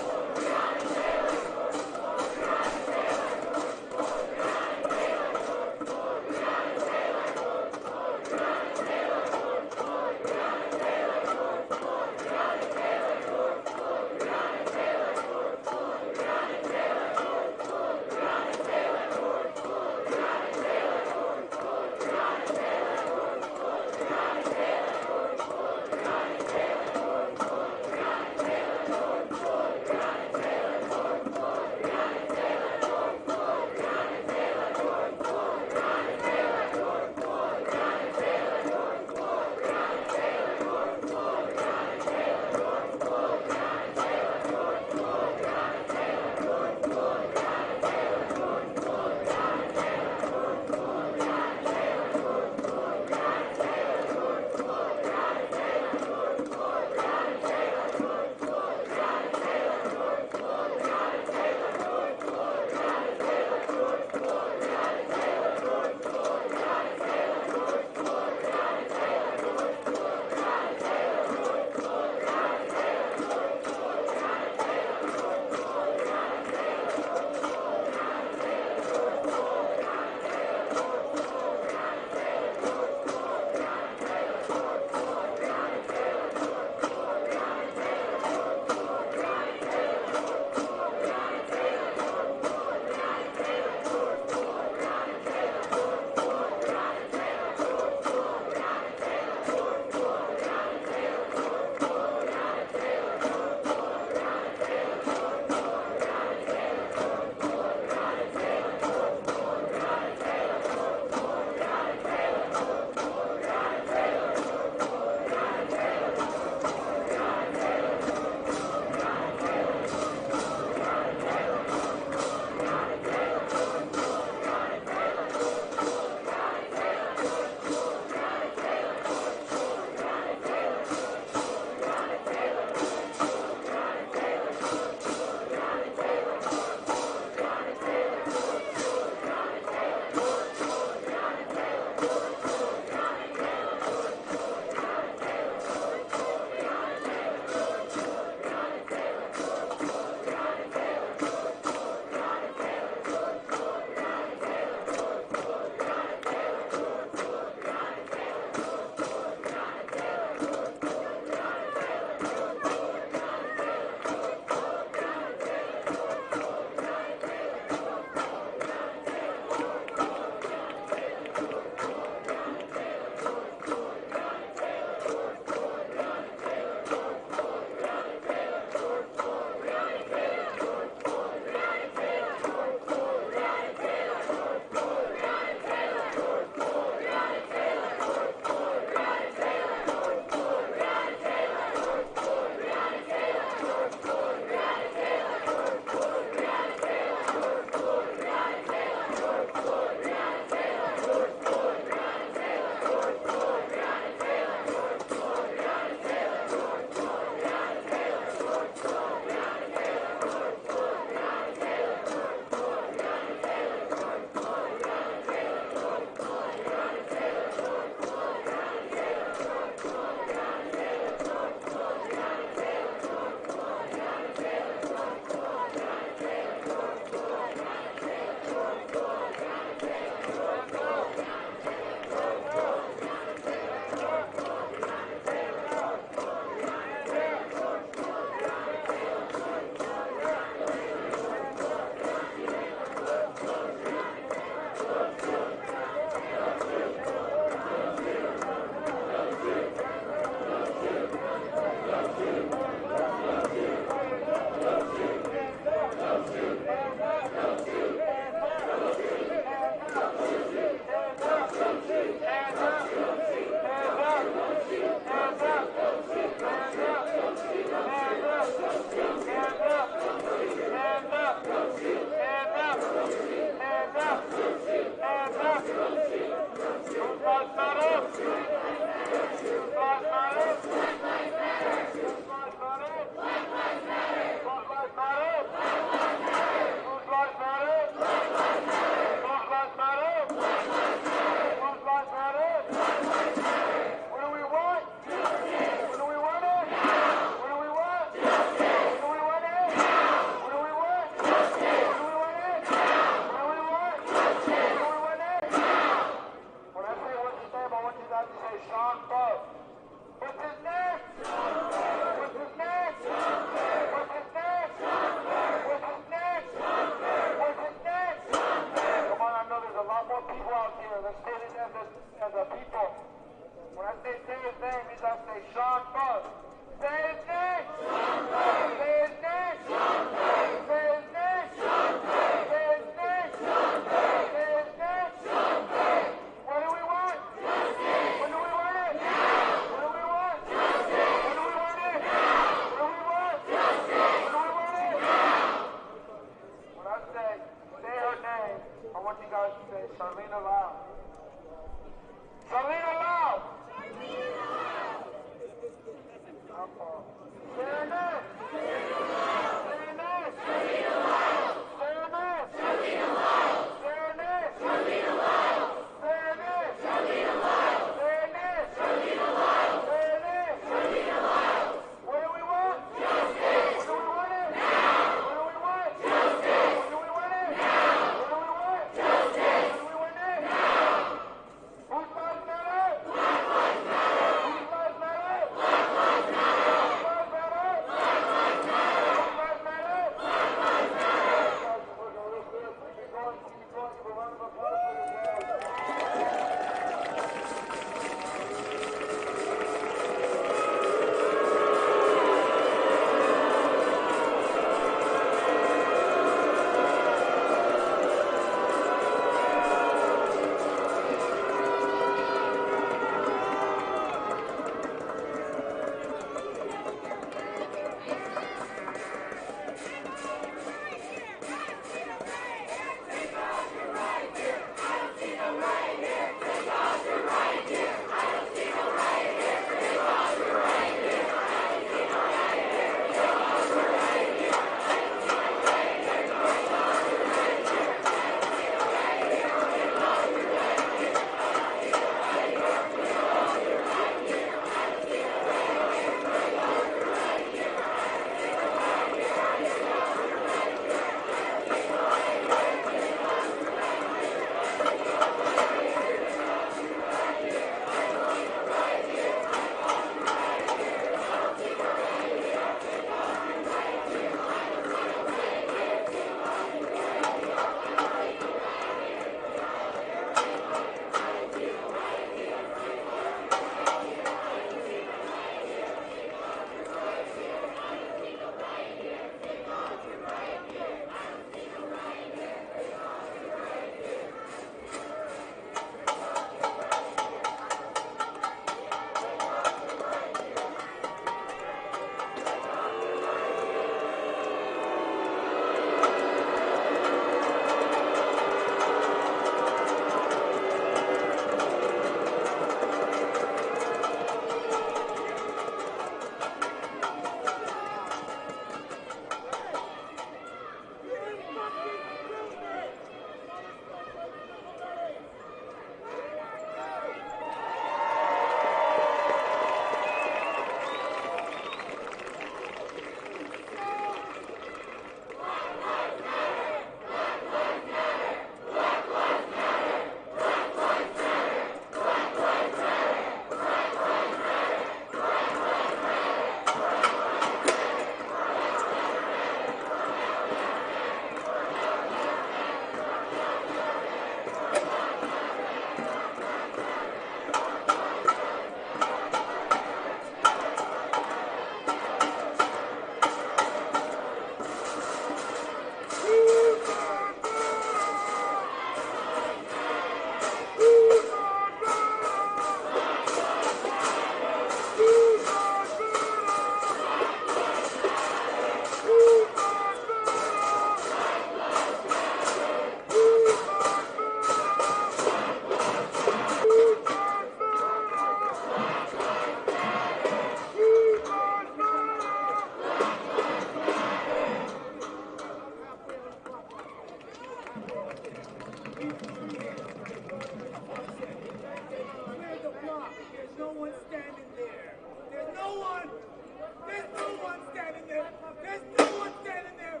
There's no one standing there.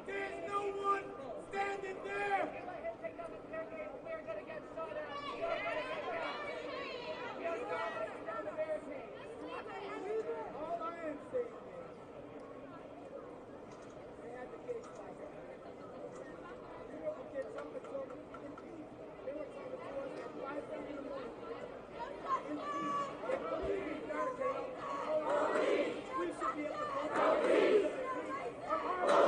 There's no one standing there. We're gonna get shot at. All I am saying is, they had the gates like that. You know, okay, somebody told me in peace. They were talking to us at 5:30 in the morning. In peace. They completely barricaded us. We should be able to go down and peace. Our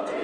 street.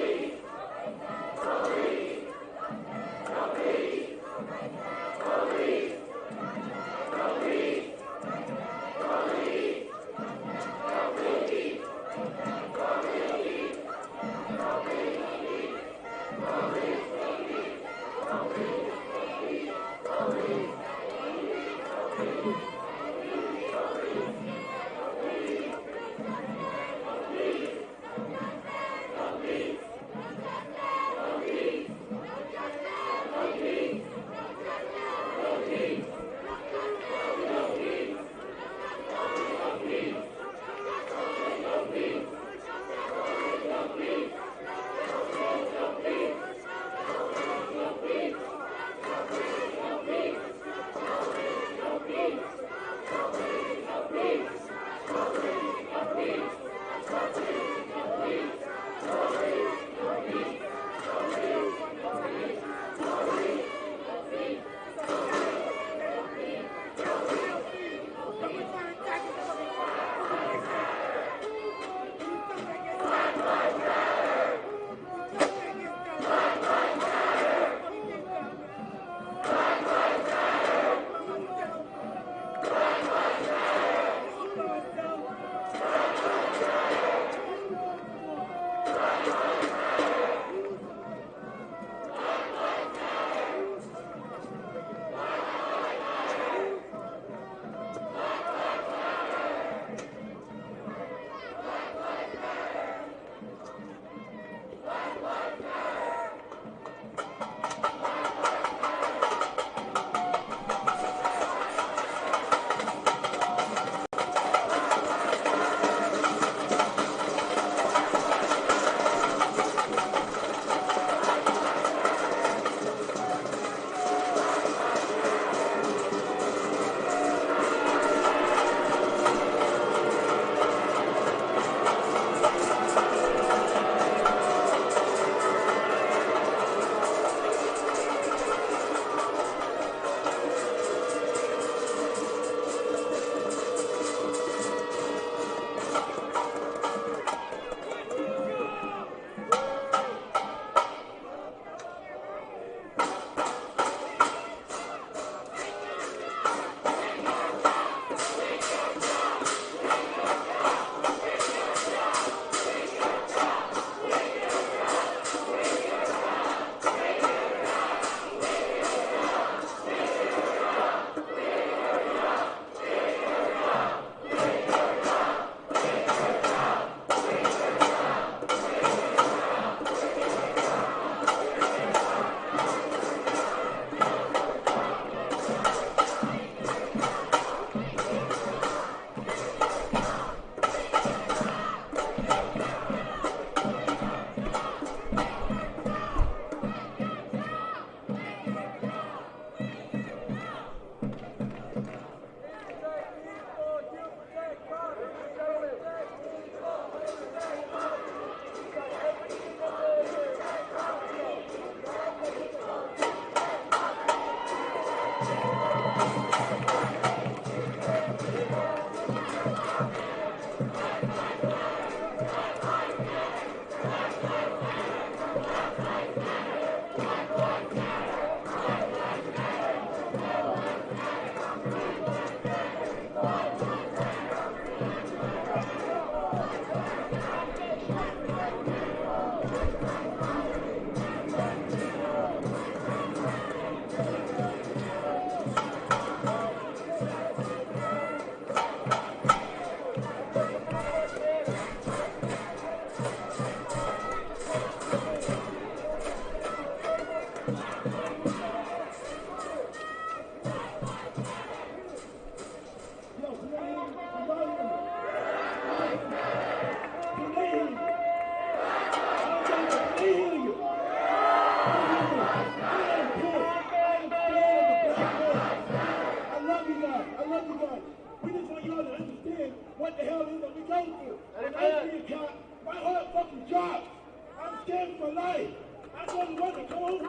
come over,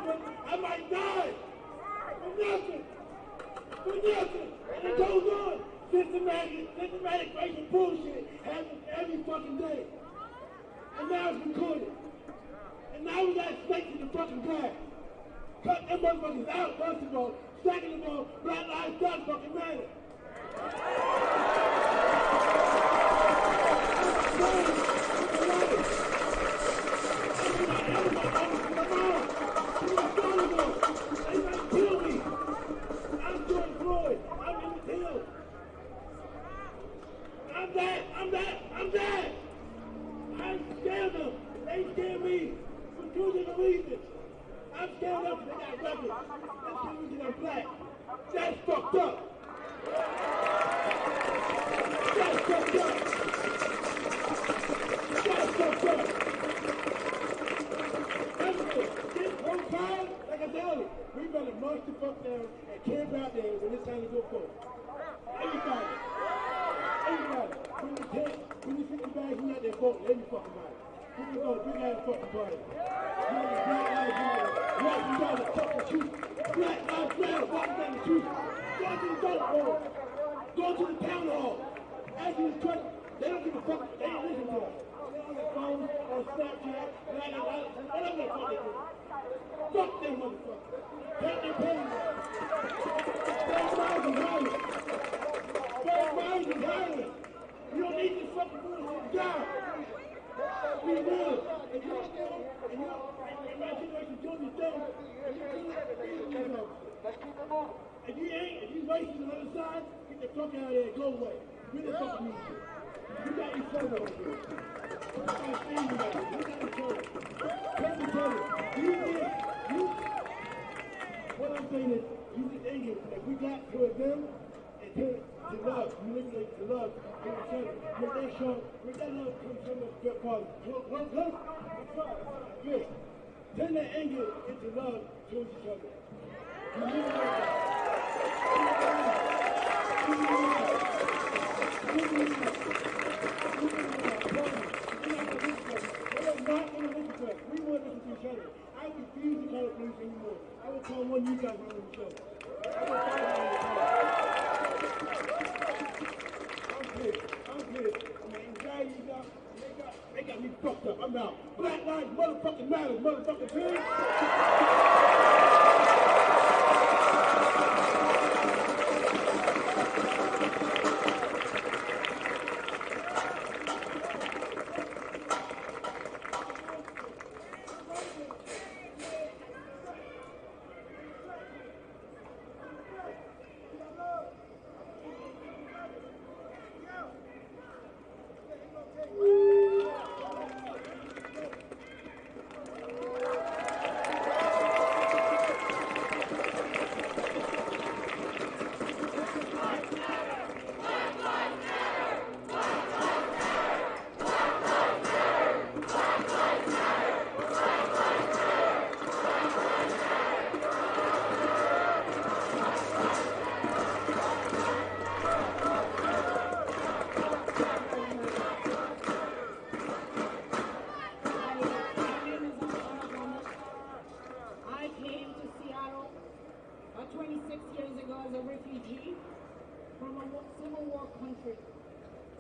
I might die. For nothing. For nothing. And it goes on. Systematic racial bullshit happens every fucking day. And now it's recorded. And now we got snakes in the fucking grass. Cut them motherfuckers out, first of all. Second of all, Black Lives Don't fucking matter. Kill me. I'm George Floyd. I'm in the hill. I'm dead. I'm scared of them. They scare me for two different reasons. I'm scared of them. They got weapons. That's the reason I'm black. That's fucked up. That's fucked up. That's fucked up. This whole time, like I said earlier, we better march the fuck down and camp out there when it's time to go forward. Everybody. When you sit the bags, we out there voting. Every fucking body. We can go, big ass fucking party. Black Lives Matter. Walking down the fucking street. Black Lives Matter. Walking down the street. Go to the vote hall. Go to the town hall. Ask them this question. They don't give a fuck. They ain't listen to us. They're on their phones, on Snapchat. They don't give a fuck they do. Fuck them motherfuckers. Take their pain. Black Lives is violent. Black Lives is violent. You don't need this fucking bullshit job. We will. And you don't do it. And my generation doing this thing. And you do it. If you ain't, if you racist on the other side, get the fuck out of there and go away. We the fucking need you. You got each other over here. You got each other. Take each other. What I'm saying is, use the anger that we got toward them and turn it to love. You manipulate to love to each other. Make that show, make that love come from the good part. Good. Turn that anger into love towards each other. You manipulate that. We want to listen to each other. I refuse to call it police anymore. I will call one you guys on each other. I'm pissed. My anxiety is out. They got me fucked up. I'm out. Black Lives motherfucking matters, motherfucking pig.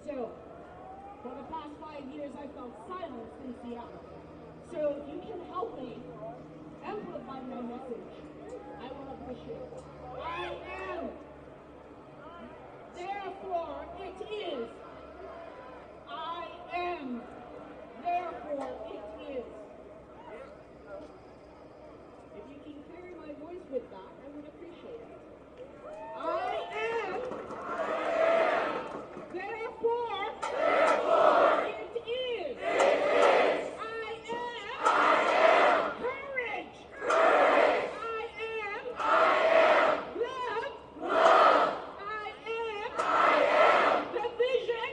So, for the past 5 years, I felt silenced in Seattle. So, if you can help me amplify my message, I will appreciate it. I am. Therefore, it is. I am. Therefore, it is. If you can carry my voice with that, I would appreciate it. I am. Therefore, it is. I am. Courage. I am. Love. I am. The vision.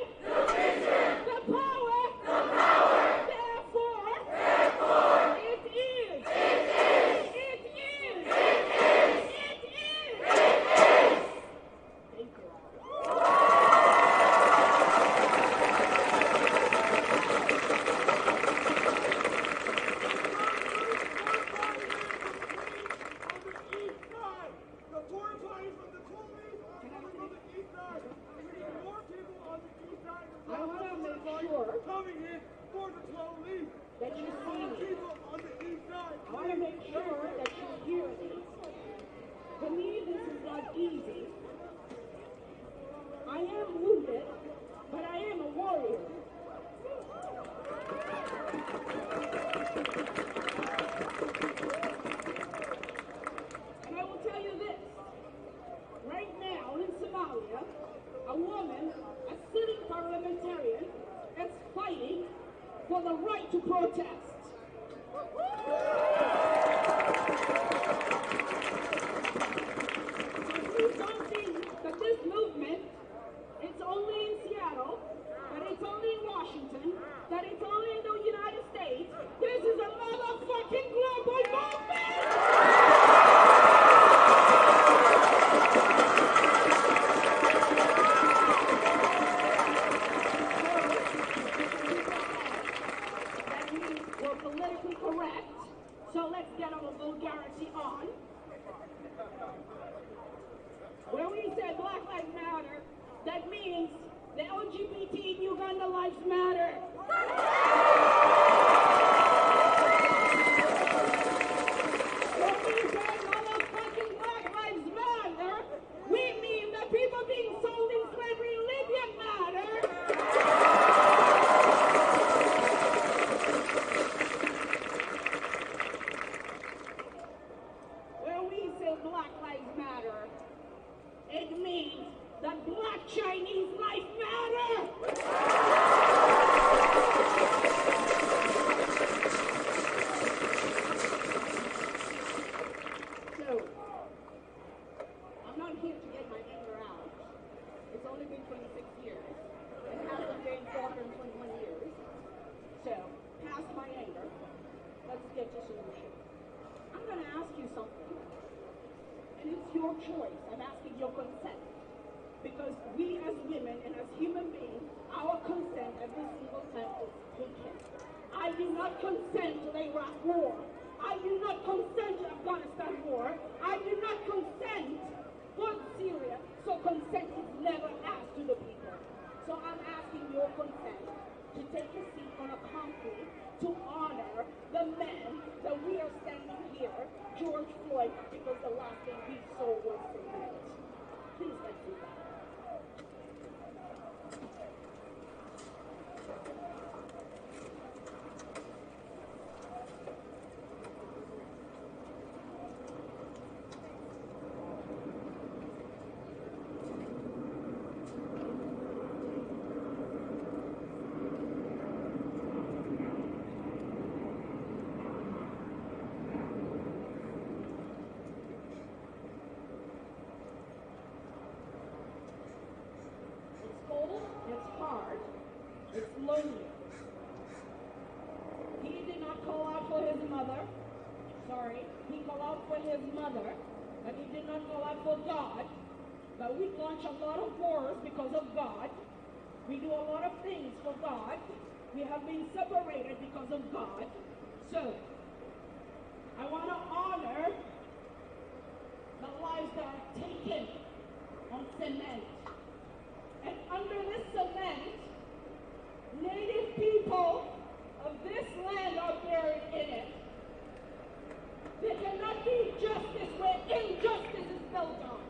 The power. Therefore, it is. It is. that you see me. I want to make sure that you hear me. For me, this is not easy. I am wounded, but I am a warrior. And I will tell you this. Right now in Somalia, a woman, a sitting parliamentarian, is fighting for the right to protest. So please don't think that this movement, it's only in Seattle, that it's only in Washington, that it's only in the United States. This is a motherfucking global movement! That means we're politically correct, so let's get our vulgarity on. When we say Black Lives Matter, that means the LGBT in Uganda lives matter. When we say motherfucking Black Lives Matter, we mean the people being sold in slavery in Libya matter. When we say Black Lives Matter, it means that Black Chinese life matter! So, I'm not here to get my anger out. It's only been 26 years. It hasn't been 421 years. So, past my anger, let's get to solution. I'm going to ask you something. And it's your choice. I'm asking your consent. Because we as women and as human beings, our consent every single time is taken. I do not consent to the Iraq war. I do not consent to the Afghanistan war. I do not consent for Syria. So consent is never asked to the people. So I'm asking your consent to take a seat on a concrete to honor the man that we are standing here, George Floyd, because the last thing we saw was the Please let's do that. It's hard. It's lonely. He did not call out for his mother. Sorry. He called out for his mother, but he did not call out for God. But we launch a lot of wars because of God. We do a lot of things for God. We have been separated because of God. So, I want to honor the lives that are taken on cement. And under this cement, Native people of this land are buried in it. There cannot be justice where injustice is built on.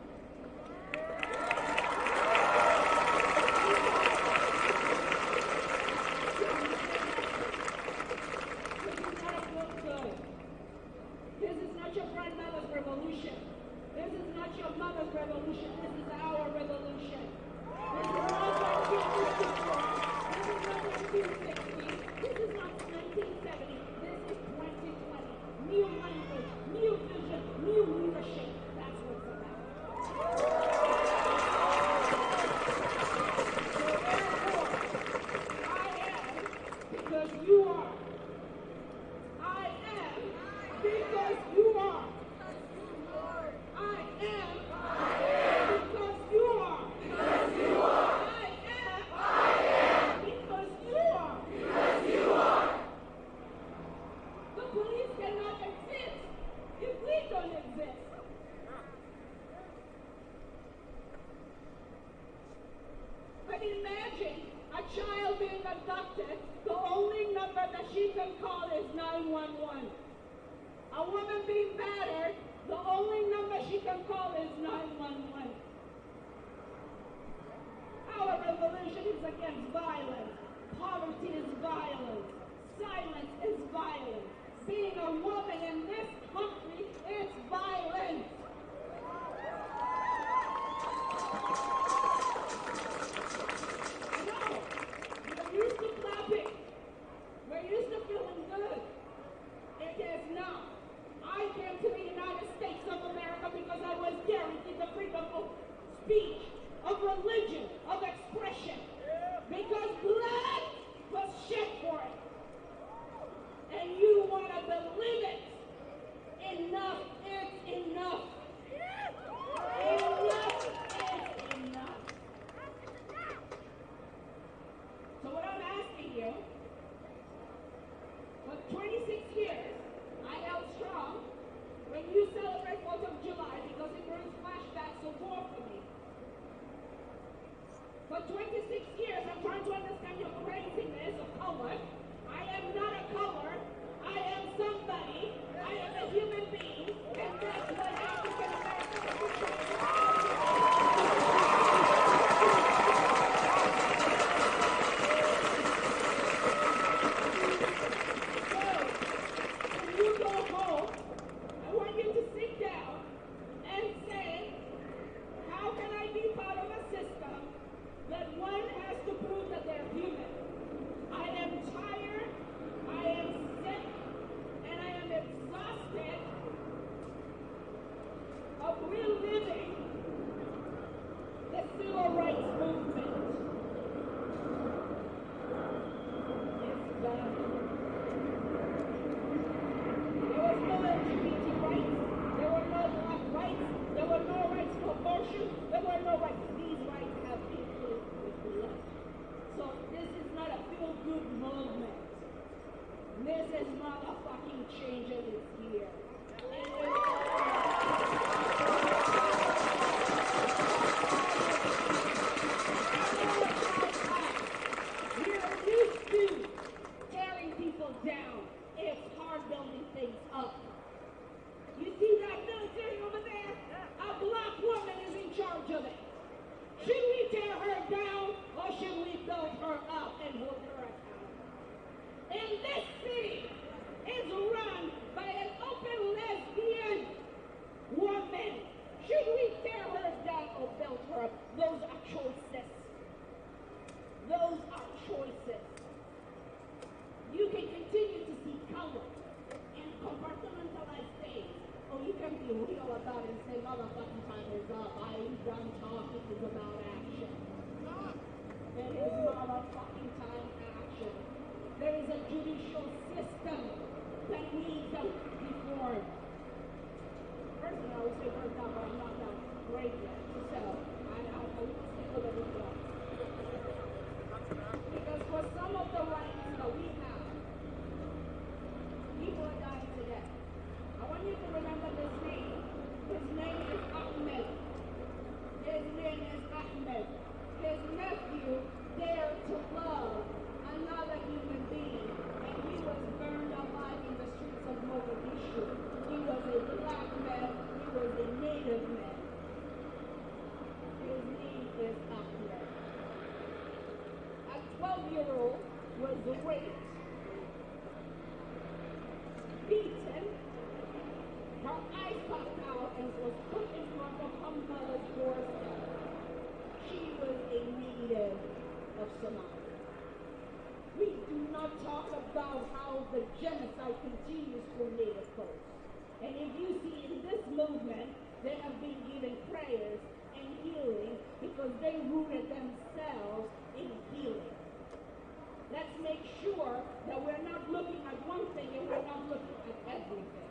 This is not your grandmother's revolution. This is not your mother's revolution. This is our revolution. This is not 1954. This is not 1960. This is not 1970. This is 2020. New language, new vision, new leadership. That's what's about. So therefore, I am because you are. I am because you are. I am because you are. came to the United States of America because I was guaranteed the freedom of speech, of religion, of expression. Because blood was shed for it. And you want to believe it. Enough is enough. Enough is enough. So what I'm asking you, for 26 years, I held strong when you celebrate 4th of July because it brings flashbacks of war for me. For 26 years, I'm trying to understand your craziness of color. I am not a color. I am somebody. I am a human being. And that's what African Americans So, when you go home, I want you to sit down and say, how can I be part of a system that one has to prove that they're human? I am tired, I am sick, and I am exhausted of reliving the civil rights movement. It's done. There was no LGBT rights, there were no black rights, there were no rights to abortion, there were no rights. These rights have been killed with blood. So this is not a feel-good movement. This is motherfucking change and it's here. We're used to tearing people down. It's hard building things up. You see that military over there? A black woman is in charge of it. Should we tear her down or should we build her up and hold her accountable? And this city is run by an open lesbian woman. Should we tear her down or build her up? Those are choices. Those are choices. You can continue to see color and compartmentalize things. Or you can be real about it and say, motherfucking time is up. I ain't done talking. It's about action. It is motherfucking time action. There is a judicial system that needs reform. Personally, I would say first up, I'm not that great yet. So, I will stick with the reform. Because for some of the rights that we have, people are dying today. I want you to remember this name. His name is Ahmed. His name is Ahmed. His nephew dared to love another human being, and he was burned alive in the streets of Mogadishu. He was a black man. He was a native man. His name is Ahmed. A 12-year-old was raped, beaten, her eyes popped out and was put in front of her mother's doorstep. She was a native of Somalia. We do not talk about how the genocide continues for native folks. And if you see in this movement, they have been given prayers and healing because they rooted themselves in healing. Let's make sure that we're not looking at one thing and we're not looking at everything.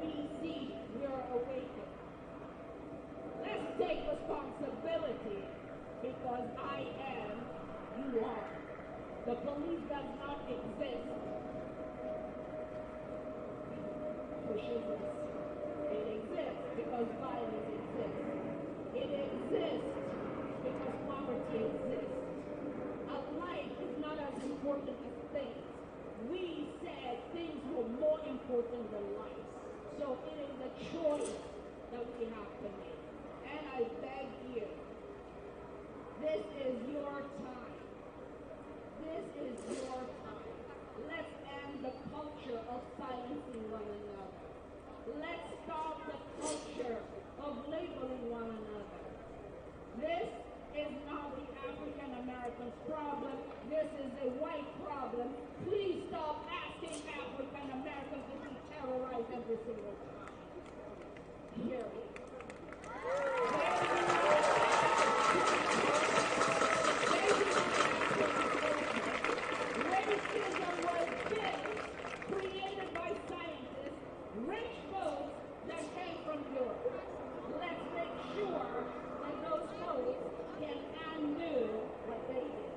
We see we're awakened. Let's take responsibility because I am, you are. The police does not exist. Pushes us. It exists because violence exists. It exists because poverty exists. A life is not as important as things. We said things were more important than life. So it is a choice that we have to make. And I beg you, this is your time. This is your time. Let's end the culture of silencing one another. Let's stop the culture of labeling one another. This is not the African American's problem. This is a white problem. Please stop asking African Americans to be terrorized every single time. Period. Racism was myths created by scientists, rich folks that came from Europe. Let's make sure that those folks can undo what they did.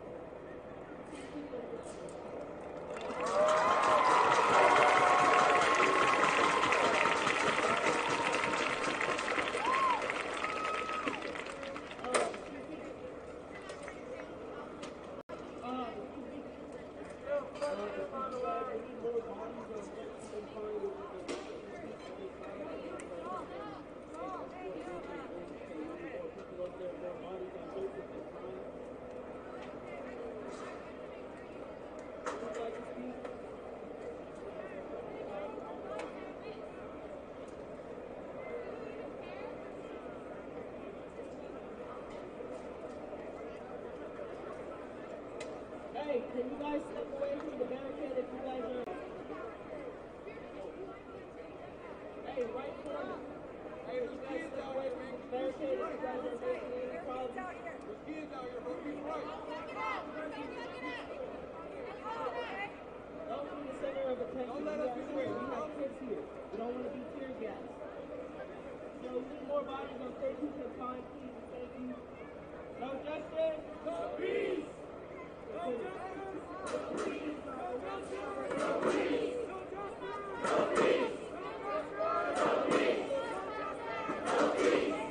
Hey, can you guys step away from the barricade if you guys are... Hey, right corner. Hey, you guys step away from the barricade if you guys are making any problems. There's kids out here, bro. Be right. Don't be the center of attention. Don't let us be here. We have kids here. We don't want to be tear gassed. So we need more bodies on 13th and Pine, please. Thank you. No justice. No peace. No justice! No peace! No justice! No peace! No justice! No peace! No peace! No peace!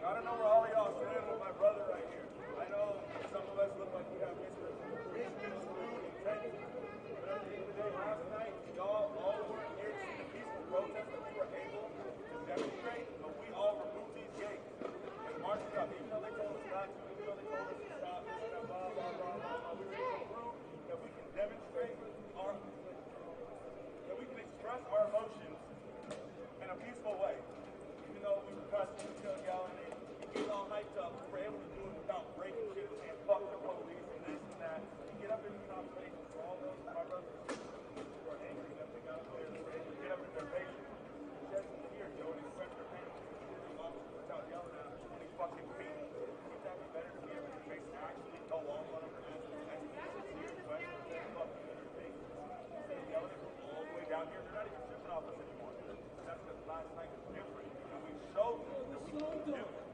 I don't know where all y'all stand with my brother right here. I know some of us look like we have misconstrued intentions. But at the end of the day, last night, y'all all weren't here to see the peaceful protest that we were able to demonstrate, but we all removed these gates and marched up. Even though they told us not to, even though they told us to stop, this and that, blah, blah, blah, blah, blah. We were able to prove that we can demonstrate that we can express our emotions in a peaceful way. Even though we were cussing, we were yelling, get all hyped up, we were able to do it without breaking shit and saying fuck the police and this and that. And get up in these conversations for all those my brothers and sisters who are angry that they got up there and were able to get up in their faces, shed some tears, Joe, and express their pain to the officers without yelling at them 20 fucking feet. Wouldn't that be better to be up in their face and actually go along with them and ask them sincere questions and fucking in their faces? Instead of yelling at them all the way down here, they're not even shipping off us anymore. That's because last night was different. And we showed them that we can do it.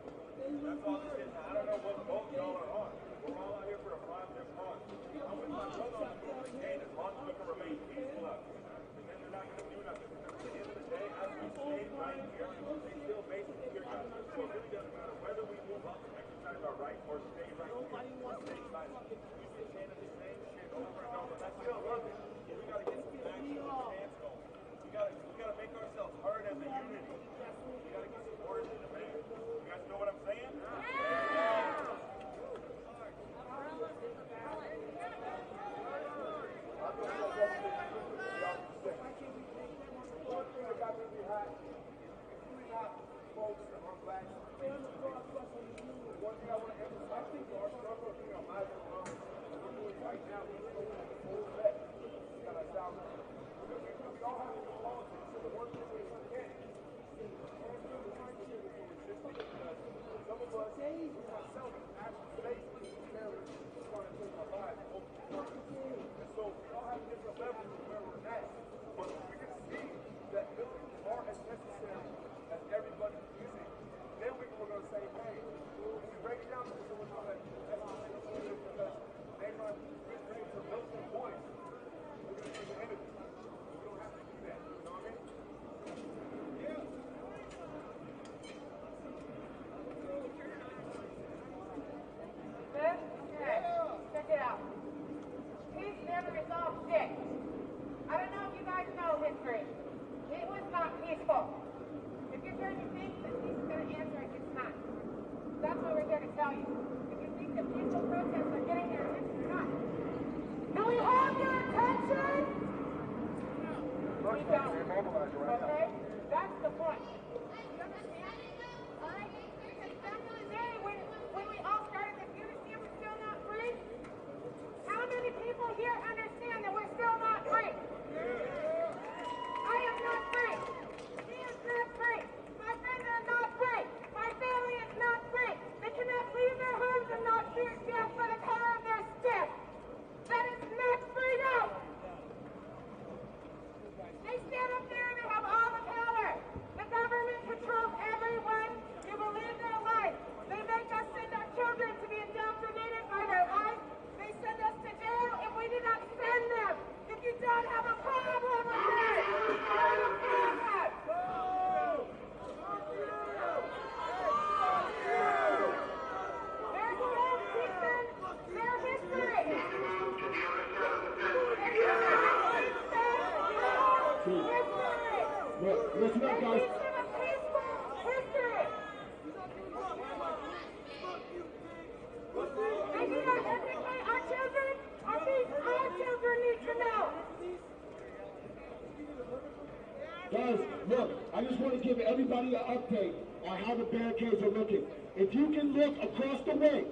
That's all this is. I don't know what boat y'all are on. We're all out here for a positive cause. I'm with my brother on the movement chain as long as we can remain peaceful out here. And then they're not going to do nothing. Because at the end of the day, as we stay right here, they still basically hear us. So it really doesn't matter whether we move up and exercise our right or stay right here or stay silent. We keep saying the same shit over and over. And I still love it. We got to get some action and chance going. One thing I want to emphasize, I think our struggle, my what we're doing right now is full effect. We got our salary. We all have to do politics. So the one thing we can't do the right thing is resist it, because some of us, myself, actually face terrorists trying to take our lives. And so we all have different levels of where we're at. But we can see that buildings are as necessary as everybody using. Then we're going to say, hey, when we break it down to someone like that's because they're going to build their voice. We're going to do the enemy. We don't have to do that. You know what I mean? Yeah. Check it out. Peace never resolves shit. I don't know if you guys know history. It was not peaceful. If you're trying to think that peace is going to answer it, it's not. That's what we're here to tell you. If you think that peaceful protests are getting your attention, they're not. Do we have your attention? We don't. Okay? That's the point. You understand? Alright? Because back in the day, when we all started this unity, we're still not free. How many people here understand that we're still not free? I am not free. He is not free. My friends are not free. My family is not free. They cannot leave their homes and not fear death for the color of their skin. That is not freedom. They stand up there and they have all the power. The government controls everyone who believes their life. They make us send our children to be indoctrinated by their life. They send us to jail if we do not send them. If you don't have a problem with that, you have a problem. Their school system, their history. Look, listen up, guys. They do not educate our children. Our children need to know. Guys, look, I just want to give everybody an update on how the barricades are looking. If you can look across the way,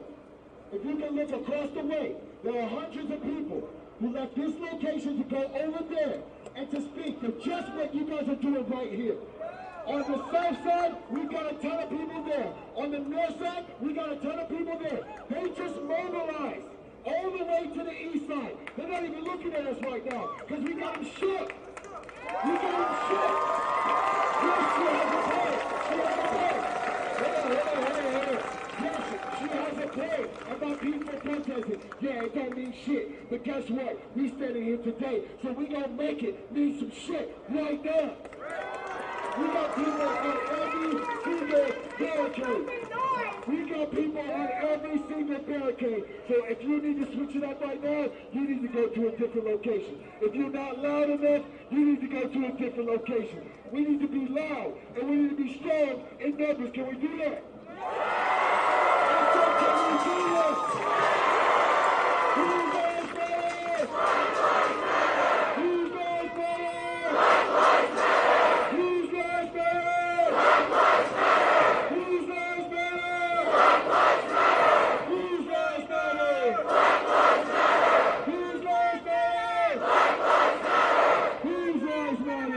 there are hundreds of people who left this location to go over there and to speak for just what you guys are doing right here. On the south side, we got a ton of people there. On the north side, we got a ton of people there. They just mobilized all the way to the east side. They're not even looking at us right now because we got them shook. We got them shook. Yes, she has a point. Yes, she has a point about people protesting. Yeah, it don't mean shit. But guess what? We standing here today, so we gonna make it mean some shit right now. We got people on every single barricade. We got people on every single barricade. So if you need to switch it up right now, you need to go to a different location. If you're not loud enough, you need to go to a different location. We need to be loud and we need to be strong in numbers. Can we do that? I said, can we do that? Who's guys better? Who's guys better? Who's guys better? Who's guys better? Who's guys better? Who's guys better? Who's guys better?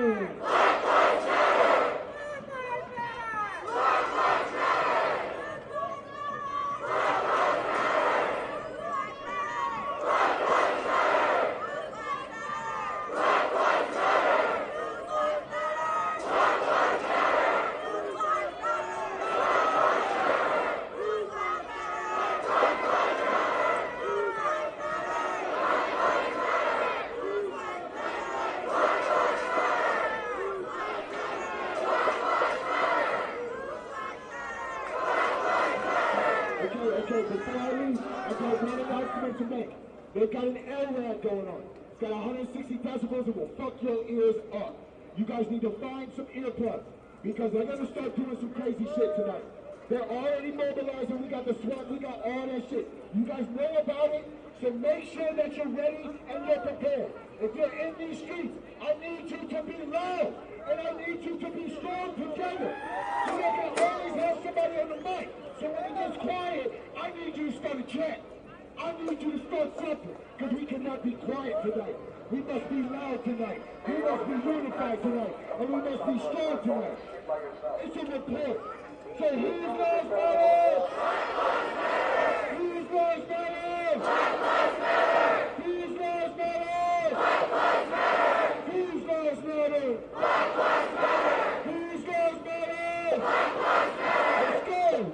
Okay, before I leave, I got one announcement to make. They've got an LRAD going on. It's got 160 decibels and will fuck your ears up. You guys need to find some earplugs because they're going to start doing some crazy shit tonight. They're already mobilizing. We got the SWAT. We got all that shit. You guys know about it, so make sure that you're ready and you're prepared. If you're in these streets, I need you to be loud and I need you to be strong together. So they can always have somebody everybody on the mic. So when it gets quiet, I need you to start a chant. I need you to start something, because we cannot be quiet tonight. We must be loud tonight. We must be unified tonight. And we must be strong tonight. It's a report. So whose lives matter? Whose lives matter? Whose lives matter? Whose lives matter? Whose lives matter? Let's go!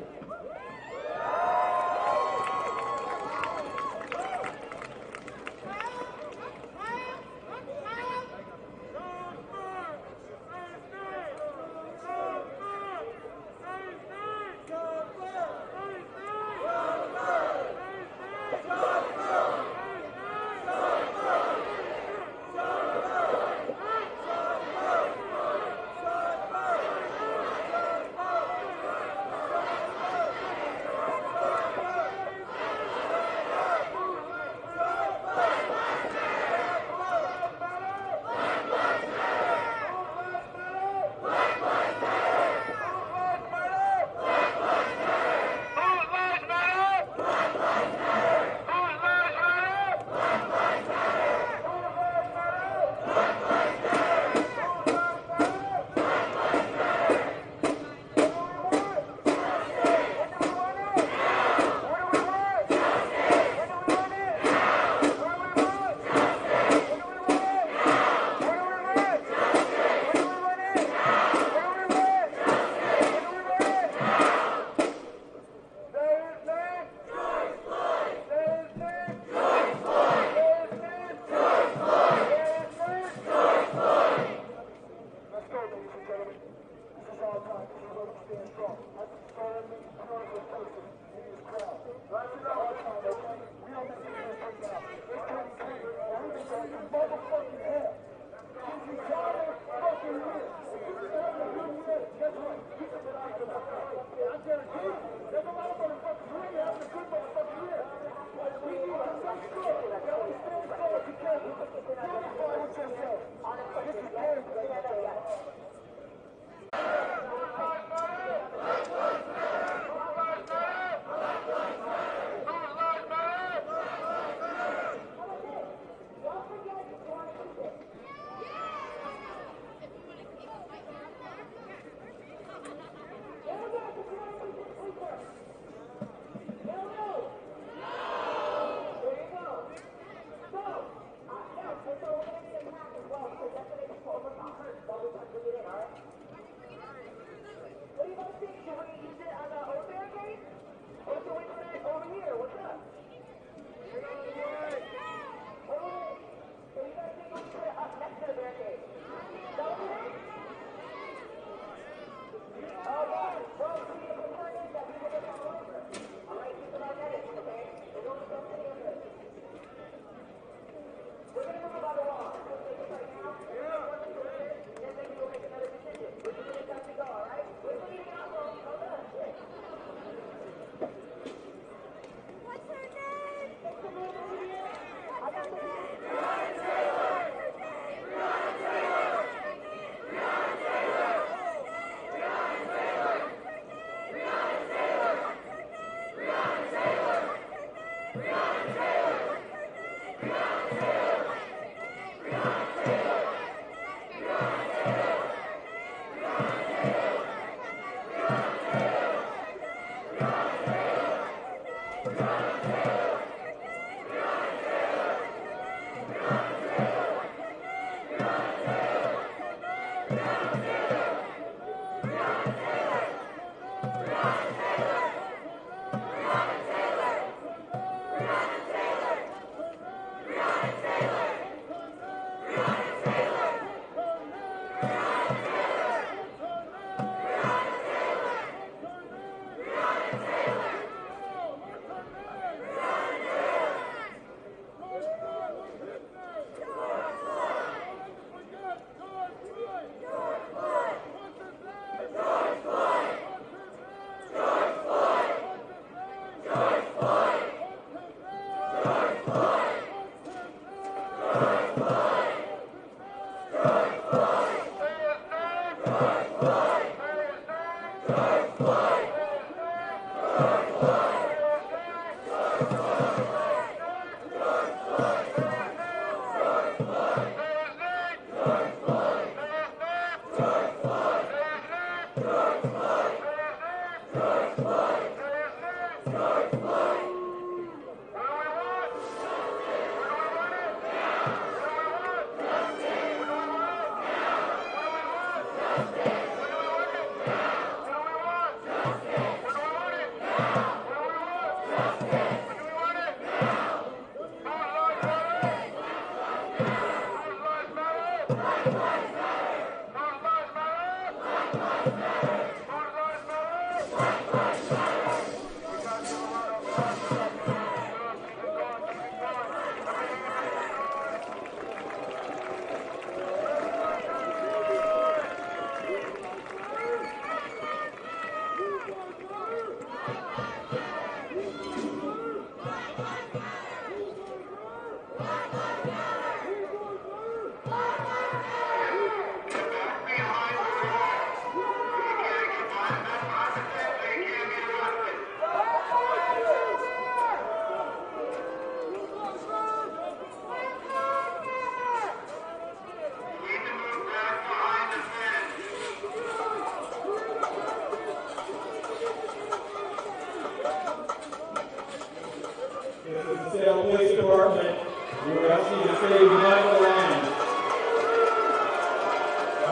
Police Department, we are asking you to stay behind the line.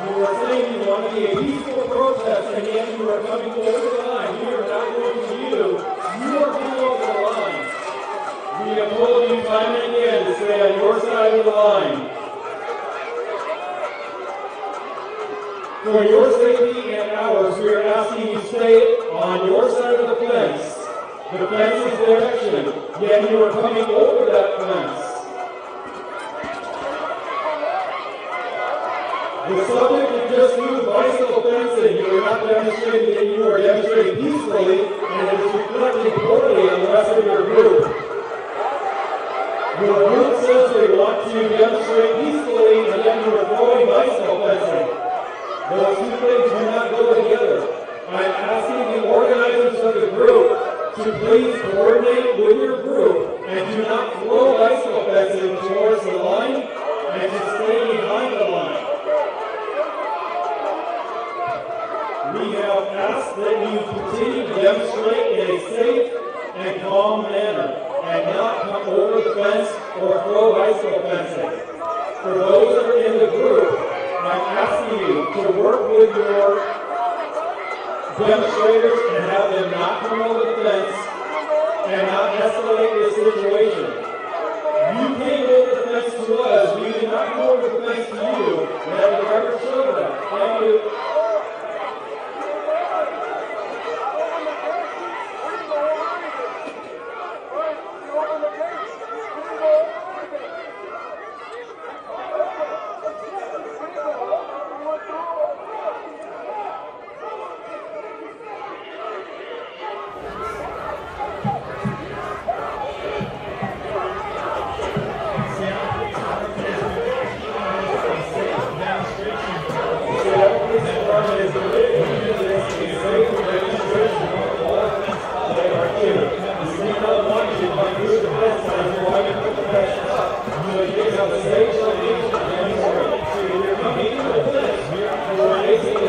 You are saying you want to be a peaceful protest, and yet you are coming over the line. We are not going to you. You are coming over the line. We have told you time and again to stay on your side of the line. For your safety and ours, we are asking you to stay on your side of the fence. The fence is direction, yet you are coming over that fence. The subject you just moved bicycle fencing. You are not demonstrating that you are demonstrating peacefully, and it is reflecting poorly on the rest of your group. Your group says they want to demonstrate peacefully, and yet you are throwing bicycle fencing. Those two things do not go together. I'm asking the organizers of the group to please coordinate with your group and do not throw bicycle fencing towards the line and to stay behind the line. We have asked that you continue to demonstrate in a safe and calm manner and not come over the fence or throw bicycle fencing. For those that are in the group, I'm asking you to work with your demonstrators and have them not come over the fence and not escalate this situation. You came over the fence to us, we did not come over the fence to you. Let the record show that. Thank you.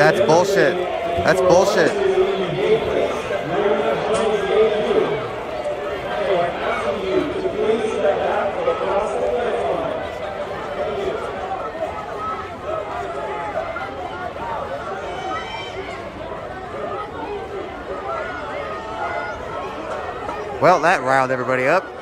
That's bullshit. That's bullshit. Well, that riled everybody up.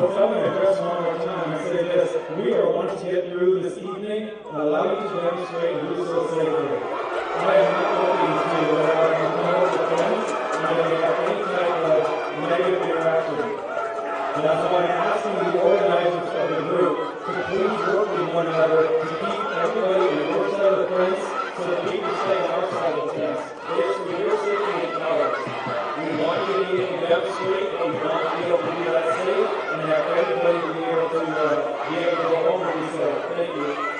Folks, I'm going to address one more time and say this. We are wanting to get through this evening and allow you to demonstrate and do so safely. I am not looking to allow you to come over the fence and have any type of negative interaction. And that's why I'm asking the organizers of the group to please work with one another to keep everybody on your side of the fence so that we can stay on our side of the fence. It's for your safety and ours. We want you to be able to demonstrate, but we want to be able to do that safe and have everybody be able to go home and be safe. Thank you.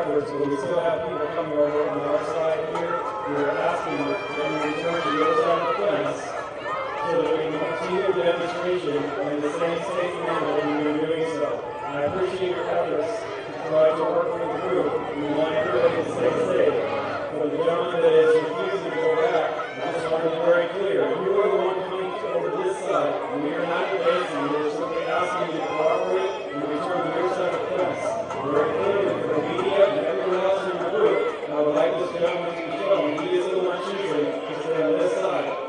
But we still have people coming over on our side here. We're asking that you return to the other side of the fence so that we can continue the demonstration in the same safe manner that we've been doing so. I appreciate your efforts to try to work with the group. We want everybody to stay safe. But the gentleman that is refusing to go back, I just want to be very clear. You are the one coming over this side, and we are not advancing. We're simply asking you to cooperate and return to your side of the fence. Very clearly, for the media and everyone else in the group, I would like this gentleman to be shown he is the one choosing to stay on this side.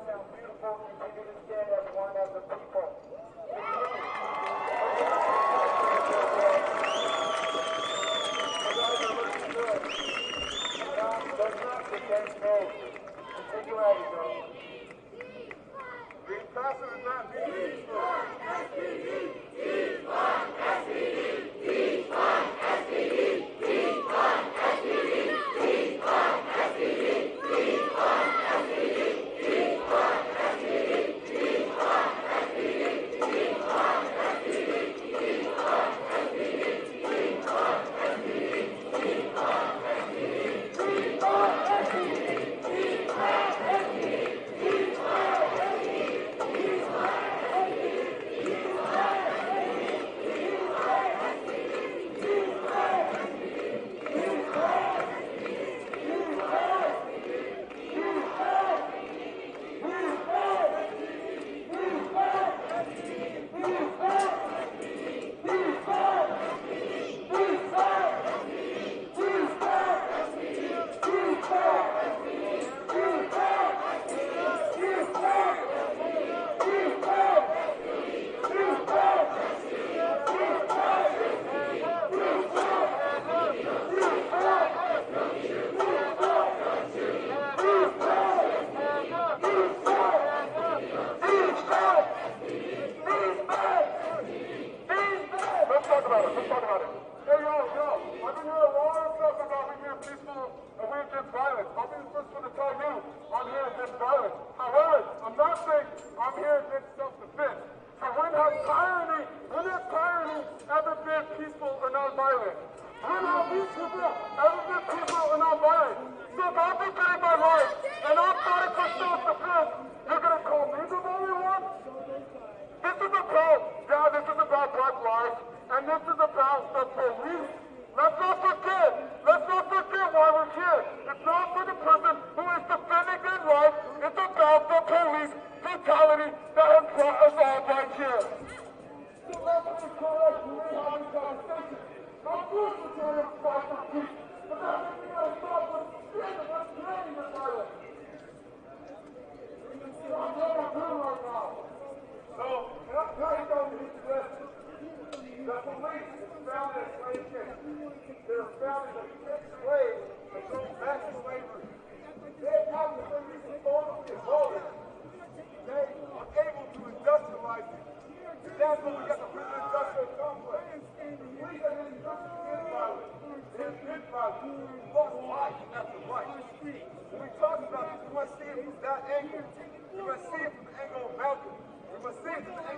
sound beautiful, continue to stand as one as a people. Let's not pretend no. Continue at it, girl. Being passive is not being peaceful.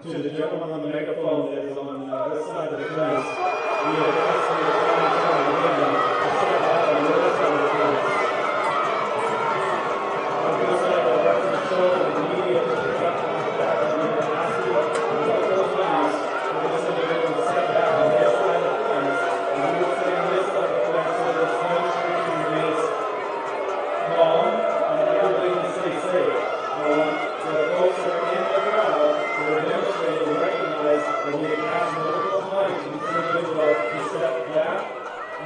To the gentleman on the megaphone that is on this side of the fence, we have asked you to come inside the window to step out on the other side of the fence. On this side of the record show that the media is projecting the fact that we have asked you to look those fence for this individual to step back on this side of the fence, and we will stay on this side of the fence so that this demonstration remains calm and everybody can stay safe. I want the folks that are in the crowd who are demonstrating to recognize that we have asked multiple times for this individual to step back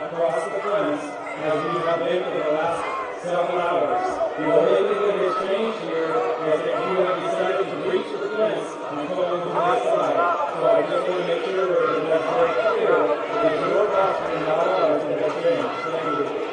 across the fence as we have been for the last several hours. The only thing that has changed here is that you have decided to breach the fence and come over to this side. So I just want to make sure that that's very clear that it's your property, not ours, that has changed. Thank you.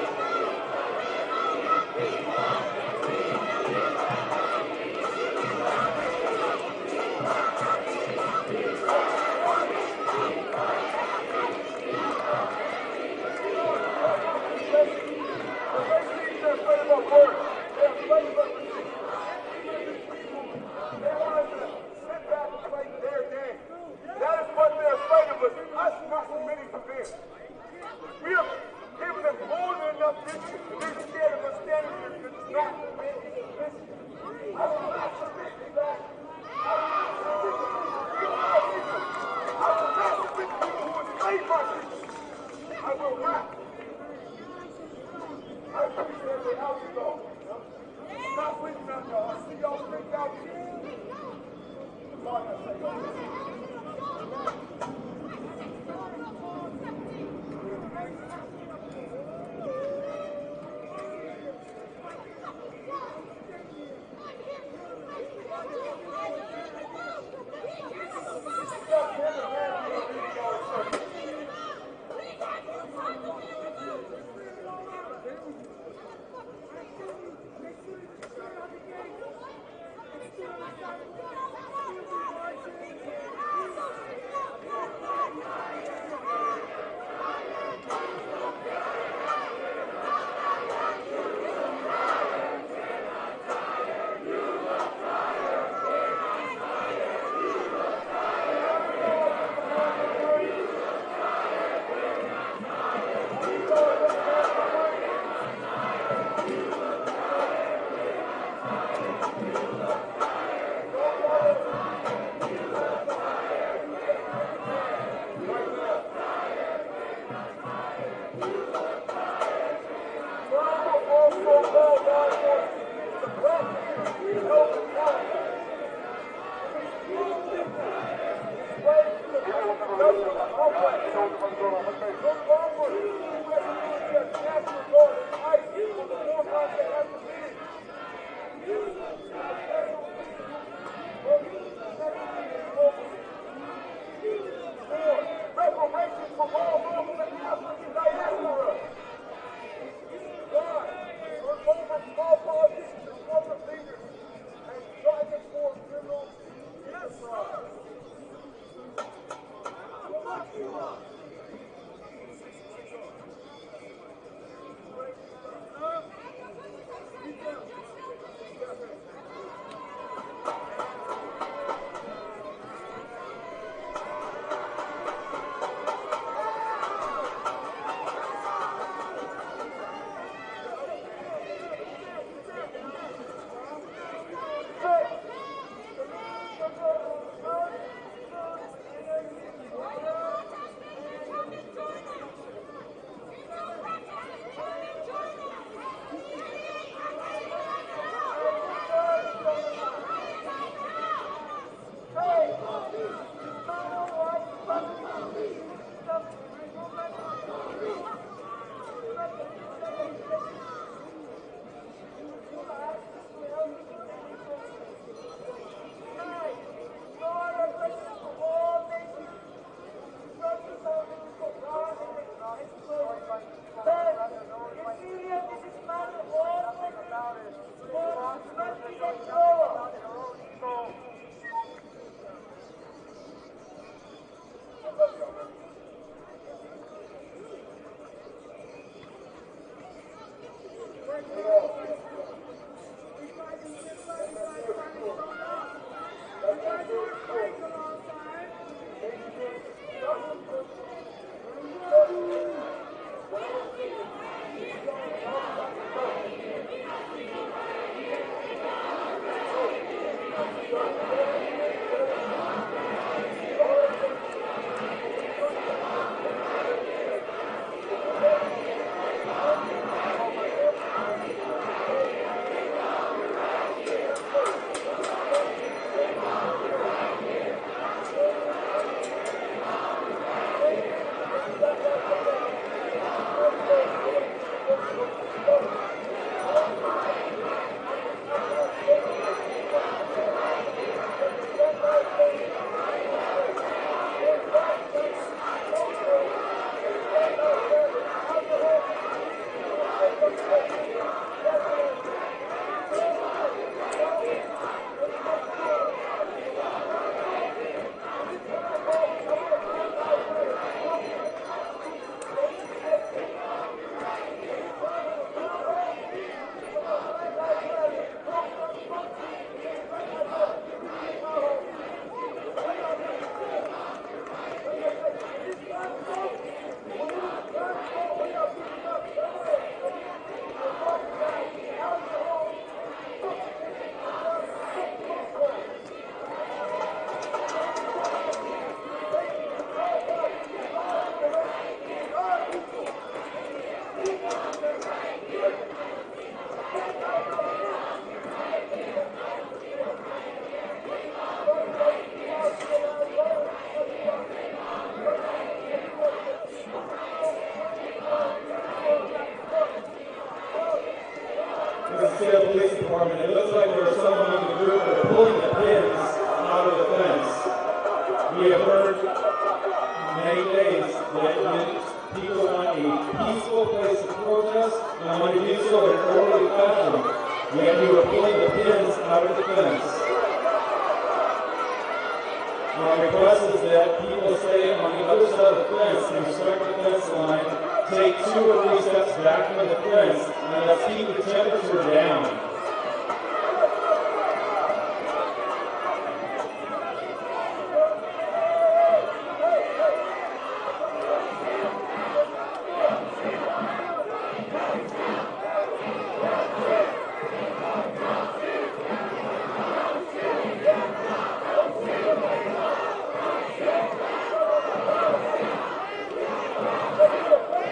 My request is that people stay on the other side of the fence and respect the fence line, take 2 or 3 steps back from the fence, and let's keep the temperature down.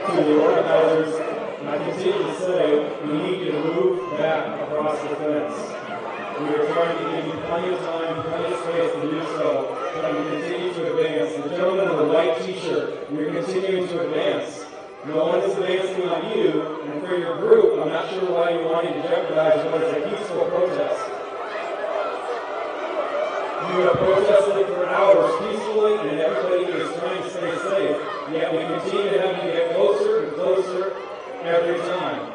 To the organizers, and I continue to say, we need you to move back across the fence. We are trying to give you plenty of time, plenty of space to do so, but we continue to advance. The gentleman in the white t-shirt, we're continuing to advance. No one is advancing on you, and for your group, I'm not sure why you wanted to jeopardize what is a peaceful protest. You have protested for hours peacefully, and everybody is trying to stay safe, yet we continue to have you get closer and closer every time.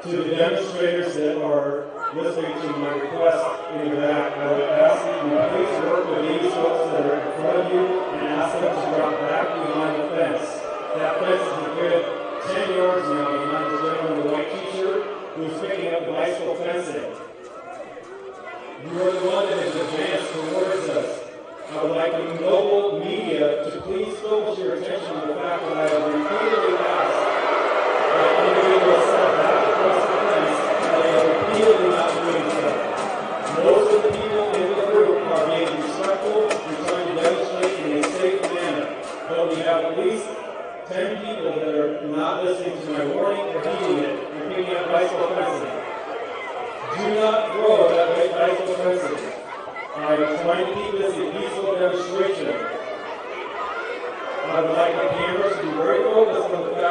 To the demonstrators that are listening to my request in the back, I would ask that you please work with these folks that are in front of you and ask them to drop back behind the fence. That fence is a good 10 yards now behind the gentleman in the white t-shirt who's picking up bicycle fencing. You are the one that has advanced towards us. I would like the noble media to please focus your attention on the fact that I have repeatedly asked that individuals step back across the fence, and they are repeatedly not doing so. Most of the people in the group are being respectful and trying to demonstrate in a safe manner, but we have at least 10 people that are not listening to my warning or heeding it and picking up bicycle fencing. Do not throw that bicycle fencing. I am trying to keep this a peaceful demonstration. I would like the cameras to be very focused on the fact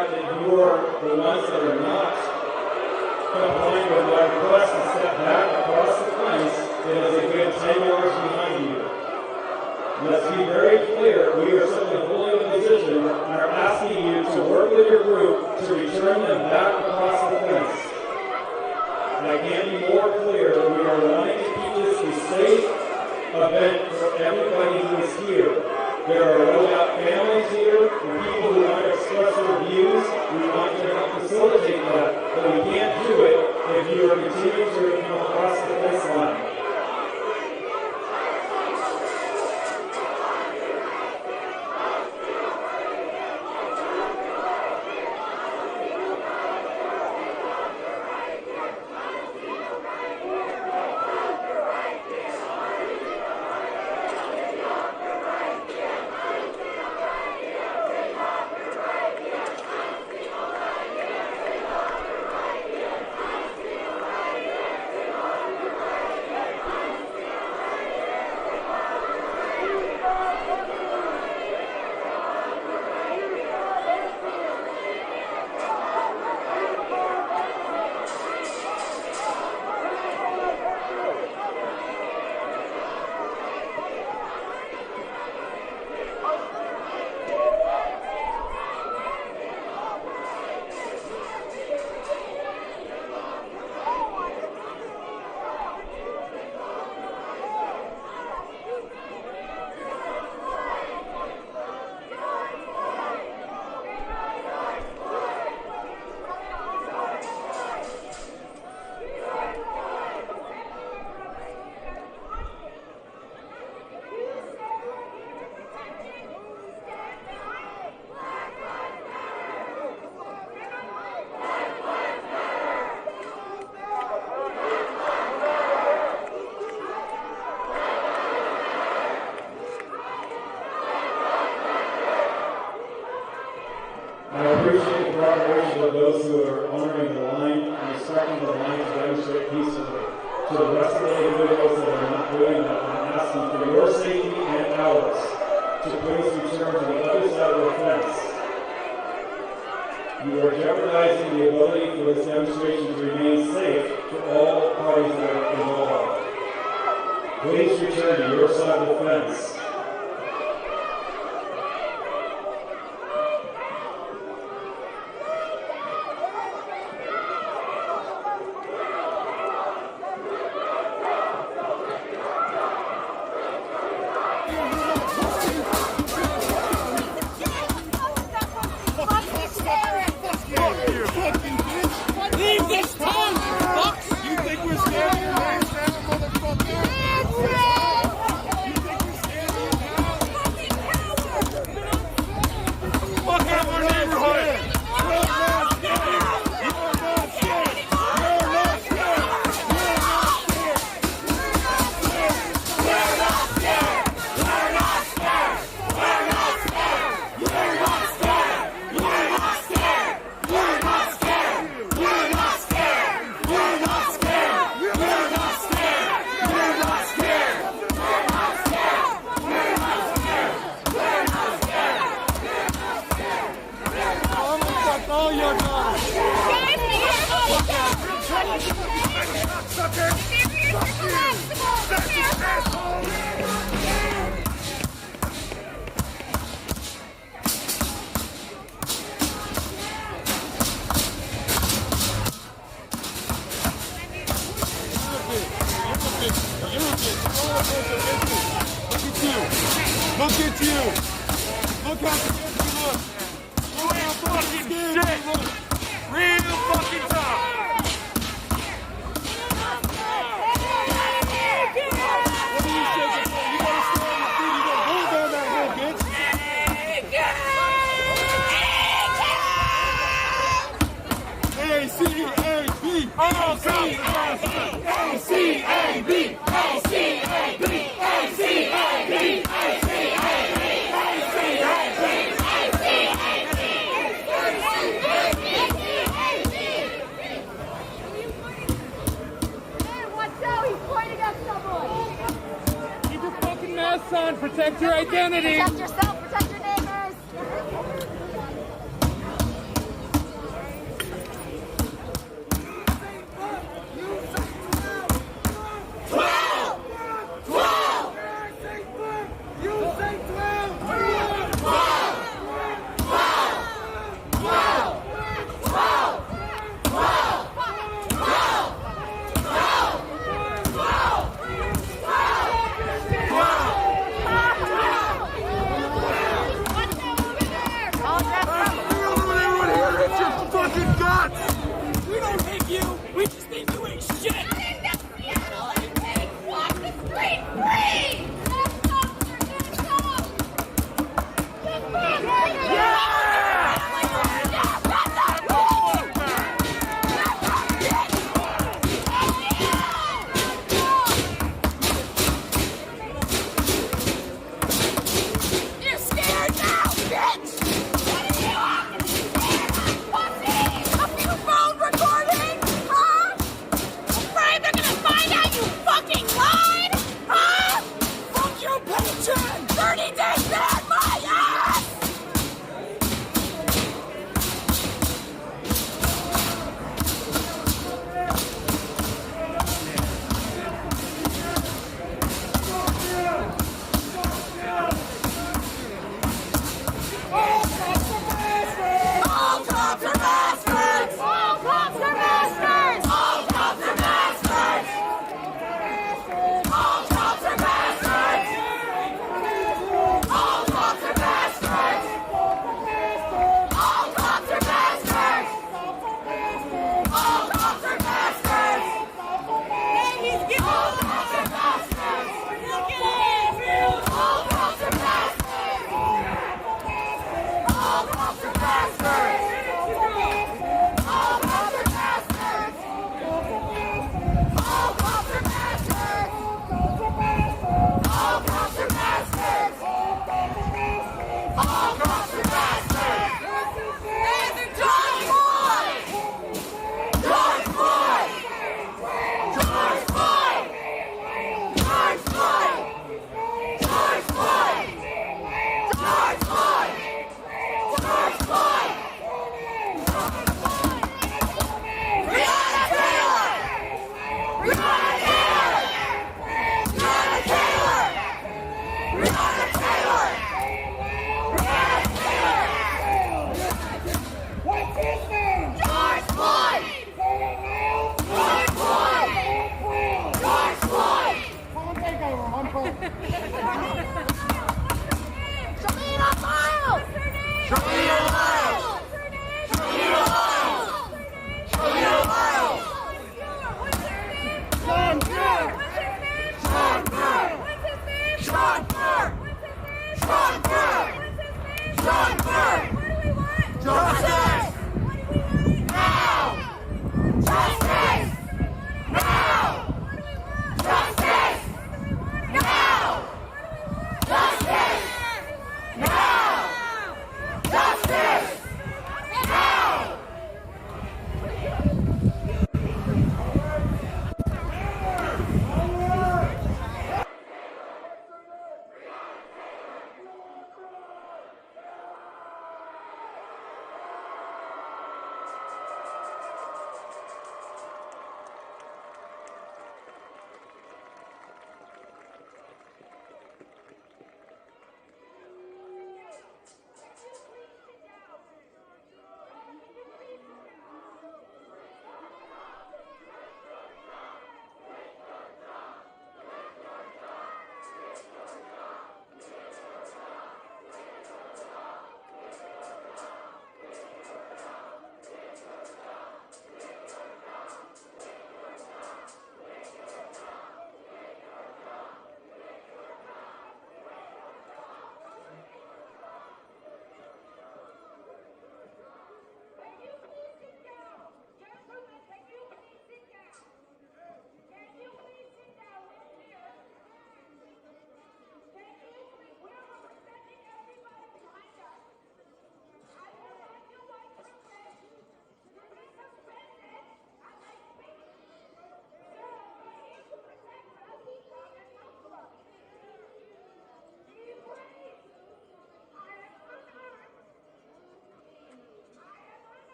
to arrest the individuals that are not doing that and asking for your safety and ours to please return to the other side of the fence. You are jeopardizing the ability for this demonstration to remain safe for all parties that are involved. Please return to your side of the fence. Leave this town, fucks! You think we're scared of your hands now, motherfucker? You think we're scared of you now? Fuck out of our neighborhood! You're not scared! You're not scared! You're not scared! You're not scared! We're not scared! We're not scared! We're not scared! You're not scared! You're not scared! We're not scared! We're not scared! We're not scared! We're not scared! We're not scared! We're not scared! We're not scared! We're not scared! I'm gonna fuck all your daughters! Sucker! Fuck you! Suck you, asshole! Look at you! Look how scared you look! Real fucking shit! Real fucking tough! What are you shaking for? You gotta stay on your feet, you gotta go down that hill, bitch! A-C-A-B! A-C-A-B! A-C-A-B! A-C-A-B! Keep your fucking masks on. Protect your identity. Protect yourself. Protect your neighbors. We don't hate you. We just think you ain't shit. Walk the street free. You're scared now, bitch. Phone recording? Huh? Afraid they're gonna find out you fucking lied? Huh? Fuck your pension. 30 days bad, my ass! All cops are bastards. All cops are bastards! All cops are bastards. All cops are bastards. All cops are bastards. All cops are bastards. All cops are bastards. He's giving All cops are bastards. All cops are bastards. All cops are bastards. All cops are bastards. All cops are bastards.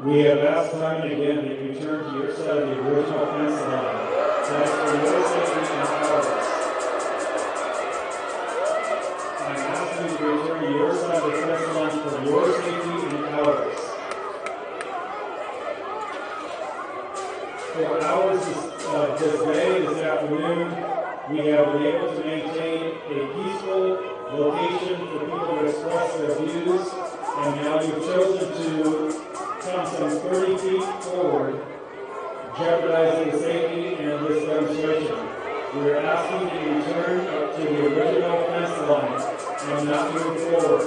We have asked time and again that you return to your side of the original fence line. That is for your safety and ours. I'm asking you to return to your side of the fence line for your safety and ours. For hours this day, this afternoon, we have been able to maintain a peaceful location for people to express their views, and now you've chosen to come some 30 feet forward, jeopardizing the safety and this demonstration. We are asking that you return up to the original fence line and not move forward.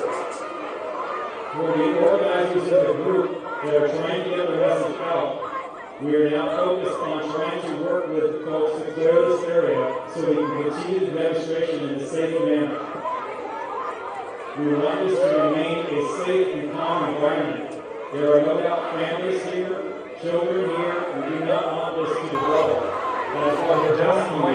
For the organizers of the group that are trying to get the message out, we are now focused on trying to work with folks to clear this area so we can continue the demonstration in a safe manner. We want this to remain a safe and calm environment. There are no doubt families here, children here, and we do not want this to develop. That is why we're asking you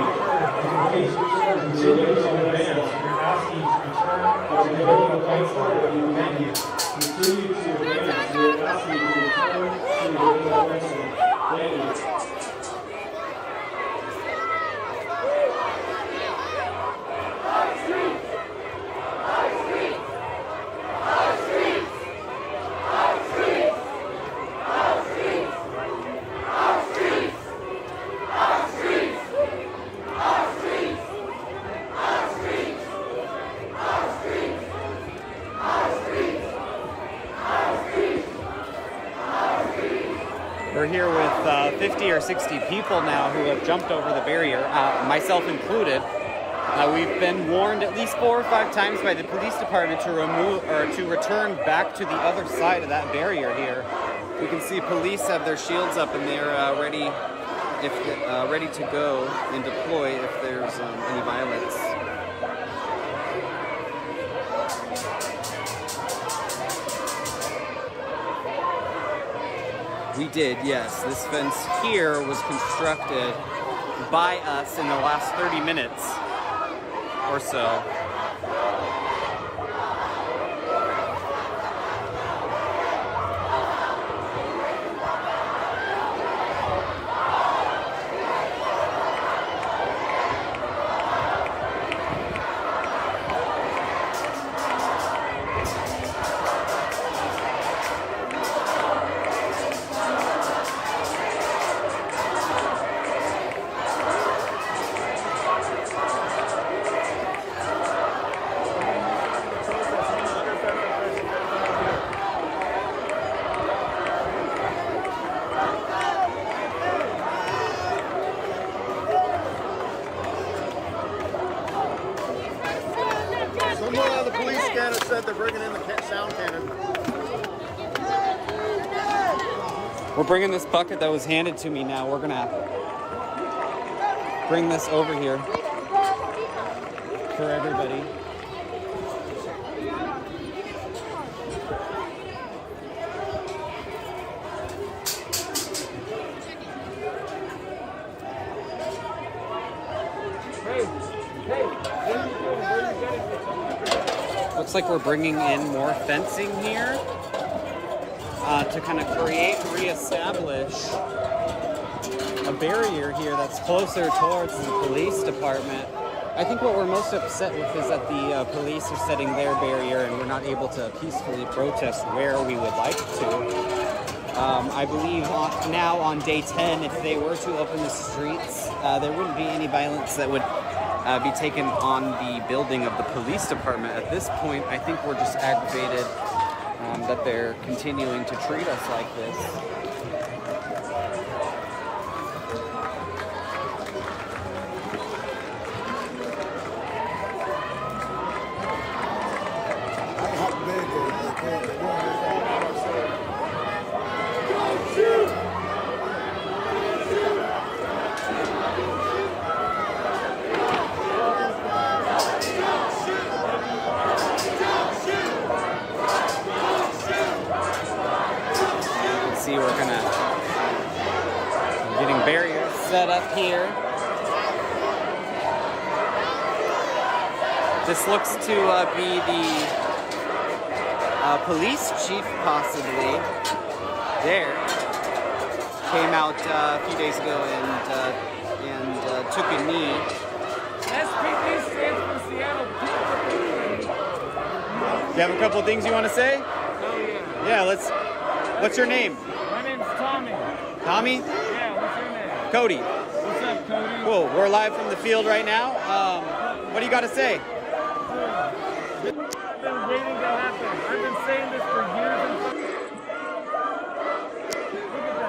to continue to advance. We're asking you to return to the building right side of you. Continue to advance. We're asking you to return to the building right side. Thank you. We're here with 50 or 60 people now who have jumped over the barrier, myself included. We've been warned at least 4 or 5 times by the police department to return back to the other side of that barrier here. You can see police have their shields up and they're ready to go and deploy if there's any violence. We did, yes. This fence here was constructed by us in the last 30 minutes or so. Someone on the police scanner said they're bringing in the sound cannon. We're bringing this bucket that was handed to me now. We're gonna bring this over here for everybody. Looks like we're bringing in more fencing here to kind of reestablish a barrier here that's closer towards the police department. I think what we're most upset with is that the police are setting their barrier and we're not able to peacefully protest where we would like to. I believe now on day 10, if they were to open the streets, there wouldn't be any violence that would be taken on the building of the police department. At this point, I think we're just aggravated that they're continuing to treat us like this. Set up here. This looks to be the police chief, possibly. there came out a few days ago and took a knee. SPD stands for Seattle. You have a couple of things you want to say? Oh yeah. Yeah, let's. What's your name? My name's Tommy. Tommy? Yeah, what's your name? Cody. What's up, Cody? Cool. We're live from the field right now. What do you got to say? I've been waiting to happen. I've been saying this for years. Look at them.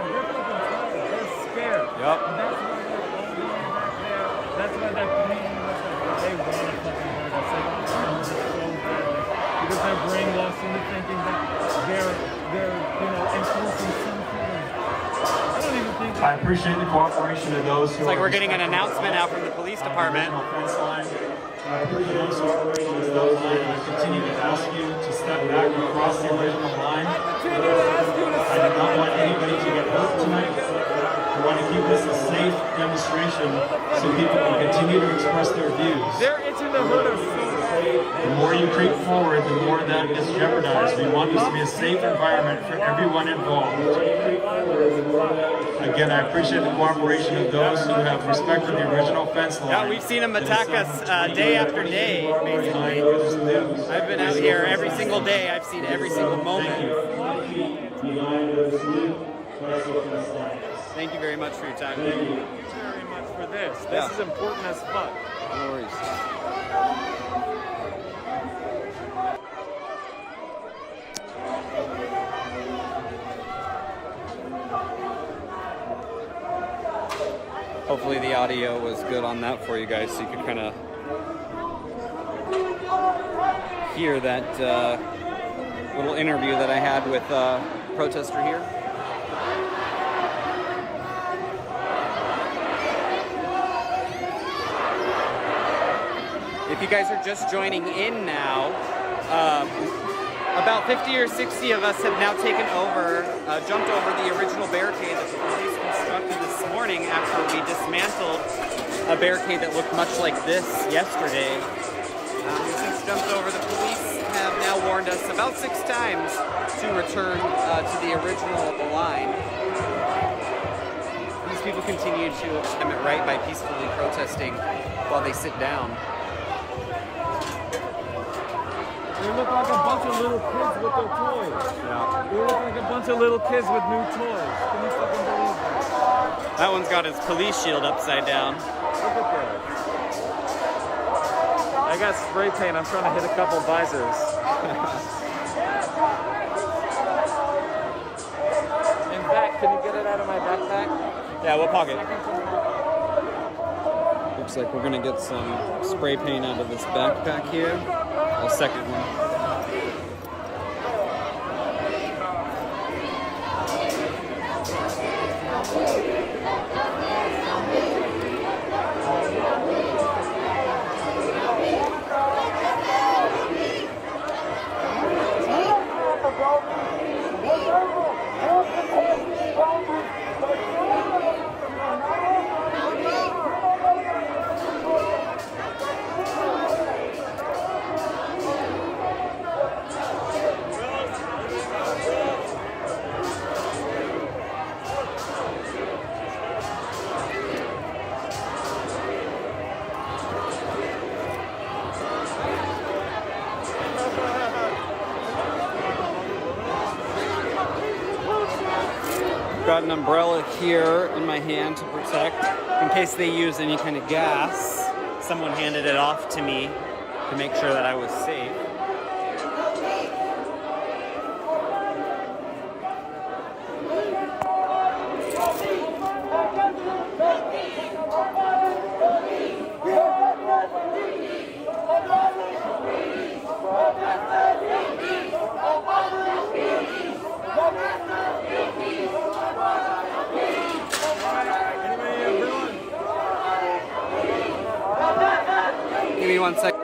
They're fucking tired. They're scared. Yep. And that's why they're all the way back there. That's why they're playing with us. They want to fucking hurt us. They want to hurt us so badly. Because they're brainwashed into thinking that they're enforcing something. I don't even think I appreciate the cooperation of those who It's like we're getting an announcement out from the police department. I appreciate the cooperation of those who continue to ask you to step back and cross the original line. I do not want anybody to get hurt tonight. I want to keep this a safe demonstration so people can continue to express their views. they're itching to hurt us so bad. The more you creep forward, the more that is jeopardized. We want this to be a safe environment for everyone involved. Again, I appreciate the cooperation of those who have respected the original fence line. Yeah, we've seen them attack us day after day, basically. I've been out here every single day. I've seen every single moment. Thank you very much for your time. Thank you very much for this. This is important as fuck. No worries. Hopefully the audio was good on that for you guys, so you could kind of hear that little interview that I had with a protester here. If you guys are just joining in now, about 50 or 60 of us have now taken over, jumped over the original barricade that the police constructed this morning after we dismantled a barricade that looked much like this yesterday. We've since jumped over. The police have now warned us about 6 times to return to the original line. These people continue to time it right by peacefully protesting while they sit down. They look like a bunch of little kids with their toys. Yeah. They look like a bunch of little kids with new toys. Can you fucking believe that? That one's got his police shield upside down. Look at this. I got spray paint. I'm trying to hit a couple visors. In fact, can you get it out of my backpack? Yeah, what pocket? Looks like we're gonna get some spray paint out of this backpack here. A second one. Got an umbrella here in my hand to protect in case they use any kind of gas. Someone handed it off to me to make sure that I was safe. Give me 1 second.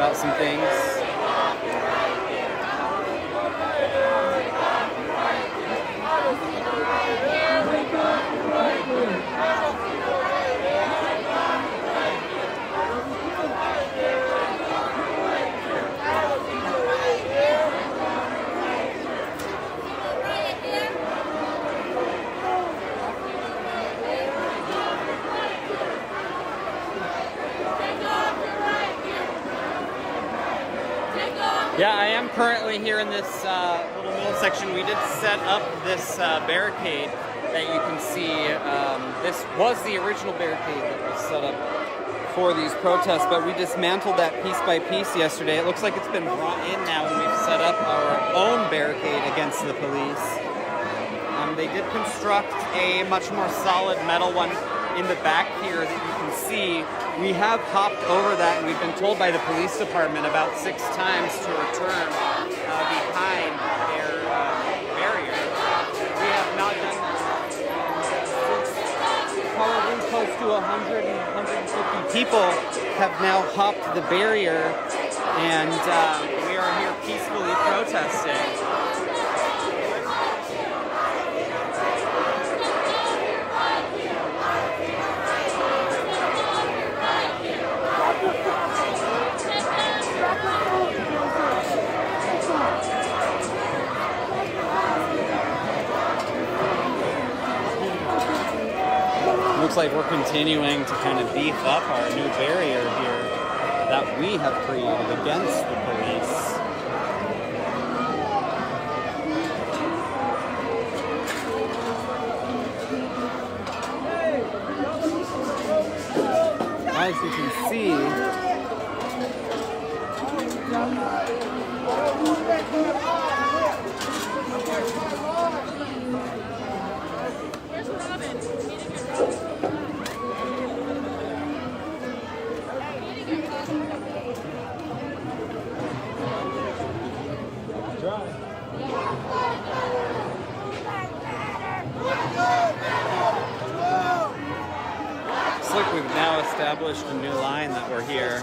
about some things. Yeah, I am currently here in this little middle section. We did set up this barricade that you can see. This was the original barricade that was set up for these protests, but we dismantled that piece by piece yesterday. It looks like it's been brought in now, and we've set up our own barricade against the police. They did construct a much more solid metal one in the back here that you can see. We have hopped over that, and we've been told by the police department about 6 times to return behind their barrier. We have not done that. Probably close to 100 and 150 people have now hopped the barrier, and we are here peacefully protesting. Looks like we're continuing to kind of beef up our new barrier here that we have created against the police. As you can see, looks like we've now established a new line that we're here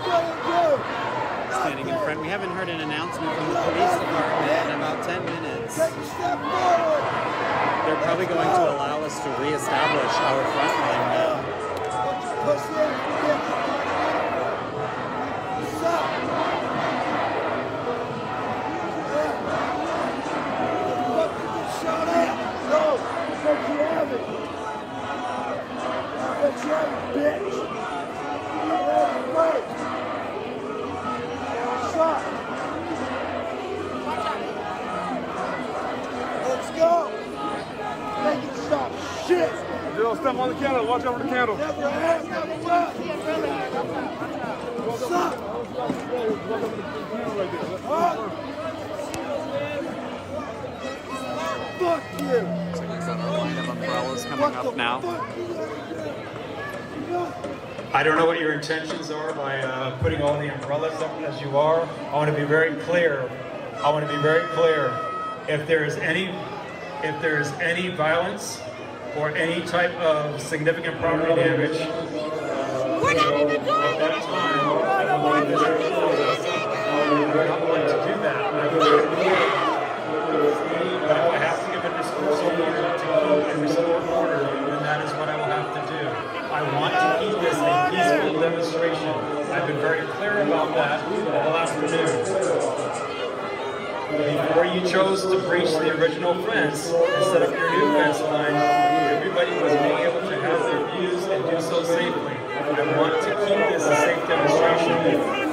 standing in front. We haven't heard an announcement from the police department in about 10 minutes. They're probably going to allow us to reestablish our front line now. Let's go! Make it stop shit! Don't step on the candle, watch over the candle. Never have, never will! What's up? Huh? Fuck you! Looks like we've got our line of umbrellas coming up now. I don't know what your intentions are by putting all the umbrellas up as you are. I want to be very clear. If there is any violence or any type of significant property damage, we're not even doing that time. I don't want to do that. But if I have to give a dispersal order to go and restore order, then that is what I will have to do. I want to keep this a peaceful demonstration. I've been very clear about that all afternoon. Before you chose to breach the original fence and set up your new fence line, everybody was being able to have their views and do so safely. I want to keep this a safe demonstration.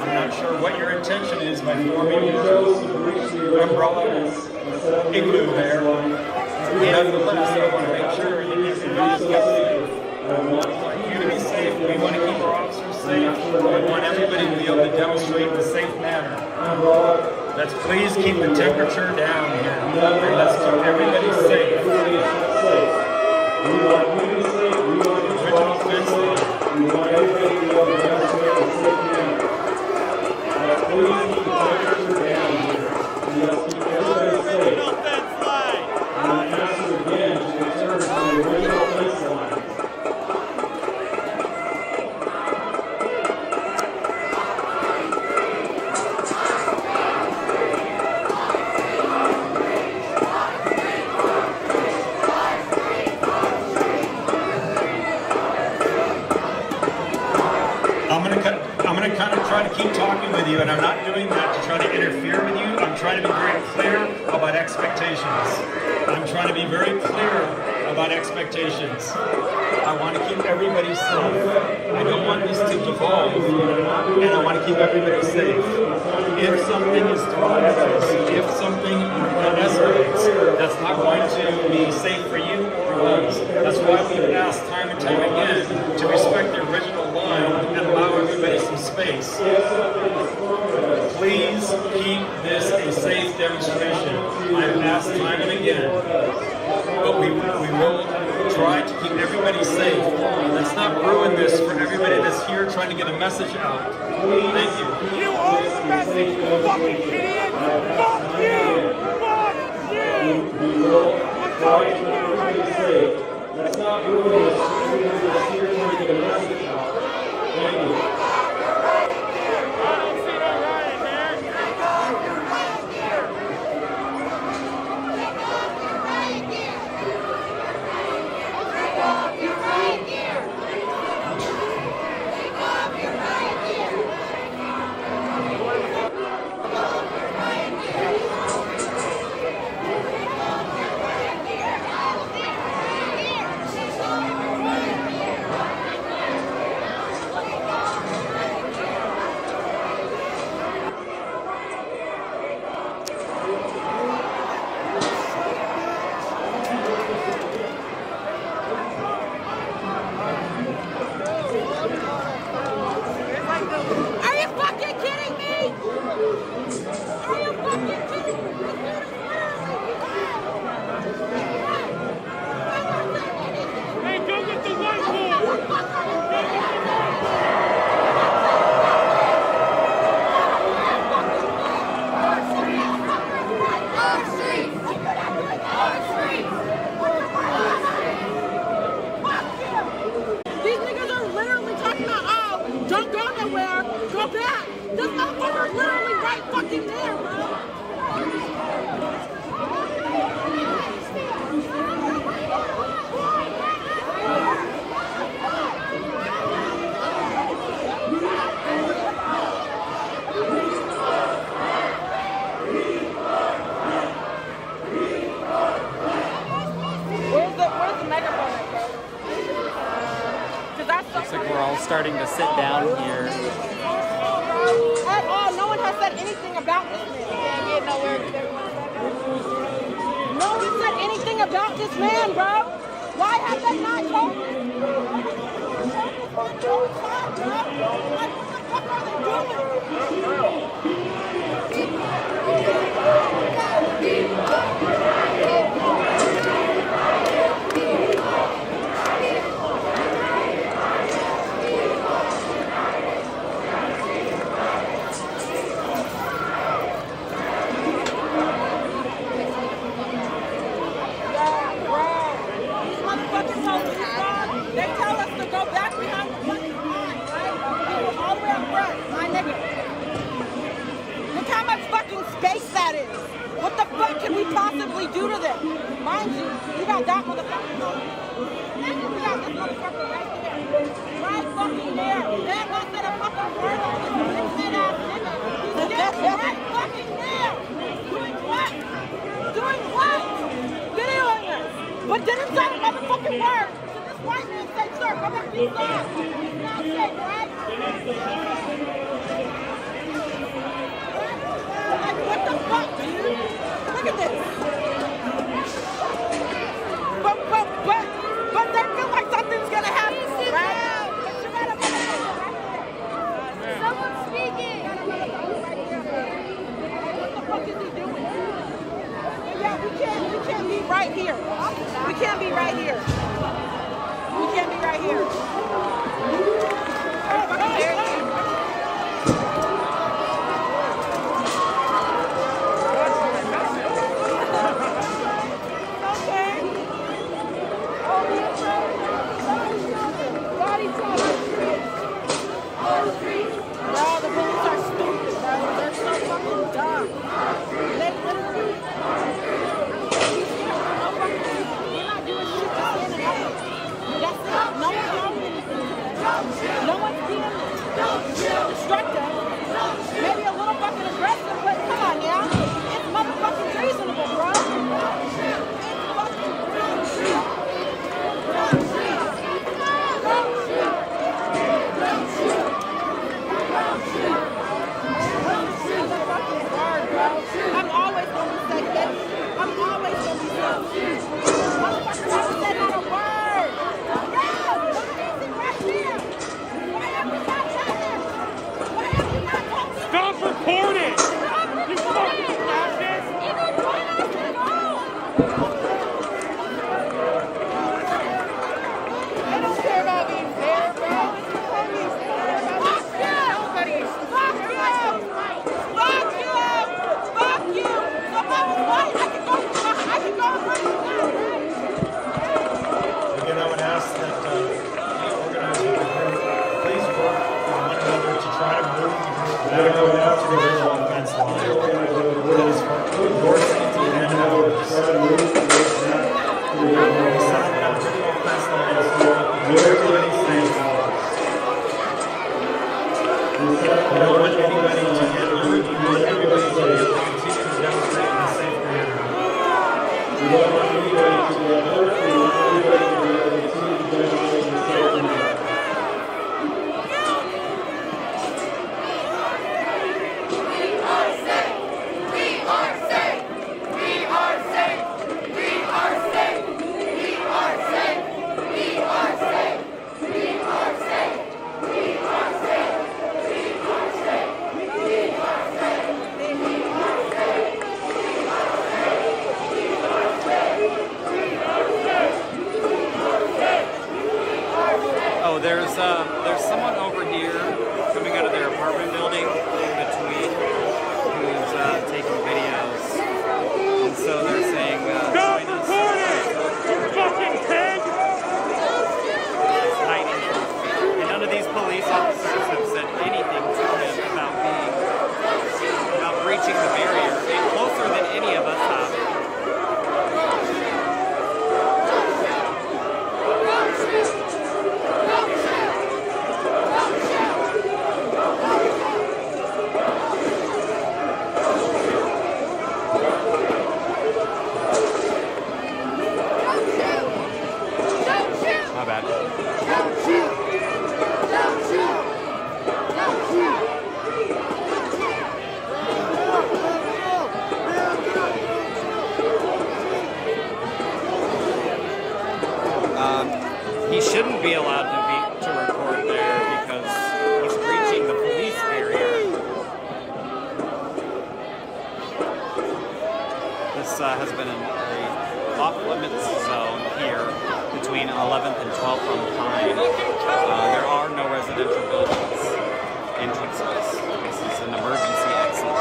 I'm not sure what your intention is by forming you chose to breach the umbrella igloo there. Nevertheless, I want to make sure you keep your views safe. I want you to be safe. We want to keep our officers safe. We want everybody to be able to demonstrate in a safe manner. Let's please keep the temperature down here. And let's keep everybody safe. We want you to be safe. We want the original fence line. We want everybody to be able to demonstrate in a safe manner. Let's please keep the temperature down here. And let's keep everybody safe. And I ask you again to return to the original fence line. talking with you, and I'm not doing that to try to interfere with you. I'm trying to be very clear about expectations. I'm trying to be very clear about expectations. I want to keep everybody safe. I don't want this to devolve, and I want to keep everybody safe. If something is thrown at us, if something escalates, that's not going to be safe for you or us. That's why we've asked time and time again to respect the original line and allow everybody some space. Please keep this a safe demonstration. I've asked time and again, but we will try to keep everybody safe. Let's not ruin this for everybody that's here trying to get a message out. Thank you. You are the message, fucking idiot! Fuck you! Fuck you! We will try to keep everybody safe. Let's not ruin this for everybody that's here trying to get a message out. Thank you. Looks like we're all starting to sit down here. At all, no one has said anything about this man. No one said anything about this man, bro. Why have they not told me? What the fuck are they doing? They tell us to go back behind the fucking line, right? We were all the way up front, my nigga. Look how much fucking space that is. What the fuck can we possibly do to them? Mind you, we got that motherfucker. We got this motherfucker right there. Right fucking there. That one said a fucking word on this bitch ass nigga. He's right fucking there. Doing what? Doing what? Videoing us. But didn't say a motherfucking word. White man say, sir, go back inside. It's not safe, right? Like, what the fuck, dude? Look at this. But they feel like something's gonna happen, right? But you got a motherfucker right there. Someone's speaking. You got a motherfucker right there. What the fuck is he doing? Yeah, we can't be right here. We can't be right here. We can't be right here. Bro, the police are stupid, bro. They're so fucking dumb. They literally... We're not doing shit to stand up. That's it. No one's doing anything. breaching the barrier and closer than any of us have. My bad. He shouldn't be allowed to record there because he's breaching the police barrier. This has been a off-limits zone here between 11th and 12th on Pine. There are no residential buildings entrances. This is an emergency exit.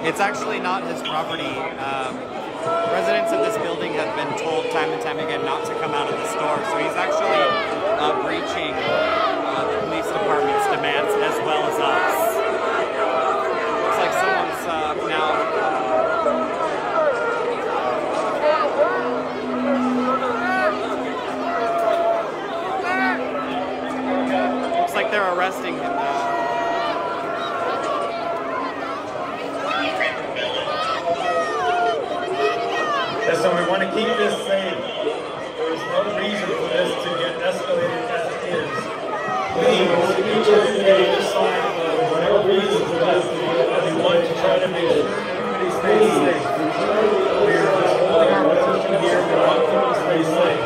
It's actually not his property. Residents of this building have been told time and time again not to come out of the store, so he's actually breaching the police department's demands as well as us. Looks like someone's now... Looks like they're arresting him now. So we want to keep this safe. There is no reason for this to get escalated as it is. Please keep this safe aside for whatever reason for this to get escalated. We want to try to make sure everybody stays safe. We are just holding our position here. We want people to stay safe.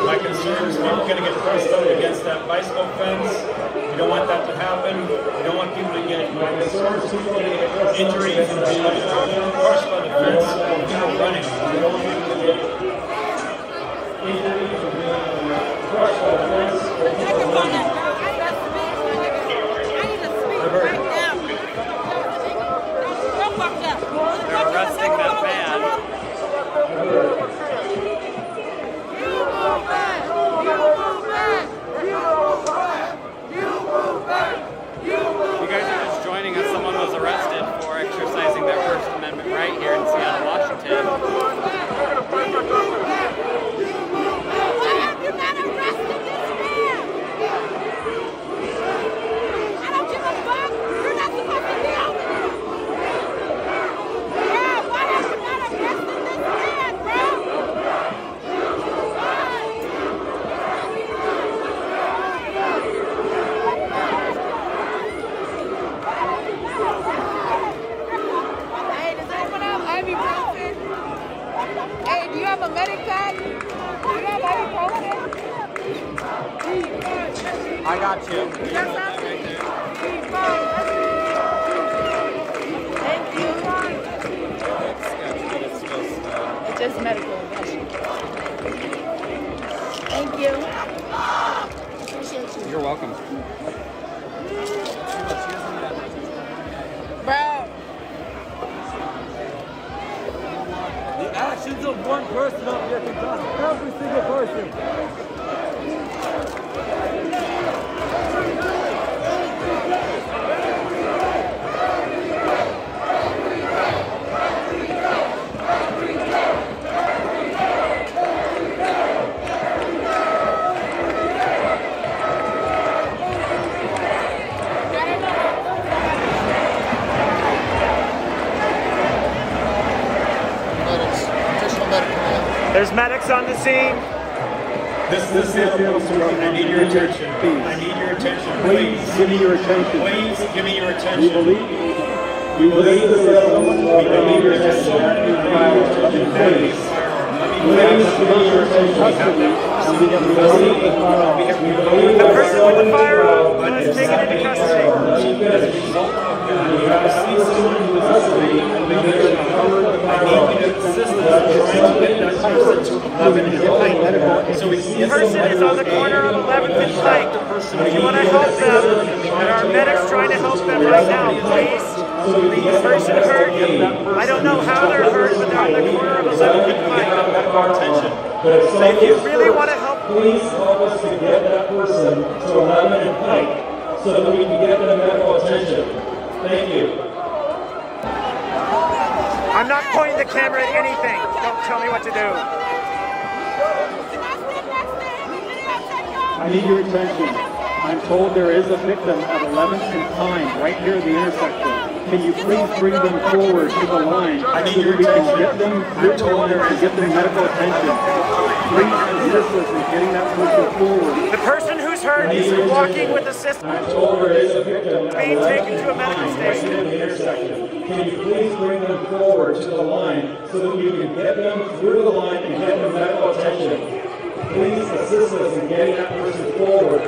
My concern is people going to get pressed up against that bicycle fence. We don't want that to happen. We don't want people to get injuries and be crushed by the fence and people running. We don't want people to get injuries and be crushed by the fence or people running. They're arresting that man. You guys are just joining us. Someone was arrested for exercising their First Amendment right here in Seattle, Washington. Hey, do you have a medic card? Do you have ibuprofen? I got you. Thank you. It's just medical. Thank you. Appreciate you. You're welcome. Bro. The actions of one person up here can cost every single person. There's medics on the scene. This is the Seattle Police. I need your attention. I need your attention. Please give me your attention. Please give me your attention. We believe the Seattle Police. We believe your attention. Please give me your attention. The person with the firearm was taken into custody. The person is on the corner of 11th and Pike. If you want to help them, there are medics trying to help them right now. Please, the person hurt. I don't know how they're hurt, but they're on the corner of 11th and Pike. So if you really want to help, please help us to get that person to 11th and Pike so that we can get them medical attention. Thank you. I'm not pointing the camera at anything. Don't tell me what to do. I need your attention. I'm told there is a victim at 11th and Pine, right here at the intersection. Can you please bring them forward to the line so that we can get them through the line and get them medical attention? Please assist us in getting that person forward. The person who's hurt is walking with assistance. I'm told there is a victim being taken to a medical station. Can you please bring them forward to the line so that we can get them through the line and get them medical attention? Please assist us in getting that person forward.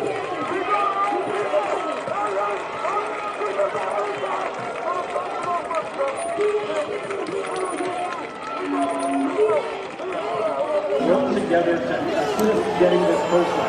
Work together to assist getting this person.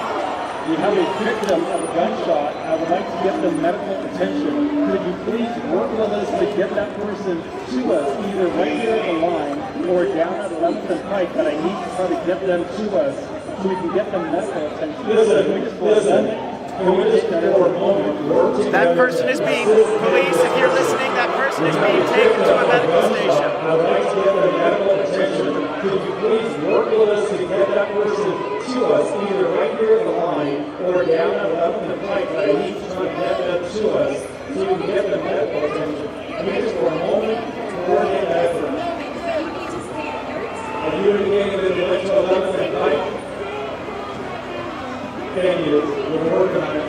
We have a victim of a gunshot. I would like to get them medical attention. Could you please work with us to get that person to us, either right here at the line or down at 11th and Pike, but I need to try to get them to us so we can get them medical attention. Listen. Can we just for a moment work together? That person is being, police, if you're listening, that person is being taken to a medical station. I'd like to get them medical attention. Could you please work with us to get that person to us, either right here at the line or down at 11th and Pike, but I need to try to get them to us so we can get them medical attention. Can we just for a moment coordinate that effort? Are you indicating that you went to 11th and Pike? Thank you. We're working on it.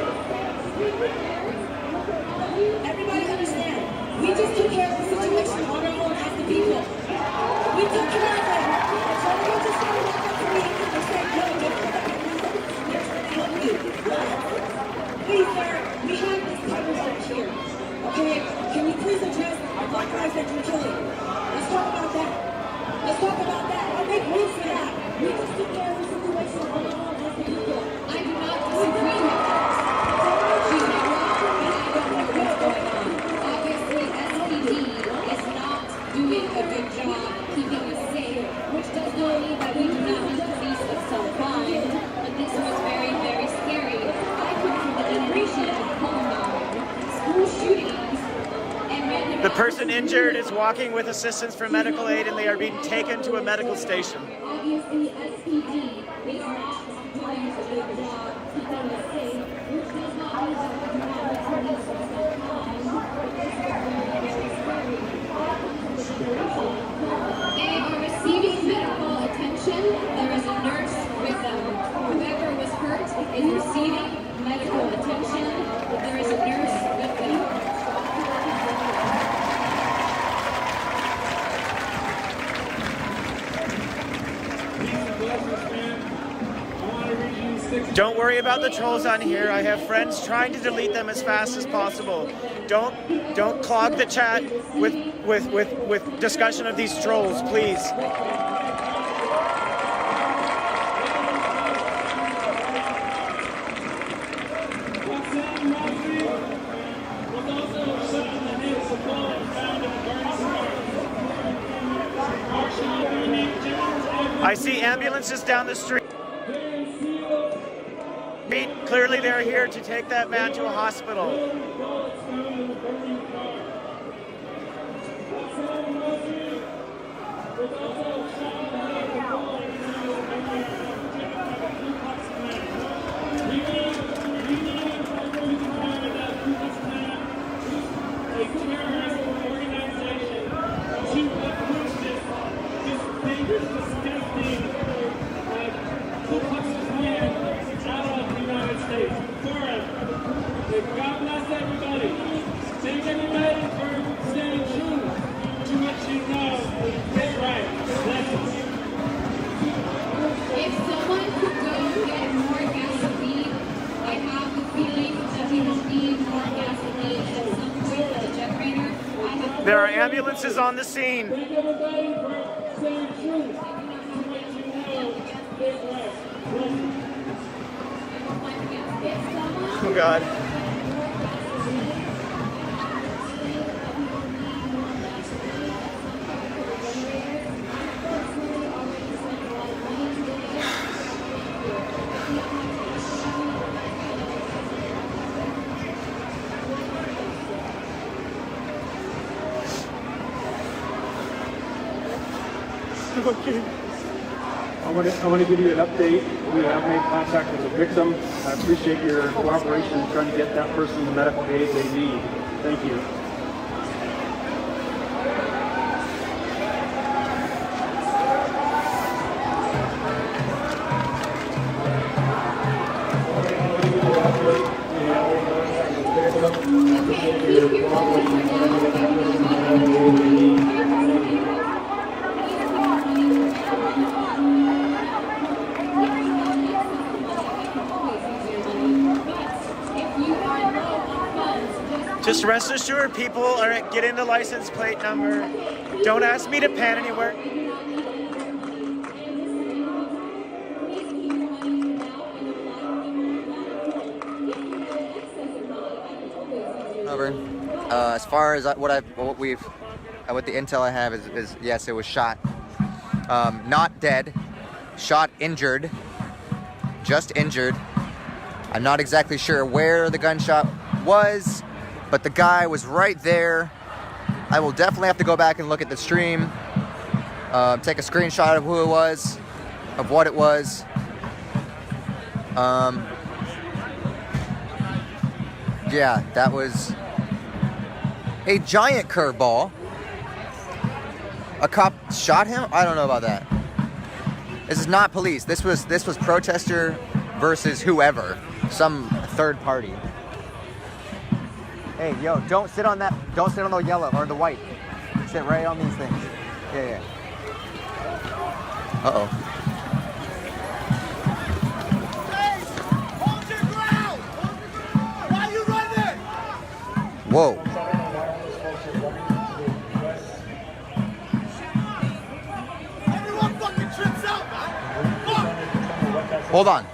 Everybody understand, we just took care of the situation on our own as the people. We took care of it. So we just want to walk up to me and say, no, don't come back. We're trying to help you. Please, sir, we have this partnership here. Okay? Can you please address the black lives that you're killing? Let's talk about that. Let's talk about that. I'll make room for that. We just took care of the situation on our own as the people. I do not disagree with that. She's not wrong, and I don't know what's going on. Obviously, SPD is not doing a good job keeping us safe, which does not mean that we do not have the peace of self-mind, but this was very, very scary. I come from the generation of Columbine, school shootings, and random... The person injured is walking with assistance from medical aid and they are being taken to a medical station. Obviously, SPD is not doing a good job keeping us safe, which does not mean that we do not have the peace of self-mind, but this was very, very scary. They are receiving medical attention. There is a nurse with them. Whoever was hurt is receiving medical attention. There is a nurse with them. Don't worry about the trolls on here. I have friends trying to delete them as fast as possible. Don't clog the chat with discussion of these trolls, please. I see ambulances down the street. Clearly they're here to take that man to a hospital. God bless everybody. Thank everybody for staying true to what you know is right. There are ambulances on the scene. Thank everybody for saying the truth. Oh God. Okay. I want to give you an update. We have made contact with the victim. I appreciate your cooperation in trying to get that person the medical aid they need. Thank you. Just rest assured, people are getting the license plate number. Don't ask me to pan anywhere. Over. As far as what the intel I have is yes, it was shot. Not dead, shot, injured, just injured. I'm not exactly sure where the gunshot was, but the guy was right there. I will definitely have to go back and look at the stream, take a screenshot of who it was, of what it was. Yeah, that was a giant curveball. A cop shot him? I don't know about that. This is not police. This was protester versus whoever, some third party. Hey, yo, don't sit on the yellow or the white. Sit right on these things. Yeah. Uh-oh. Hold your ground! Why are you running? Whoa. Everyone fucking trips out, man! Fuck! Hold on.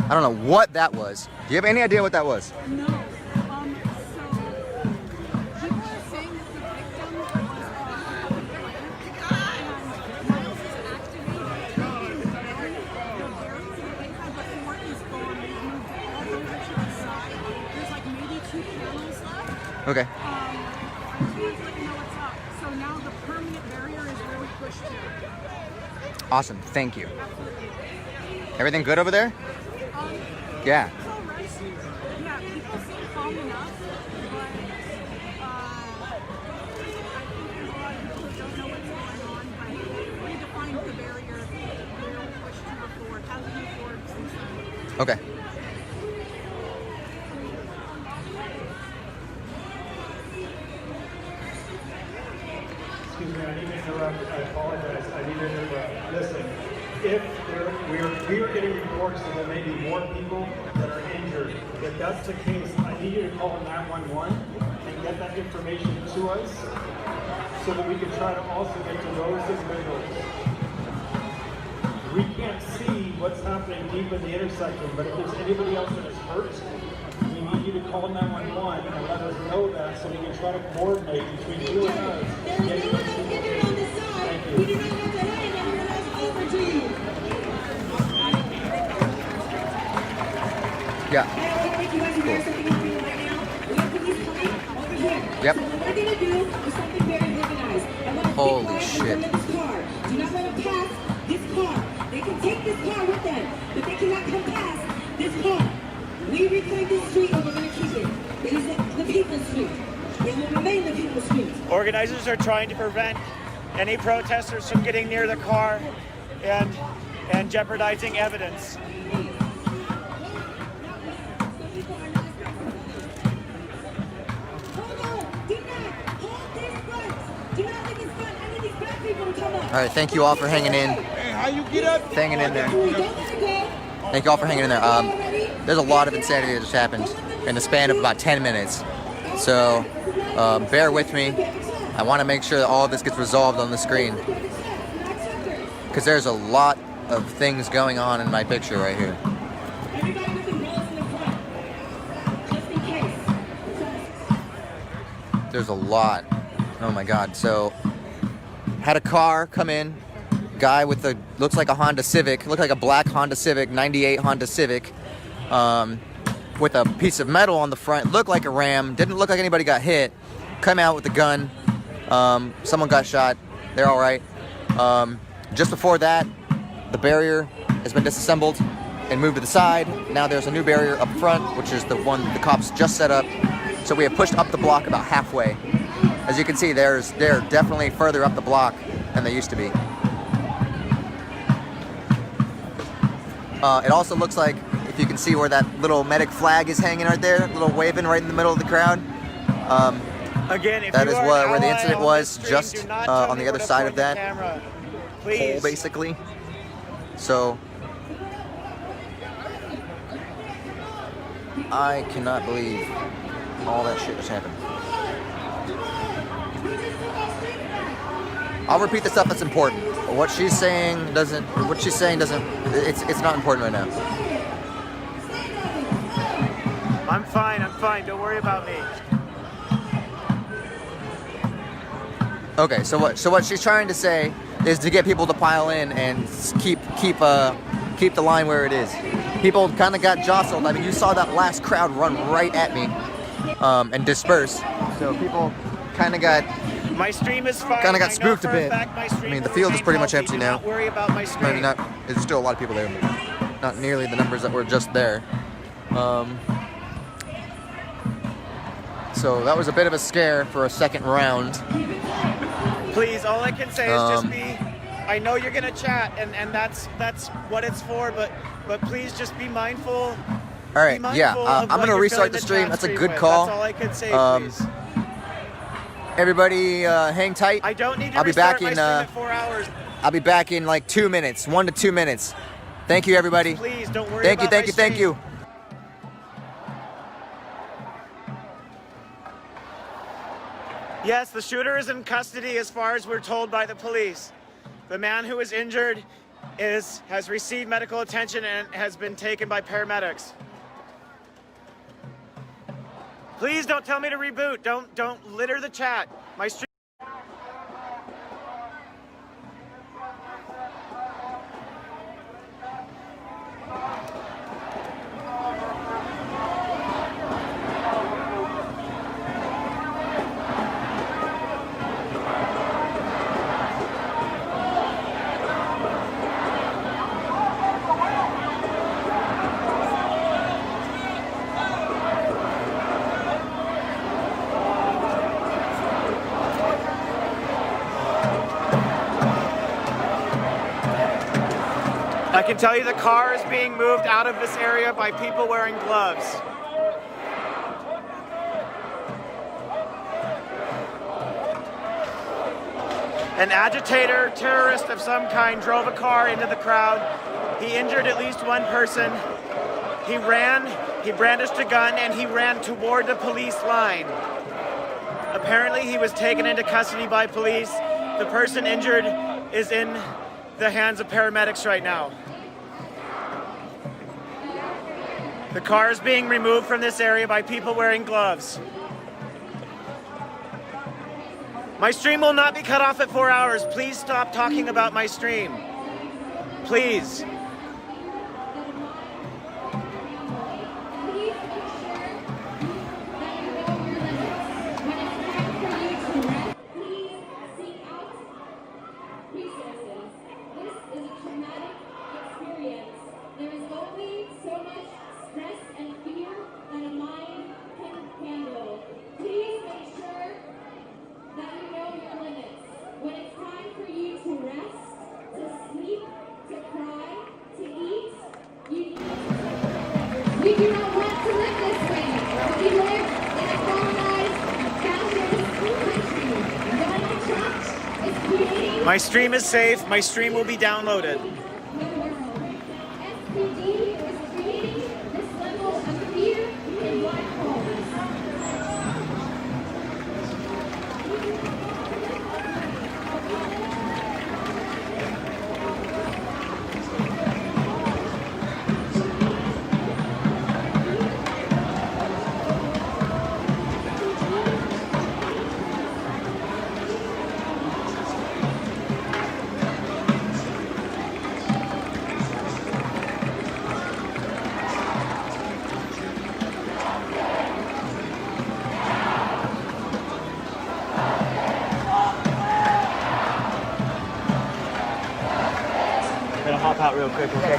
I don't know what that was. Do you have any idea what that was? No. So people are saying that the victim was and Miles is activated the barrier that they had before is gone. They've moved it all over to the side. There's like maybe 2 panels left. Okay. Please let me know what's up. So now the permanent barrier is really pushed here. Awesome. Thank you. Everything good over there? Yeah. It's all right. Yeah, people seem calm enough, but I think there's a lot of people who don't know what's going on, but redefined the barrier really pushed to the floor. It hasn't moved forward since then. Okay. Excuse me, I need to interrupt. I apologize. I need to interrupt. Listen, if we are getting reports that there may be more people that are injured, if that's the case, I need you to call 911 and get that information to us so that we can try to also get to those individuals. We can't see what's happening deep in the intersection, but if there's anybody else that is hurt, we need you to call 911 and let us know that so we can try to coordinate between you and us. Getting those people in. Thank you. We do not have to hand it over to you. Yeah. Yep. What they're going to do is something very organized. Holy shit. This car. Do not let them pass this car. They can take this car with them, but they cannot come past this car. We reclaim this street and we're going to keep it. It is the people's street. It will remain the people's street. Organizers are trying to prevent any protesters from getting near the car and jeopardizing evidence. All right, thank you all for hanging in. Hey, how you get up? Hanging in there. Thank you all for hanging in there. There's a lot of insanity that just happened in the span of about 10 minutes. So bear with me. I want to make sure that all of this gets resolved on the screen, because there's a lot of things going on in my picture right here. There's a lot. Oh my God. So had a car come in, guy with a, looks like a Honda Civic, looked like a black Honda Civic, 98 Honda Civic, with a piece of metal on the front, looked like a Ram, didn't look like anybody got hit, come out with a gun, someone got shot, they're all right. Just before that, the barrier has been disassembled and moved to the side. Now there's a new barrier up front, which is the one the cops just set up. So we have pushed up the block about halfway. As you can see, they're definitely further up the block than they used to be. It also looks like, if you can see where that little medic flag is hanging right there, little waving right in the middle of the crowd. Again, if that you is are where the an incident ally on was, this stream, just do not tell on me the other where to side point of that the camera. pole, Please. basically. So I cannot believe all that shit just happened. I'll repeat the stuff that's important. What she's saying doesn't. It's not important right now. I'm fine. Don't worry about me. Okay, so what she's trying to say is to get people to pile in and keep the line where it is. People kind of got jostled. I mean, you saw that last crowd run right at me and disperse. So people kind of got. My stream is fine. Kind of got spooked a bit. I mean, the field is pretty much empty now. Don't worry about my stream. Maybe not. There's still a lot of people there. Not nearly the numbers that were just there. So that was a bit of a scare for a second round. Please, all I can say is just be. I know you're gonna chat, and that's what it's for. But please just be mindful. All right. Yeah. I'm gonna restart the stream. That's a good call. That's all I can say, please. Everybody, hang tight. I don't need to I'll be back in. my stream in 4 hours. I'll be back in like 2 minutes, 1 to 2 minutes. Thank you, everybody. Please don't worry. Thank you. about Thank my you. Thank stream. you. Yes, the shooter is in custody as far as we're told by the police. The man who was injured has received medical attention and has been taken by paramedics. Please don't tell me to reboot. Don't litter the chat. My stream. I can tell you the car is being moved out of this area by people wearing gloves. An agitator, terrorist of some kind, drove a car into the crowd. He injured at least one person. He ran, he brandished a gun, and he ran toward the police line. Apparently, he was taken into custody by police. The person injured is in the hands of paramedics right now. The car is being removed from this area by people wearing gloves. My stream will not be cut off at 4 hours. Please stop talking about my stream. Please. We do not want to live this way. We live in a colonized, fascist country. Donald Trump is creating. My stream is safe. My stream will be downloaded. SPD pop out real quick, okay?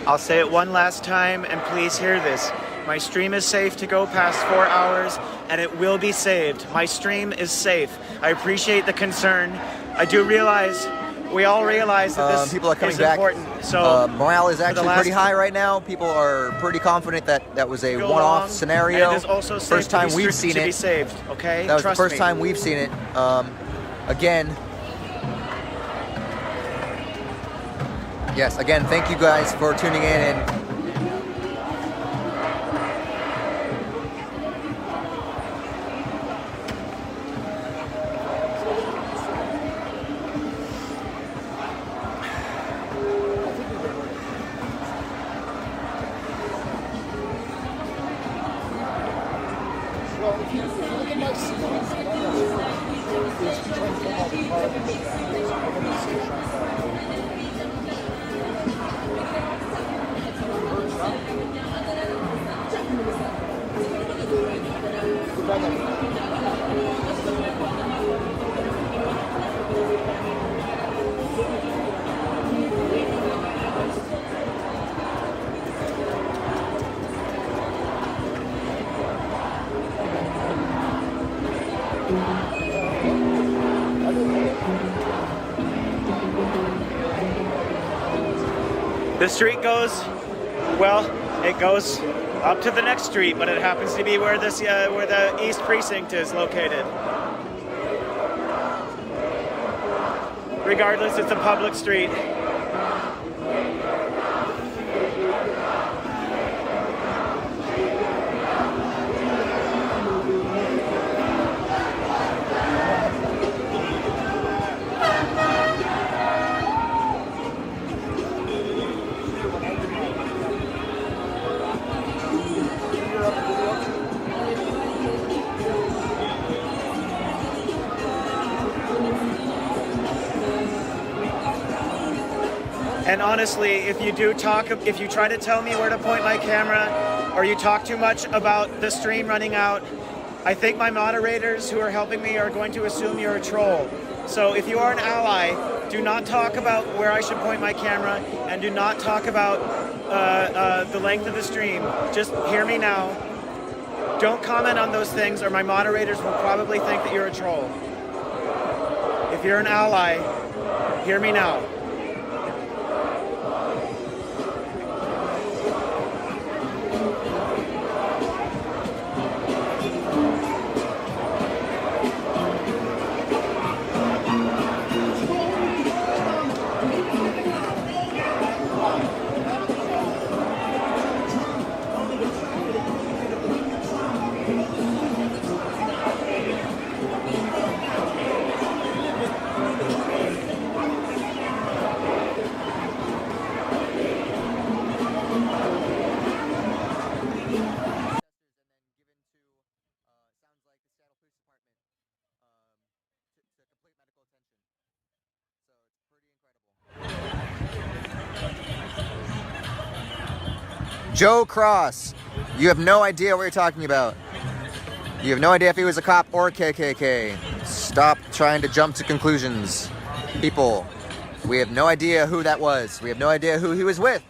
I'll say it one last time, and please hear this. My stream is safe to go past 4 hours, and it will be saved. My stream is safe. I appreciate the concern. I do realize, we all realize that this people are coming is back. important. So morale is actually last- pretty high right now. People are pretty confident that that was a Go one-off along, scenario. and it is also safe First to time be we've stri- seen to it. be saved, okay? That was Trust the first me. time we've seen it. Again, yes, again, thank you guys for tuning in. And The street goes, well, it goes up to the next street, but it happens to be where this, where the East Precinct is located. Regardless, it's a public street. And honestly, if you try to tell me where to point my camera, or you talk too much about the stream running out, I think my moderators who are helping me are going to assume you're a troll. So if you are an ally, do not talk about where I should point my camera, and do not talk about the length of the stream. Just hear me now. Don't comment on those things, or my moderators will probably think that you're a troll. If you're an ally, hear me now. Joe Cross, you have no idea what you're talking about. You have no idea if he was a cop or a KKK. Stop trying to jump to conclusions. People, we have no idea who that was. We have no idea who he was with.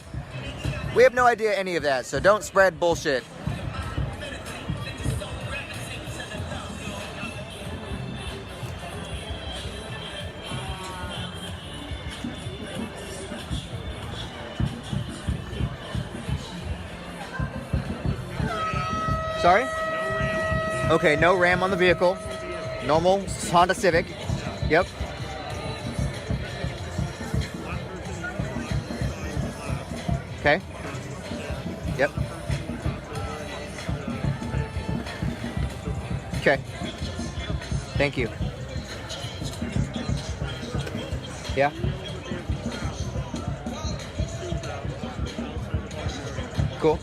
We have no idea any of that, so don't spread bullshit. Sorry? Okay, no ram on the vehicle. Normal Honda Civic. Yep. Okay. Yep. Okay. Thank you. Yeah. Cool.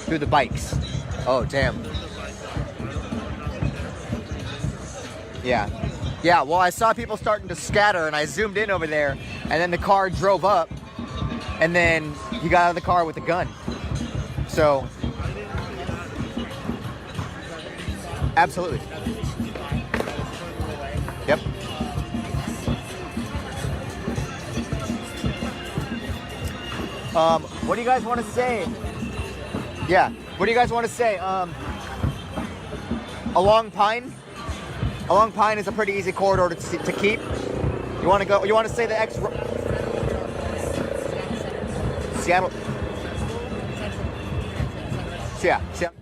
Through the bikes. Oh, damn. Yeah. Yeah, well, I saw people starting to scatter, and I zoomed in over there, and then the car drove up, and then he got out of the car with a gun. So, absolutely. Yep. What do you guys want to say? Yeah, what do you guys want to say? Along Pine is a pretty easy corridor to keep. You want to go? You want to say the Seattle? Yeah. Seattle.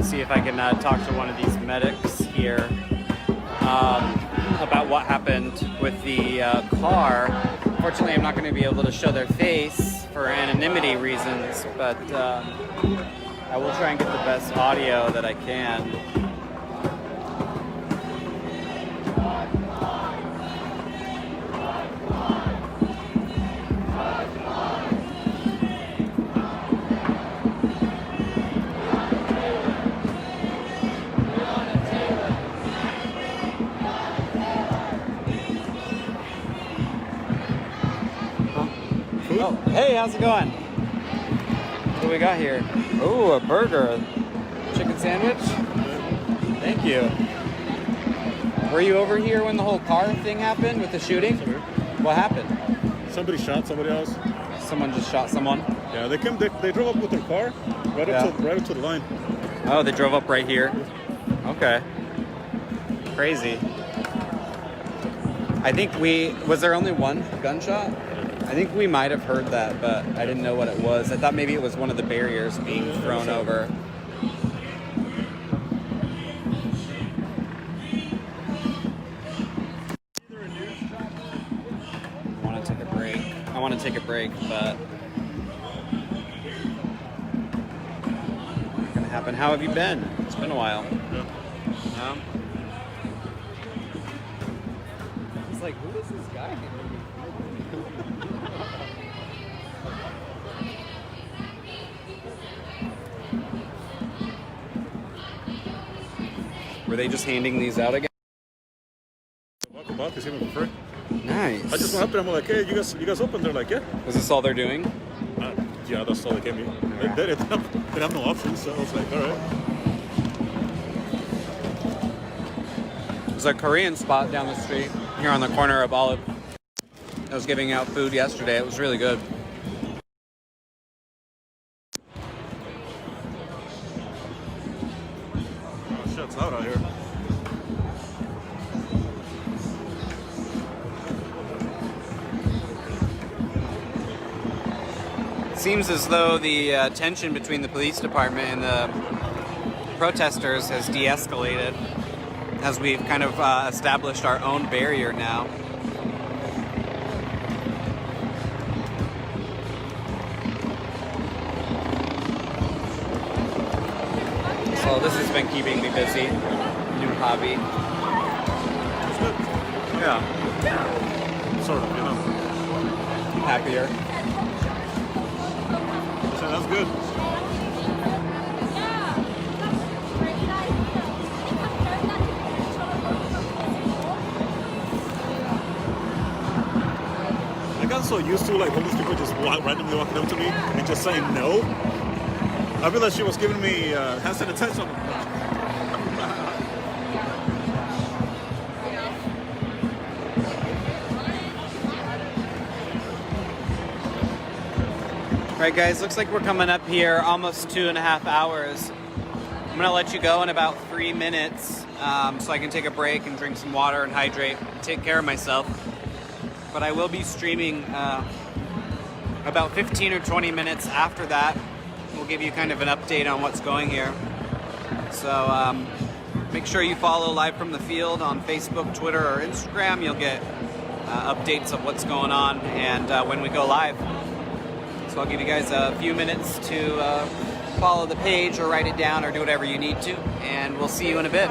See if I can talk to one of these medics here about what happened with the car. Fortunately, I'm not going to be able to show their face for anonymity reasons, but I will try and get the best audio that I can. Oh, hey, how's it going? What do we got here? Oh, a burger. Chicken sandwich? Thank you. Were you over here when the whole car thing happened with the shooting? What happened? Somebody shot somebody else. Someone just shot someone? Yeah, they drove up with their car right up to the line. Oh, they drove up right here? Okay. Crazy. I think was there only one gunshot? I think we might have heard that, but I didn't know what it was. I thought maybe it was one of the barriers being thrown over. I want to take a break, but it's gonna happen. How have you been? It's been a while. Yeah. It's like, who is this guy? Were they just handing these out again? Welcome back, is even for free. Nice. I just went up there, I'm like, hey, you guys open? They're like, yeah. Is this all they're doing? Yeah, that's all they gave me. They didn't have no options, so I was like, all right. There's a Korean spot down the street here on the corner of Olive. I was giving out food yesterday. It was really good. Oh, shit, it's hot out here. Seems as though the tension between the police department and the protesters has de-escalated as we've kind of established our own barrier now. So this has been keeping me busy. New hobby. It's good. Yeah. Sort of, you know. Happier. So that's good. I got so used to like homeless people just randomly walking up to me and just saying no. I realized she was giving me hand sanitizer. Right, guys, looks like we're coming up here almost 2.5 hours. I'm gonna let you go in about 3 minutes so I can take a break and drink some water and hydrate, take care of myself. But I will be streaming about 15 or 20 minutes after that. We'll give you kind of an update on what's going here. So make sure you follow Live from the Field on Facebook, Twitter, or Instagram. You'll get updates of what's going on and when we go live. So I'll give you guys a few minutes to follow the page or write it down or do whatever you need to, and we'll see you in a bit.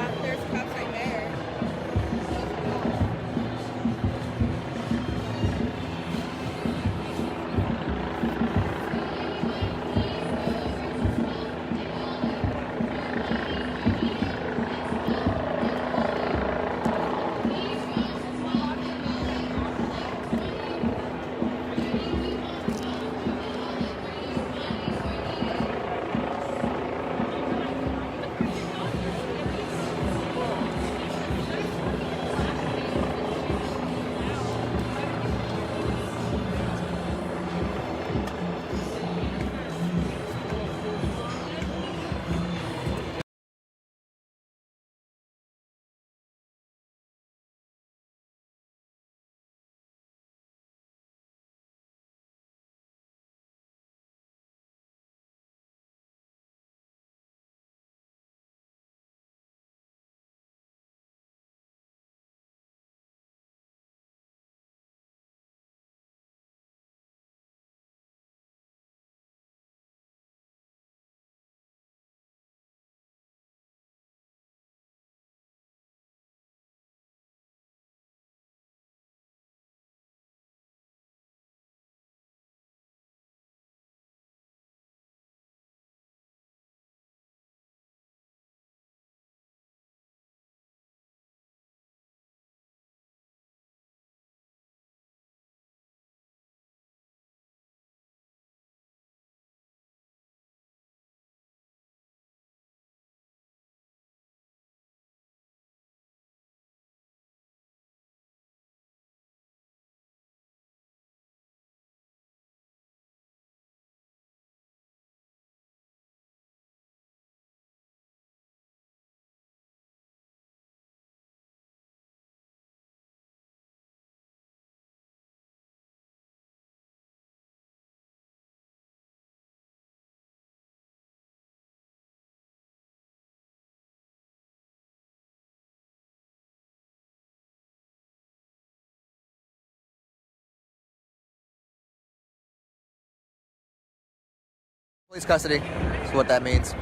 Police custody is what that means.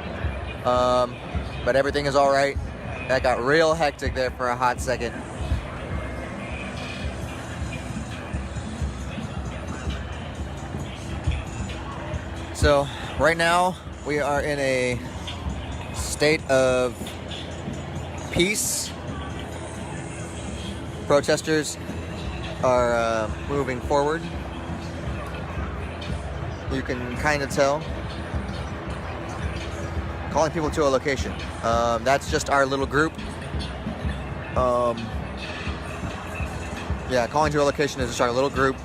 But everything is all right. That got real hectic there for a hot second. So right now we are in a state of peace. Protesters are moving forward. You can kind of tell. Calling people to a location. That's just our little group. Yeah, calling to a location is just our little group.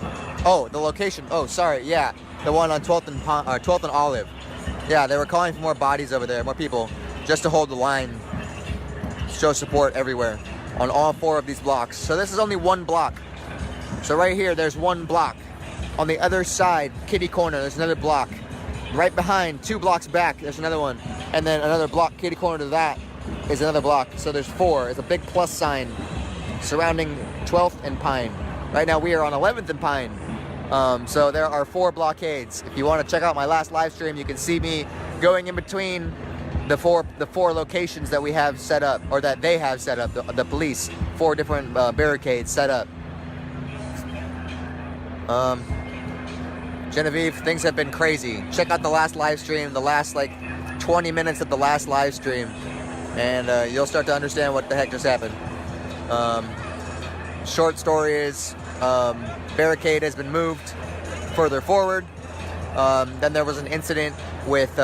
Oh, the location. Oh, sorry. Yeah, the one on 12th and 12th and Olive. Yeah, they were calling for more bodies over there, more people, just to hold the line, show support everywhere on all 4 of these blocks. So this is only one block. So right here, there's one block. On the other side, kitty corner, there's another block. Right behind, 2 blocks back, there's another one. And then another block, kitty corner to that, is another block. So there's 4. It's a big plus sign surrounding 12th and Pine. Right now we are on 11th and Pine. So there are 4 blockades. If you want to check out my last live stream, you can see me going in between the four locations that we have set up, or that they have set up, the police. 4 different barricades set up. Genevieve, things have been crazy. Check out the last live stream, the last 20 minutes of the last live stream, and you'll start to understand what the heck just happened. Short story is, barricade has been moved further forward. Then there was an incident with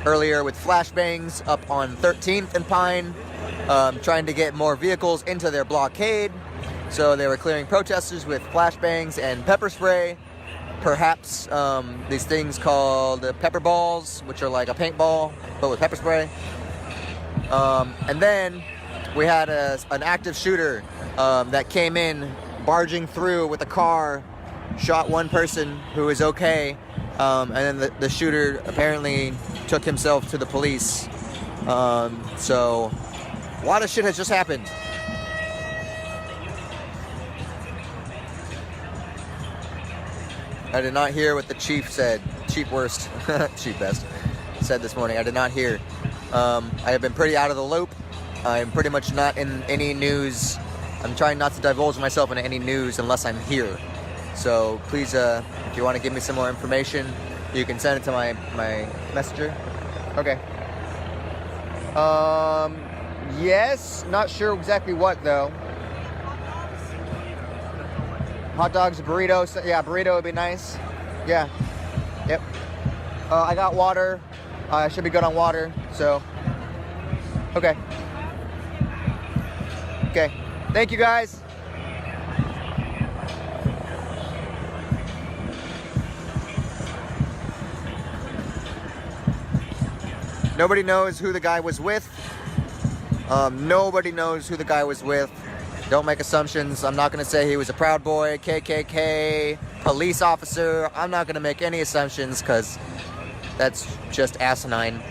earlier with flashbangs up on 13th and Pine, trying to get more vehicles into their blockade. So they were clearing protesters with flashbangs and pepper spray. perhaps these things called pepper balls, which are like a paintball, but with pepper spray. And then we had an active shooter that came in, barging through with a car, shot one person who is okay, and then the shooter apparently took himself to the police. So a lot of shit has just happened. I did not hear what the chief said. Chief worst, chief best, said this morning. I did not hear. I have been pretty out of the loop. I'm pretty much not in any news. I'm trying not to divulge myself into any news unless I'm here. So please, if you want to give me some more information, you can send it to my messenger. Okay. Yes, not sure exactly what though. Hot dogs, burritos. Yeah, burrito would be nice. Yeah. Yep. I got water. I should be good on water. So. Okay. Okay. Thank you guys. Nobody knows who the guy was with. Nobody knows who the guy was with. Don't make assumptions. I'm not going to say he was a Proud Boy, KKK, police officer. I'm not going to make any assumptions because that's just asinine.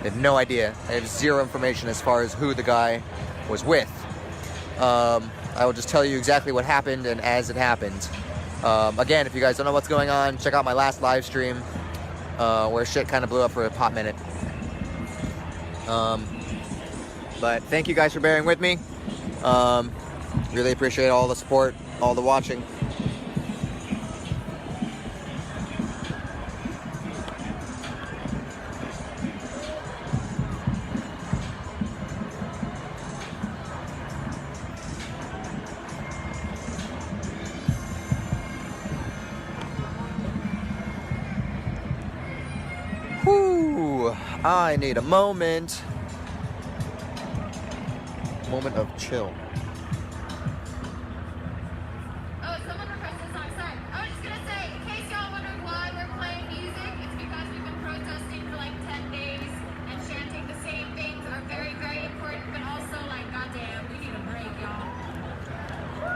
I have no idea. I have zero information as far as who the guy was with. I will just tell you exactly what happened and as it happened. Again, if you guys don't know what's going on, check out my last live stream where shit kind of blew up for a hot minute. But thank you guys for bearing with me. Really appreciate all the support, all the watching. Whew, I need a moment of chill. Oh, someone requested a song. Sorry. I was just gonna say, in case y'all wondering why we're playing music, it's because we've been protesting for like 10 days and chanting the same things are very, very important, but also like, goddamn, we need a break, y'all.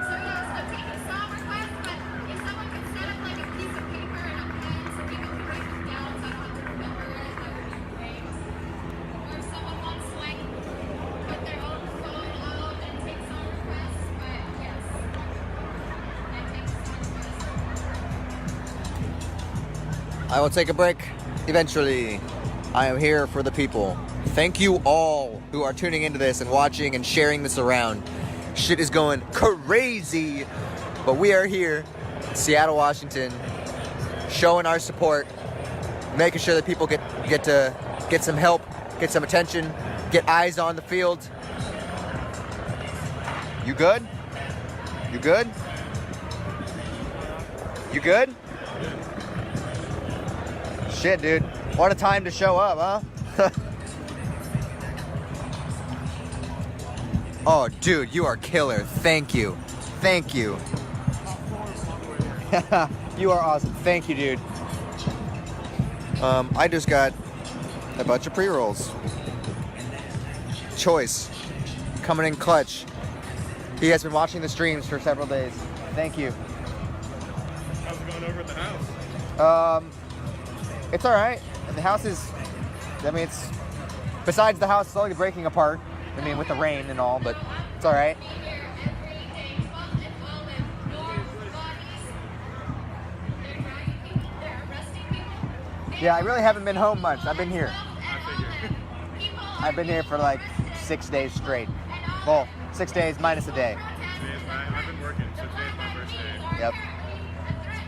So yeah, so taking song requests, but if someone could set up like a piece of paper and a pen so people can write them down so I don't have to remember it, that would be great. Or if someone wants to like put their own phone out and take song requests, but yes. I will take a break eventually. I am here for the people. Thank you all who are tuning into this and watching and sharing this around. Shit is going crazy, but we are here in Seattle, Washington, showing our support, making sure that people get some help, get some attention, get eyes on the field. You good? You good? You good? Shit, dude. What a time to show up, huh? Oh, dude, you are killer. Thank you. Thank you. You are awesome. Thank you, dude. I just got a bunch of pre-rolls. Choice. Coming in clutch. He has been watching the streams for several days. Thank you. How's it going over at the house? It's all right. The house is, I mean, it's, besides the house slowly breaking apart, I mean, with the rain and all, but it's all right. Yeah, I really haven't been home much. I've been here. I've been here for like 6 days straight. Well, 6 days minus a day. I've been working, so today's my first day. Yep.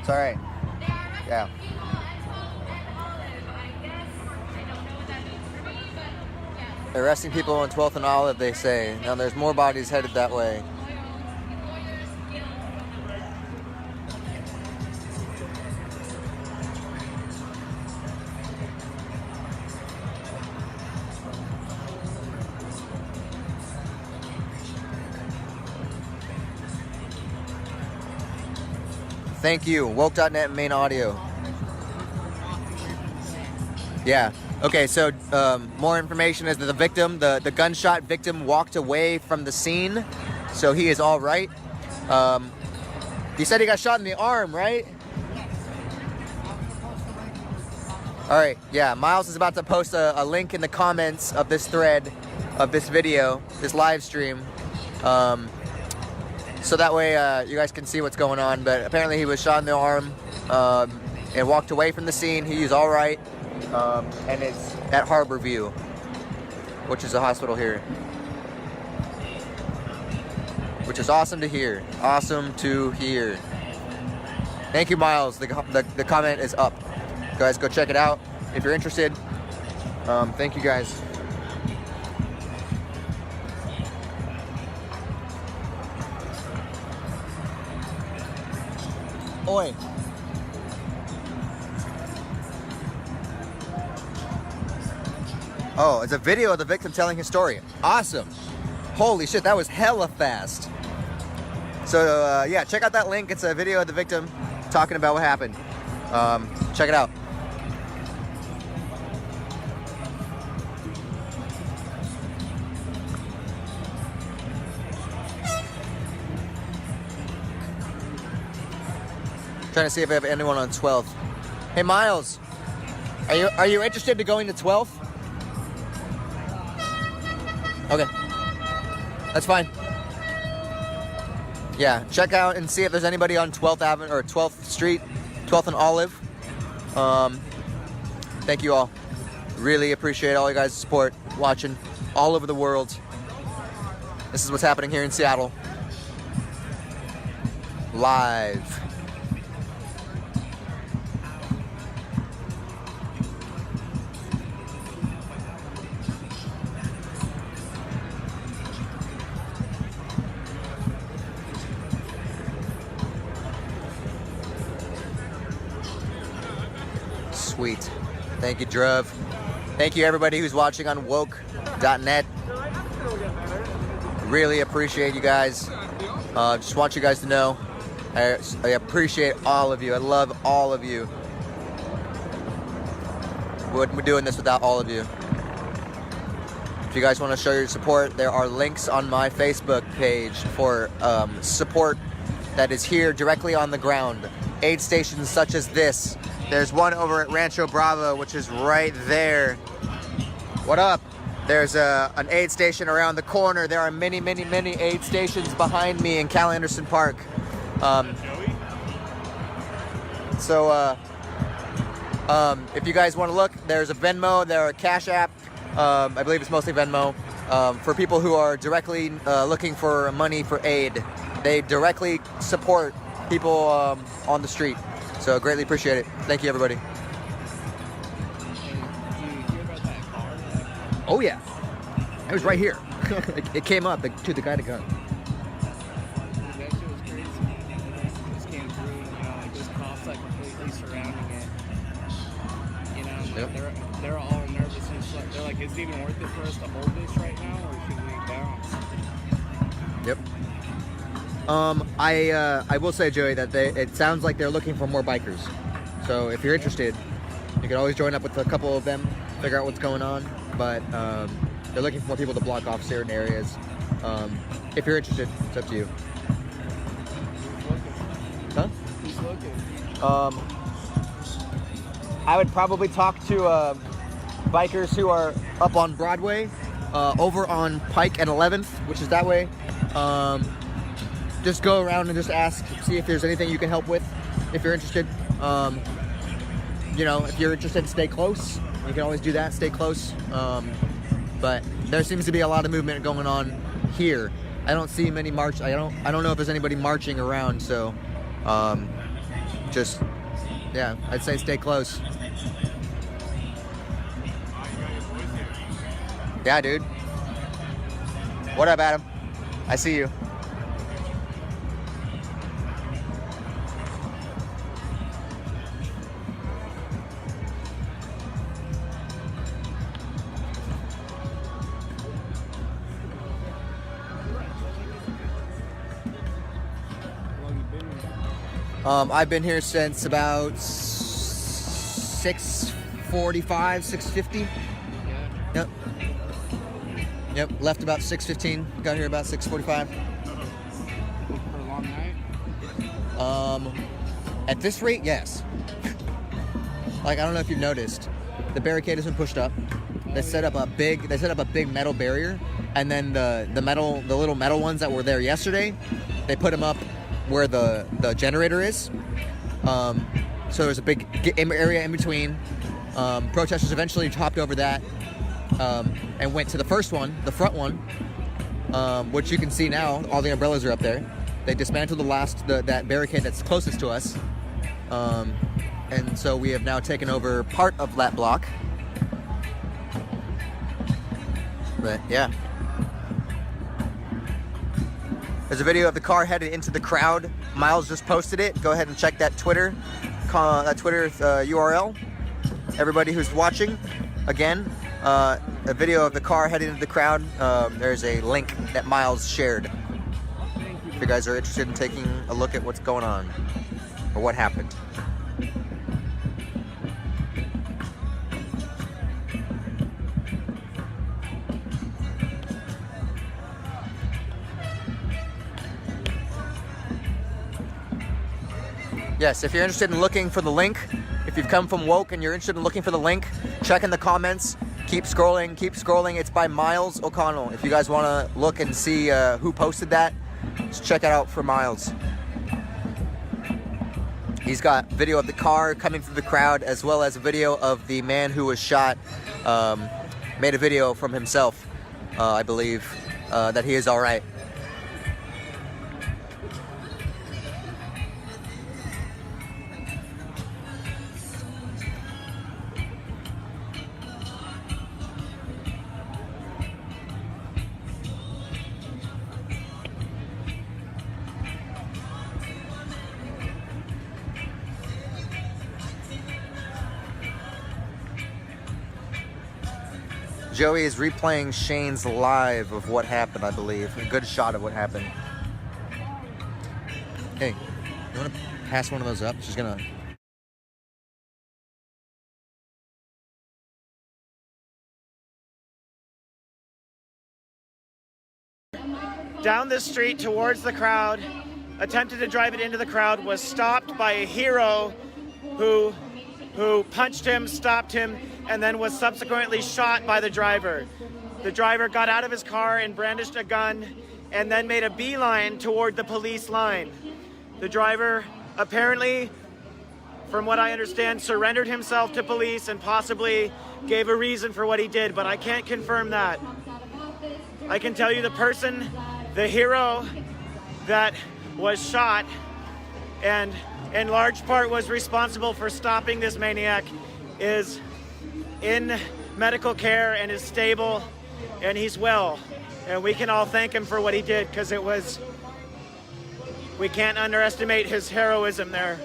It's all right. Yeah. Arresting people on 12th and Olive, they say. Now there's more bodies headed that way. Thank you. Woke.net main audio. Yeah. Okay, so more information is that the victim, the gunshot victim, walked away from the scene, so he is all right. You said he got shot in the arm, right? All right, yeah, Miles is about to post a link in the comments of this thread, of this video, this live stream, so that way you guys can see what's going on. But apparently he was shot in the arm and walked away from the scene. He is all right, and is at Harborview, which is a hospital here. Which is awesome to hear. Awesome to hear. Thank you, Miles. The comment is up. Guys, go check it out if you're interested. Thank you, guys. Oi. Oh, it's a video of the victim telling his story. Awesome. Holy shit, that was hella fast. So, yeah, check out that link. It's a video of the victim talking about what happened. Check it out. Trying to see if I have anyone on 12th. Hey, Miles, are you interested in going to 12th? Okay, that's fine. Yeah, check out and see if there's anybody on 12th Avenue or 12th Street, 12th and Olive. Thank you all. Really appreciate all you guys' support, watching all over the world. This is what's happening here in Seattle. Live. Sweet. Thank you, Druv. Thank you, everybody who's watching on woke.net. Really appreciate you guys. Just want you guys to know I appreciate all of you. I love all of you. We're doing this without all of you. If you guys want to show your support, there are links on my Facebook page for support that is here directly on the ground. Aid stations such as this. There's one over at Rancho Bravo, which is right there. What up? There's an aid station around the corner. There are many, many, many aid stations behind me in Cal Anderson Park. If you guys want to look, there's a Venmo, there are Cash App. I believe it's mostly Venmo. For people who are directly looking for money for aid. They directly support people on the street. So greatly appreciate it. Thank you, everybody. Oh yeah, it was right here. It came up to the guy to gun. That shit was crazy. It just came through, you know, like those cops like completely surrounding it. You know, like Yep. they're all nervous and stuff. They're like, is it even worth it for us to hold this right now, or should we bounce? Yep. I will say, Joey, that it sounds like they're looking for more bikers. So if you're interested, you can always join up with a couple of them, figure out what's going on. But they're looking for more people to block off certain areas. If you're interested, it's up to you. Huh? Who's looking? I would probably talk to bikers who are up on Broadway, over on Pike and 11th, which is that way. Just go around and just ask, see if there's anything you can help with, if you're interested. You know, if you're interested, stay close. You can always do that, stay close. But there seems to be a lot of movement going on here. I don't see many march. I don't know if there's anybody marching around. So, just yeah, I'd say stay close. Yeah, dude. What up, Adam? I see you. I've been here since about 6:45, 6:50. Yep. Yep. Left about 6:15. Got here about 6:45. For a long night? At this rate, yes. Like, I don't know if you've noticed, the barricade has been pushed up. They set up a big metal barrier, and then the little metal ones that were there yesterday, they put them up where the generator is. So there's a big area in between. Protesters eventually hopped over that and went to the first one, the front one, which you can see now. All the umbrellas are up there. They dismantled that barricade that's closest to us, and so we have now taken over part of that block. But yeah. There's a video of the car headed into the crowd. Miles just posted it. Go ahead and check that Twitter URL. Everybody who's watching, again, a video of the car heading into the crowd. There's a link that Miles shared. If you guys are interested in taking a look at what's going on or what happened. Yes, if you're interested in looking for the link, if you've come from Woke and you're interested in looking for the link, check in the comments. Keep scrolling, keep scrolling. It's by Miles O'Connell. If you guys want to look and see who posted that, just check it out for Miles. He's got video of the car coming through the crowd, as well as a video of the man who was shot. Made a video from himself, I believe, that he is all right. Joey is replaying Shane's live of what happened, I believe. A good shot of what happened. Hey, you want to pass one of those up? She's gonna... Down the street towards the crowd, attempted to drive it into the crowd, was stopped by a hero who punched him, stopped him, and then was subsequently shot by the driver. The driver got out of his car and brandished a gun and then made a beeline toward the police line. The driver apparently, from what I understand, surrendered himself to police and possibly gave a reason for what he did, but I can't confirm that. I can tell you the person, the hero that was shot and in large part was responsible for stopping this maniac, is in medical care and is stable and he's well. And we can all thank him for what he did, because we can't underestimate his heroism there.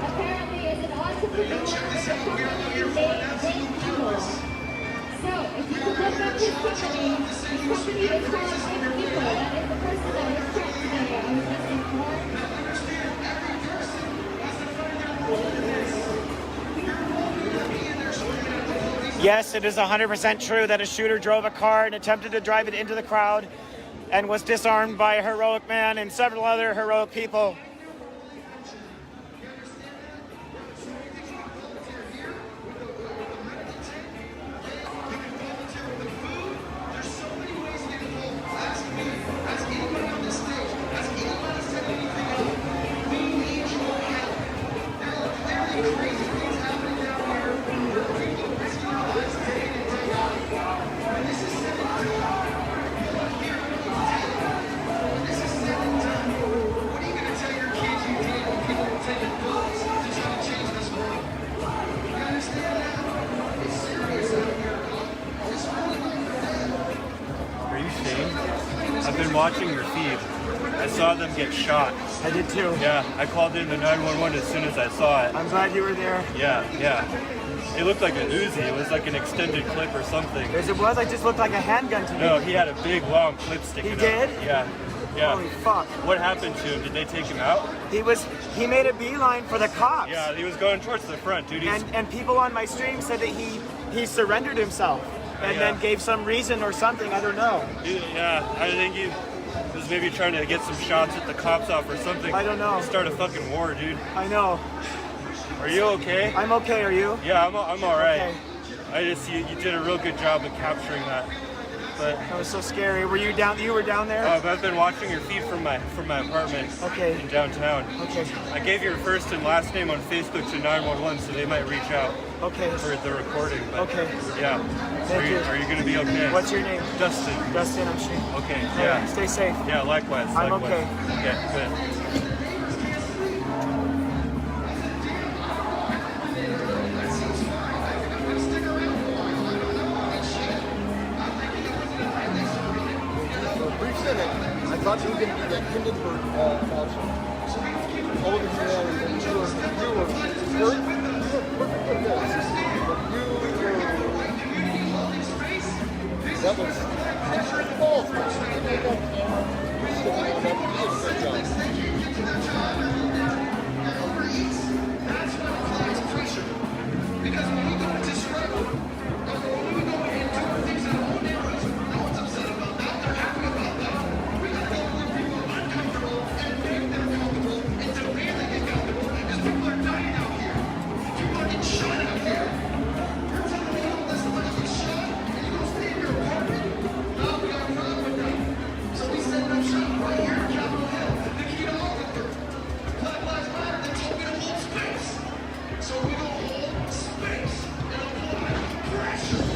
Apparently is an entrepreneur. Yes, it is 100% true that a shooter drove a car and attempted to drive it into the crowd and was disarmed by a heroic man and several other heroic people. Are you Shane? I've been watching your feed. I saw them get shot. I did too. Yeah, I called in the 911 as soon as I saw it. I'm glad you were there. Yeah. It looked like a Uzi. It was like an extended clip or something. As it was, I just looked like a handgun to me. No, he had a big, long clip sticking out. He did? Yeah. Holy fuck. What happened to him? Did they take him out? He made a beeline for the cops. Yeah, he was going towards the front, dude. And people on my stream said that he surrendered himself and then gave some reason or something. I don't know. Yeah, I think he was maybe trying to get some shots at the cops off or something. I don't know. Start a fucking war, dude. I know. Are you okay? I'm okay. Are you? Yeah, I'm all right. Okay. I just you did a real good job of capturing that. But that was so scary. Were you down? You were down there? I've been watching your feed from my apartment. Okay. In downtown. Okay. I gave your first and last name on Facebook to 911, so they might reach out. Okay. For the recording. But okay. Yeah. Thank you. Are you gonna be okay? What's your name? Dustin. Dustin, I'm Shane. Okay. Okay, Yeah. Stay safe. Yeah. Likewise. I'm okay. Okay. Good. I thought you were going to be that Hindenburg voucher. Over here, and you were perfect with this. That was false. You made that camera. You still have that. You did a good That's what causes pressure. Because when we go into struggle, when we go in and do things in our own neighborhoods, no one's upset about that. They're happy about that. We got to go where people are uncomfortable and make them comfortable and demand they get comfortable because people are dying out here. People are getting shot out here. You're telling me all this somebody gets shot and you don't stay in your apartment? No, we got a problem with that. So we set up shop right here in Capitol Hill. The key to all of it. Black Lives Matter, they told me to hold space. So we gonna hold space and apply pressure.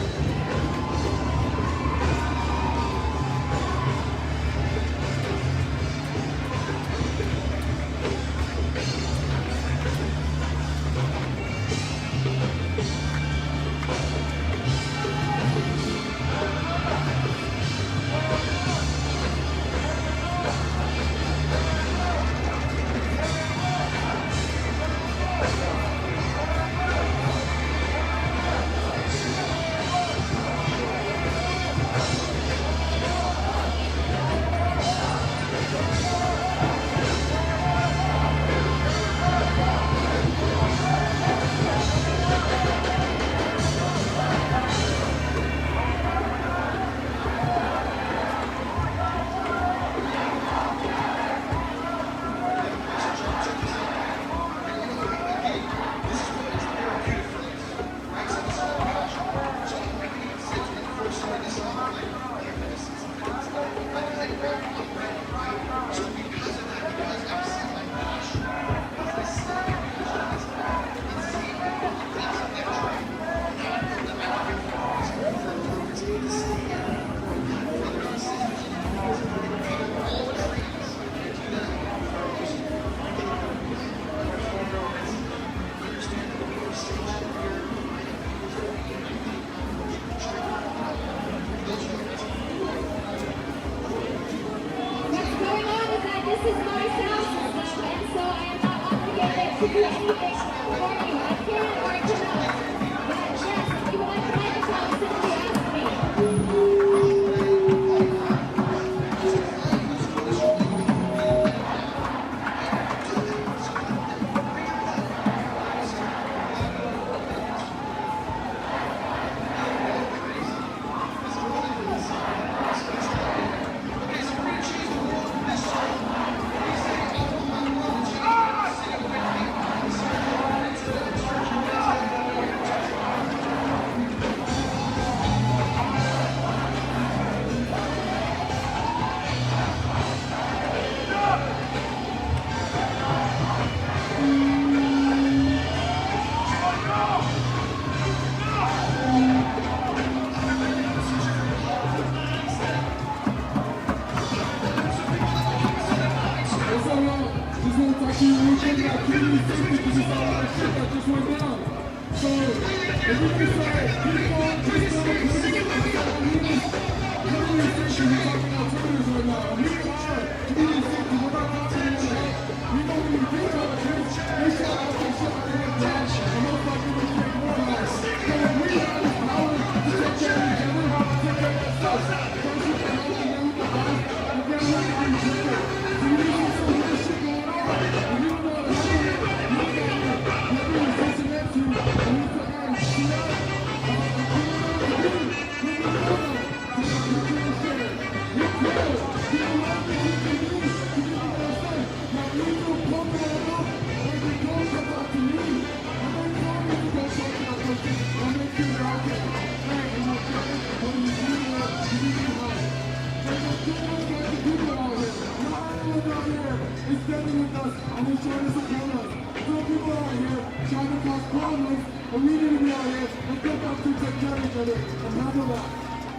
Yes, you want to make a it's actually really good that community safety because it's all that shit that just went down. So, if we can say, people, community safety, we're talking alternatives right now. We are community safety, we're not talking about help. We know when you do help, they shut out their shit out there, and most likely they take more of us. So if we have the power to take care of each other, take care of ourselves, first we can help and then we can buy, and then we can do different. So you need some of this shit going on, and you know what happened, you got whoever is listening to, and we put out a shit,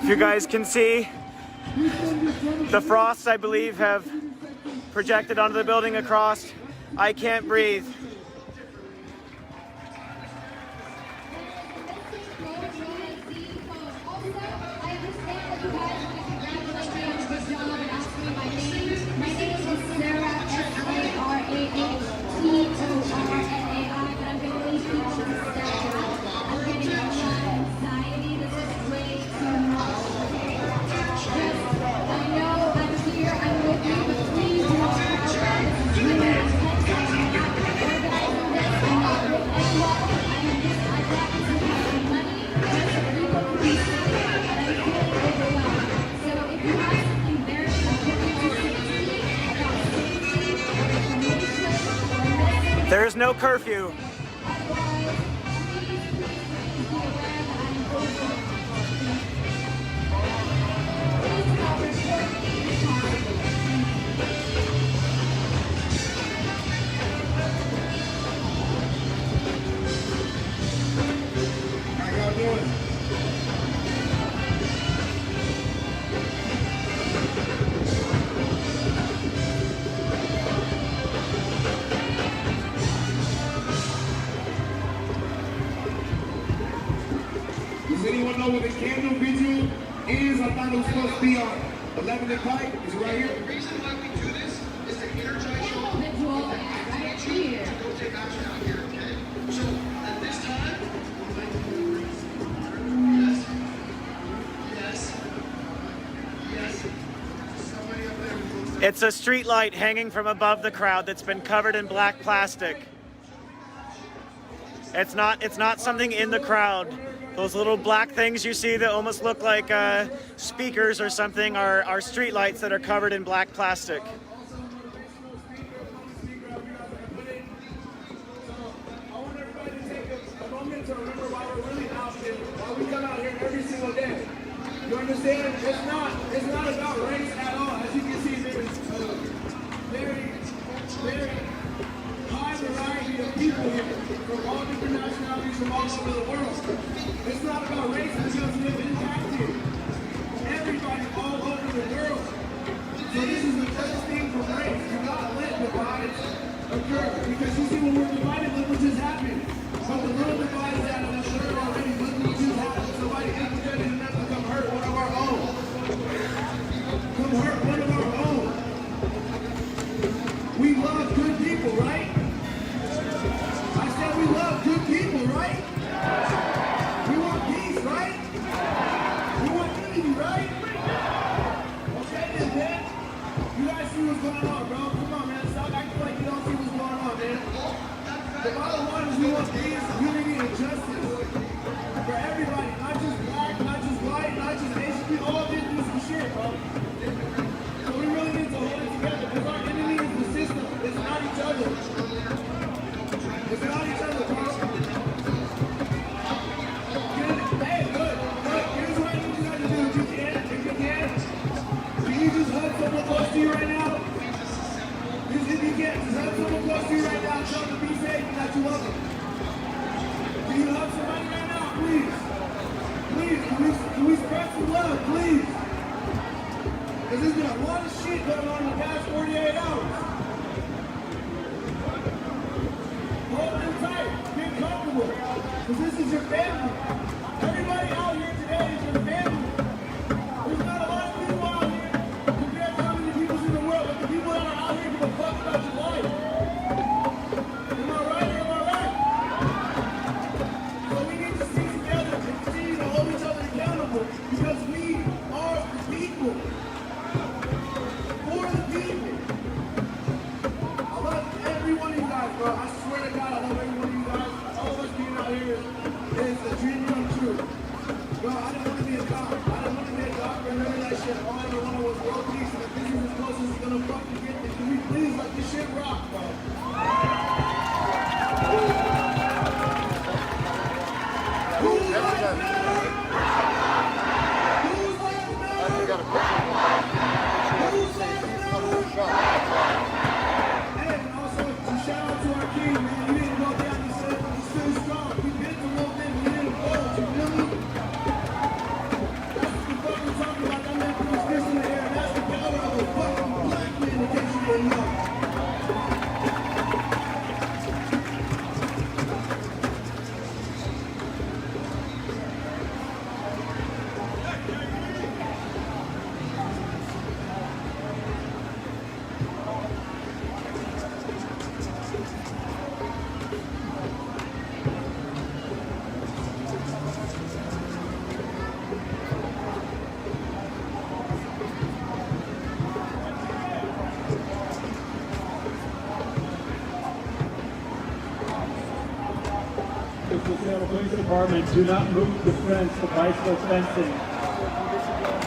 If you guys can see, the frosts, I believe, have projected onto the building across. I can't breathe. There is no curfew. How y'all doing? Does anyone know what the candle vigil is? I thought it was supposed to be on 11 and Pike. Is it right here? The reason why we do this is to energize you all. Right here. To go take action out here, okay? So at this time, we'd like to do yes, yes, yes. Somebody up there. It's a street light hanging from above the crowd that's been covered in black plastic. It's not something in the crowd. Those little black things you see that almost look like speakers or something are street lights that are covered in black plastic. You understand? It's not about race at all. As you can see, there's very high variety of people here from all different nationalities from all over the world. It's not about race because it impacted everybody all over the world. So this is the first thing for race. Do not let divides occur. Because you see when we're divided, look what just happened. So the little divide is out of the shirt already. Look what just happened. Somebody infiltrated enough to come hurt one of our own. Come hurt one of our own. We love good people, right? I said we love good people, right? We want peace, right? We want unity, right? Okay, then, you guys see what's going on, bro. Come on, man. Stop acting like you don't see what's going on, man. The bottom line is we want peace, unity, and justice for everybody, not just black, not just white, not just Asian people. All been through some shit, bro. So we really need to hold it together because our enemy is the system. It's not each other. It's not each other, bro. Hey, look, here's what I need you guys to do. If you can you just hug someone close to you right now? Just if you can, just hug someone close to you right now and tell them to be safe and that you love them. Can you hug somebody right now, please? Please, can we spread some love, please? Because there's been a lot of shit going on in the past 48 hours. Because this is your family. Everybody out here today is your family. There's not a lot of people out here compared to how many people's in the world, but the people that are out here give a fuck about your life. Am I right or am I right? So we need to stick together and continue to hold each other accountable because we are the people. For the people. I love every one of you guys, bro. I swear to God, I love every one of you guys. All of us being out here is a dream come true. Bro, I didn't want to be a cop. I didn't want to be a doctor and none of that shit. All I ever wanted was world peace, and if this is as close as it's gonna fucking get, then can we please let this shit rock, bro? Whose lives matter? Whose lives matter? Whose lives matter? Hey, and also, to shout out to our king, man. He didn't go down, he said, he's still strong. We been through one thing, we didn't fold, you feel me? That's what the fuck we're talking about. That man put his fist in the air, and that's the power of a fucking black man, in case you didn't know. The Seattle Police Department, do not move the fence, the bicycle fencing.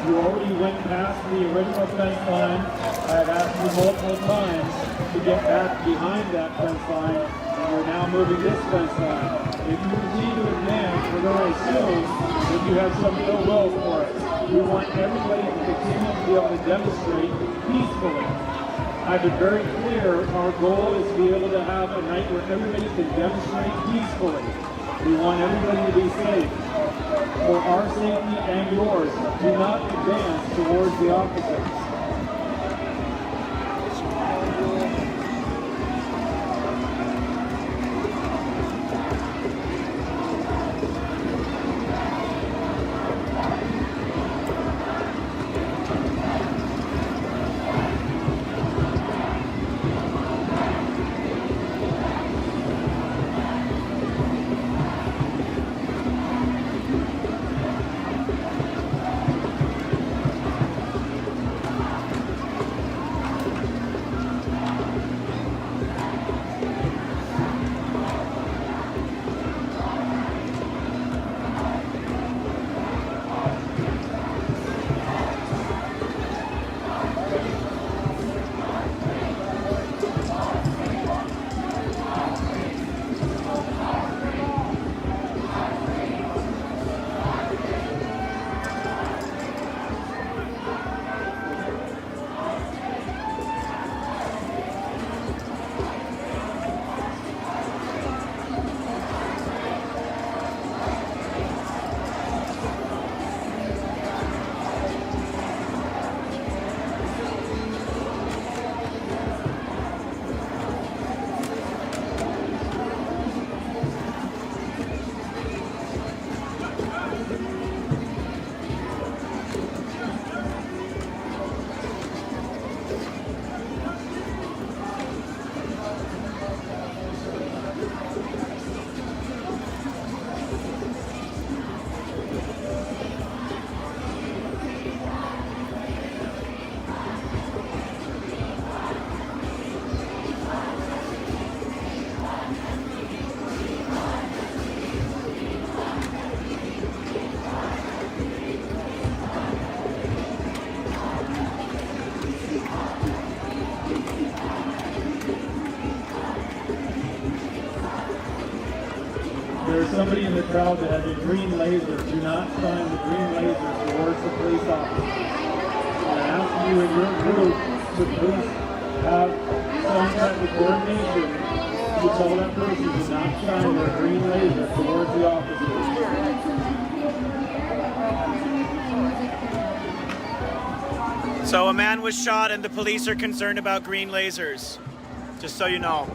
You already went past the original fence line. I have asked you multiple times to get back behind that fence line, and you're now moving this fence line. If you continue to advance, we're going to assume that you have some ill will for it. We want everybody to continue to be able to demonstrate peacefully. I've been very clear, our goal is to be able to have a night where everybody can demonstrate peacefully. We want everybody to be safe. For our safety and yours, do not advance towards the opposites. There's somebody in the crowd that has a green laser. Do not shine the green laser towards the police officer. I'm asking you in your group to please have some type of coordination to tell that person to not shine their green laser towards the officer. So a man was shot and the police are concerned about green lasers. Just so you know.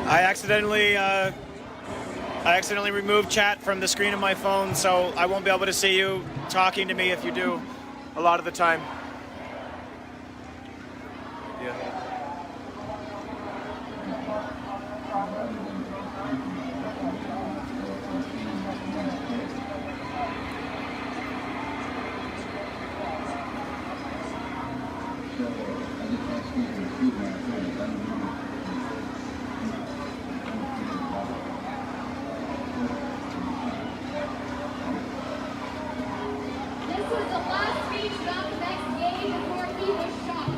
I accidentally removed chat from the screen of my phone, so I won't be able to see you talking to me if you do a lot of the time. Yeah. This was the last speech about the next game before he was shot.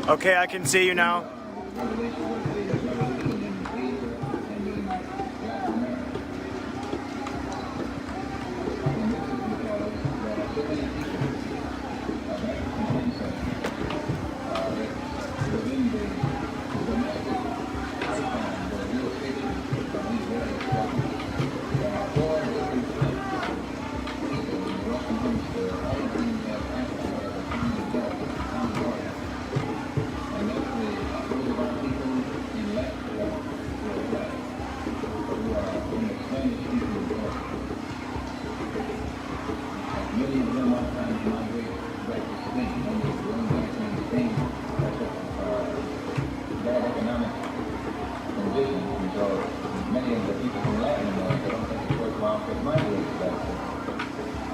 Okay, I can see you now.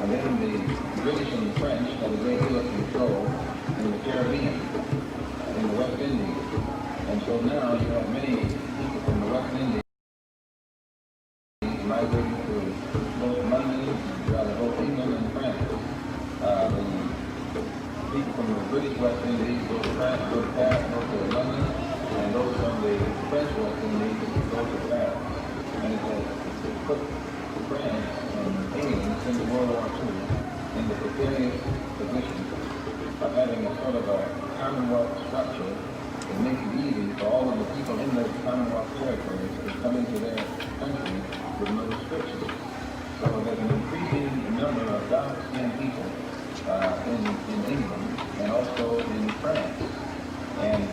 And then the British and the French had a great deal of control in the Caribbean, in the West Indies. And so now you have many people from the West Indies migrating to both London, rather both England and France. British West Indies go to France, go to Paris, go to London, and those from the French West Indies go to Paris. And it has put France and England since World War II in the precarious position of having a sort of a Commonwealth structure that makes it easy for all of the people in those Commonwealth territories to come into their country with no restrictions. So there's an increasing number of dark-skinned people in England and also in France. And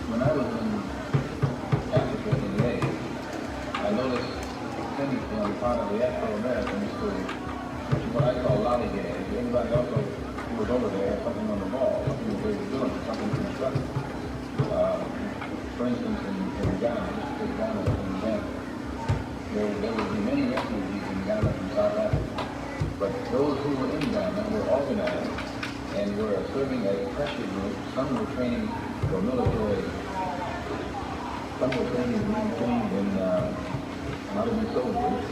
when I was in Africa in the 80s, I noticed on part of the Afro-Americans which is what I call lollygags. Everybody also who was over there had something on the ball, something that they were doing, something constructive. For instance, in Ghana, just take Ghana as an example, there would be many refugees in Ghana from South Africa. But those who were in Ghana were organized and were serving as pressure groups. Some were training for military, some were being trained in how to be soldiers,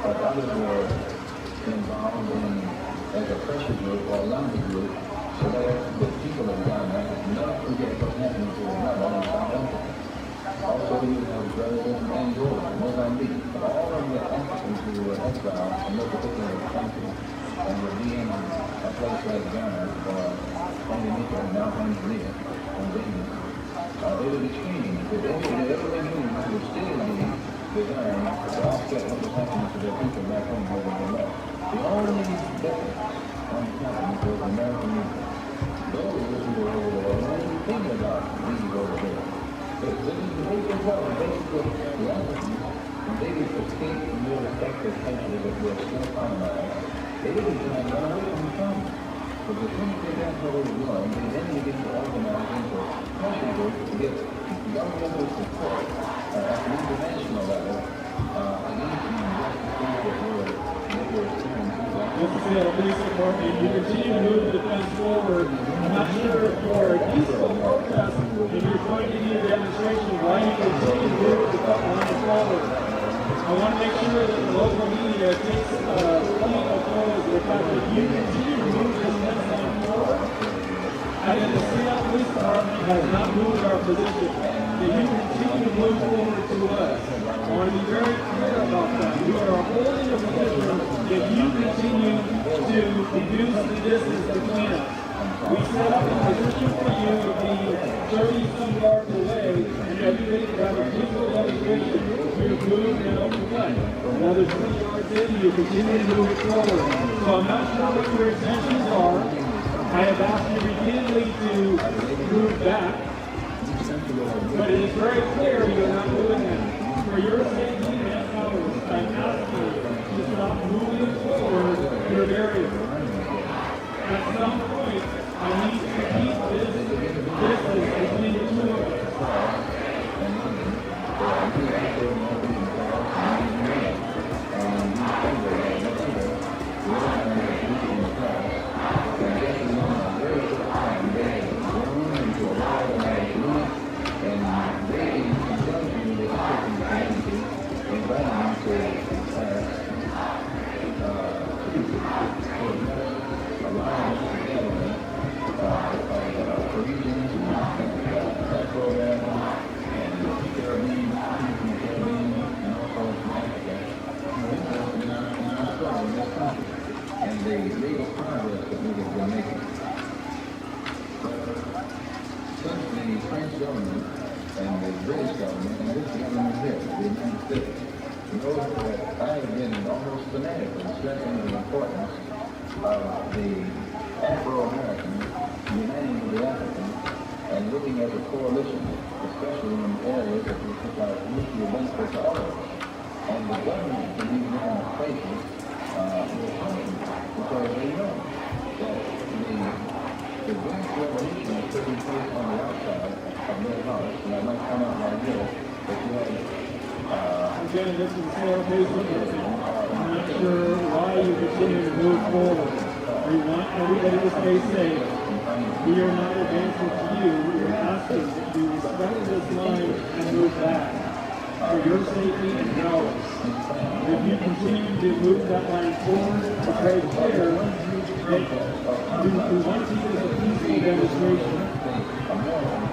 but others were involved in as a pressure group or a lobby group so that the people of Ghana not forget what's happening to their brother in South Africa. Also, you have brothers in Angola, Mozambique, all of the Africans who were exiled from no particular country and were being a place like Ghana or Tanganyika, now Tanzania, they would be training because whatever they knew would still be designed to offset what was happening to their people back home where they left. The only difference on the continent was American people. Those who were over there weren't even thinking about these over there. They could tell the Africans, when they would escape from their respective countries that were still colonized, they didn't try to run away from the problem. But as soon as they got where they were going, they then began to organize into pressure groups to get governmental support at the international level against the injustices that were experiencing. Mr. Seattle Police Department, you continue to move the defense forward. I'm not sure if you're a peaceful protest and you're going to need a demonstration why you continue to move the defense forward. I want to make sure that the local media takes point of the fact that you continue to move this defense line forward. And the Seattle Police Department has not moved our position. That you continue to move forward to us. I want to be very clear about that. We are holding a position that you continue to reduce the distance between us. We set up a position for you to be 30-some yards away and that you ready to have a peaceful demonstration. You've moved now to what? Another 20 yards in, you continue to move it forward. So I'm not sure what your intentions are. I have asked you repeatedly to move back. But it is very clear you're not doing that. For your safety and ours, I'm asking you to stop moving forward your area. At some point, I need to keep this distance between the two of us. And the legal progress that we have been making. Since the French government and the British government and this government here, the United States, knows that I have been almost fanatically stressing the importance of the Afro-Americans uniting with the Africans and looking at a coalition, especially in areas that we think are mutually beneficial to all of us. And the government in these different places will come because they know that the vast revolution is taking place on the outside of their house, and I might come out right here that you have again, this is Sarah Payson. I'm not sure why you continue to move forward. We want everybody to stay safe. We are not advancing to you. We're asking that you respect this line and move back for your safety and ours. If you continue to move that line forward, it's very clear We want to keep it as a peaceful demonstration.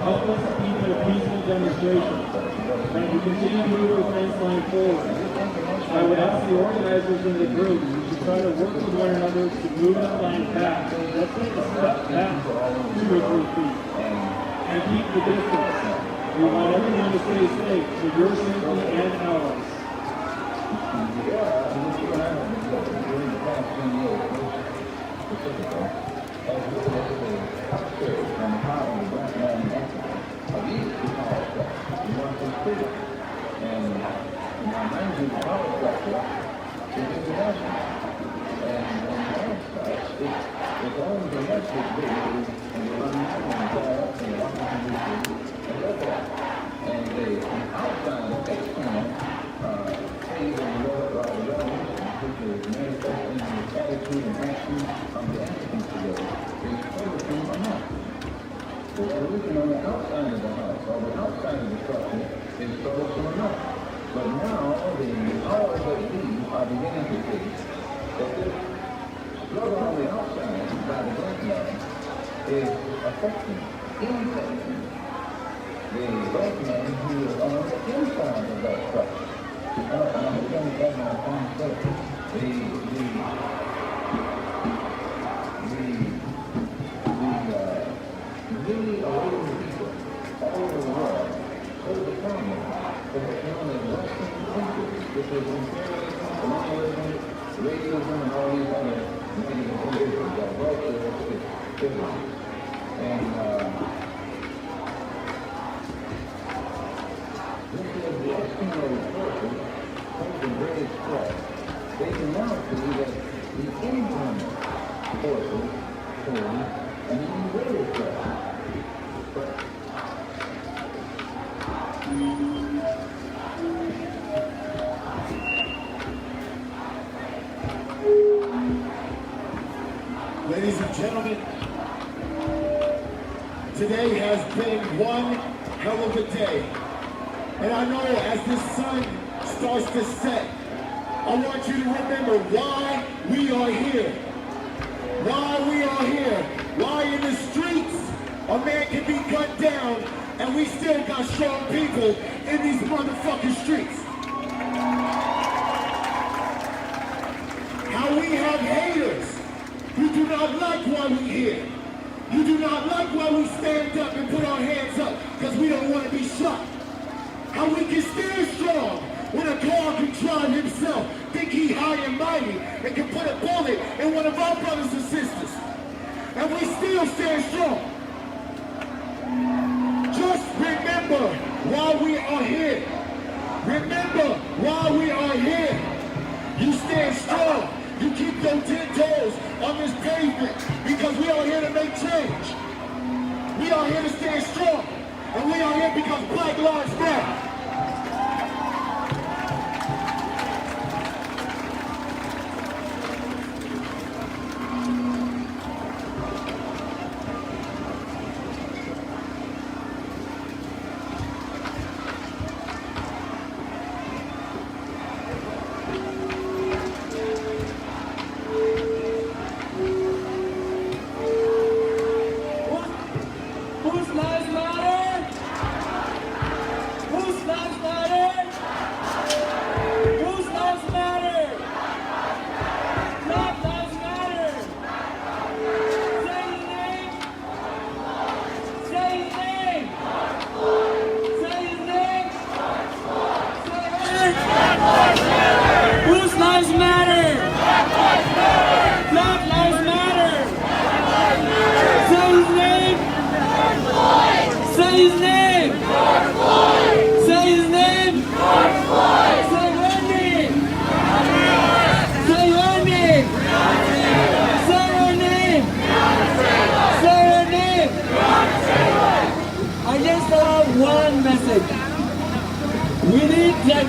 Help us keep it a peaceful demonstration. And we continue to move the fence line forward. I would ask the organizers in the group to try to work with one another to move that line back. Let's take a step back 2 or 3 feet and keep the distance. We want everyone to stay safe for your safety and ours. The solution on the outside of the house or the outside of the structure is troublesome enough. But now the powers that be are beginning to see that this struggle on the outside by the black man is affecting, impacting the black man who is on the inside of that structure. I'm going to get my phone straight. Really awakened people all over the world hold the problem of what's known as Western countries, which is imperialism, colonialism, racism, and all these other negative conditions that welfare activities. And this is the external forces posing great stress. They can now see that the internal forces pose an even greater threat. Ladies and gentlemen, today has been one hell of a day. And I know as the sun starts to set, I want you to remember why we are here. Why we are here. Why in the streets a man can be cut down and we still got strong people in these motherfucking streets. How we have haters who do not like why we're here. You do not like why we stand up and put our hands up because we don't want to be shot. How we can stand strong when a car can drive himself, think he high and mighty, and can put a bullet in one of our brothers and sisters. And we still stand strong. Just remember why we are here. Remember why we are here. You stand strong. You keep your 10 toes on this pavement because we are here to make change. We are here to stand strong. And we are here because Black Lives Matter.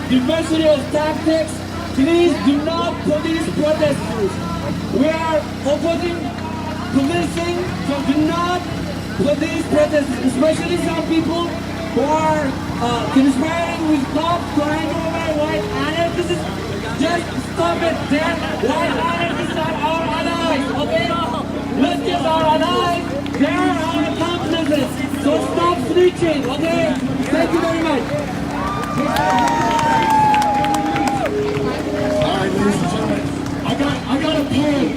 Diversity of tactics. Please do not police protesters. We are opposing policing, so do not police protesters, especially some people who are conspiring with cops trying to over white anarchists. Just stop it. White anarchists are our allies, okay? Okay? Thank you very much. All right, ladies and gentlemen, I got a poem.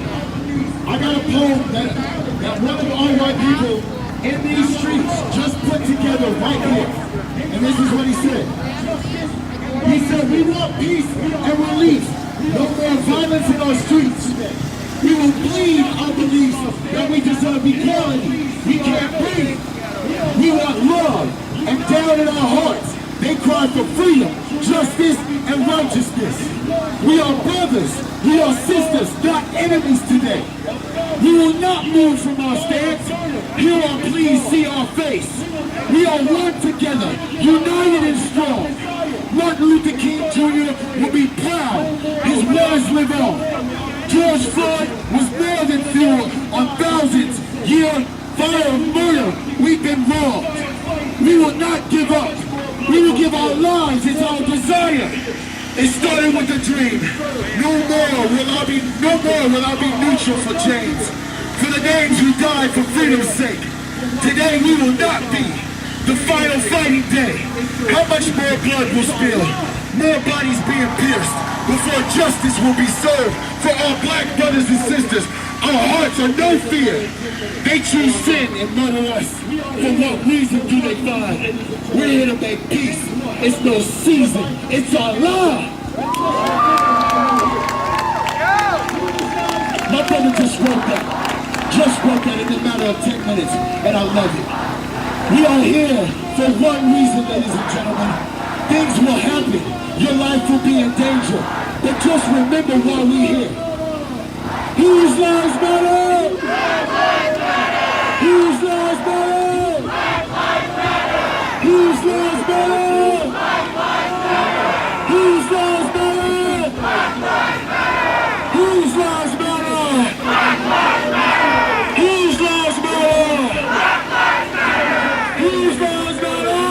I got a poem that one of our white people in these streets just put together right here. And this is what he said. He said, we want peace and relief. No more violence in our streets. We will plead our beliefs that we deserve equality. We can't breathe. We want love. And down in our hearts, they cry for freedom, justice, and righteousness. We are brothers. We are sisters, not enemies today. We will not move from our stance. Hear our pleas, see our face. We are one together, united and strong. Martin Luther King Jr. will be proud. His words live on. George Floyd was more than fuel on thousands-year fire of murder. We've been robbed. We will not give up. We will give our lives. It's our desire. It started with a dream. No more will I be neutral for change. For the names who died for freedom's sake. Today we will not be the final fighting day. How much more blood will spill? More bodies being pierced before justice will be served for our black brothers and sisters. Our hearts are no fear. They choose sin and murder us. For what reason do they find? We're here to make peace. It's no season. It's our law. My brother just wrote that. Just wrote that in a matter of 10 minutes. And I love it. We are here for one reason, ladies and gentlemen. Things will happen. Your life will be in danger. But just remember why we're here. Whose lives matter? Whose lives matter? Whose lives matter? Whose lives matter? Whose lives matter? Whose lives matter?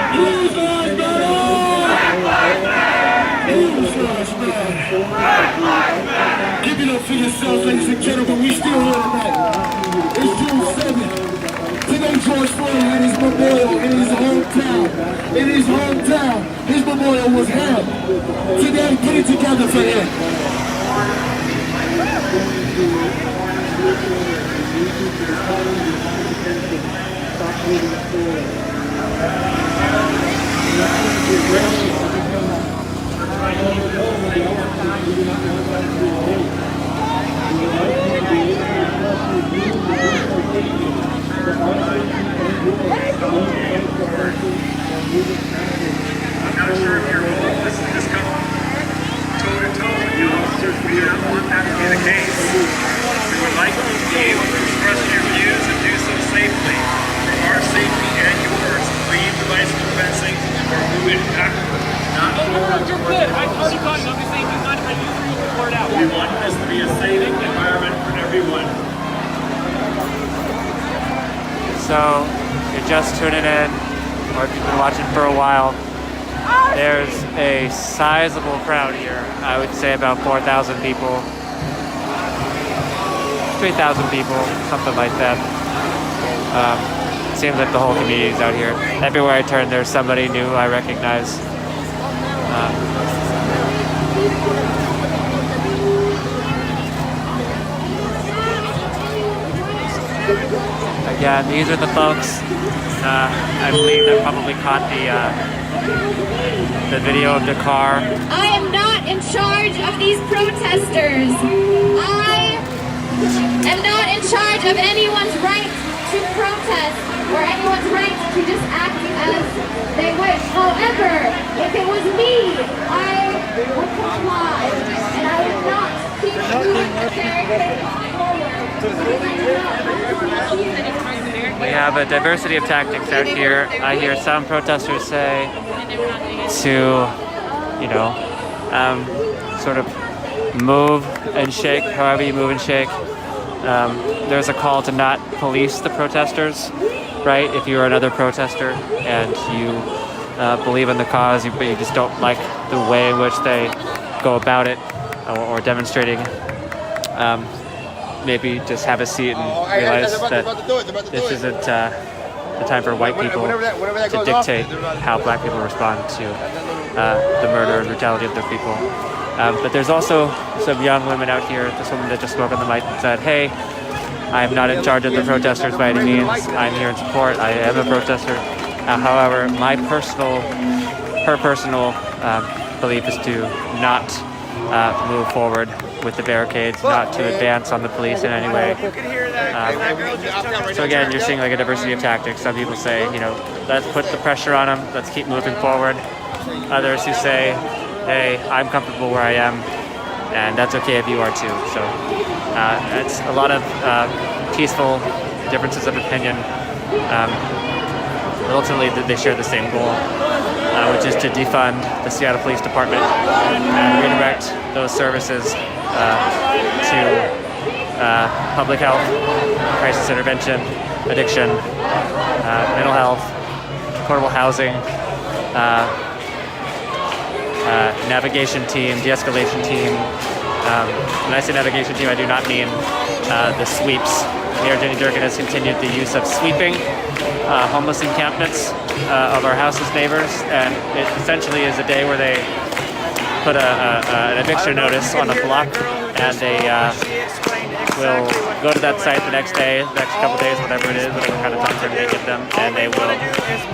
Whose lives matter? Whose lives matter? Give it up for yourselves, ladies and gentlemen. We still here tonight. It's June 7th. Today George Floyd had his memorial in his hometown. In his hometown, his memorial was held. Today, put it together for him. I'm not sure if you're all listening to this come toe-to-toe with you officers. We don't want that to be the case. We would like you to be able to express your views and do so safely. For our safety and yours, leave the bicycle fencing or move it backward. Not forward. You're good. I've already got it. I'm just saying, I'm not trying to use the word out. We want this to be a safe environment for everyone. So, you're just tuning in, or if you've been watching for a while, there's a sizable crowd here. I would say about 4,000 people, 3,000 people, something like that. Seems like the whole community is out here. Everywhere I turn, there's somebody new I recognize. Again, these are the folks. I believe they probably caught the video of the car. I am not in charge of these protesters. I am not in charge of anyone's right to protest or anyone's right to just act as they wish. However, if it was me, I would comply and I would not keep moving the barricade forward. We have a diversity of tactics out here. I hear some protesters say to, you know, sort of move and shake, however you move and shake. There's a call to not police the protesters, right? If you're another protester and you believe in the cause, but you just don't like the way in which they go about it or demonstrating, maybe just have a seat and realize that this isn't the time for white people to dictate how black people respond to the murder and brutality of their people. But there's also some young women out here. This woman that just spoke on the mic and said, hey, I'm not in charge of the protesters by any means. I'm here in support. I am a protester. However, her personal belief is to not move forward with the barricades, not to advance on the police in any way. So again, you're seeing like a diversity of tactics. Some people say, you know, let's put the pressure on them, let's keep moving forward. Others who say, hey, I'm comfortable where I am, and that's okay if you are too. So it's a lot of peaceful differences of opinion. Ultimately, they share the same goal, which is to defund the Seattle Police Department and redirect those services to public health, crisis intervention, addiction, mental health, affordable housing, navigation team, de-escalation team. When I say navigation team, I do not mean the sweeps. Mayor Jenny Durkan has continued the use of sweeping homeless encampments of our houseless neighbors, and it essentially is a day where they put an eviction notice on a block, and they will go to that site the next day, the next couple days, whatever it is, whatever kind of time frame they give them, and they will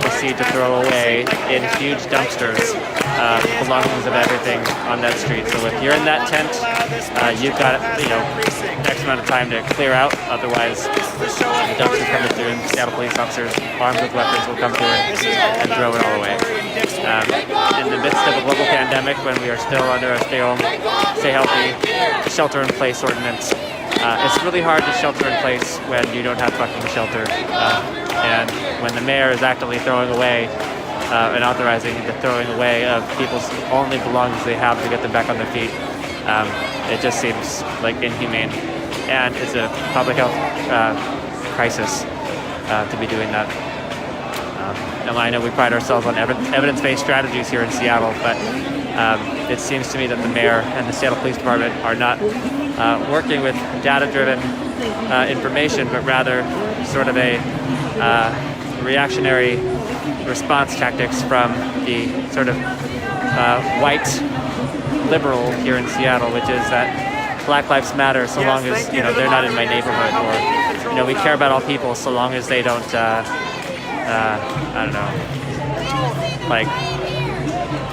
proceed to throw away in huge dumpsters belongings of everything on that street. So if you're in that tent, you've got, you know, X amount of time to clear out. Otherwise, the dumpsters coming through, and Seattle police officers armed with weapons will come through and throw it all away. In the midst of a global pandemic, when we are still under a stay home, stay healthy, shelter-in-place ordinance, it's really hard to shelter in place when you don't have fucking shelter. And when the mayor is actively throwing away and authorizing the throwing away of people's only belongings they have to get them back on their feet, it just seems like inhumane. And it's a public health crisis to be doing that. And I know we pride ourselves on evidence-based strategies here in Seattle, but it seems to me that the mayor and the Seattle Police Department are not working with data-driven information, but rather sort of a reactionary response tactics from the sort of white liberal here in Seattle, which is that Black Lives Matter so long as, you know, they're not in my neighborhood, or, you know, we care about all people so long as they don't I don't know, like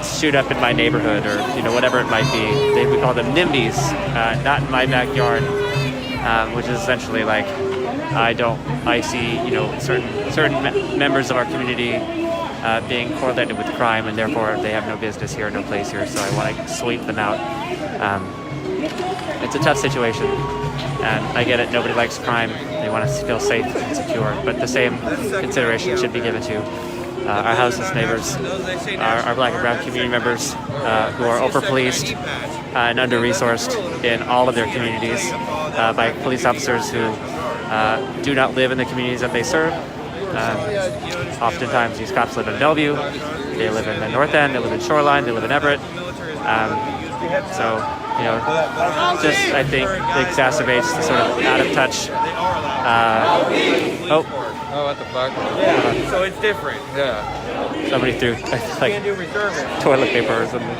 shoot up in my neighborhood, or, you know, whatever it might be. We call them NIMBYs, not in my backyard, which is essentially like I see, you know, certain members of our community being correlated with crime, and therefore they have no business here, no place here, so I want to sweep them out. It's a tough situation, and I get it, nobody likes crime. They want to feel safe and secure, but the same consideration should be given to our houseless neighbors, our Black and brown community members who are over-policed and under-resourced in all of their communities by police officers who do not live in the communities that they serve. Oftentimes these cops live in Bellevue, they live in the North End, they live in Shoreline, they live in Everett. So, you know, just, I think, exacerbates the sort of out-of-touch. Oh, what the fuck? Yeah, so it's different. Yeah. Somebody threw, like, toilet paper or something.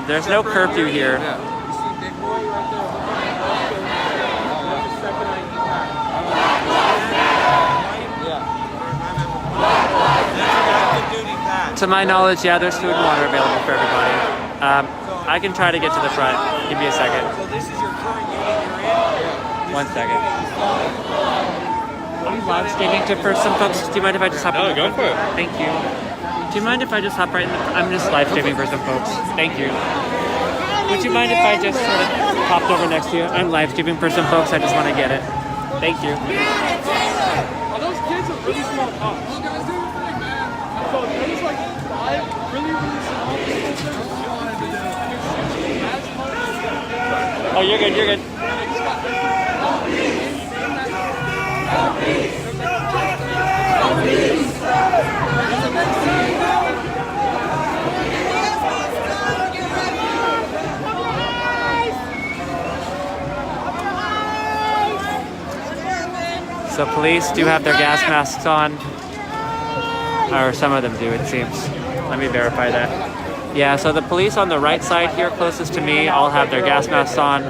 There's no curfew here. To my knowledge, yeah, there's food and water available for everybody. I can try to get to the front. Give me a second. So this is your current unit you're in? 1 second. I'm live streaming for some folks. Do you mind if I just hop in? No, go for it. Thank you. Do you mind if I just hop right in? I'm just live streaming for some folks. Thank you. Would you mind if I just sort of popped over next to you? I'm live streaming for some folks. I just want to get it. Thank you. Are those kids are really small cops? So there's like 5 really small kids. Oh, you're good, you're good. So police do have their gas masks on, or some of them do, it seems. Let me verify that. Yeah, so the police on the right side here, closest to me, all have their gas masks on.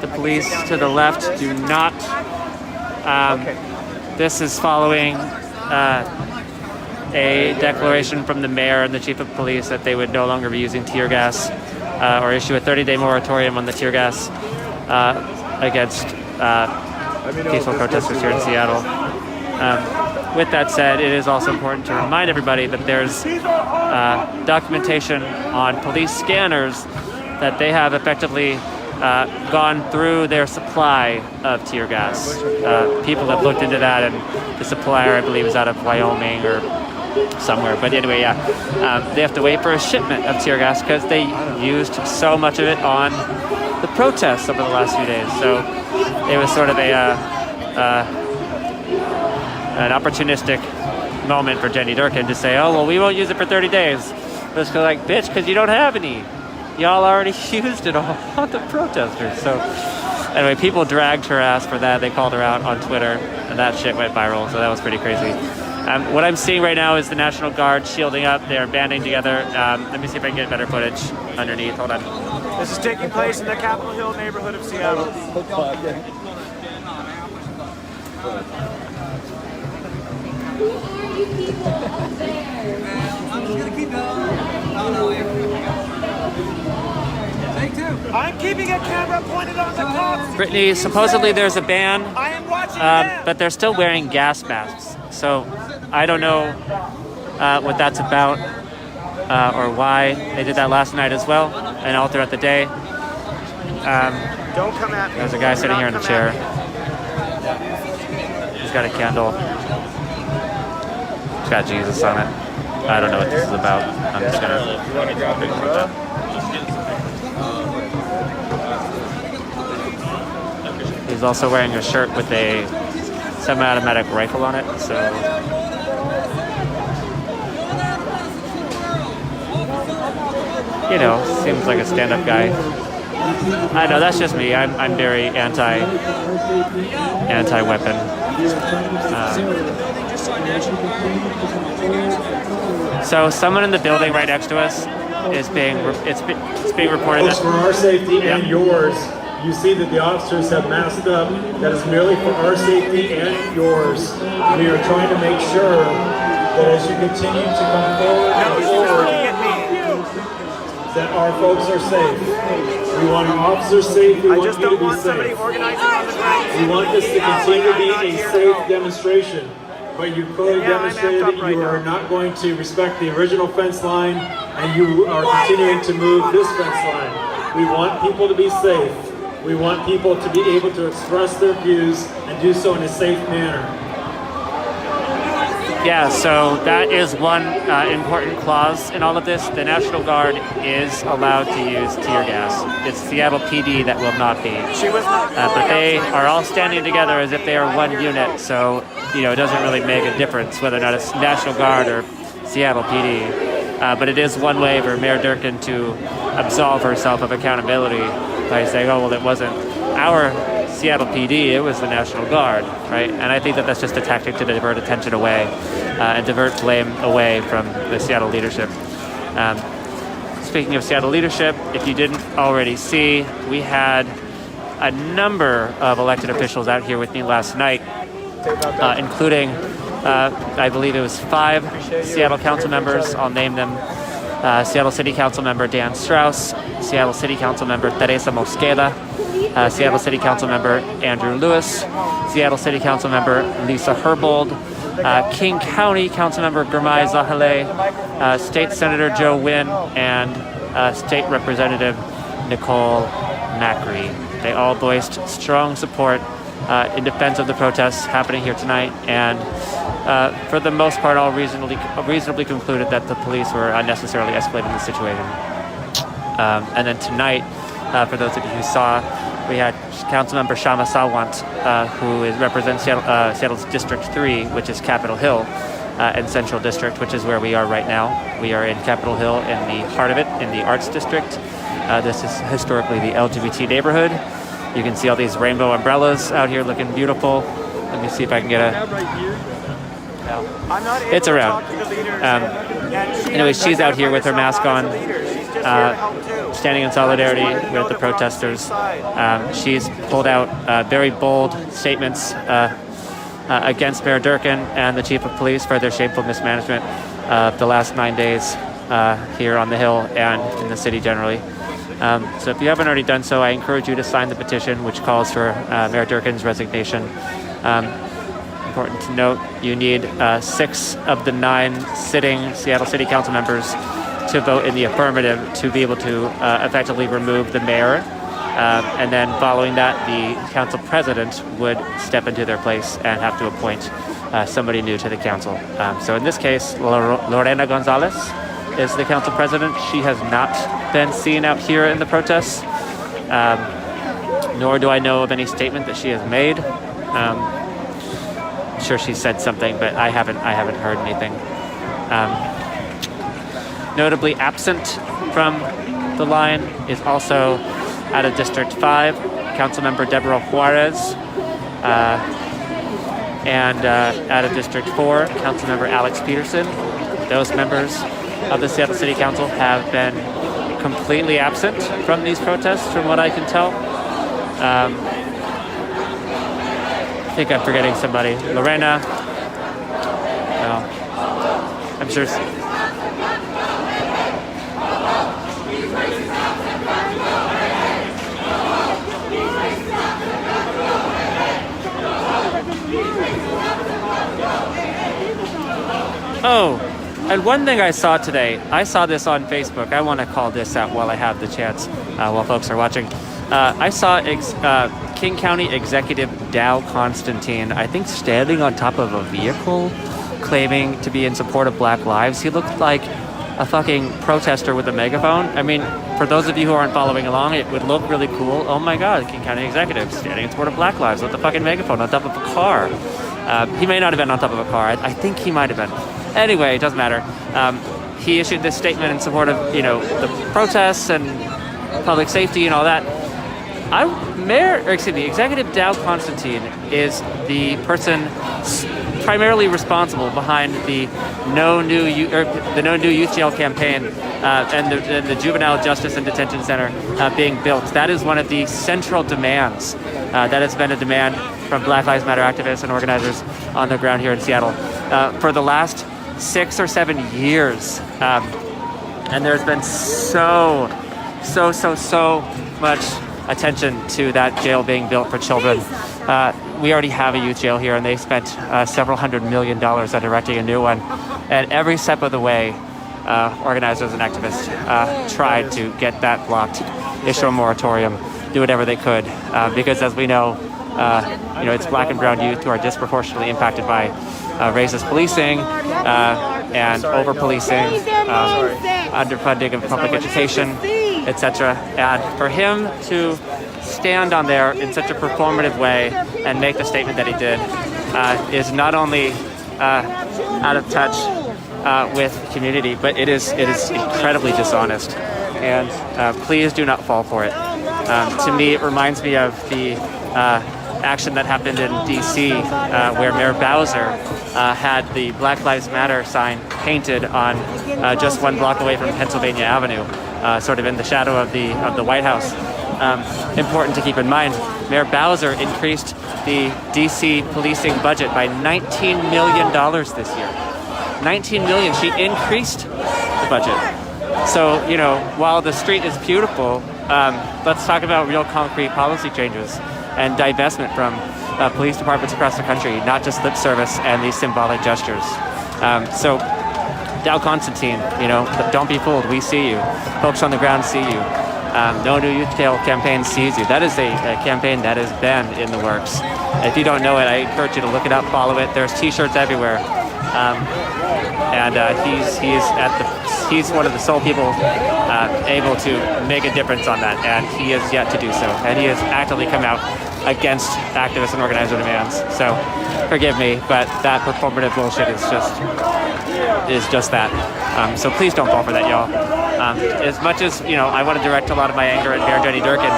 The police to the left do not. This is following a declaration from the mayor and the chief of police that they would no longer be using tear gas or issue a 30-day moratorium on the tear gas against peaceful protesters here in Seattle. With that said, it is also important to remind everybody that there's documentation on police scanners that they have effectively gone through their supply of tear gas. People have looked into that, and the supplier, I believe, is out of Wyoming or somewhere. But anyway, yeah, they have to wait for a shipment of tear gas because they used so much of it on the protests over the last few days. So it was sort of an opportunistic moment for Jenny Durkin to say, oh, well, we won't use it for 30 days. But it's like, bitch, because you don't have any. Y'all already used it all on the protesters. So anyway, people dragged her ass for that. They called her out on Twitter, and that shit went viral. So that was pretty crazy. What I'm seeing right now is the National Guard shielding up. They're banding together. Let me see if I can get better footage underneath. Hold on. This is taking place in the Capitol Hill neighborhood of Seattle. Who are you people up there? I'm just gonna keep going. Take two. I'm keeping a camera pointed on the cops. Brittany, supposedly there's a ban, I am watching them. but they're still wearing gas masks. So I don't know what that's about or why they did that last night as well and all throughout the day. Don't come at me. There's a guy sitting here in a chair. He's got a candle. It's got Jesus on it. I don't know what this is about. I'm just gonna. He's also wearing a shirt with a semi-automatic rifle on it, so. You know, seems like a stand-up guy. I know, that's just me. I'm very anti-weapon. So someone in the building right next to us is being reported Folks, for our safety and yours, you see that the officers have masked up. That is merely for our safety and yours. We are trying to make sure that as you continue to come forward, that our folks are safe. We want our officers safe. We want you to be safe. We want this to continue to be a safe demonstration. But you clearly demonstrated that you are not going to respect the original fence line, and you are continuing to move this fence line. We want people to be safe. We want people to be able to express their views and do so in a safe manner. Yeah, so that is one important clause in all of this. The National Guard is allowed to use tear gas. It's Seattle PD that will not be. But they are all standing together as if they are one unit, so you know it doesn't really make a difference whether or not it's National Guard or Seattle PD. But it is one way for Mayor Durkin to absolve herself of accountability by saying, oh, well, it wasn't our Seattle PD, it was the National Guard, right? And I think that that's just a tactic to divert attention away and divert blame away from the Seattle leadership. Speaking of Seattle leadership, if you didn't already see, we had a number of elected officials out here with me last night, including, I believe it was 5 Seattle council members. I'll name them. Seattle City Council member Dan Strauss, Seattle City Council member Teresa Mosqueda, Seattle City Council member Andrew Lewis, Seattle City Council member Lisa Herbold, King County Council member Gurmai Zahale, State Senator Joe Wynn, and State Representative Nicole Macri. They all voiced strong support in defense of the protests happening here tonight, and for the most part, all reasonably concluded that the police were unnecessarily escalating the situation. And then tonight, for those of you who saw, we had Councilmember Shama Sawant, who represents Seattle's District 3, which is Capitol Hill, and Central District, which is where we are right now. We are in Capitol Hill, in the heart of it, in the Arts District. This is historically the LGBT neighborhood. You can see all these rainbow umbrellas out here looking beautiful. Let me see if I can get a. No. It's around. Anyway, she's out here with her mask on, standing in solidarity with the protesters. She's pulled out very bold statements against Mayor Durkin and the Chief of Police for their shameful mismanagement of the last 9 days here on the Hill and in the city generally. So if you haven't already done so, I encourage you to sign the petition, which calls for Mayor Durkin's resignation. Important to note, you need 6 of the 9 sitting Seattle City Council members to vote in the affirmative to be able to effectively remove the mayor. And then following that, the council president would step into their place and have to appoint somebody new to the council. So in this case, Lorena Gonzalez is the council president. She has not been seen out here in the protests, nor do I know of any statement that she has made. I'm sure she said something, but I haven't heard anything. Notably absent from the line is also out of District 5, Councilmember Deborah Juarez, and out of District 4, Councilmember Alex Peterson. Those members of the Seattle City Council have been completely absent from these protests, from what I can tell. I think I'm forgetting somebody. Lorena. No. I'm sure. Oh, and one thing I saw today, I saw this on Facebook. I want to call this out while I have the chance, while folks are watching. I saw King County Executive Dow Constantine, I think, standing on top of a vehicle, claiming to be in support of Black Lives. He looked like a fucking protester with a megaphone. I mean, for those of you who aren't following along, it would look really cool. Oh my God, King County Executive standing in support of Black Lives with a fucking megaphone on top of a car. He may not have been on top of a car. I think he might have been. Anyway, it doesn't matter. He issued this statement in support of, the protests and public safety and all that. Executive Dow Constantine is the person primarily responsible behind the No New Youth Jail campaign and the Juvenile Justice and Detention Center being built. That is one of the central demands. That has been a demand from Black Lives Matter activists and organizers on the ground here in Seattle for the last 6 or 7 years. And there's been so much attention to that jail being built for children. We already have a youth jail here, and they spent several $100 million on erecting a new one. And every step of the way, organizers and activists tried to get that blocked, issue a moratorium, do whatever they could, because as we know, it's Black and brown youth who are disproportionately impacted by racist policing and over-policing, underfunding of public education, etc. And for him to stand on there in such a performative way and make the statement that he did is not only out of touch with community, but it is incredibly dishonest. And please do not fall for it. To me, it reminds me of the action that happened in D.C. Where Mayor Bowser had the Black Lives Matter sign painted on just 1 block away from Pennsylvania Avenue, sort of in the shadow of the White House. Important to keep in mind, Mayor Bowser increased the D.C. policing budget by $19 million this year. $19 million. She increased the budget. So, while the street is beautiful, let's talk about real concrete policy changes and divestment from police departments across the country, not just lip service and these symbolic gestures. So, Dow Constantine, don't be fooled. We see you. Folks on the ground see you. No New Youth Jail campaign sees you. That is a campaign that has been in the works. If you don't know it, I encourage you to look it up, follow it. There's T-shirts everywhere. And he's one of the sole people able to make a difference on that, and he has yet to do so. And he has actively come out against activist and organizer demands. So, forgive me, but that performative bullshit is just that. So please don't fall for that, y'all. As much as I want to direct a lot of my anger at Mayor Jenny Durkin,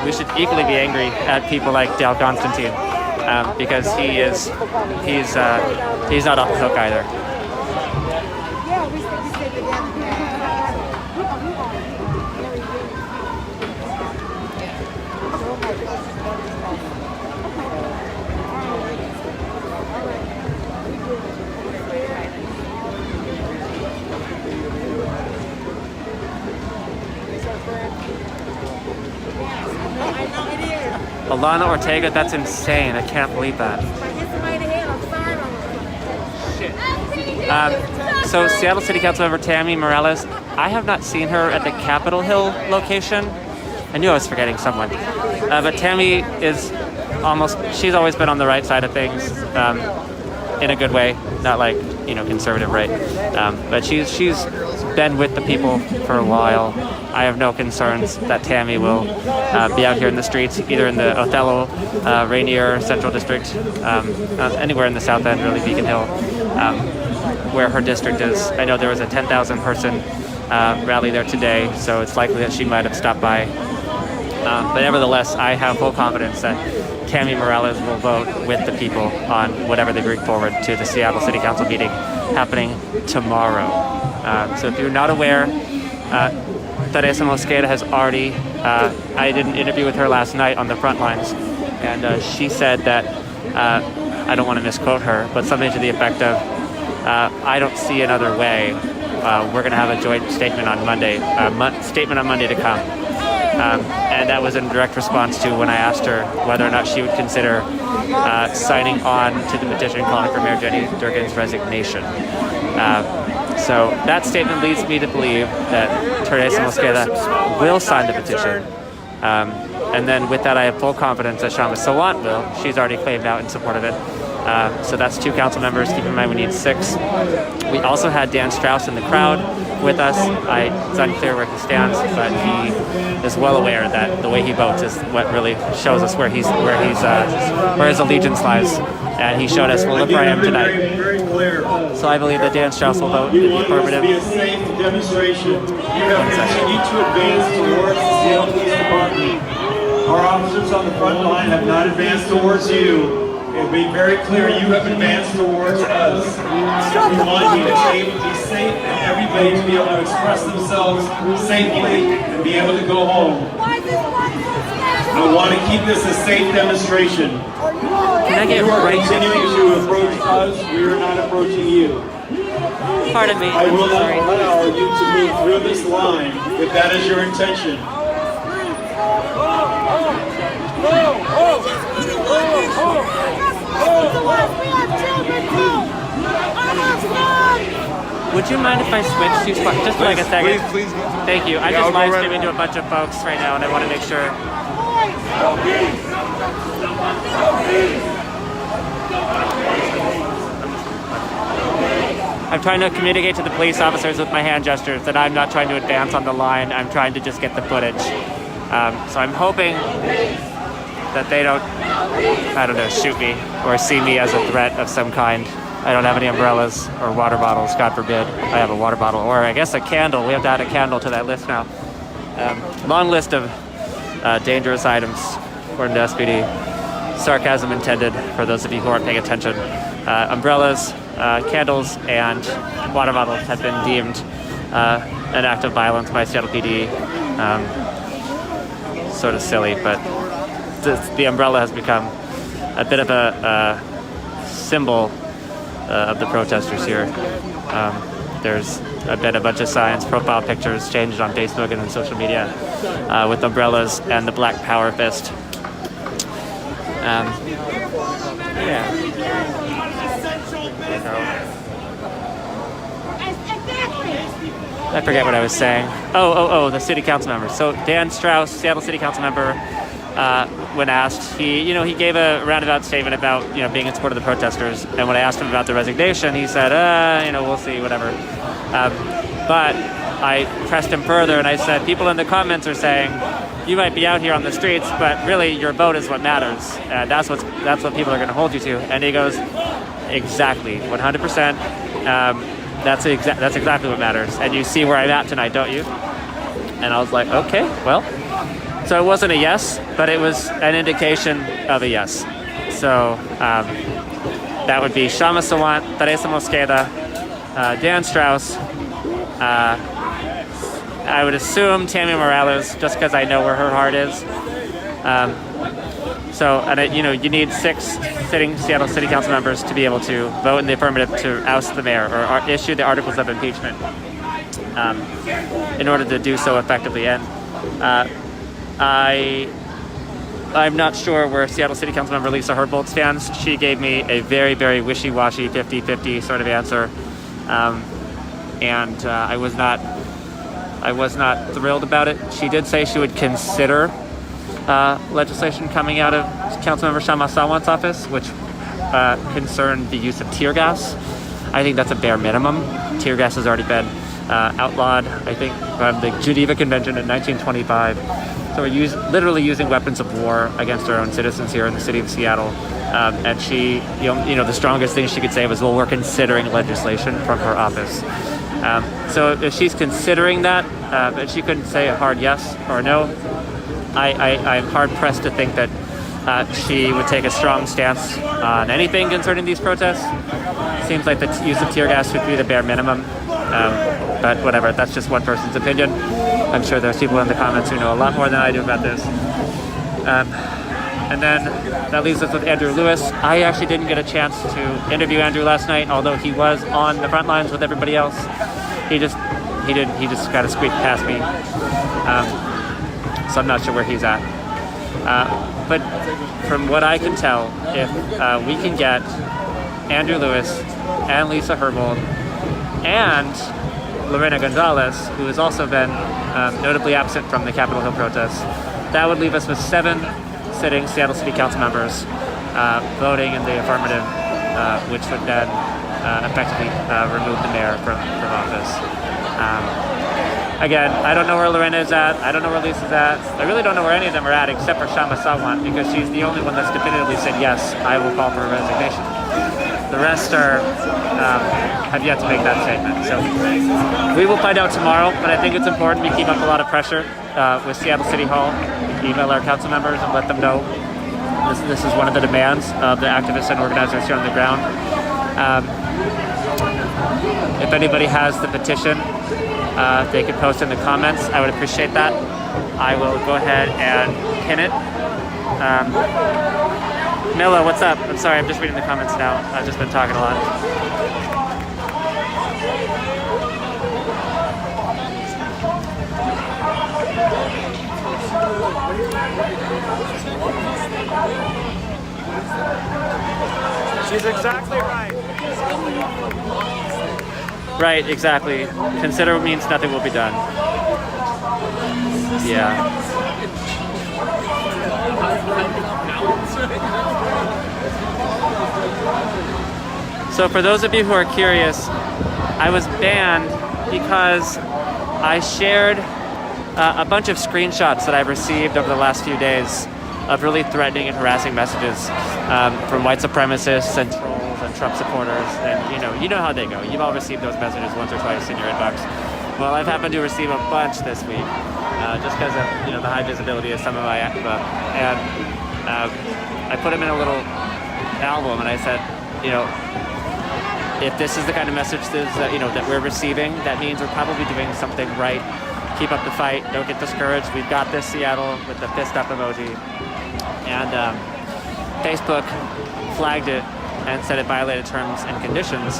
we should equally be angry at people like Dow Constantine. because he's not off the hook either. Alana Ortega, that's insane. I can't believe that. So Seattle City Council member Tammy Morales, I have not seen her at the Capitol Hill location. I knew I was forgetting someone. But Tammy she's always been on the right side of things, in a good way, not like, conservative right. But she's been with the people for a while. I have no concerns that Tammy will be out here in the streets, either in the Othello, Rainier, Central District, anywhere in the South End, really, Beacon Hill, where her district is. I know there was a 10,000 person rally there today, so it's likely that she might have stopped by. But nevertheless, I have full confidence that Tammy Morales will vote with the people on whatever they bring forward to the Seattle City Council meeting happening tomorrow. So if you're not aware, Teresa Mosqueda has already, I did an interview with her last night on the front lines, and she said that, I don't want to misquote her, but something to the effect of, I don't see another way. We're going to have a joint statement on Monday, to come. And that was in direct response to when I asked her whether or not she would consider signing on to the petition calling for Mayor Jenny Durgan's resignation. So that statement leads me to believe that Teresa Mosqueda will sign the petition. And then with that, I have full confidence that Shama Sawant will. She's already claimed out in support of it. So that's 2 council members. Keep in mind we need 6. We also had Dan Strauss in the crowd with us. It's unclear where he stands, but he is well aware that the way he votes is what really shows us where his allegiance lies. And he showed us, well, look where I am tonight. So I believe that Dan Strauss will vote in the affirmative. Be a safe demonstration. You have continued to advance towards the Seattle Police Department. Our officers on the front line have not advanced towards you. It'll be very clear you have advanced towards us. We want you to be able to be safe and everybody to be able to express themselves safely and be able to go home. I want to keep this a safe demonstration. Can I get you are right continuing to approach us, we are not approaching you. Pardon me. I will not allow you to move through this line if that is your intention. Would you mind if I switch to just for like a second? Please. Thank you. I'm just live streaming to a bunch of folks right now, and I want to make sure. I'm trying to communicate to the police officers with my hand gestures that I'm not trying to advance on the line. I'm trying to just get the footage. So I'm hoping that they don't, shoot me or see me as a threat of some kind. I don't have any umbrellas or water bottles, God forbid. I have a water bottle, or I guess a candle. We have to add a candle to that list now. Long list of dangerous items, according to SPD. Sarcasm intended for those of you who aren't paying attention. Umbrellas, candles, and water bottles have been deemed an act of violence by Seattle PD. Sort of silly, but the umbrella has become a bit of a symbol of the protesters here. There's been a bunch of signs, profile pictures changed on Facebook and on social media with umbrellas and the Black Power fist. I forget what I was saying. Oh, the city council members. So Dan Strauss, Seattle City Council member, when asked, he gave a roundabout statement about, being in support of the protesters. And when I asked him about the resignation, he said, we'll see, whatever. But I pressed him further and I said, people in the comments are saying, you might be out here on the streets, but really your vote is what matters. And that's what people are going to hold you to. And he goes, exactly, 100%. That's exactly what matters. And you see where I'm at tonight, don't you? And I was like, okay, well. So it wasn't a yes, but it was an indication of a yes. So that would be Shama Sawant, Teresa Mosqueda, Dan Strauss. I would assume Tammy Morales, just because I know where her heart is. You need 6 sitting Seattle City Council members to be able to vote in the affirmative to oust the mayor or issue the articles of impeachment in order to do so effectively. And I'm not sure where Seattle City Council member Lisa Herbold stands. She gave me a very, very wishy-washy 50-50 sort of answer. I was not thrilled about it. She did say she would consider legislation coming out of Councilmember Shama Sawant's office, which concerned the use of tear gas. I think that's a bare minimum. Tear gas has already been outlawed, I think, by the Geneva Convention in 1925. So we're literally using weapons of war against our own citizens here in the city of Seattle. And she, the strongest thing she could say was, well, we're considering legislation from her office. So if she's considering that, and she couldn't say a hard yes or no, I'm hard-pressed to think that she would take a strong stance on anything concerning these protests. Seems like the use of tear gas would be the bare minimum. But whatever, that's just one person's opinion. I'm sure there's people in the comments who know a lot more than I do about this. And then that leaves us with Andrew Lewis. I actually didn't get a chance to interview Andrew last night, although he was on the front lines with everybody else. He just kind of squeaked past me. So I'm not sure where he's at. But from what I can tell, if we can get Andrew Lewis and Lisa Herbold and Lorena Gonzalez, who has also been notably absent from the Capitol Hill protests, that would leave us with 7 sitting Seattle City Council members voting in the affirmative, which would then effectively remove the mayor from office. Again, I don't know where Lorena is at. I don't know where Lisa's at. I really don't know where any of them are at except for Shama Sawant, because she's the only one that's definitively said, yes, I will call for a resignation. The rest have yet to make that statement. So we will find out tomorrow, but I think it's important we keep up a lot of pressure with Seattle City Hall. Email our council members and let them know this is one of the demands of the activists and organizers here on the ground. If anybody has the petition, they can post in the comments. I would appreciate that. I will go ahead and pin it. Mila, what's up? I'm sorry, I'm just reading the comments now. I've just been talking a lot. She's exactly right. Right, exactly. Consider means nothing will be done. Yeah. So for those of you who are curious, I was banned because I shared a bunch of screenshots that I've received over the last few days of really threatening and harassing messages from white supremacists and trolls and Trump supporters, and you know how they go. You've all received those messages once or twice in your inbox. Well, I've happened to receive a bunch this week, just because of the high visibility of some of my and I put them in a little album, and I said, if this is the kind of messages that we're receiving, that means we're probably doing something right. Keep up the fight. Don't get discouraged. We've got this, Seattle, with the fist up emoji. And Facebook flagged it and said it violated terms and conditions.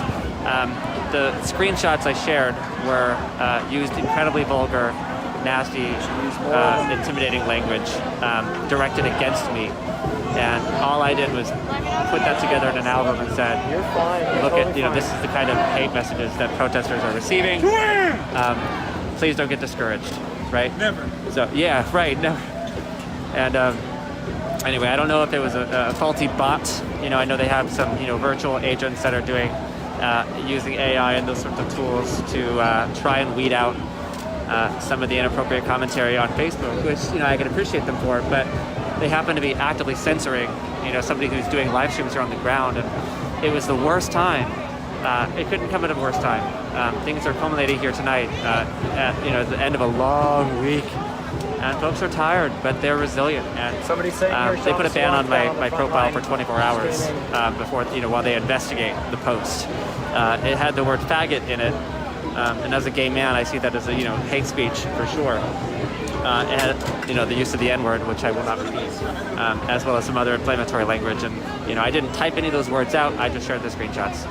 The screenshots I shared were used incredibly vulgar, nasty, intimidating language directed against me. And all I did was put that together in an album and said, look at, this is the kind of hate messages that protesters are receiving. Please don't get discouraged, right? Never. So, yeah, right, never. And anyway, I don't know if it was a faulty bot. I know they have some, virtual agents that are doing, using AI and those sorts of tools to try and weed out some of the inappropriate commentary on Facebook, which, I can appreciate them for, but they happen to be actively censoring, somebody who's doing live streams here on the ground, and it was the worst time. It couldn't come at a worse time. Things are culminating here tonight at the end of a long week And folks are tired, but they're resilient. And they put a ban on my profile for 24 hours before, while they investigate the post. It had the word faggot in it. And as a gay man, I see that as a, hate speech for sure. It had, the use of the N-word, which I will not repeat, as well as some other inflammatory language. And, I didn't type any of those words out. I just shared the screenshots.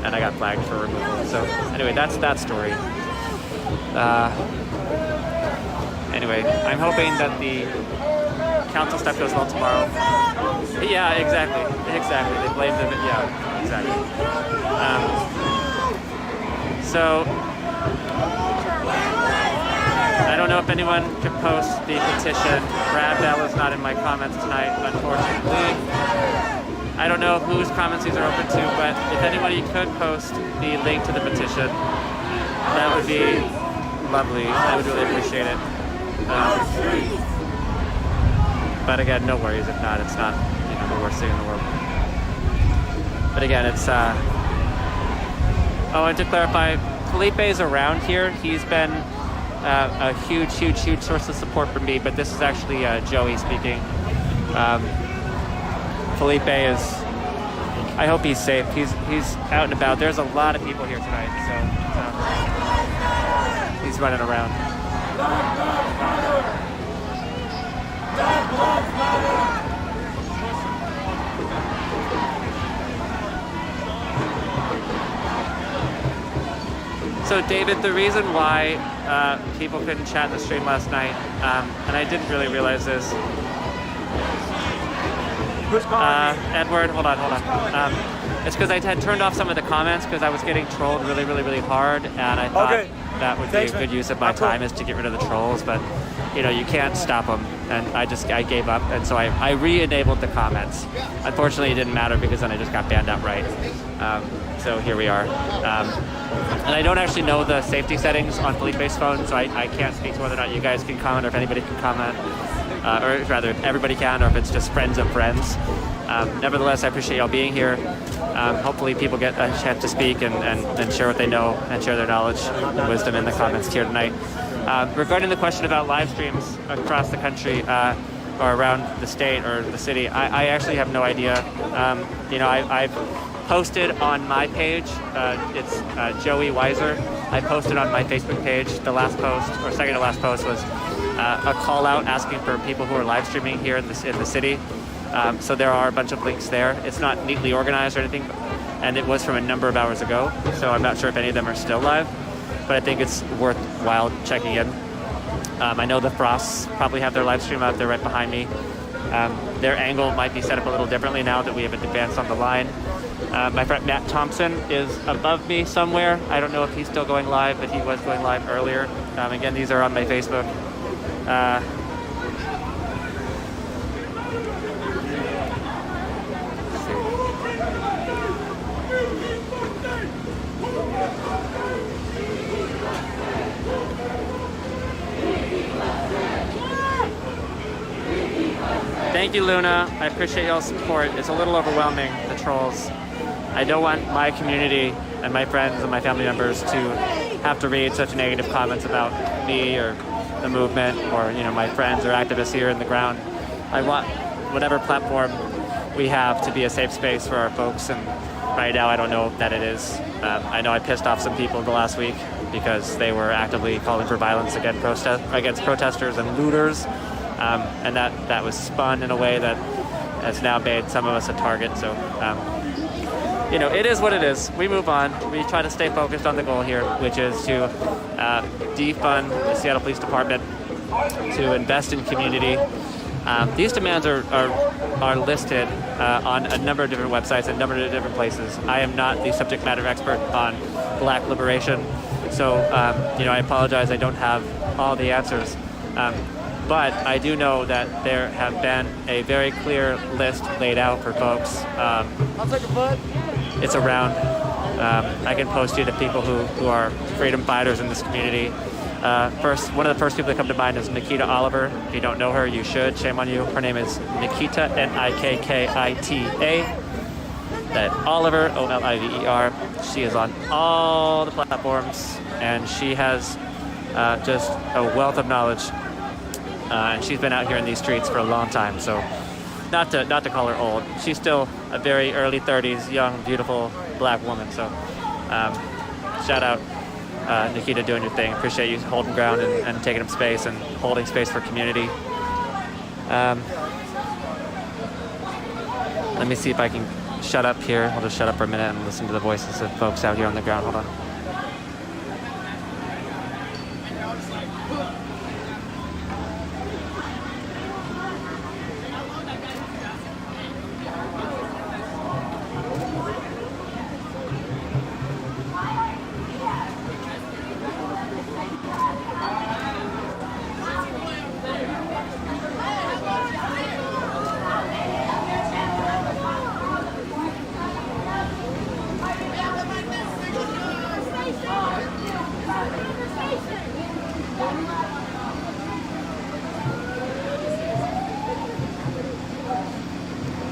And I got flagged for removal. So anyway, that's that story. Anyway, I'm hoping that the council stuff goes well tomorrow. Yeah, exactly. They blame them. Yeah, exactly. So I don't know if anyone could post the petition. Brad Bell is not in my comments tonight, unfortunately. I don't know whose comments these are open to, but if anybody could post the link to the petition, that would be lovely. I would really appreciate it. But again, no worries if not. It's not, the worst thing in the world. But again, it's oh, and to clarify, Felipe is around here. He's been a huge source of support for me, but this is actually Joey speaking. Felipe is, I hope he's safe. He's out and about. There's a lot of people here tonight, so he's running around. So David, the reason why people couldn't chat in the stream last night, and I didn't really realize this. Edward, hold on. It's because I had turned off some of the comments because I was getting trolled really hard, and I thought that would be a good use of my time is to get rid of the trolls, but you can't stop them, and I gave up, and so I re-enabled the comments. Unfortunately, it didn't matter because then I just got banned outright. So here we are. And I don't actually know the safety settings on Felipe's phone, so I can't speak to whether or not you guys can comment or if anybody can comment. Or rather, if everybody can, or if it's just friends of friends. Nevertheless, I appreciate y'all being here. Hopefully people get a chance to speak and share what they know and share their knowledge and wisdom in the comments here tonight. Regarding the question about live streams across the country or around the state or the city, I actually have no idea. I've posted on my page, it's Joey Weiser. I posted on my Facebook page, the last post, or second to last post was a call out asking for people who are live streaming here in the city. So there are a bunch of links there. It's not neatly organized or anything, and it was from a number of hours ago, so I'm not sure if any of them are still live, but I think it's worthwhile checking in. I know the Frosts probably have their live stream out there right behind me. Their angle might be set up a little differently now that we have advanced on the line. My friend Matt Thompson is above me somewhere. I don't know if he's still going live, but he was going live earlier. Again, these are on my Facebook. Thank you, Luna. I appreciate y'all's support. It's a little overwhelming, the trolls. I don't want my community and my friends and my family members to have to read such negative comments about me or the movement or my friends or activists here in the ground. I want whatever platform we have to be a safe space for our folks, and right now I don't know that it is. I know I pissed off some people the last week because they were actively calling for violence against protesters and looters, and that was spun in a way that has now made some of us a target. So it is what it is. We move on. We try to stay focused on the goal here, which is to defund the Seattle Police Department, to invest in community. These demands are listed on a number of different websites and a number of different places. I am not the subject matter expert on Black liberation, so I apologize. I don't have all the answers. But I do know that there have been a very clear list laid out for folks. I'll take a foot. It's around. I can post you to people who are freedom fighters in this community. One of the first people that come to mind is Nikita Oliver. If you don't know her, you should. Shame on you. Her name is Nikita, Nikkita. That Oliver, Oliver. She is on all the platforms, and she has just a wealth of knowledge and she's been out here in these streets for a long time. So not to call her old, she's still a very early 30s, young, beautiful black woman. So shout out Nikita, doing your thing. Appreciate you holding ground and taking up space and holding space for community. Let me see if I can shut up here. I'll just shut up for a minute and listen to the voices of folks out here on the ground. Hold on.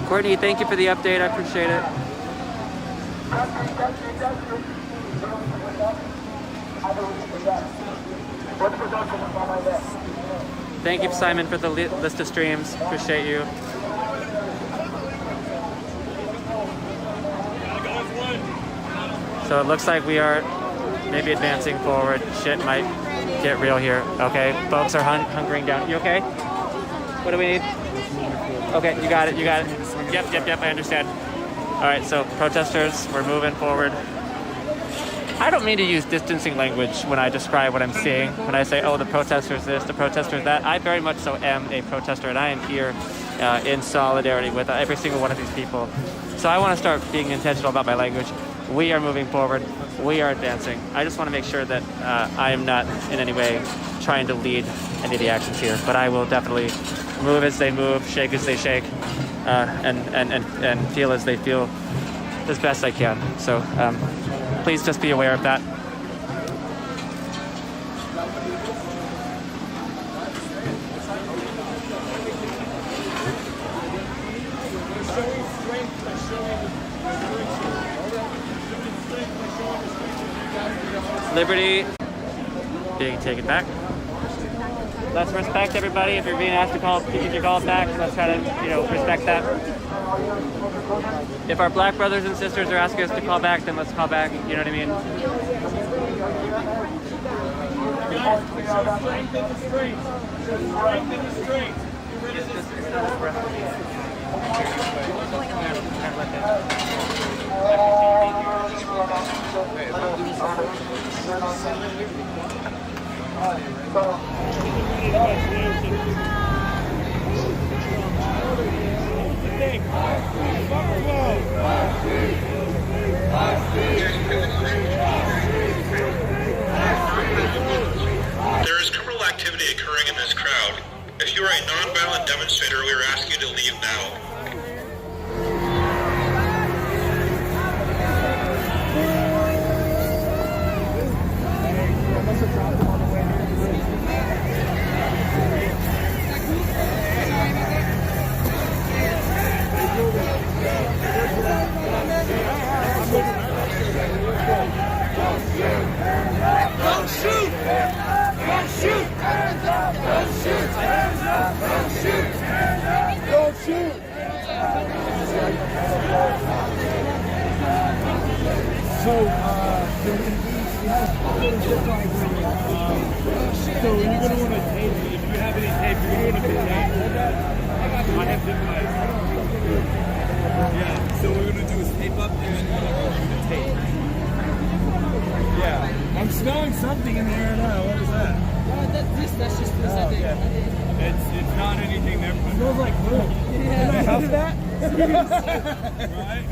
Courtney, thank you for the update. I appreciate it. Thank you, Simon, for the list of streams. Appreciate you. So it looks like we are maybe advancing forward. Shit might get real here. Okay, folks are hunkering down. You okay? What do we need? Okay, you got it, you got it. Yep, I understand. All right, so protesters, we're moving forward. I don't mean to use distancing language when I describe what I'm seeing. When I say, oh, the protesters this, the protesters that, I very much so am a protester, and I am here in solidarity with every single one of these people. So I want to start being intentional about my language. We are moving forward. We are advancing. I just want to make sure that I am not in any way trying to lead any of the actions here, but I will definitely move as they move, shake as they shake, and feel as they feel as best I can. So please just be aware of that. Liberty being taken back. Let's respect everybody. If you're being asked to keep your call back, let's try to, respect that. If our black brothers and sisters are asking us to call back, then let's call back. You know what I mean? There is criminal activity occurring in this crowd. If you are a non-violent demonstrator, we are asking you to leave now. Don't shoot! Don't shoot! Don't shoot! Don't shoot! Don't shoot! So, so you're going to want to tape, if you have any tape, you're going to want to tape that. I have different. Yeah, so what we're going to do is tape up and then we're going to do the tape. Yeah, I'm smelling something in the air now. What is that? That's just this, I think. Yeah. It's not anything there. It smells like glue. Yeah. Can I do that? Right?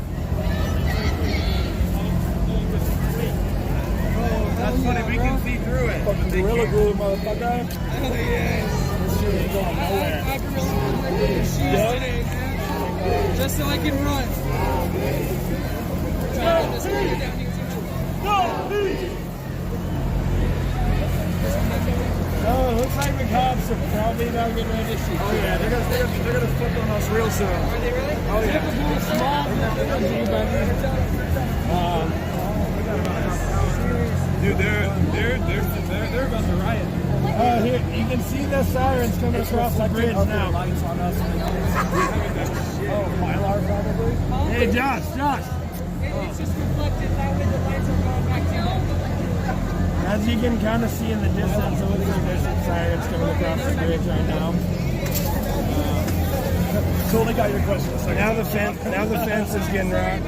Oh, that's funny. We can see through it. Fucking Gorilla Glue, motherfucker. Oh, yes. This shit ain't going nowhere. I Gorilla Glue shoes today, man. Just so I can run. Oh, it looks like the cops are probably not getting ready to shoot. Oh yeah, they're gonna flip on us real soon. Are they really? Oh yeah. Dude, they're about to riot. Here. You can see the sirens coming across the bridge now. Lights on us. Mylar probably. Hey, Josh. It's just reflected that way. The lights are going back down. As you can kind of see in the distance, it looks like there's some sirens coming across the bridge right now. Totally got your question. Now the fence is getting rocked.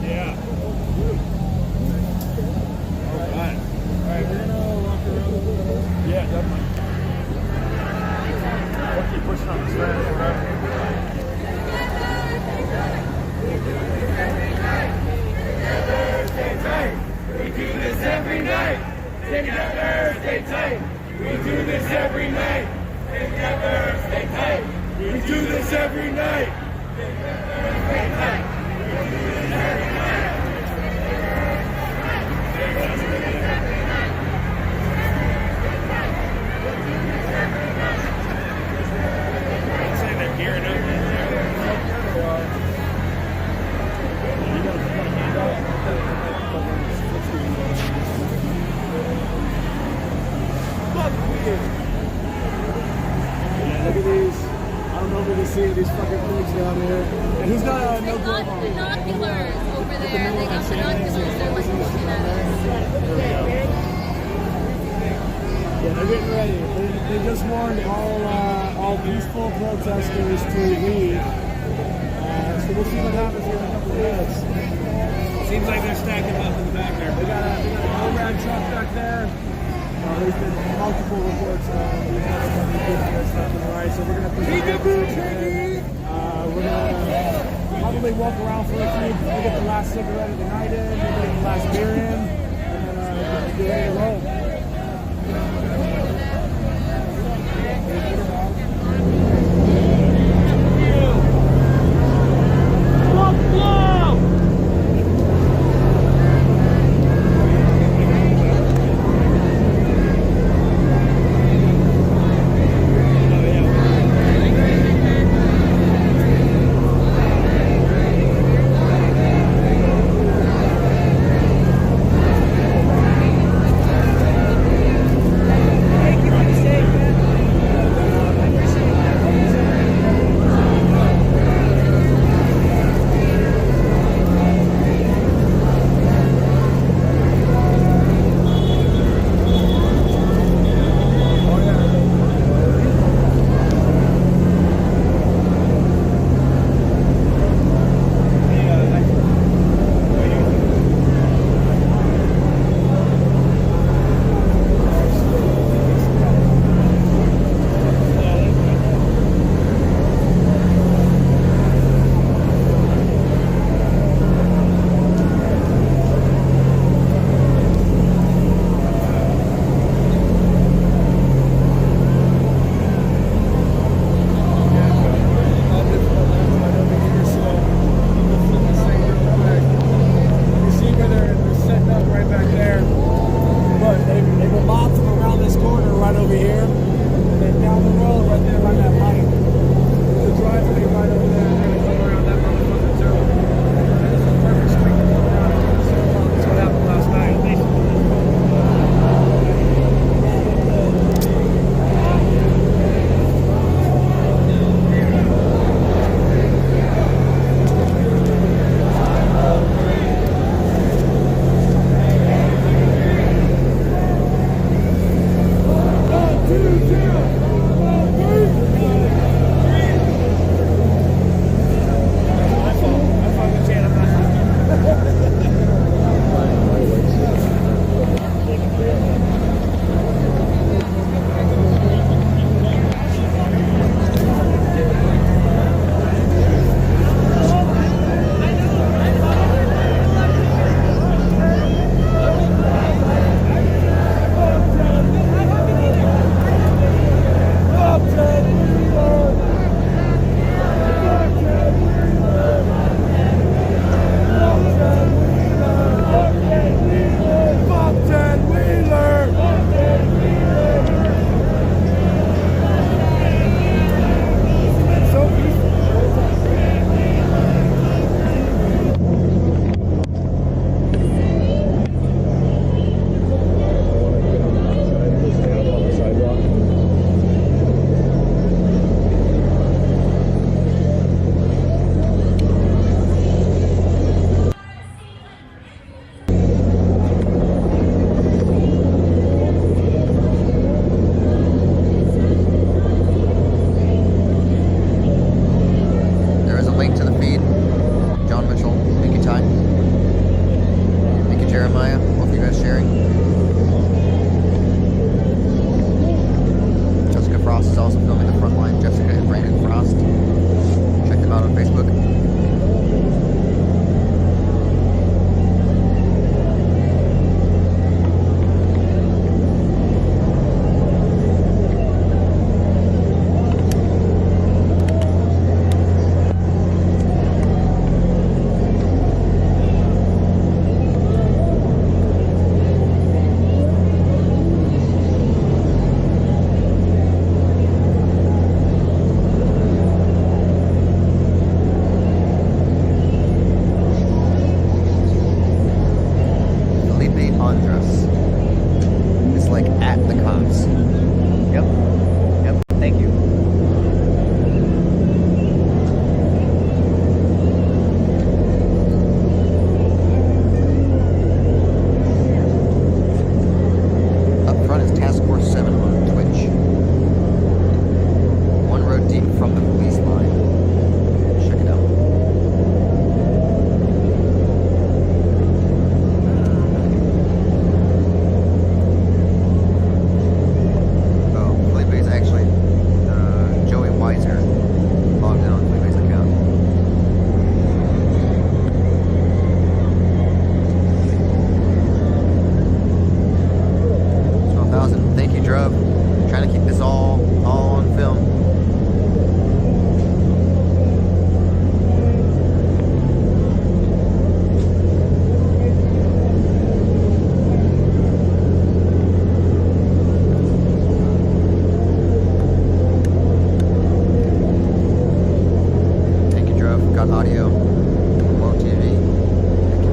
Yeah. Alright, we're gonna walk around a little bit. Yeah, definitely. We'll keep pushing on this fence. We do this every night. Together, stay tight. We do this every night. Together, stay tight. We do this every night. Together, stay tight. We do this every night. I'd say they're gearing up. Yeah, look at these. I don't know if we can see these fucking pigs down here. And who's got no glove on? Binoculars over there. They got binoculars. They're like looking at us. Yeah, they're getting ready. They just warned all peaceful protesters to leave. So we'll see what happens here in a couple of minutes. Seems like they're stacking up in the back there. They got a ORAD truck back there. There's been multiple reports of these motherfuckers left and right, so we're going to we're going to probably walk around for a few, maybe get the last cigarette of the night in, maybe get the last beer in, and then get ready to roll.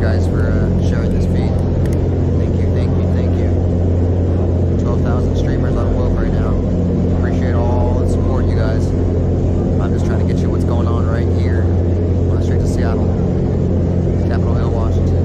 you guys for sharing this feed. Thank you, thank you, thank you. 12,000 streamers on Wolf right now. Appreciate all the support, you guys. I'm just trying to get you what's going on right here on the streets of Seattle, Capitol Hill, Washington.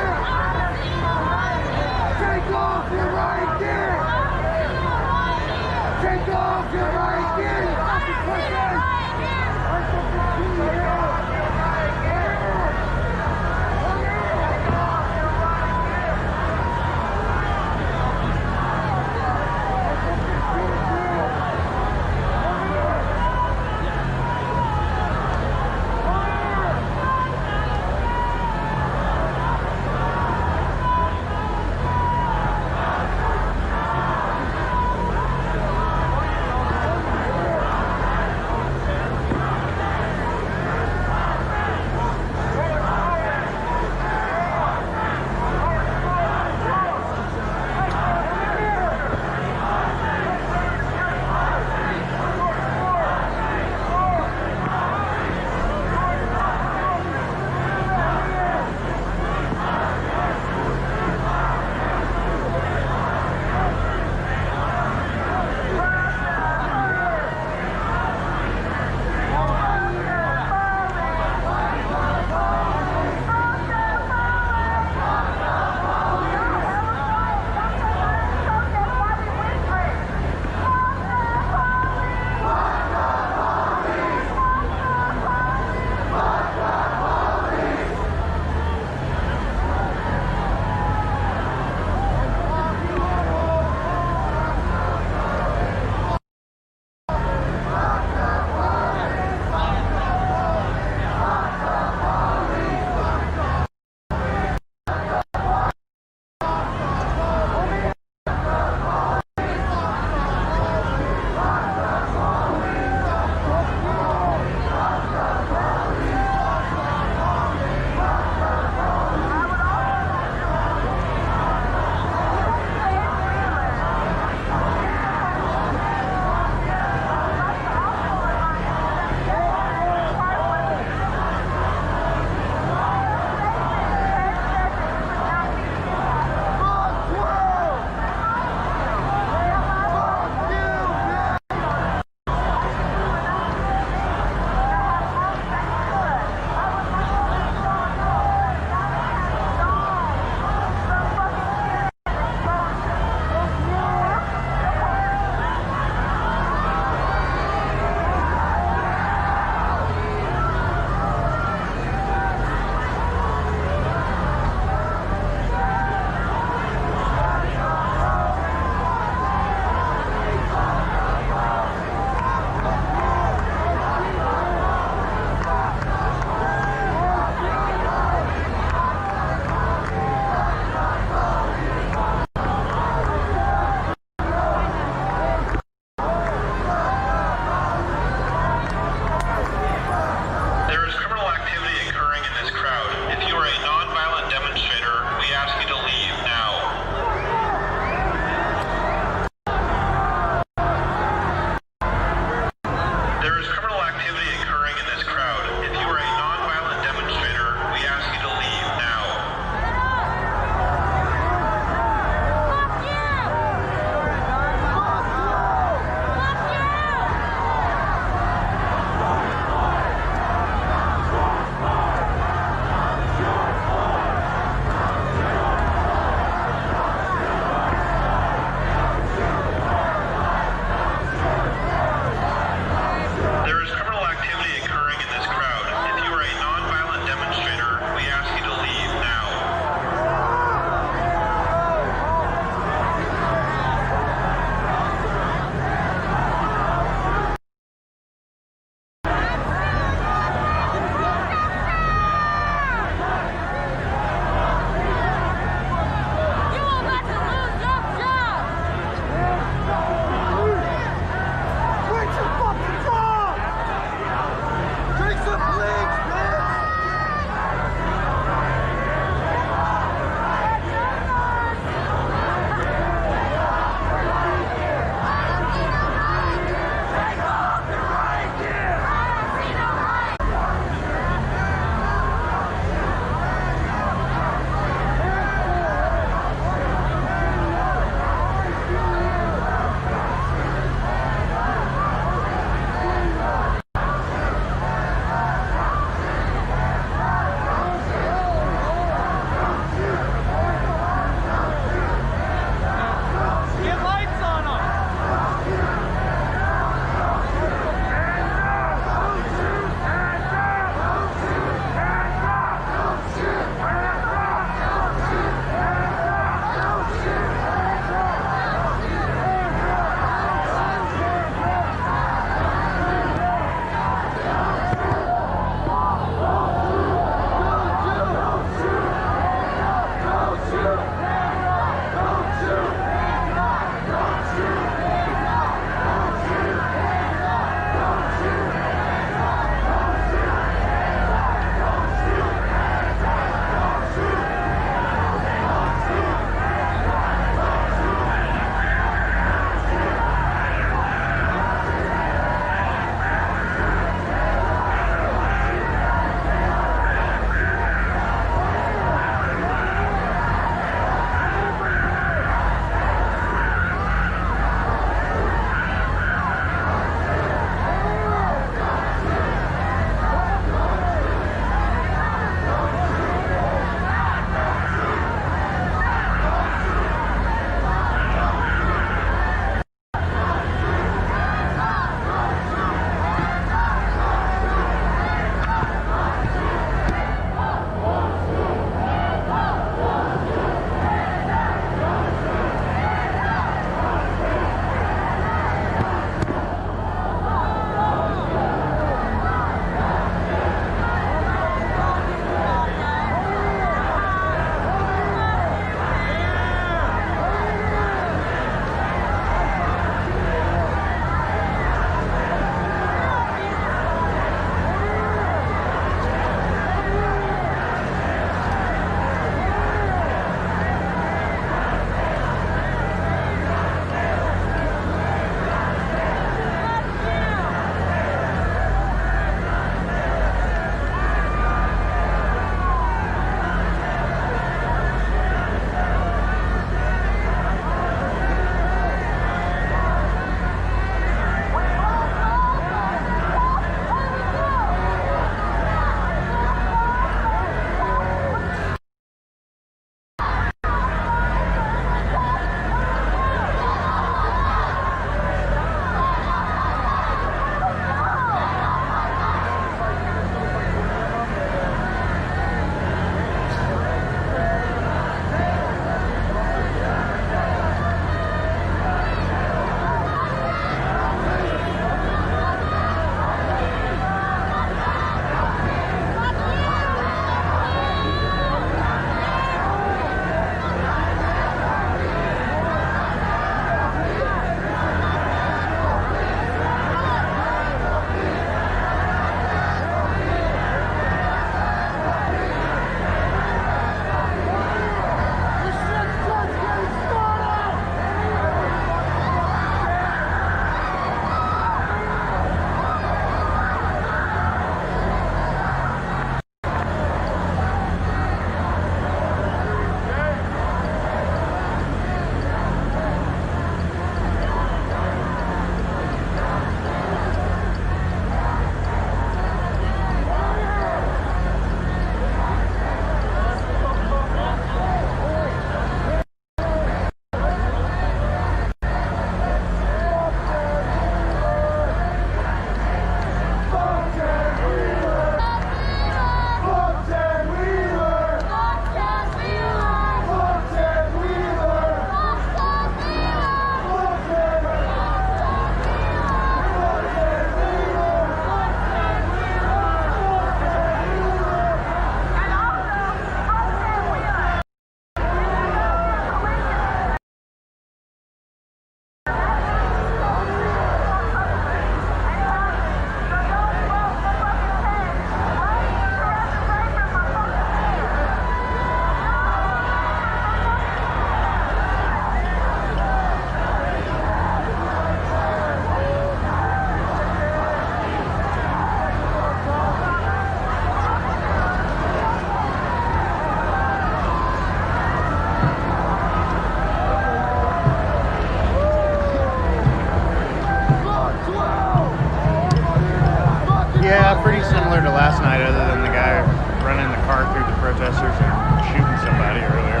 other than the guy running the car through the protesters and shooting somebody earlier.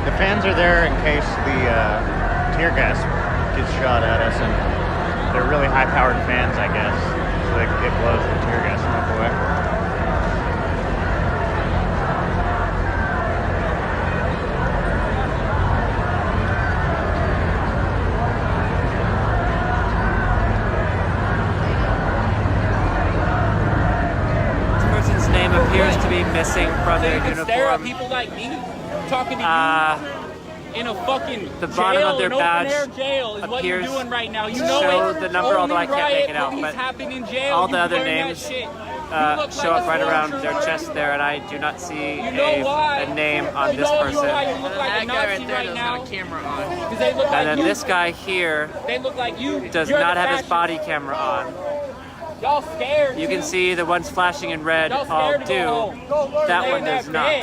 The fans are there in case the tear gas gets shot at us, and they're really high-powered fans, I guess, so it blows the tear gas smoke away. This person's name appears to be missing from their Stare at uniform. people like me talking to you in a fucking The bottom of their jail, badge an open-air jail is what you're appears doing right now. You to know show it. the number, although I can't make it out, Police but happen in jail. all the You other learn that names shit. show up right around their chest there, and I do not see You know why? a name on You this know person. why you look like a Nazi right now? Because they look like And then you. this guy here They look like you. does You're not the have his fascist. body camera on. Y'all scared. You can see the ones flashing in red Y'all all scared to do. go home. That Lay one in does that not. bed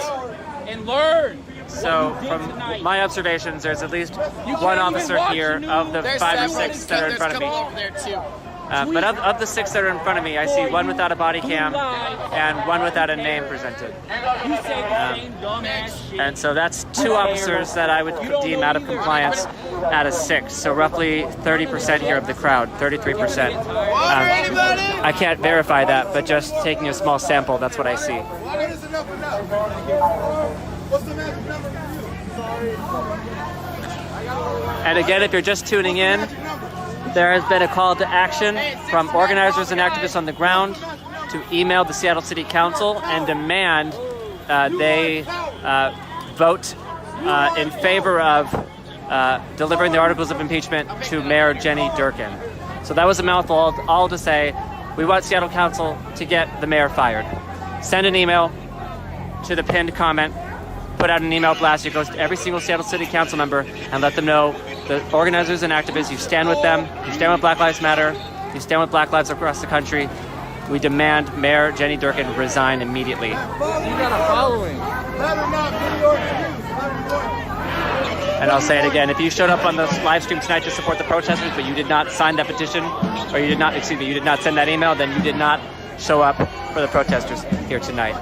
and learn. So what you did from tonight. my observations, there's at least You one can't officer even watch here the of the news. 5 or There's 6 that are in front of me. over there too. But of the 6 that are in front of me, I see one without a body cam and one without a name presented. You say the same dumbass shit. And so that's 2 officers that I would deem out of compliance out of 6. So roughly 30% here of the crowd, 33%. I can't verify that, but just taking a small sample, that's what I see. And again, if you're just tuning in, there has been a call to action from organizers and activists on the ground to email the Seattle City Council and demand they vote in favor of delivering the articles of impeachment to Mayor Jenny Durkin. So that was a mouthful, all to say, we want Seattle Council to get the mayor fired. Send an email to the pinned comment, put out an email blast. It goes to every single Seattle City Council member and let them know the organizers and activists, you stand with them, you stand with Black Lives Matter, you stand with Black lives across the country. We demand Mayor Jenny Durkin resign immediately. You got a following. And I'll say it again, if you showed up on the live stream tonight to support the protesters, but you did not sign that petition, or you did not send that email, then you did not show up for the protesters here tonight.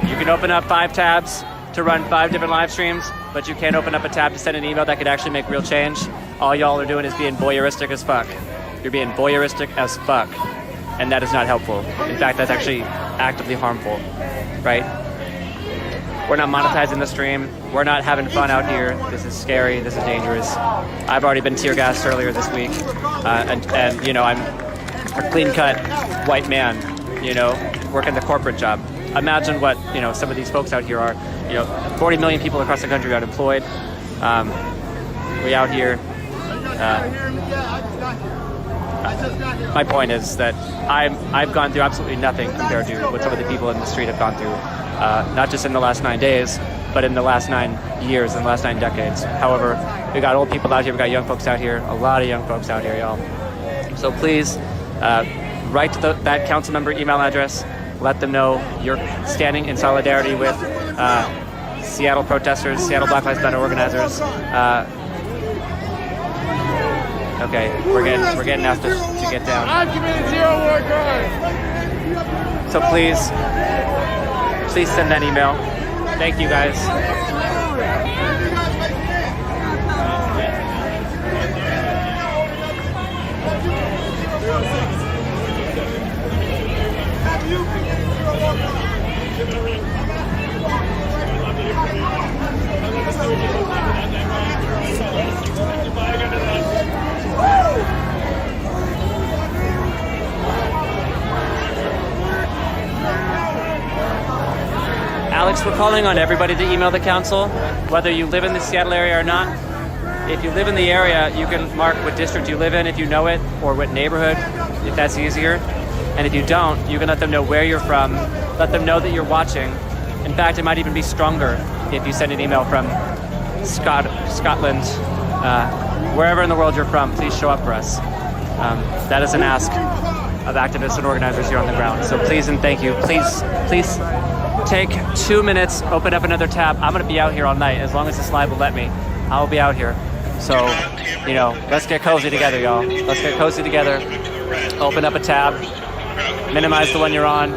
You can open up 5 tabs to run 5 different live streams, but you can't open up a tab to send an email that could actually make real change. All y'all are doing is being voyeuristic as fuck. You're being voyeuristic as fuck, and that is not helpful. In fact, that's actually actively harmful, right? We're not monetizing the stream. We're not having fun out here. This is scary. This is dangerous. I've already been tear gassed earlier this week, and you know, I'm a clean-cut white man, you know, working the corporate job. Imagine what, you know, some of these folks out here are. You know, 40 million people across the country are unemployed. We out here. My point is that I've gone through absolutely nothing compared to what some of the people in the street have gone through, not just in the last 9 days, but in the last 9 years, in the last 9 decades. However, we got old people out here, we got young folks out here, a lot of young folks out here, y'all. So please write to that council member email address. Let them know you're standing in solidarity with Seattle protesters, Seattle Black Lives Matter organizers. Okay, we're getting asked to get down. I've committed 0 war crimes. So please send that email. Thank you guys. Alex, calling on everybody to email the council, whether you live in the Seattle area or not. If you live in the area, you can mark what district you live in if you know it, or what neighborhood, if that's easier. And if you don't, you can let them know where you're from, let them know that you're watching. In fact, it might even be stronger if you send an email from Scotland, wherever in the world you're from, please show up for us. That is an ask of activists and organizers here on the ground. So please and thank you. Please take 2 minutes, open up another tab. I'm gonna be out here all night as long as this live will let me. I'll be out here. So, you know, let's get cozy together, y'all. Let's get cozy together. Open up a tab, minimize the one you're on,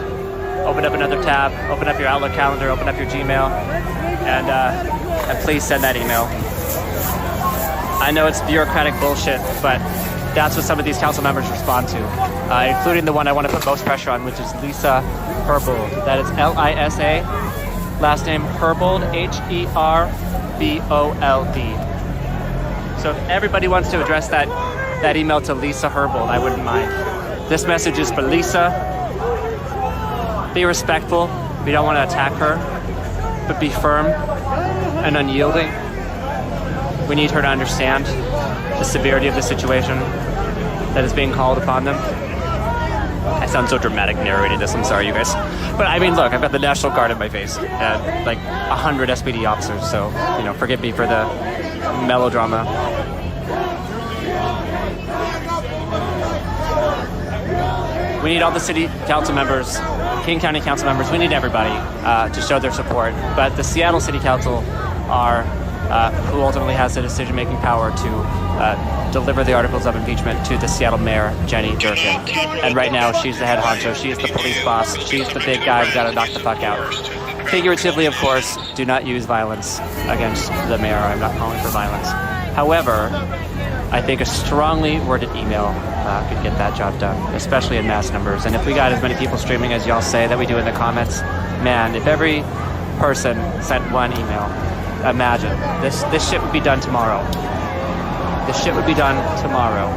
open up another tab, open up your Outlook calendar, open up your Gmail, and please send that email. I know it's bureaucratic bullshit, but that's what some of these council members respond to, including the one I want to put most pressure on, which is Lisa Herbold. That is Lisa, last name Herbold, Herbold. So if everybody wants to address that email to Lisa Herbold, I wouldn't mind. This message is for Lisa. Be respectful. We don't want to attack her, but be firm and unyielding. We need her to understand the severity of the situation that is being called upon them. I sound so dramatic narrating this, I'm sorry you guys. But I mean, look, I've got the National Guard in my face and like 100 SPD officers, so, you know, forgive me for the melodrama. We need all the city council members, King County council members, we need everybody to show their support. But the Seattle City Council are who ultimately has the decision-making power to deliver the articles of impeachment to the Seattle Mayor, Jenny Durkin. And right now, she's the head honcho. She's the police boss. She's the big guy who's got to knock the fuck out. Figuratively, of course, do not use violence against the mayor. I'm not calling for violence. However, I think a strongly worded email could get that job done, especially in mass numbers. And if we got as many people streaming as y'all say that we do in the comments, man, if every person sent one email, imagine, this shit would be done tomorrow. This shit would be done tomorrow.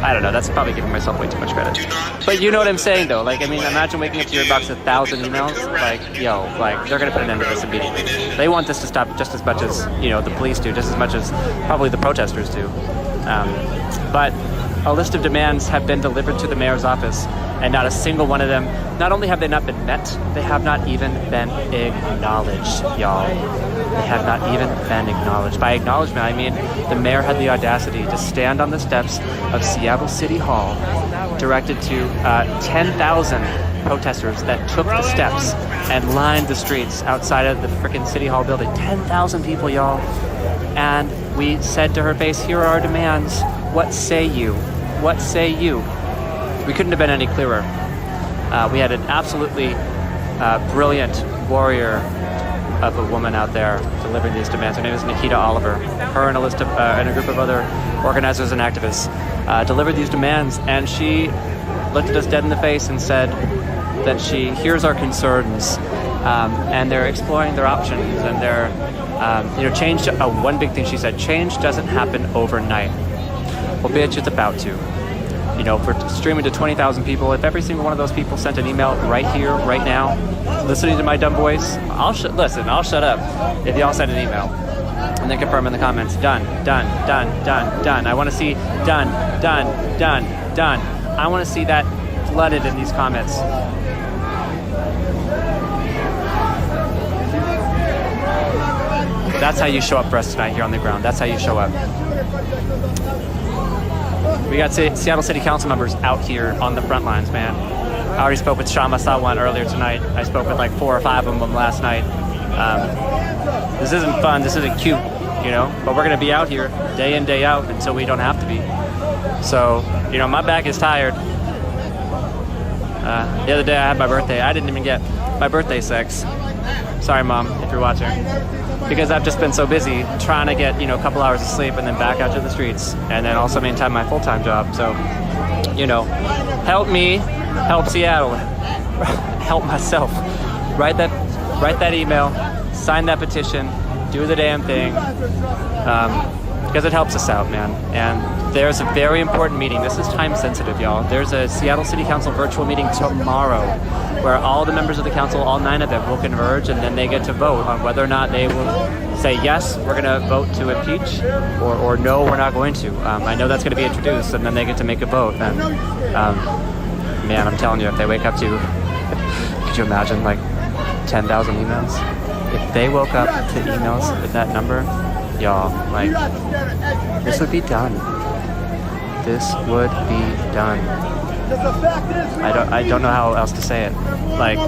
I don't know, that's probably giving myself way too much credit. But you know what I'm saying though, like, I mean, imagine waking up to your inbox 1,000 emails, like, yo, like, they're gonna put an end to this immediately. They want this to stop just as much as, you know, the police do, just as much as probably the protesters do. But a list of demands have been delivered to the mayor's office, and not a single one of them, not only have they not been met, they have not even been acknowledged, y'all. They have not even been acknowledged. By acknowledgement, I mean the mayor had the audacity to stand on the steps of Seattle City Hall, directed to 10,000 protesters that took the steps and lined the streets outside of the frickin' City Hall building. 10,000 people, y'all. And we said to her face, here are our demands. What say you? What say you? We couldn't have been any clearer. We had an absolutely brilliant warrior of a woman out there delivering these demands. Her name is Nikita Oliver. Her and a list of and a group of other organizers and activists delivered these demands, and she looked at us dead in the face and said that she hears our concerns, and they're exploring their options, and they're change. One big thing she said: change doesn't happen overnight. Well, bitch, it's about to. You know, for streaming to 20,000 people, if every single one of those people sent an email right here, right now, listening to my dumb voice, I'll shut up if y'all send an email. And then confirm in the comments, done. I want to see done. I want to see that flooded in these comments. That's how you show up for us tonight here on the ground. That's how you show up. We got Seattle City Council members out here on the front lines, man. I already spoke with Shama. I saw one earlier tonight. I spoke with like 4 or 5 of them last night. This isn't fun. This isn't cute, you know? But we're going to be out here day in, day out until we don't have to be. So, you know, my back is tired. The other day I had my birthday. I didn't even get my birthday sex. Sorry, Mom, if you're watching. Because I've just been so busy trying to get, a couple hours of sleep and then back out to the streets, and then also maintain my full-time job. So, help me, help Seattle, help myself. Write that email, sign that petition, do the damn thing. because it helps us out, man. And there's a very important meeting. This is time sensitive, y'all. There's a Seattle City Council virtual meeting tomorrow where all the members of the council, all 9 of them, will converge, and then they get to vote on whether or not they will say, yes, we're going to vote to impeach, or no, we're not going to. I know that's going to be introduced, and then they get to make a vote. And man, I'm telling you, if they wake up to, could you imagine, like 10,000 emails? If they woke up to emails with that number, y'all, like, this would be done. This would be done. I don't know how else to say it. Like,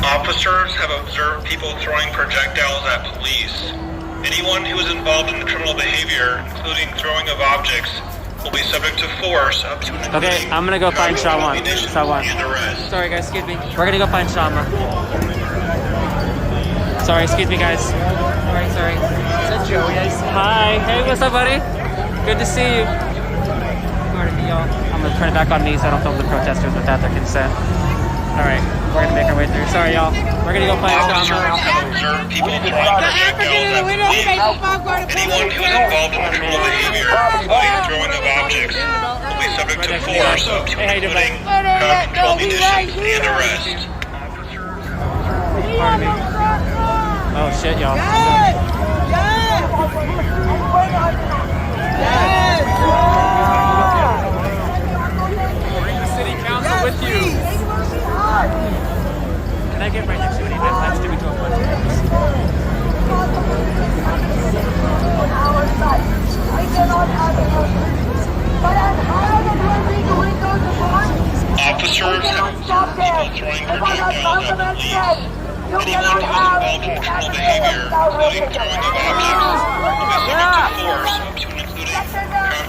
Officers have observed people throwing projectiles at police. Anyone who is involved in the criminal behavior, including throwing of objects, will be subject to force up to and okay, I'm gonna go find Shawan. and arrest. Sorry guys, excuse me. We're gonna go find Shama. Sorry, excuse me guys. Sorry. Is that Joey? Hi. Hey, what's up, buddy? Good to see you. Pardon me, y'all. I'm gonna turn it back on me so I don't film the protesters without their consent. Alright, we're gonna make our way through. Sorry, y'all. We're gonna go find Shama. Have observed people throwing projectiles at police. Anyone who is involved in the criminal behavior, including throwing of objects, will be subject to force up to and including crowd control munitions and arrest. Pardon me. Oh shit, y'all. Bring the city council with you. Can I get right next to an event? Let's do it to a bunch of Officers have observed people throwing projectiles at police. Anyone who is involved in criminal behavior, including throwing of objects, will be subject to force up to and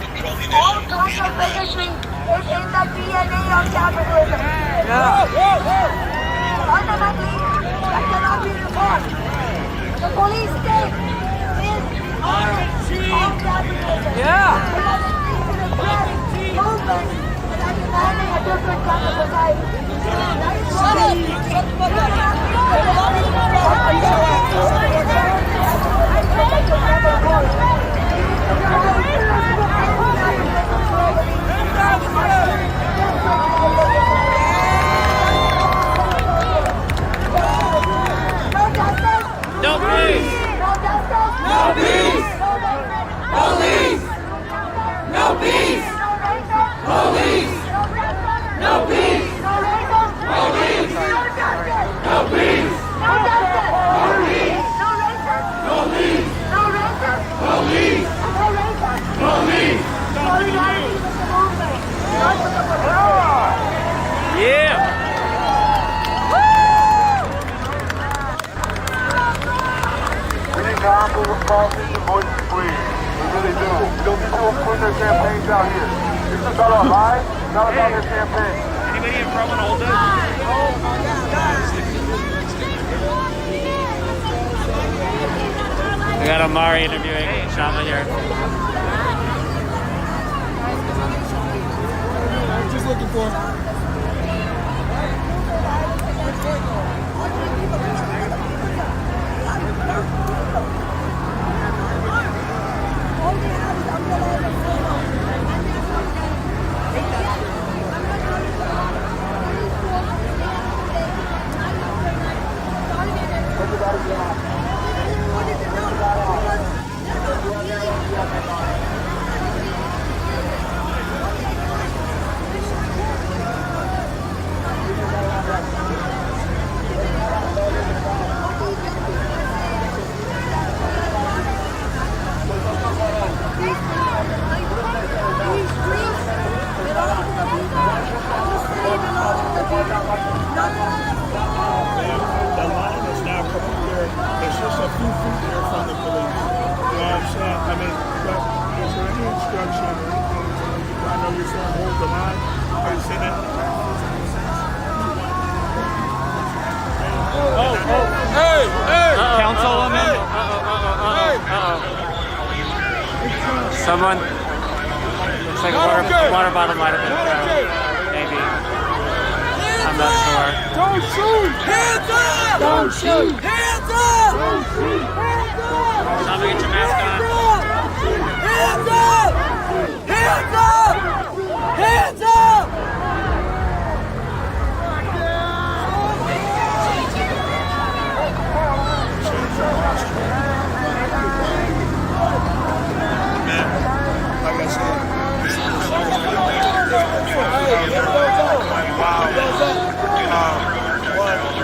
including crowd control munitions and arrest. It's in the DNA of capitalism. Fundamentally, that cannot be reformed. The police state is origin of capitalism. Because it is a democratic movement that is demanding a different kind of society. That is what No peace! No peace! Police! No peace! Police! No peace! Police! No peace! No justice! Police! No racist! Police! No racist! Police! No racist! Police! Solidarity with the movement! Not with the police! Yeah! We need powerful responses and voices, please. We really do. We don't need to put their campaigns out here. This is about our lives, not about their campaign. Anybody in front want to hold this? We got Amari interviewing Shama here. Just looking for. The line is now coming here. There's just a few feet there from the police. You know what I'm saying? I mean, but is there any instruction or anything? I know you're saying hold the line. Are you saying that? Hey! Councilwoman? Someone, looks like water bottle might have been thrown. Maybe. I'm not sure. Don't shoot! Hands up! Don't shoot! Hands up! Don't shoot! Hands up! Shama, get your mask on. Hands up! Hands up! Hands up! Like I said,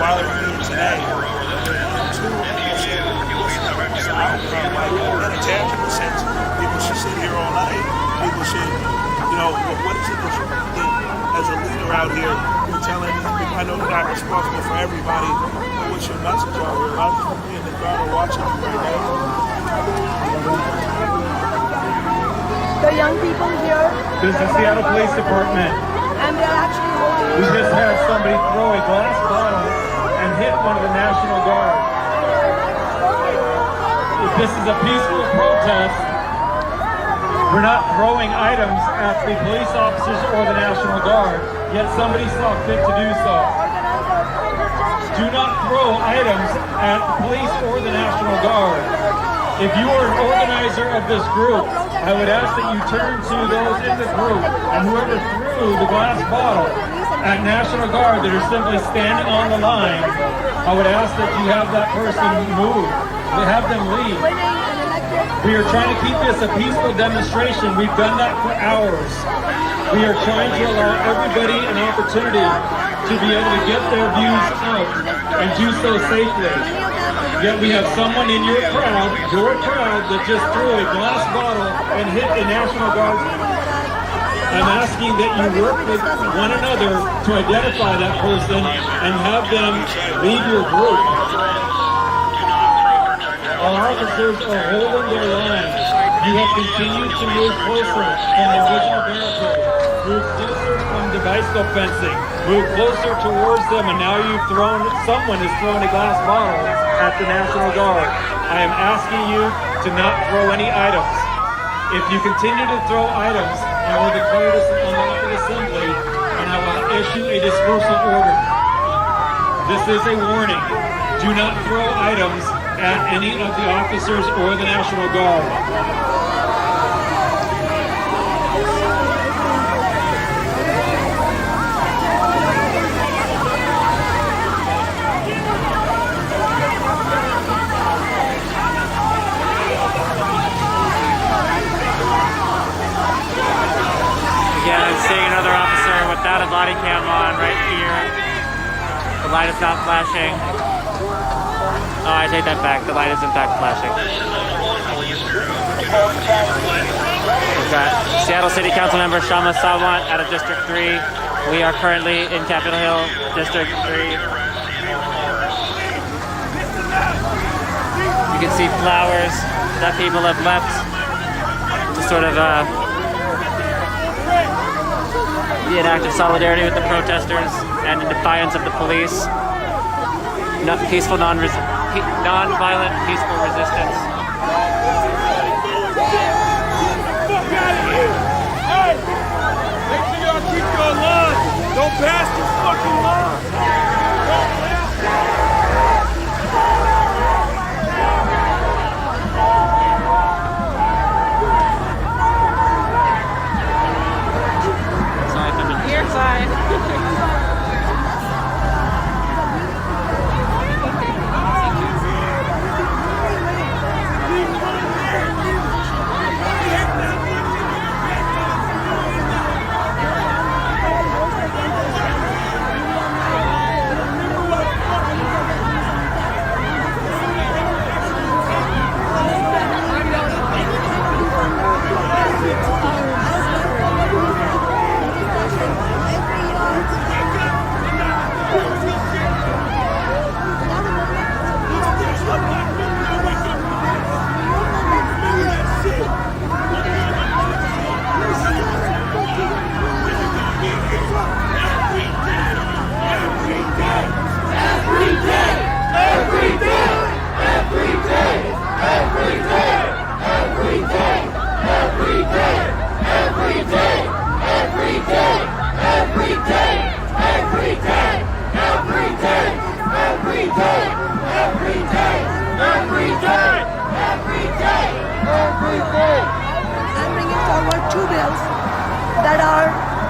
while we're here today, two, in a tangible sense, people should sit here all night. People should, what is it that as a leader out here, you're telling people, I know you're not responsible for everybody, but what's your message out here? A lot of people in the crowd are watching you right now. The young people here. This is the Seattle Police Department. And they're actually holding. We just had somebody throw a glass bottle and hit one of the National Guard. If this is a peaceful protest, we're not throwing items at the police officers or the National Guard, yet somebody saw fit to do so. Do not throw items at the police or the National Guard. If you are an organizer of this group, I would ask that you turn to those in the group and whoever threw the glass bottle at National Guard that are simply standing on the line, I would ask that you have that person move, to have them leave. We are trying to keep this a peaceful demonstration. We've done that for hours. We are trying to allow everybody an opportunity to be able to get their views out and do so safely. Yet we have someone in your crowd, that just threw a glass bottle and hit a National Guardsman. I'm asking that you work with one another to identify that person and have them leave your group. Our officers are holding their line. You have continued to move closer from the original barricade. Move closer from the bicycle fencing. Move closer towards them, and now someone has thrown a glass bottle at the National Guard. I am asking you to not throw any items. If you continue to throw items and will declare this an unlawful assembly, issue a dispersal order. This is a warning. Do not throw items at any of the officers or the National Guard. Again, I'm seeing another officer without a body cam on right here. The light is not flashing. Oh, I take that back. The light is in fact flashing. We've got Seattle City Council member Shama Sawant out of District 3. We are currently in Capitol Hill, District 3. You can see flowers that people have left to sort of be an act of solidarity with the protesters and in defiance of the police. Peaceful, non-violent, peaceful resistance. Fuck out of here! Hey! Make sure y'all keep your line! Don't pass this fucking line!